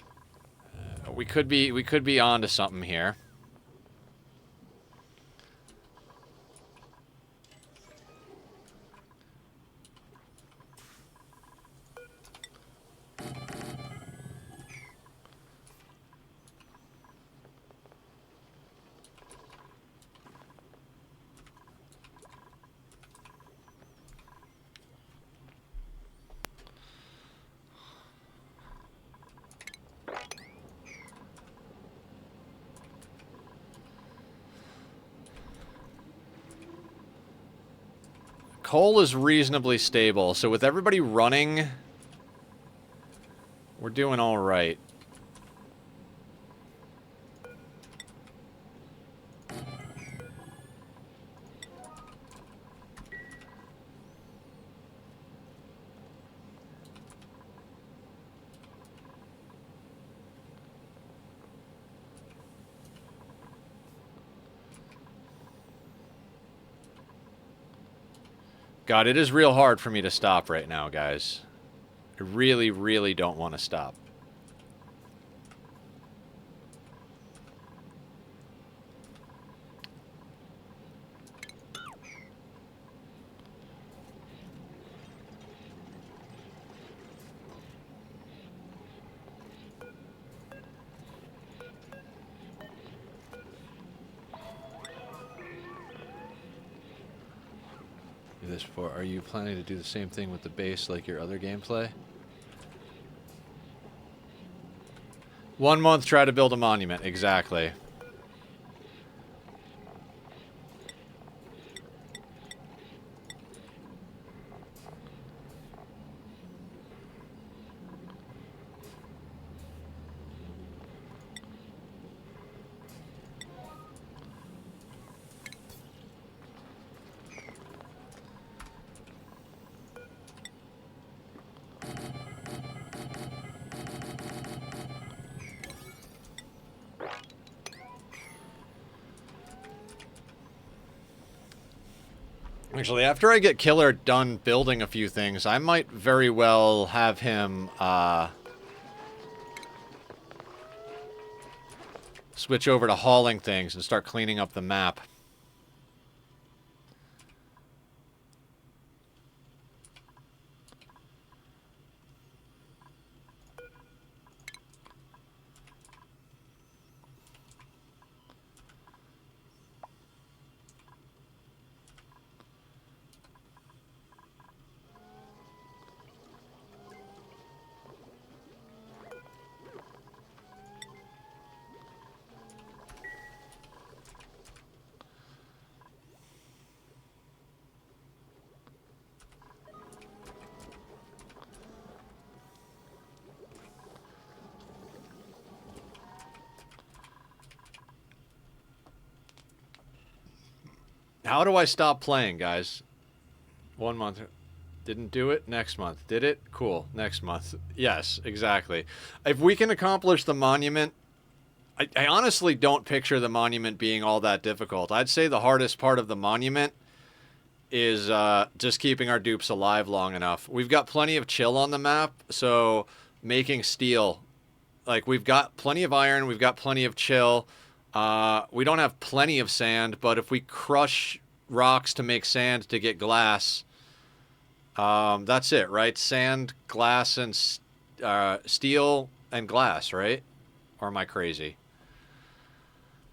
we could be onto something here. Coal is reasonably stable, so with everybody running, we're doing all right. God, it is real hard for me to stop right now, guys. I really, really don't want to stop. This before. Are you planning to do the same thing with the base like your other gameplay? 1 month, try to build a monument. Exactly. Actually, after I get Killer done building a few things, I might very well have him, switch over to hauling things and start cleaning up the map. How do I stop playing, guys? 1 month. Didn't do it? Next month. Did it? Cool. Next month. Yes, exactly. If we can accomplish the monument, I honestly don't picture the monument being all that difficult. I'd say the hardest part of the monument is just keeping our dupes alive long enough. We've got plenty of chill on the map, so making steel. Like, we've got plenty of iron, we've got plenty of chill. We don't have plenty of sand, but if we crush rocks to make sand to get glass, that's it, right? Sand, glass, and steel and glass, right? Or am I crazy?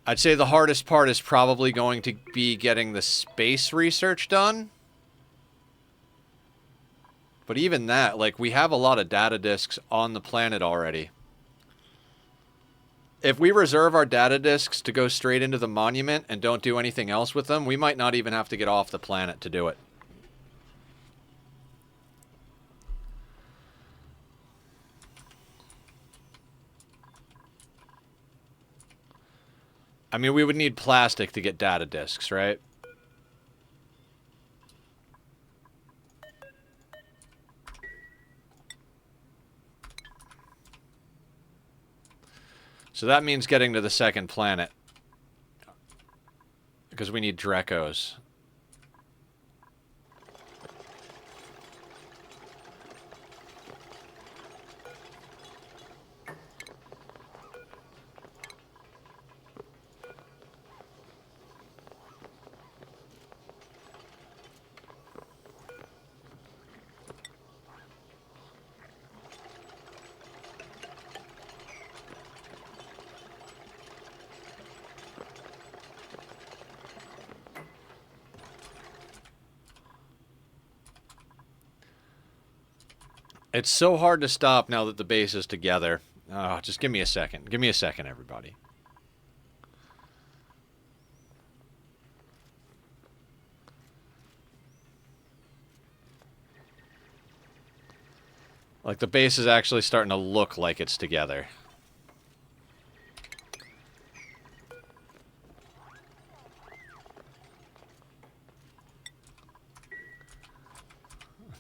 I'd say the hardest part is probably going to be getting the space research done. But even that, like, we have a lot of data disks on the planet already. If we reserve our data disks to go straight into the monument and don't do anything else with them, we might not even have to get off the planet to do it. I mean, we would need plastic to get data disks, right? So that means getting to the second planet. Because we need Drecos. It's so hard to stop now that the base is together. Oh, just give me a second. Give me a second, everybody. Like, the base is actually starting to look like it's together.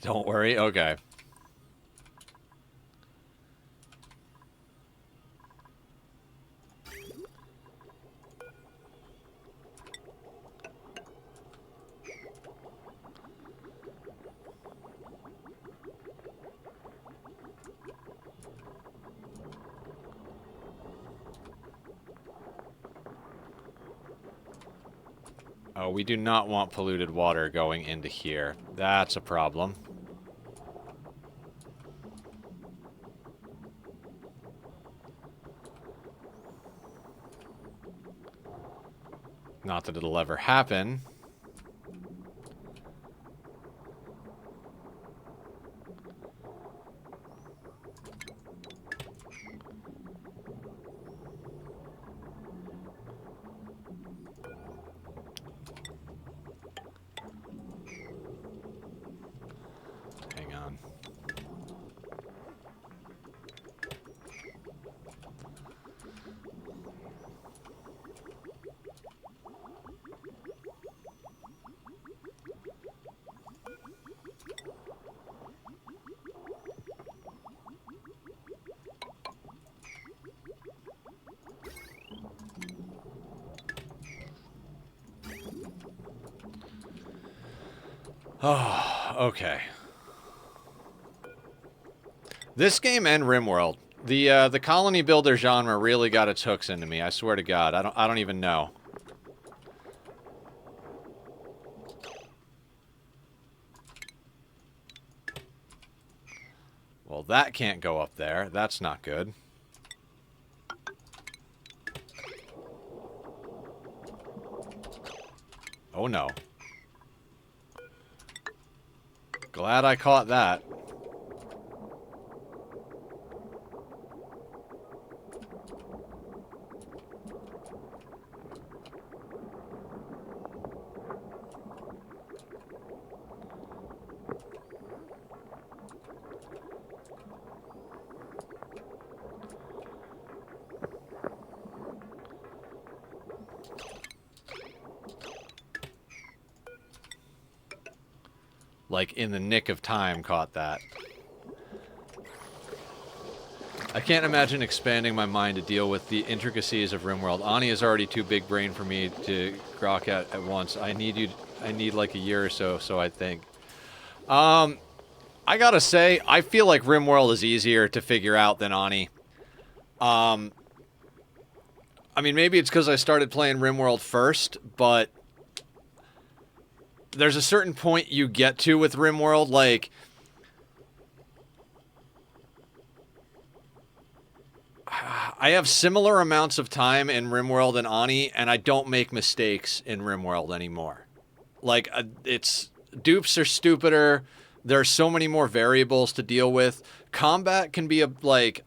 Don't worry. Okay. Oh, we do not want polluted water going into here. That's a problem. Not that it'll ever happen. Hang on. Oh, okay. This game and RimWorld. The colony builder genre really got its hooks into me. I swear to God, I don't even know. Well, that can't go up there. That's not good. Oh no. Glad I caught that. Like, in the nick of time, caught that. I can't imagine expanding my mind to deal with the intricacies of RimWorld. Ani is already too big brain for me to grok at once. I need like a year or so I think. I gotta say, I feel like RimWorld is easier to figure out than Ani. I mean, maybe it's because I started playing RimWorld first, but there's a certain point you get to with RimWorld, like, I have similar amounts of time in RimWorld and Ani, and I don't make mistakes in RimWorld anymore. Like, dupes are stupider. There are so many more variables to deal with. Combat can be a big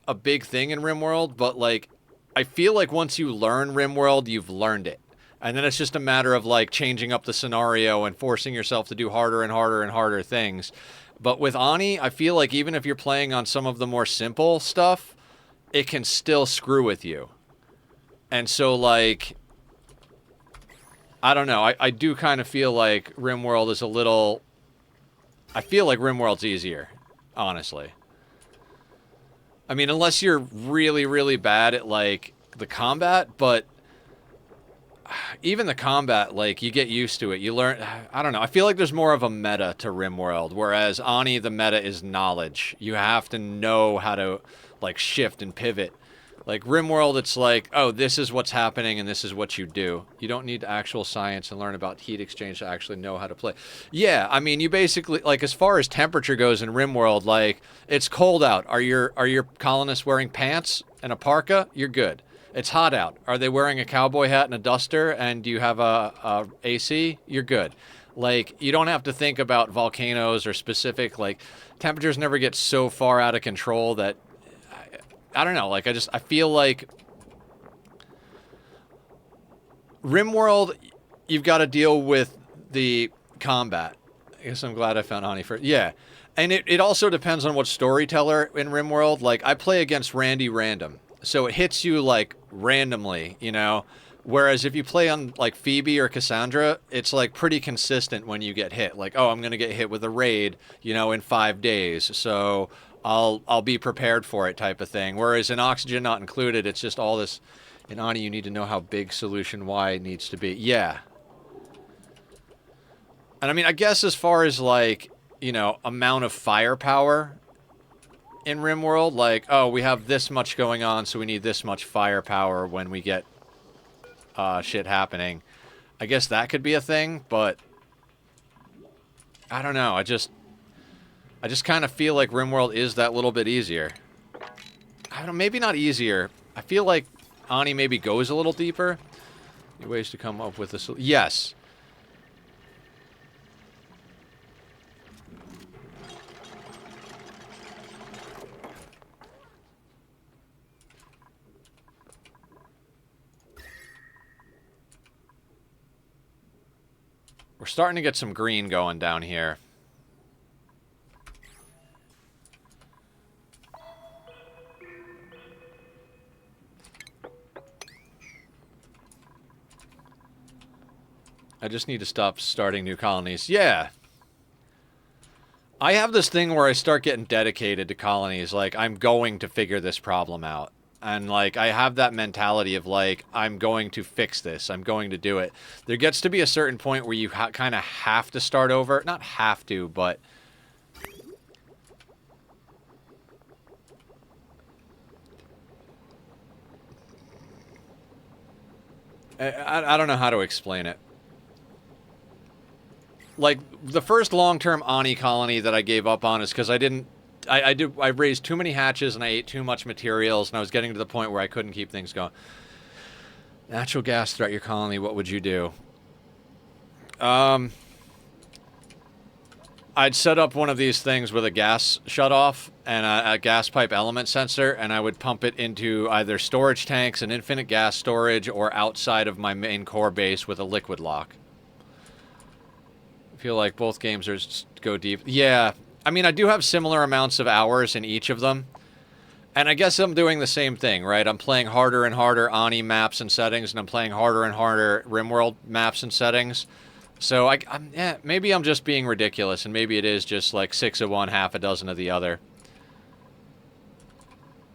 thing in RimWorld, but like, I feel like once you learn RimWorld, you've learned it. And then it's just a matter of like changing up the scenario and forcing yourself to do harder and harder and harder things. But with Ani, I feel like even if you're playing on some of the more simple stuff, it can still screw with you. And so, like, I don't know. I do kind of feel like RimWorld is a little... I feel like RimWorld's easier, honestly. I mean, unless you're really, really bad at, like, the combat, but even the combat, like, you get used to it. You learn... I don't know. I feel like there's more of a meta to RimWorld, whereas Ani, the meta is knowledge. You have to know how to, like, shift and pivot. Like, RimWorld, it's like, oh, this is what's happening and this is what you do. You don't need actual science and learn about heat exchange to actually know how to play. Yeah, I mean, you basically, like, as far as temperature goes in RimWorld, like, it's cold out. Are your colonists wearing pants and a parka? You're good. It's hot out. Are they wearing a cowboy hat and a duster, and do you have a AC? You're good. Like, you don't have to think about volcanoes or specific, like, temperatures never get so far out of control that, I don't know, like, I feel like RimWorld, you've got to deal with the combat. I guess I'm glad I found Ani first. Yeah. And it also depends on what storyteller in RimWorld. Like, I play against Randy Random, so it hits you, like, randomly, you know? Whereas if you play on, like, Phoebe or Cassandra, it's, like, pretty consistent when you get hit. Like, oh, I'm going to get hit with a raid, you know, in 5 days, so I'll be prepared for it type of thing. Whereas in Oxygen Not Included, it's just all this... In Ani, you need to know how big Solution Y needs to be. Yeah. And I mean, I guess as far as, like, you know, amount of firepower in RimWorld, like, oh, we have this much going on, so we need this much firepower when we get shit happening. I guess that could be a thing, but I don't know. I just kind of feel like RimWorld is that little bit easier. I don't know, maybe not easier. I feel like Ani maybe goes a little deeper. Ways to come up with a solution. Yes. We're starting to get some green going down here. I just need to stop starting new colonies. Yeah. I have this thing where I start getting dedicated to colonies. Like, I'm going to figure this problem out. And, like, I have that mentality of, like, I'm going to fix this. I'm going to do it. There gets to be a certain point where you kind of have to start over. Not have to, but... I don't know how to explain it. Like, the first long-term Ani colony that I gave up on is because I didn't... I raised too many hatches and I ate too much materials, and I was getting to the point where I couldn't keep things going. Natural gas throughout your colony, what would you do? I'd set up one of these things with a gas shutoff and a gas pipe element sensor, and I would pump it into either storage tanks, an infinite gas storage, or outside of my main core base with a liquid lock. I feel like both games are go deep. Yeah, I mean, I do have similar amounts of hours in each of them. And I guess I'm doing the same thing, right? I'm playing harder and harder Ani maps and settings, and I'm playing harder and harder RimWorld maps and settings. So yeah, maybe I'm just being ridiculous, and maybe it is just like 6 of one, half a dozen of the other.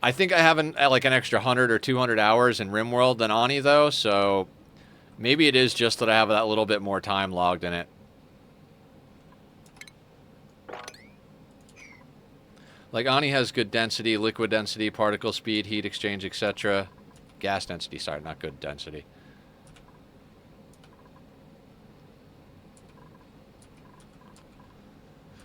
I think I have like an extra 100 or 200 hours in RimWorld than Ani, though, so maybe it is just that I have that little bit more time logged in it. Like, Ani has good density, liquid density, particle speed, heat exchange, etc. Gas density, sorry, not good density.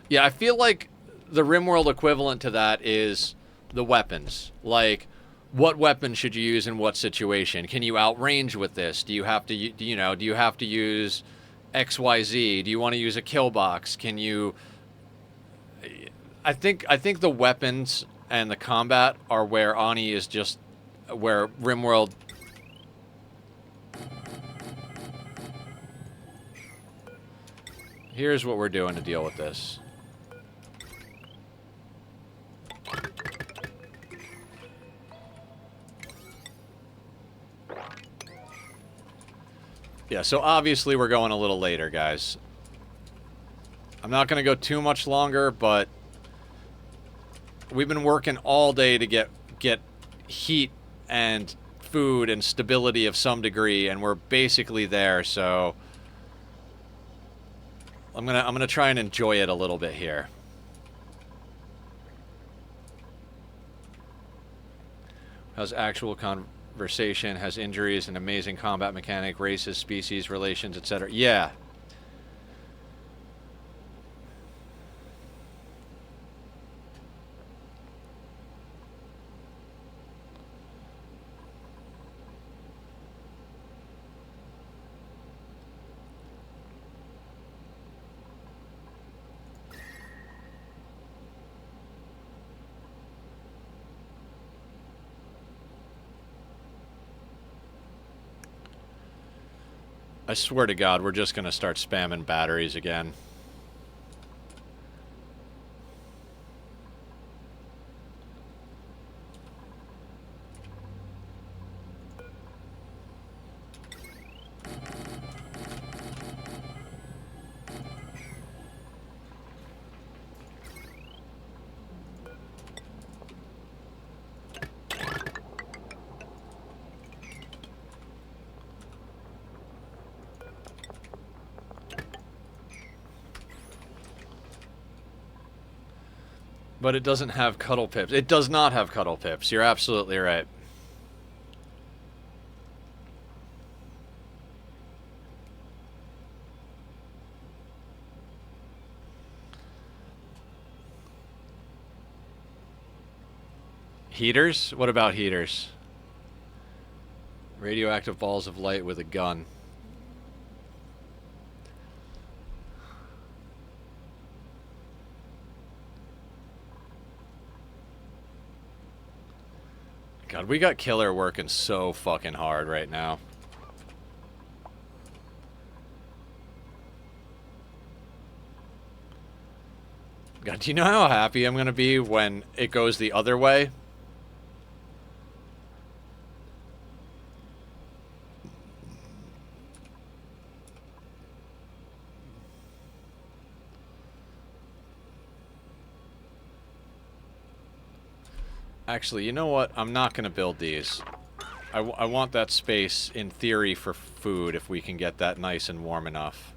Yeah, I feel like the RimWorld equivalent to that is the weapons. Like, what weapon should you use in what situation? Can you outrange with this? Do you have to, you know, do you have to use XYZ? Do you want to use a kill box? Can you... I think the weapons and the combat are where Ani is just... where RimWorld... Here's what we're doing to deal with this. Yeah, so obviously we're going a little later, guys. I'm not going to go too much longer, but we've been working all day to get heat and food and stability of some degree, and we're basically there, so I'm gonna try and enjoy it a little bit here. Has actual conversation, has injuries, an amazing combat mechanic, races, species, relations, etc. Yeah. I swear to God, we're just going to start spamming batteries again. But it doesn't have cuddle pips. It does not have cuddle pips. You're absolutely right. Heaters? What about heaters? Radioactive balls of light with a gun. God, we got Killer working so fucking hard right now. God, do you know how happy I'm gonna be when it goes the other way? Actually, you know what? I'm not going to build these. I want that space, in theory, for food, if we can get that nice and warm enough.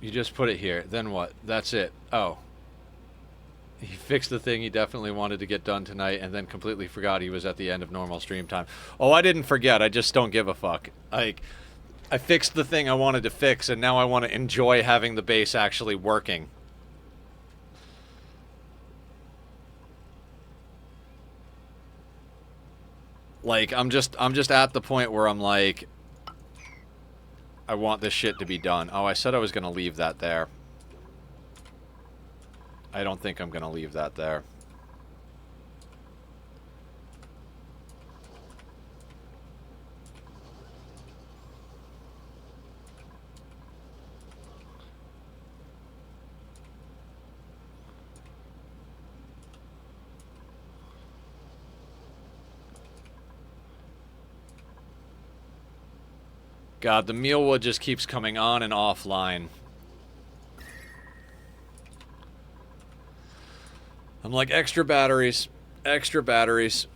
You just put it here. Then what? That's it. Oh. He fixed the thing he definitely wanted to get done tonight and then completely forgot he was at the end of normal stream time. Oh, I didn't forget. I just don't give a fuck. Like, I fixed the thing I wanted to fix, and now I want to enjoy having the base actually working. Like, I'm just at the point where I'm like, I want this shit to be done. Oh, I said I was going to leave that there. I don't think I'm going to leave that there. God, the mealwood just keeps coming on and offline. I'm like, extra batteries. Extra batteries.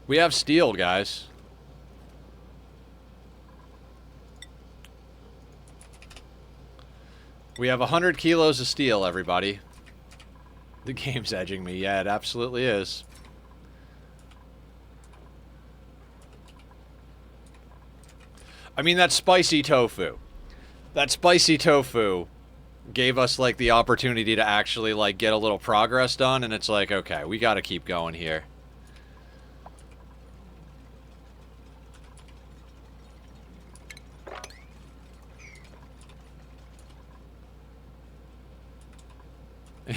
We have steel, guys. We have 100 kilos of steel, everybody. The game's edging me. Yeah, it absolutely is. I mean, that spicy tofu. That spicy tofu gave us, like, the opportunity to actually, like, get a little progress done, and it's like, okay, we gotta keep going here.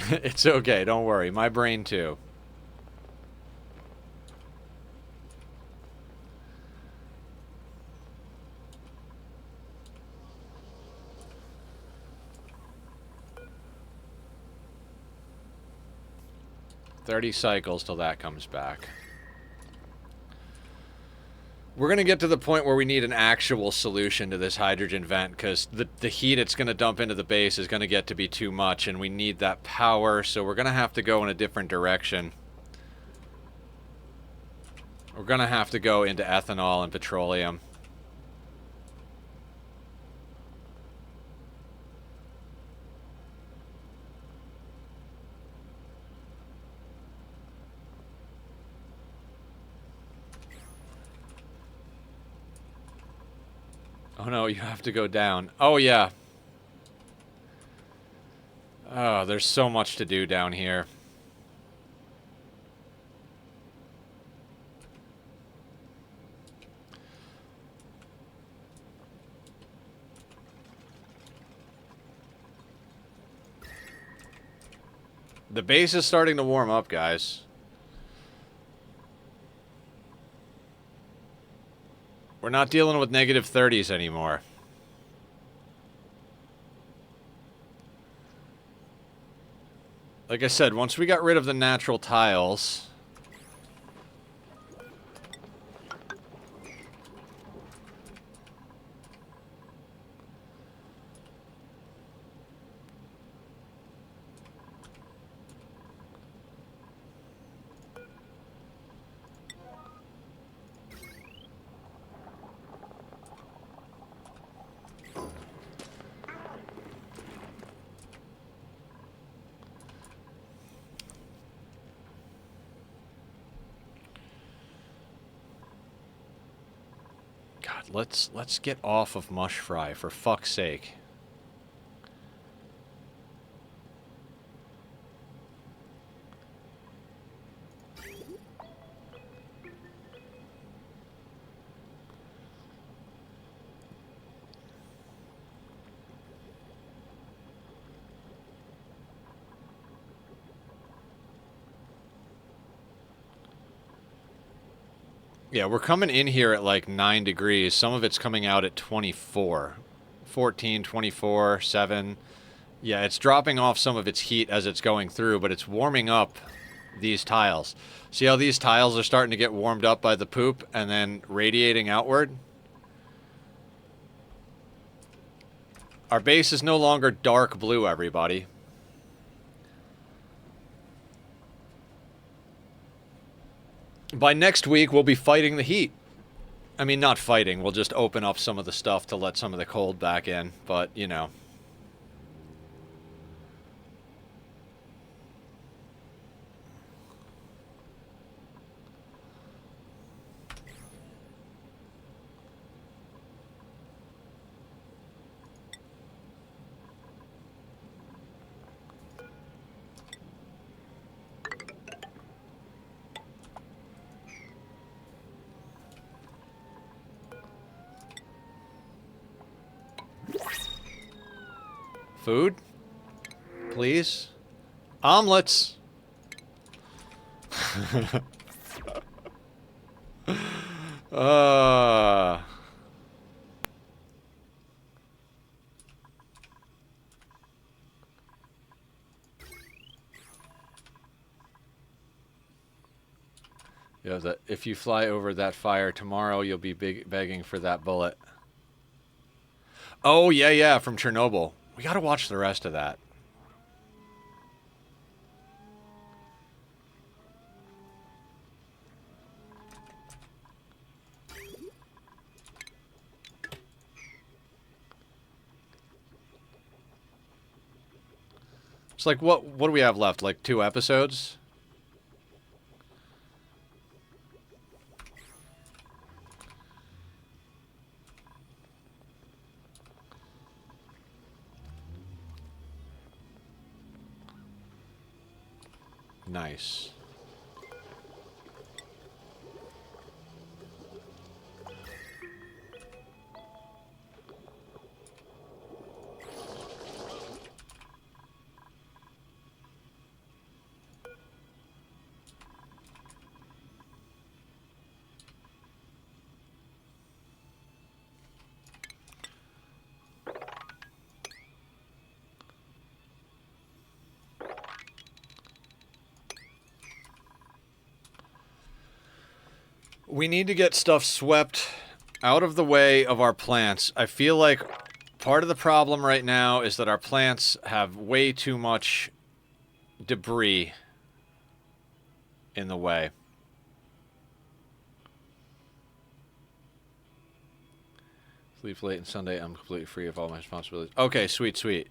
It's okay, don't worry. My brain, too. "30 cycles till that comes back." We're going to get to the point where we need an actual solution to this hydrogen vent, because the heat it's going to dump into the base is going to get to be too much, and we need that power, so we're going to have to go in a different direction. We're going to have to go into ethanol and petroleum. Oh no, you have to go down. Oh yeah. Oh, there's so much to do down here. The base is starting to warm up, guys. We're not dealing with negative 30s anymore. Like I said, once we got rid of the natural tiles... Let's get off of mush fry, for fuck's sake. Yeah, we're coming in here at like 9 degrees. Some of it's coming out at 24. 14, 24, 7. Yeah, it's dropping off some of its heat as it's going through, but it's warming up these tiles. See how these tiles are starting to get warmed up by the poop and then radiating outward? Our base is no longer dark blue, everybody. By next week, we'll be fighting the heat. I mean, not fighting. We'll just open up some of the stuff to let some of the cold back in. But, you know. Food? Please? Omelets! uh... Yeah, that if you fly over that fire tomorrow, you'll be begging for that bullet. Oh, yeah, from Chernobyl. We gotta watch the rest of that. It's like, what do we have left? Like 2 episodes? Nice. We need to get stuff swept out of the way of our plants. I feel like part of the problem right now is that our plants have way too much debris in the way. Sleep late on Sunday. I'm completely free of all my responsibilities. Okay, sweet, sweet.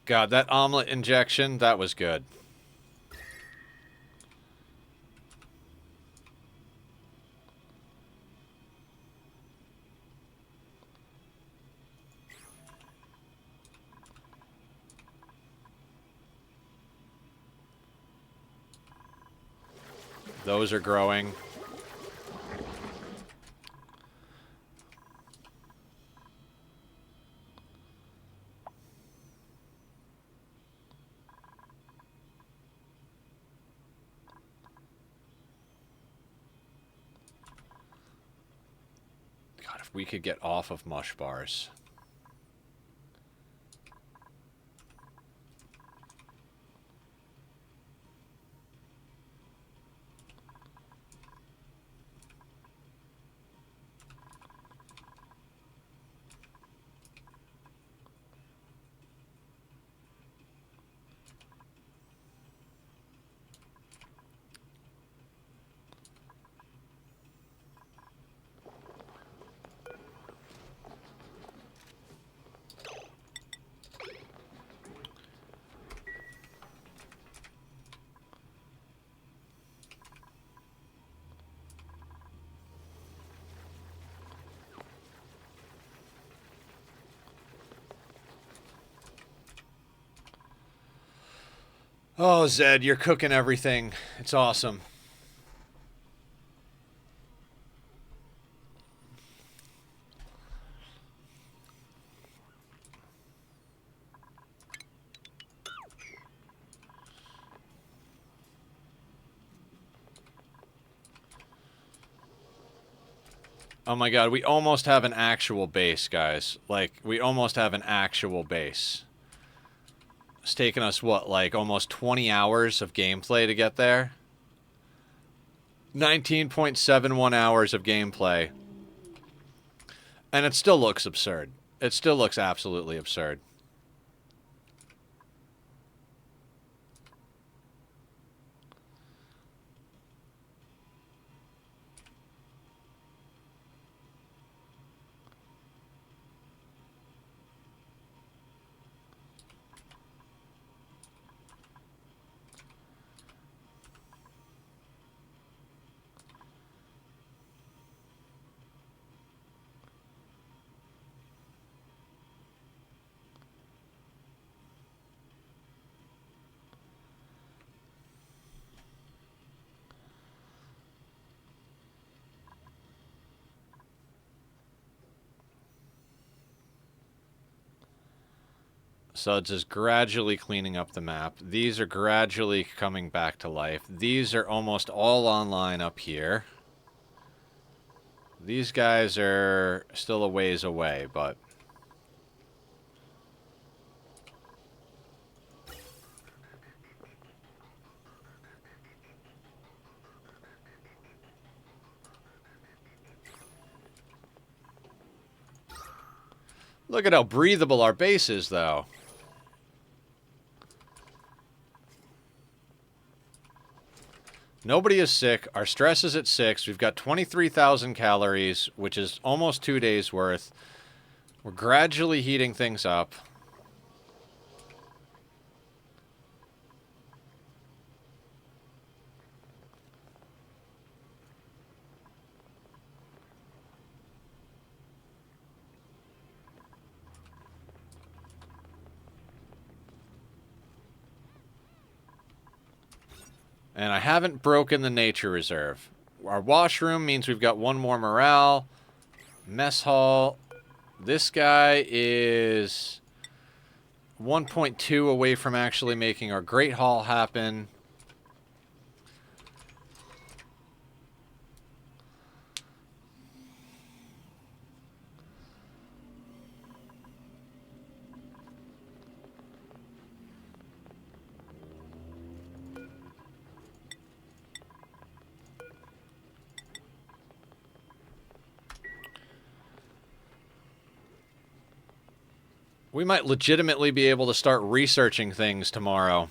God, that omelet injection, that was good. Those are growing. God, if we could get off of mush bars. Oh, Zed, you're cooking everything. It's awesome. Oh my god, we almost have an actual base, guys. Like, we almost have an actual base. It's taken us, what, like almost 20 hours of gameplay to get there? 19.71 hours of gameplay. And it still looks absurd. It still looks absolutely absurd. So it's just gradually cleaning up the map. These are gradually coming back to life. These are almost all online up here. These guys are still a ways away, but... Look at how breathable our base is, though. Nobody is sick. Our stress is at 6. We've got 23,000 calories, which is almost 2 days' worth. We're gradually heating things up. And I haven't broken the nature reserve. Our washroom means we've got one more morale. Mess hall. This guy is 1.2 away from actually making our Great Hall happen. We might legitimately be able to start researching things tomorrow.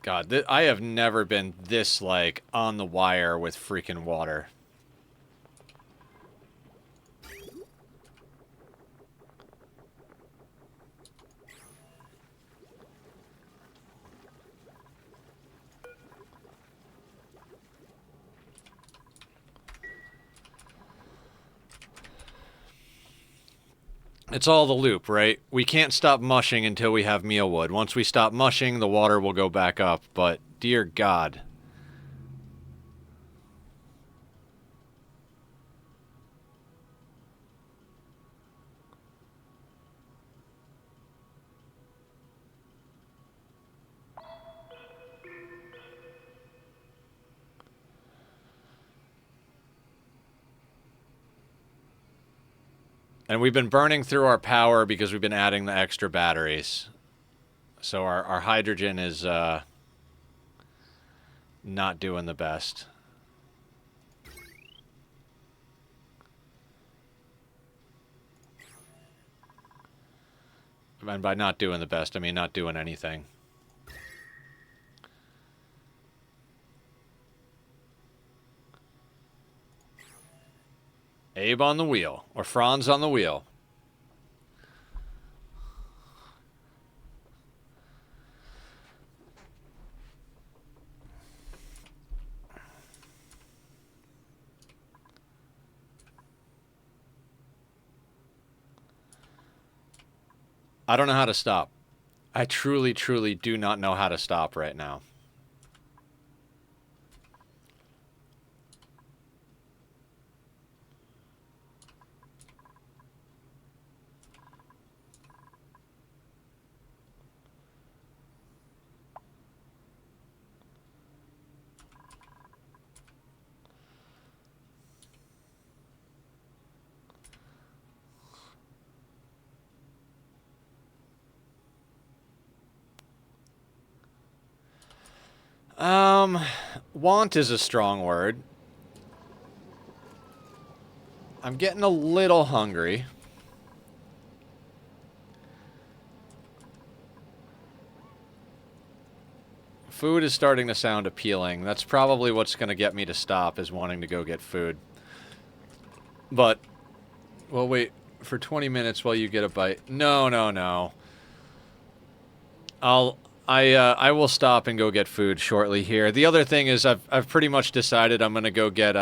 God, I have never been this, like, on the wire with freaking water. It's all the loop, right? We can't stop mushing until we have mealwood. Once we stop mushing, the water will go back up, but dear God. And we've been burning through our power because we've been adding the extra batteries. So our hydrogen is not doing the best. And by not doing the best, I mean not doing anything. Abe on the wheel, or Franz on the wheel. I don't know how to stop. I truly, truly do not know how to stop right now. Want is a strong word. I'm getting a little hungry. Food is starting to sound appealing. That's probably what's going to get me to stop, is wanting to go get food. But, well, wait for 20 minutes while you get a bite. No, no, no. I will stop and go get food shortly here. The other thing is I've pretty much decided I'm going to go get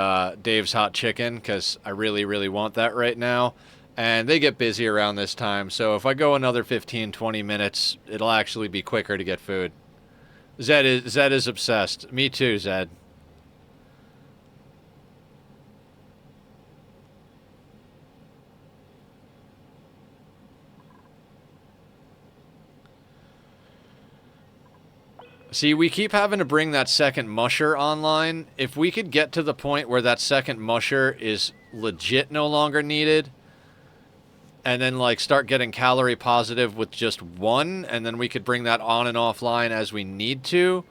Dave's Hot Chicken, because I really, really want that right now. And they get busy around this time, so if I go another 15, 20 minutes, it'll actually be quicker to get food. Zed is obsessed. Me too, Zed. See, we keep having to bring that second musher online. If we could get to the point where that second musher is legit no longer needed, and then, like, start getting calorie positive with just one, and then we could bring that on and offline as we need to,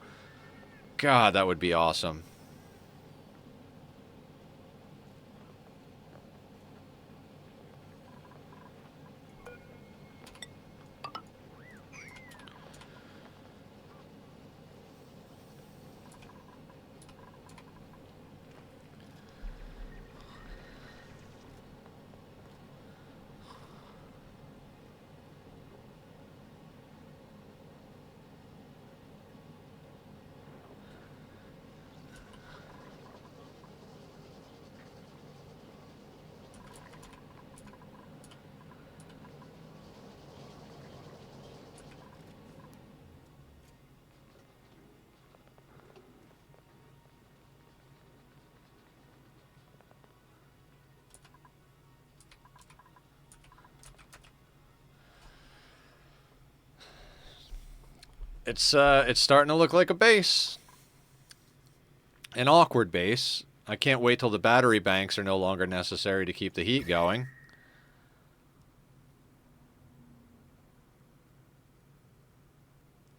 God, that would be awesome. It's starting to look like a base. An awkward base. I can't wait till the battery banks are no longer necessary to keep the heat going.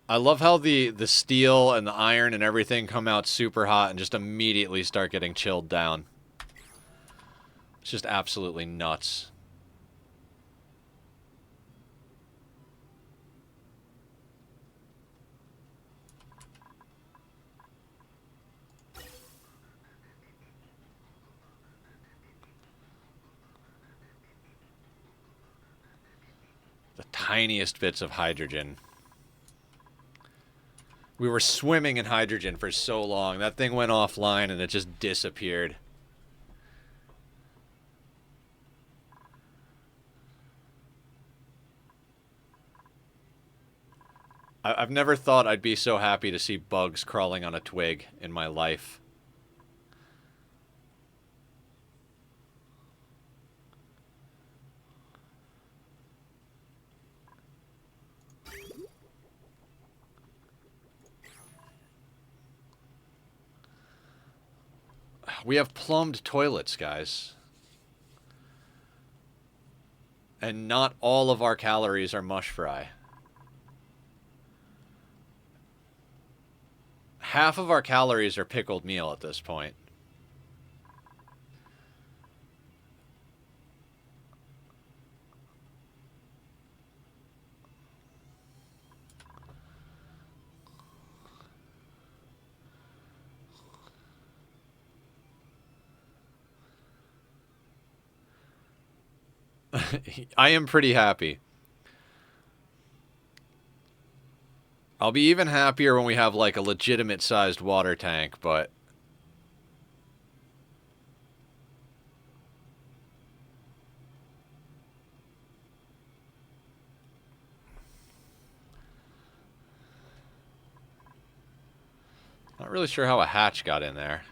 I love how the steel and the iron and everything come out super hot and just immediately start getting chilled down. It's just absolutely nuts. The tiniest bits of hydrogen. We were swimming in hydrogen for so long. That thing went offline and it just disappeared. I've never thought I'd be so happy to see bugs crawling on a twig in my life. We have plumbed toilets, guys. And not all of our calories are mush fry. Half of our calories are pickled meal at this point. I am pretty happy. I'll be even happier when we have, like, a legitimate-sized water tank, but... Not really sure how a hatch got in there.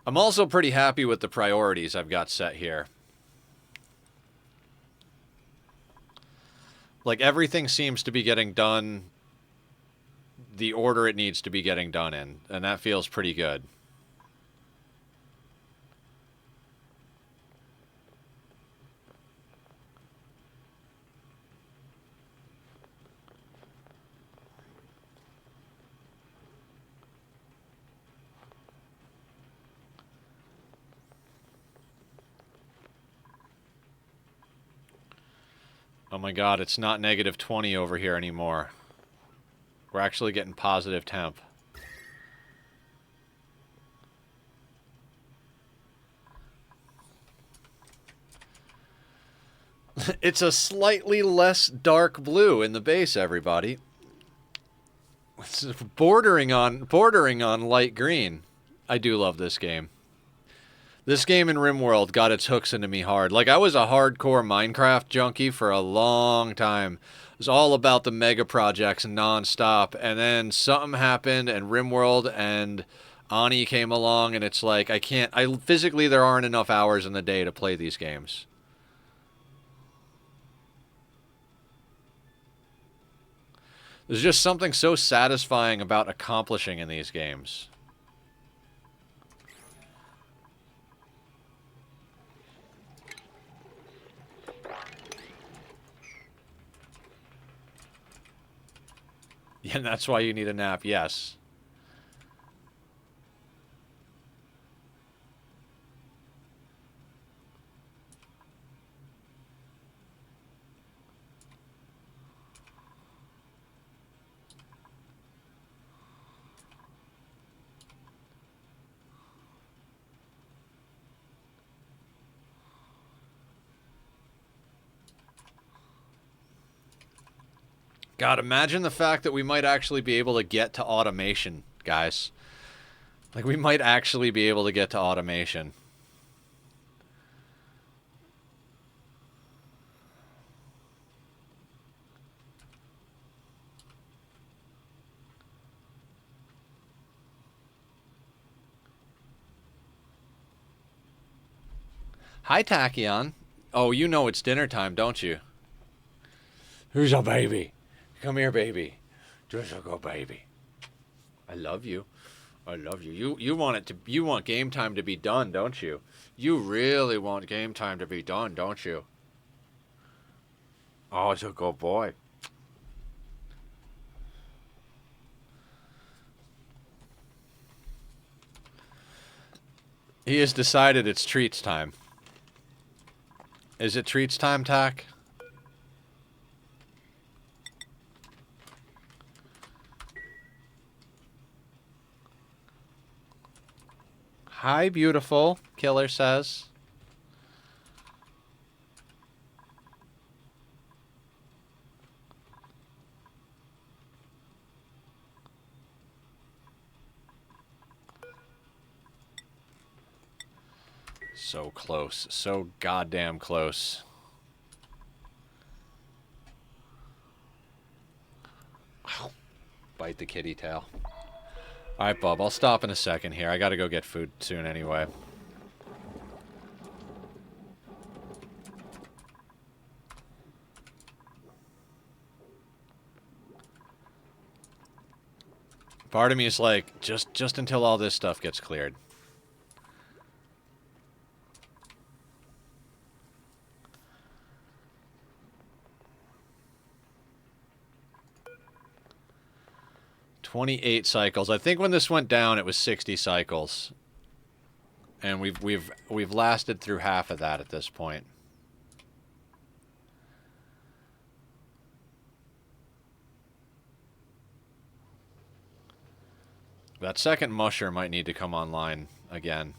I'm also pretty happy with the priorities I've got set here. Like, everything seems to be getting done the order it needs to be getting done in, and that feels pretty good. Oh my god, it's not negative 20 over here anymore. We're actually getting positive temp. It's a slightly less dark blue in the base, everybody. It's bordering on light green. I do love this game. This game in RimWorld got its hooks into me hard. Like, I was a hardcore Minecraft junkie for a long time. It was all about the mega projects non-stop. And then something happened, and RimWorld and Ani came along, and it's like, physically, there aren't enough hours in the day to play these games. There's just something so satisfying about accomplishing in these games. Yeah, and that's why you need a nap, yes. God, imagine the fact that we might actually be able to get to automation, guys. Like, we might actually be able to get to automation. Hi, Tachyon. Oh, you know it's dinner time, don't you? Who's a baby? Come here, baby. Just a go, baby. I love you. I love you. You want game time to be done, don't you? You really want game time to be done, don't you? Oh, it's a good boy. He has decided it's treats time. Is it treats time, Tack? Hi, beautiful, Killer says. So close. So goddamn close. Ow. Bite the kitty tail. Alright, Bub, I'll stop in a second here. I gotta go get food soon anyway. Part of me is like, just until all this stuff gets cleared. "28 cycles. I think when this went down, it was 60 cycles, and we've lasted through half of that at this point. That second musher might need to come online again.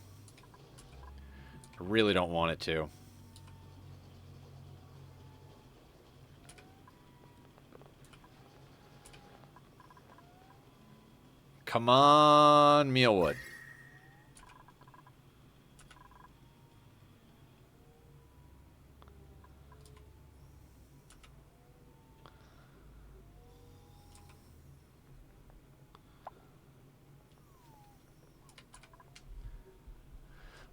I really don't want it to. Come on, mealwood.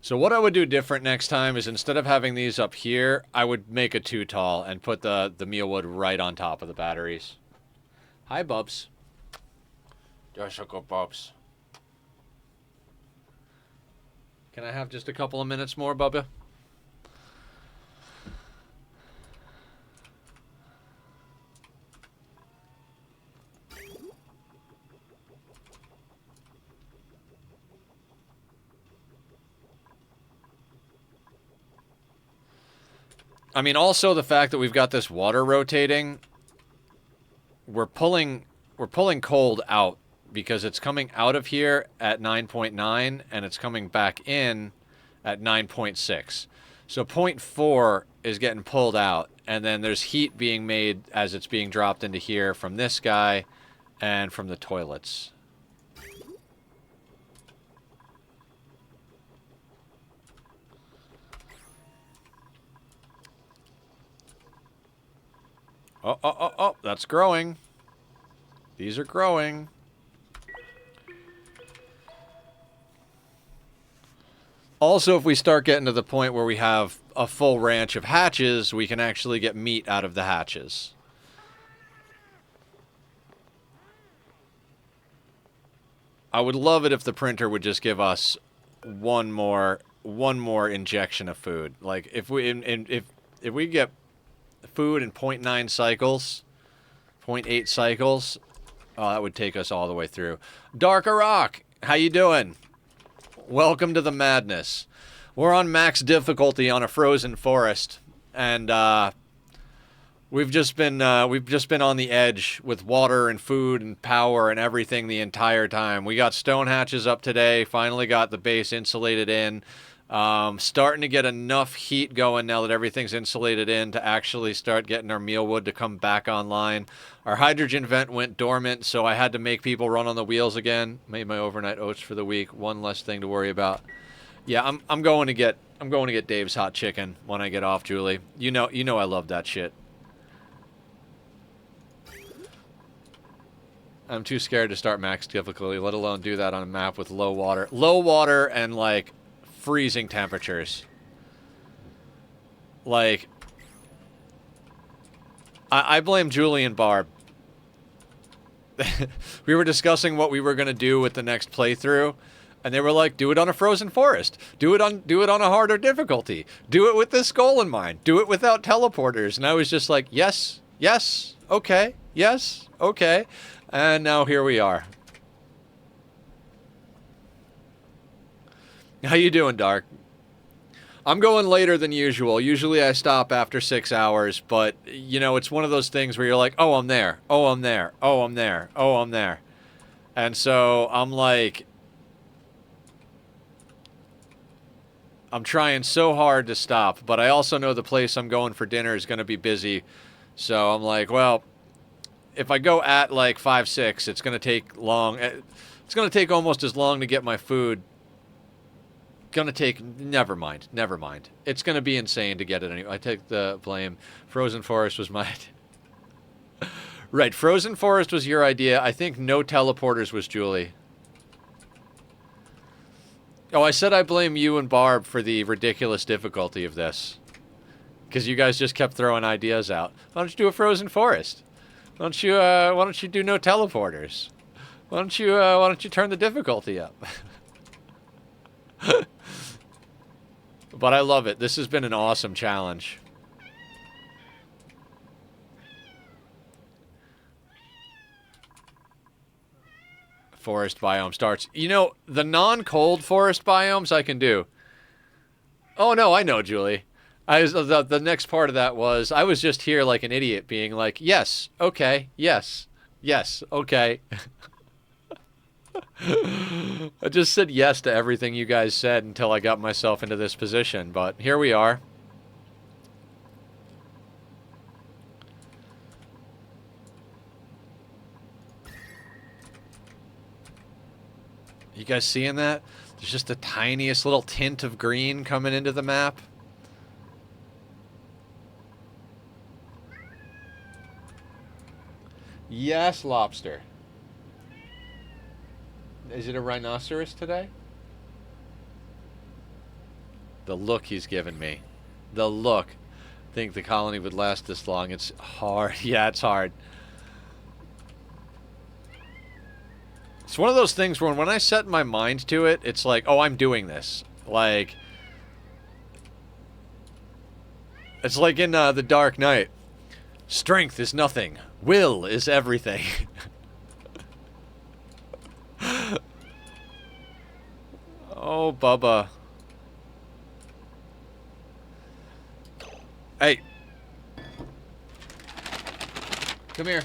So what I would do different next time is instead of having these up here, I would make a 2 tall and put the mealwood right on top of the batteries. Hi, Bubs. Jessica Bubs. Can I have just a couple of minutes more, Bubba? I mean, also the fact that we've got this water rotating, we're pulling cold out because it's coming out of here at 9.9 and it's coming back in at 9.6. So 0.4 is getting pulled out, and then there's heat being made as it's being dropped into here from this guy and from the toilets. Oh, that's growing. These are growing. Also, if we start getting to the point where we have a full ranch of hatches, we can actually get meat out of the hatches. I would love it if the printer would just give us one more injection of food. Like if we get food in 0.9 cycles, 0.8 cycles, oh, that would take us all the way through. Darker Rock, how you doing? Welcome to the madness. We're on max difficulty on a frozen forest, and we've just been on the edge with water and food and power and everything the entire time. We got stone hatches up today. Finally got the base insulated in. Starting to get enough heat going now that everything's insulated in to actually start getting our mealwood to come back online. Our hydrogen vent went dormant, so I had to make people run on the wheels again. Made my overnight oats for the week. One less thing to worry about. Yeah, I'm going to get Dave's hot chicken when I get off, Julie. You know I love that shit. I'm too scared to start max difficulty, let alone do that on a map with low water. Low water and like freezing temperatures. Like, I blame Julie and Barb. We were discussing what we were going to do with the next playthrough, and they were like, do it on a frozen forest. Do it on a harder difficulty. Do it with this goal in mind. Do it without teleporters. And I was just like, yes, okay, yes, okay. And now here we are. How you doing, Dark? I'm going later than usual. Usually I stop after 6 hours, but, you know, it's one of those things where you're like, oh, I'm there. Oh, I'm there. Oh, I'm there. Oh, I'm there. And so I'm like, I'm trying so hard to stop, but I also know the place I'm going for dinner is going to be busy. So I'm like, well, if I go at like 5, 6, it's going to take long. It's going to take almost as long to get my food. Gonna take, never mind. It's gonna be insane to get it anyway. I take the blame. Frozen Forest was my right, Frozen Forest was your idea. I think no teleporters was Julie. Oh, I said I blame you and Barb for the ridiculous difficulty of this. Because you guys just kept throwing ideas out. Why don't you do a Frozen Forest? Why don't you do no teleporters? Why don't you turn the difficulty up? But I love it. This has been an awesome challenge. Forest biome starts. You know, the non-cold forest biomes I can do. Oh, no, I know, Julie. The next part of that was, I was just here like an idiot being like, yes, okay, yes, okay. I just said yes to everything you guys said until I got myself into this position, but here we are. You guys seeing that? There's just the tiniest little tint of green coming into the map. Yes, lobster. Is it a rhinoceros today? The look he's given me. The look. Think the colony would last this long. It's hard. Yeah, it's hard. It's one of those things where when I set my mind to it, it's like, oh, I'm doing this. Like, it's like in The Dark Knight. Strength is nothing. Will is everything. Oh, Bubba. Hey. Come here.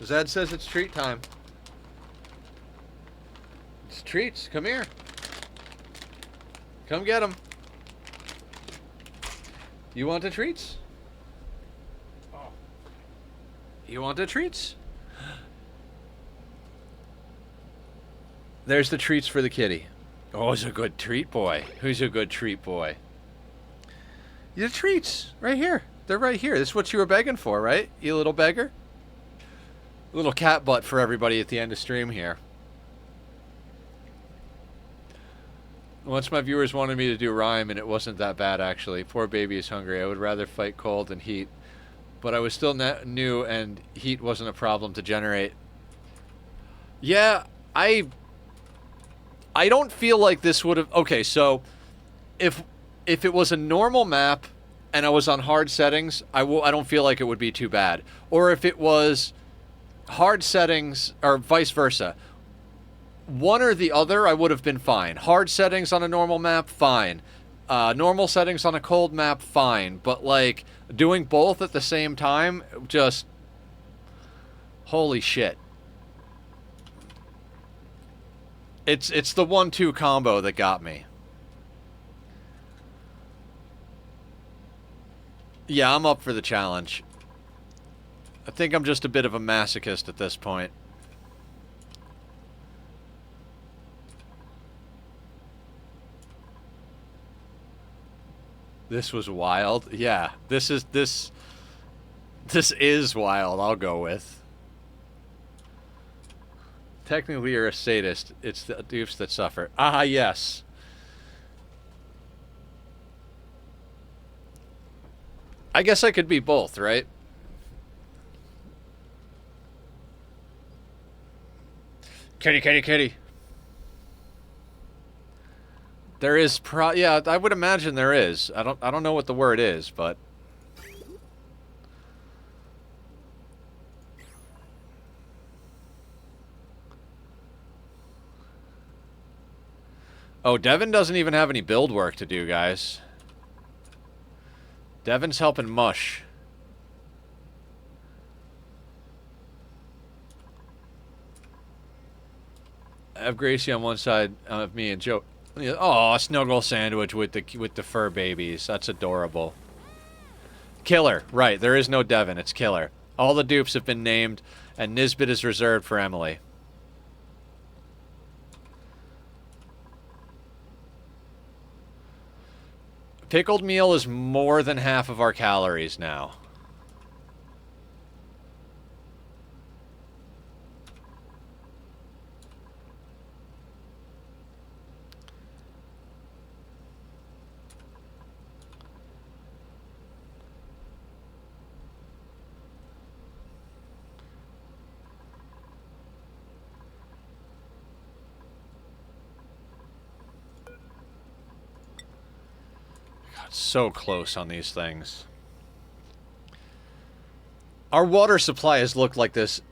Zed says it's treat time. It's treats. Come here. Come get them. You want the treats? Oh. You want the treats? There's the treats for the kitty. Oh, he's a good treat boy. Who's a good treat boy? The treats. Right here. They're right here. This is what you were begging for, right? You little beggar? A little cat butt for everybody at the end of stream here. Once my viewers wanted me to do rhyme, and it wasn't that bad, actually. Poor baby is hungry. I would rather fight cold than heat. But I was still new, and heat wasn't a problem to generate. Yeah, I don't feel like this would have... Okay, so if it was a normal map and I was on hard settings, I don't feel like it would be too bad. Or if it was hard settings, or vice versa. One or the other, I would have been fine. Hard settings on a normal map, fine. Normal settings on a cold map, fine. But, like, doing both at the same time, just... Holy shit. It's the 1-2 combo that got me. Yeah, I'm up for the challenge. I think I'm just a bit of a masochist at this point. This was wild. Yeah, this is wild, I'll go with. Technically, you're a sadist. It's the dupes that suffer. Ah, yes. I guess I could be both, right? Kitty, kitty, kitty. There is yeah, I would imagine there is. I don't know what the word is, but oh, Devin doesn't even have any build work to do, guys. Devin's helping mush. I have Gracie on one side of me and Joe. Oh, a snuggle sandwich with the fur babies. That's adorable. Killer. Right, there is no Devin. It's Killer. All the dupes have been named, and Nisbet is reserved for Emily. Pickled meal is more than half of our calories now. So close on these things. Our water supply has looked like this.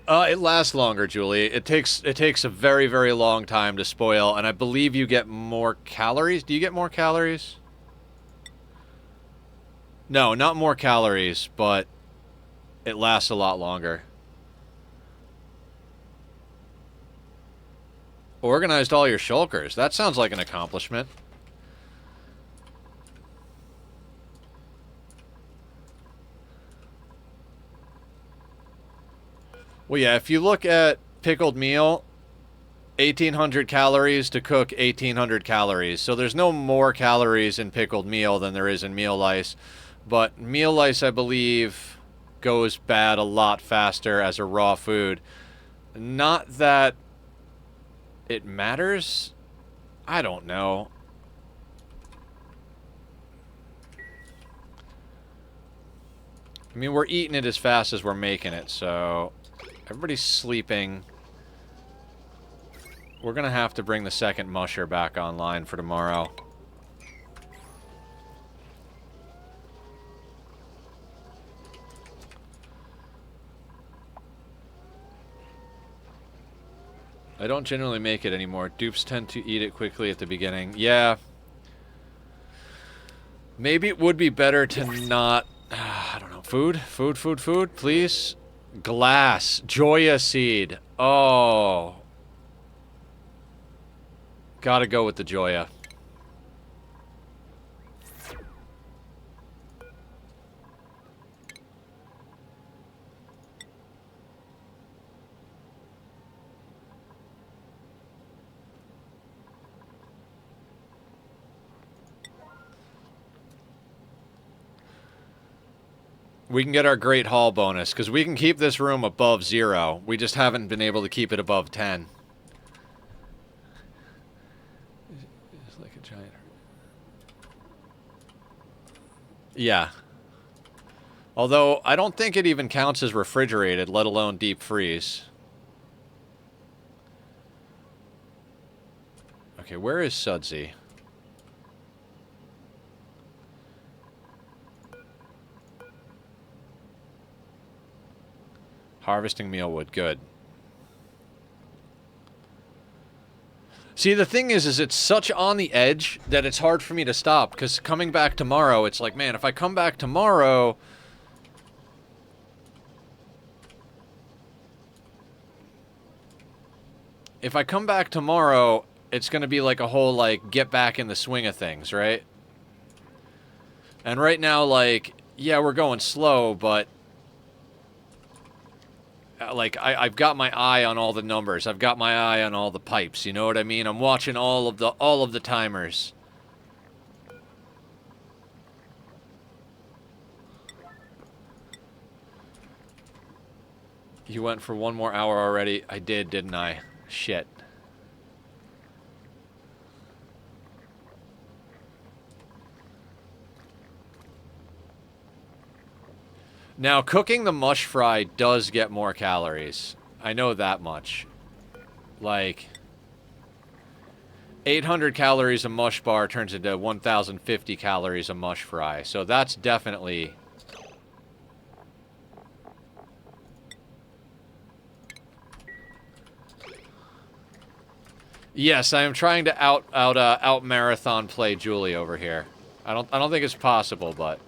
It lasts longer, Julie. It takes a very, very long time to spoil, and I believe you get more calories. Do you get more calories? No, not more calories, but it lasts a lot longer. Organized all your shulkers. That sounds like an accomplishment. Well, yeah, if you look at pickled meal, 1,800 calories to cook 1,800 calories. So there's no more calories in pickled meal than there is in meal lice. But meal lice, I believe, goes bad a lot faster as a raw food. Not that it matters. I don't know. I mean, we're eating it as fast as we're making it, so everybody's sleeping. We're going to have to bring the second musher back online for tomorrow. I don't generally make it anymore. Dupes tend to eat it quickly at the beginning. Yeah. Maybe it would be better to not... I don't know. Food, please. Glass. Joya seed. Oh. Gotta go with the Joya. We can get our Great Hall bonus, because we can keep this room above 0. We just haven't been able to keep it above 10. It's like a giant... Yeah. Although, I don't think it even counts as refrigerated, let alone deep freeze. Okay, where is Sudsy? Harvesting mealwood, good. See, the thing is it's such on the edge that it's hard for me to stop, because coming back tomorrow, it's like, man, if I come back tomorrow... If I come back tomorrow, it's going to be like a whole, like, get back in the swing of things, right? And right now, like, yeah, we're going slow, but... Like, I've got my eye on all the numbers. I've got my eye on all the pipes, you know what I mean? I'm watching all of the timers. You went for 1 more hour already. I did, didn't I? Shit. Now, cooking the mush fry does get more calories. I know that much. Like, 800 calories a mush bar turns into 1,050 calories a mush fry. So that's definitely... Yes, I am trying to out marathon play Julie over here. I don't think it's possible, but...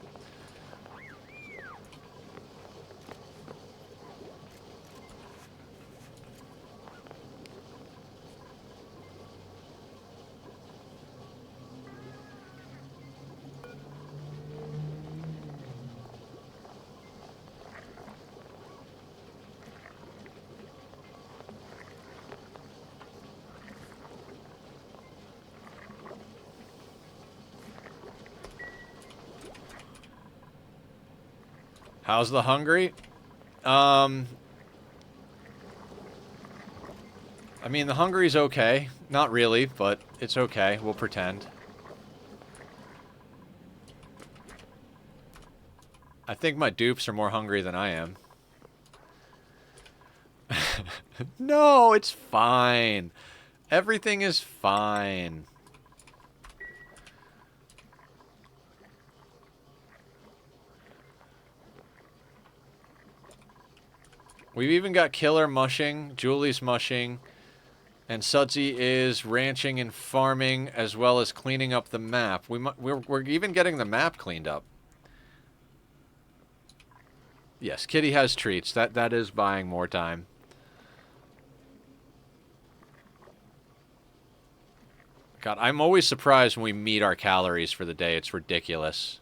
How's the hungry? I mean, the hungry's okay. Not really, but it's okay. We'll pretend. I think my dupes are more hungry than I am. No, it's fine. Everything is fine. We've even got Killer mushing, Julie's mushing, and Sudsy is ranching and farming as well as cleaning up the map. We're even getting the map cleaned up. Yes, Kitty has treats. That is buying more time. God, I'm always surprised when we meet our calories for the day. It's ridiculous.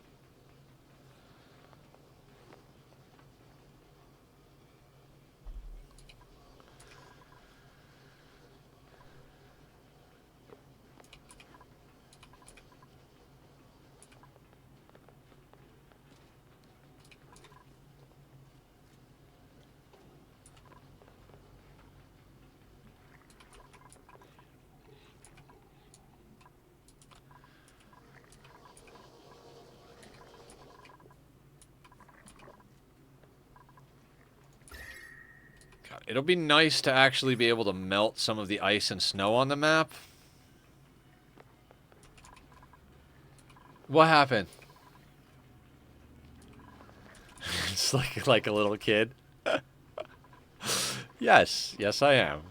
It'll be nice to actually be able to melt some of the ice and snow on the map. What happened? It's like a little kid. Yes, yes I am.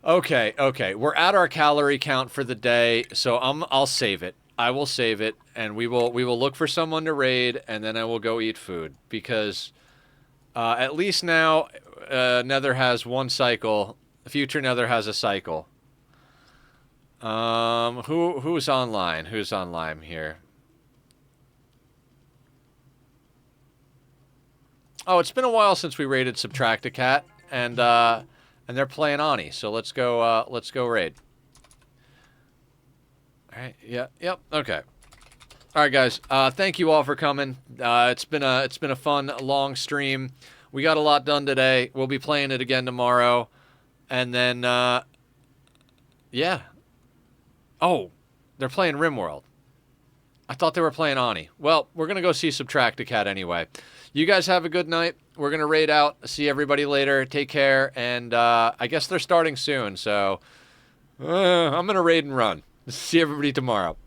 Okay, okay. We're at our calorie count for the day, so I'll save it. I will save it, and we will look for someone to raid, and then I will go eat food because at least now Nether has one cycle. Future Nether has a cycle. Who's online? Who's online here? Oh, it's been a while since we raided Subtracticat, and they're playing Ani, so let's go raid. All right, yeah, yep, okay. All right, guys. Thank you all for coming. It's been a fun long stream. We got a lot done today. We'll be playing it again tomorrow, and then yeah. Oh, they're playing RimWorld. I thought they were playing Ani. Well, we're gonna go see Subtracticat anyway. You guys have a good night. We're gonna raid out. See everybody later. Take care, and I guess they're starting soon, so I'm gonna raid and run. See everybody tomorrow.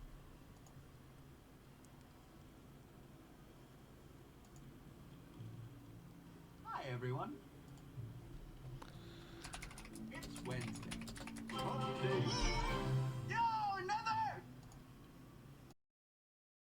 Hi, everyone. It's Wednesday.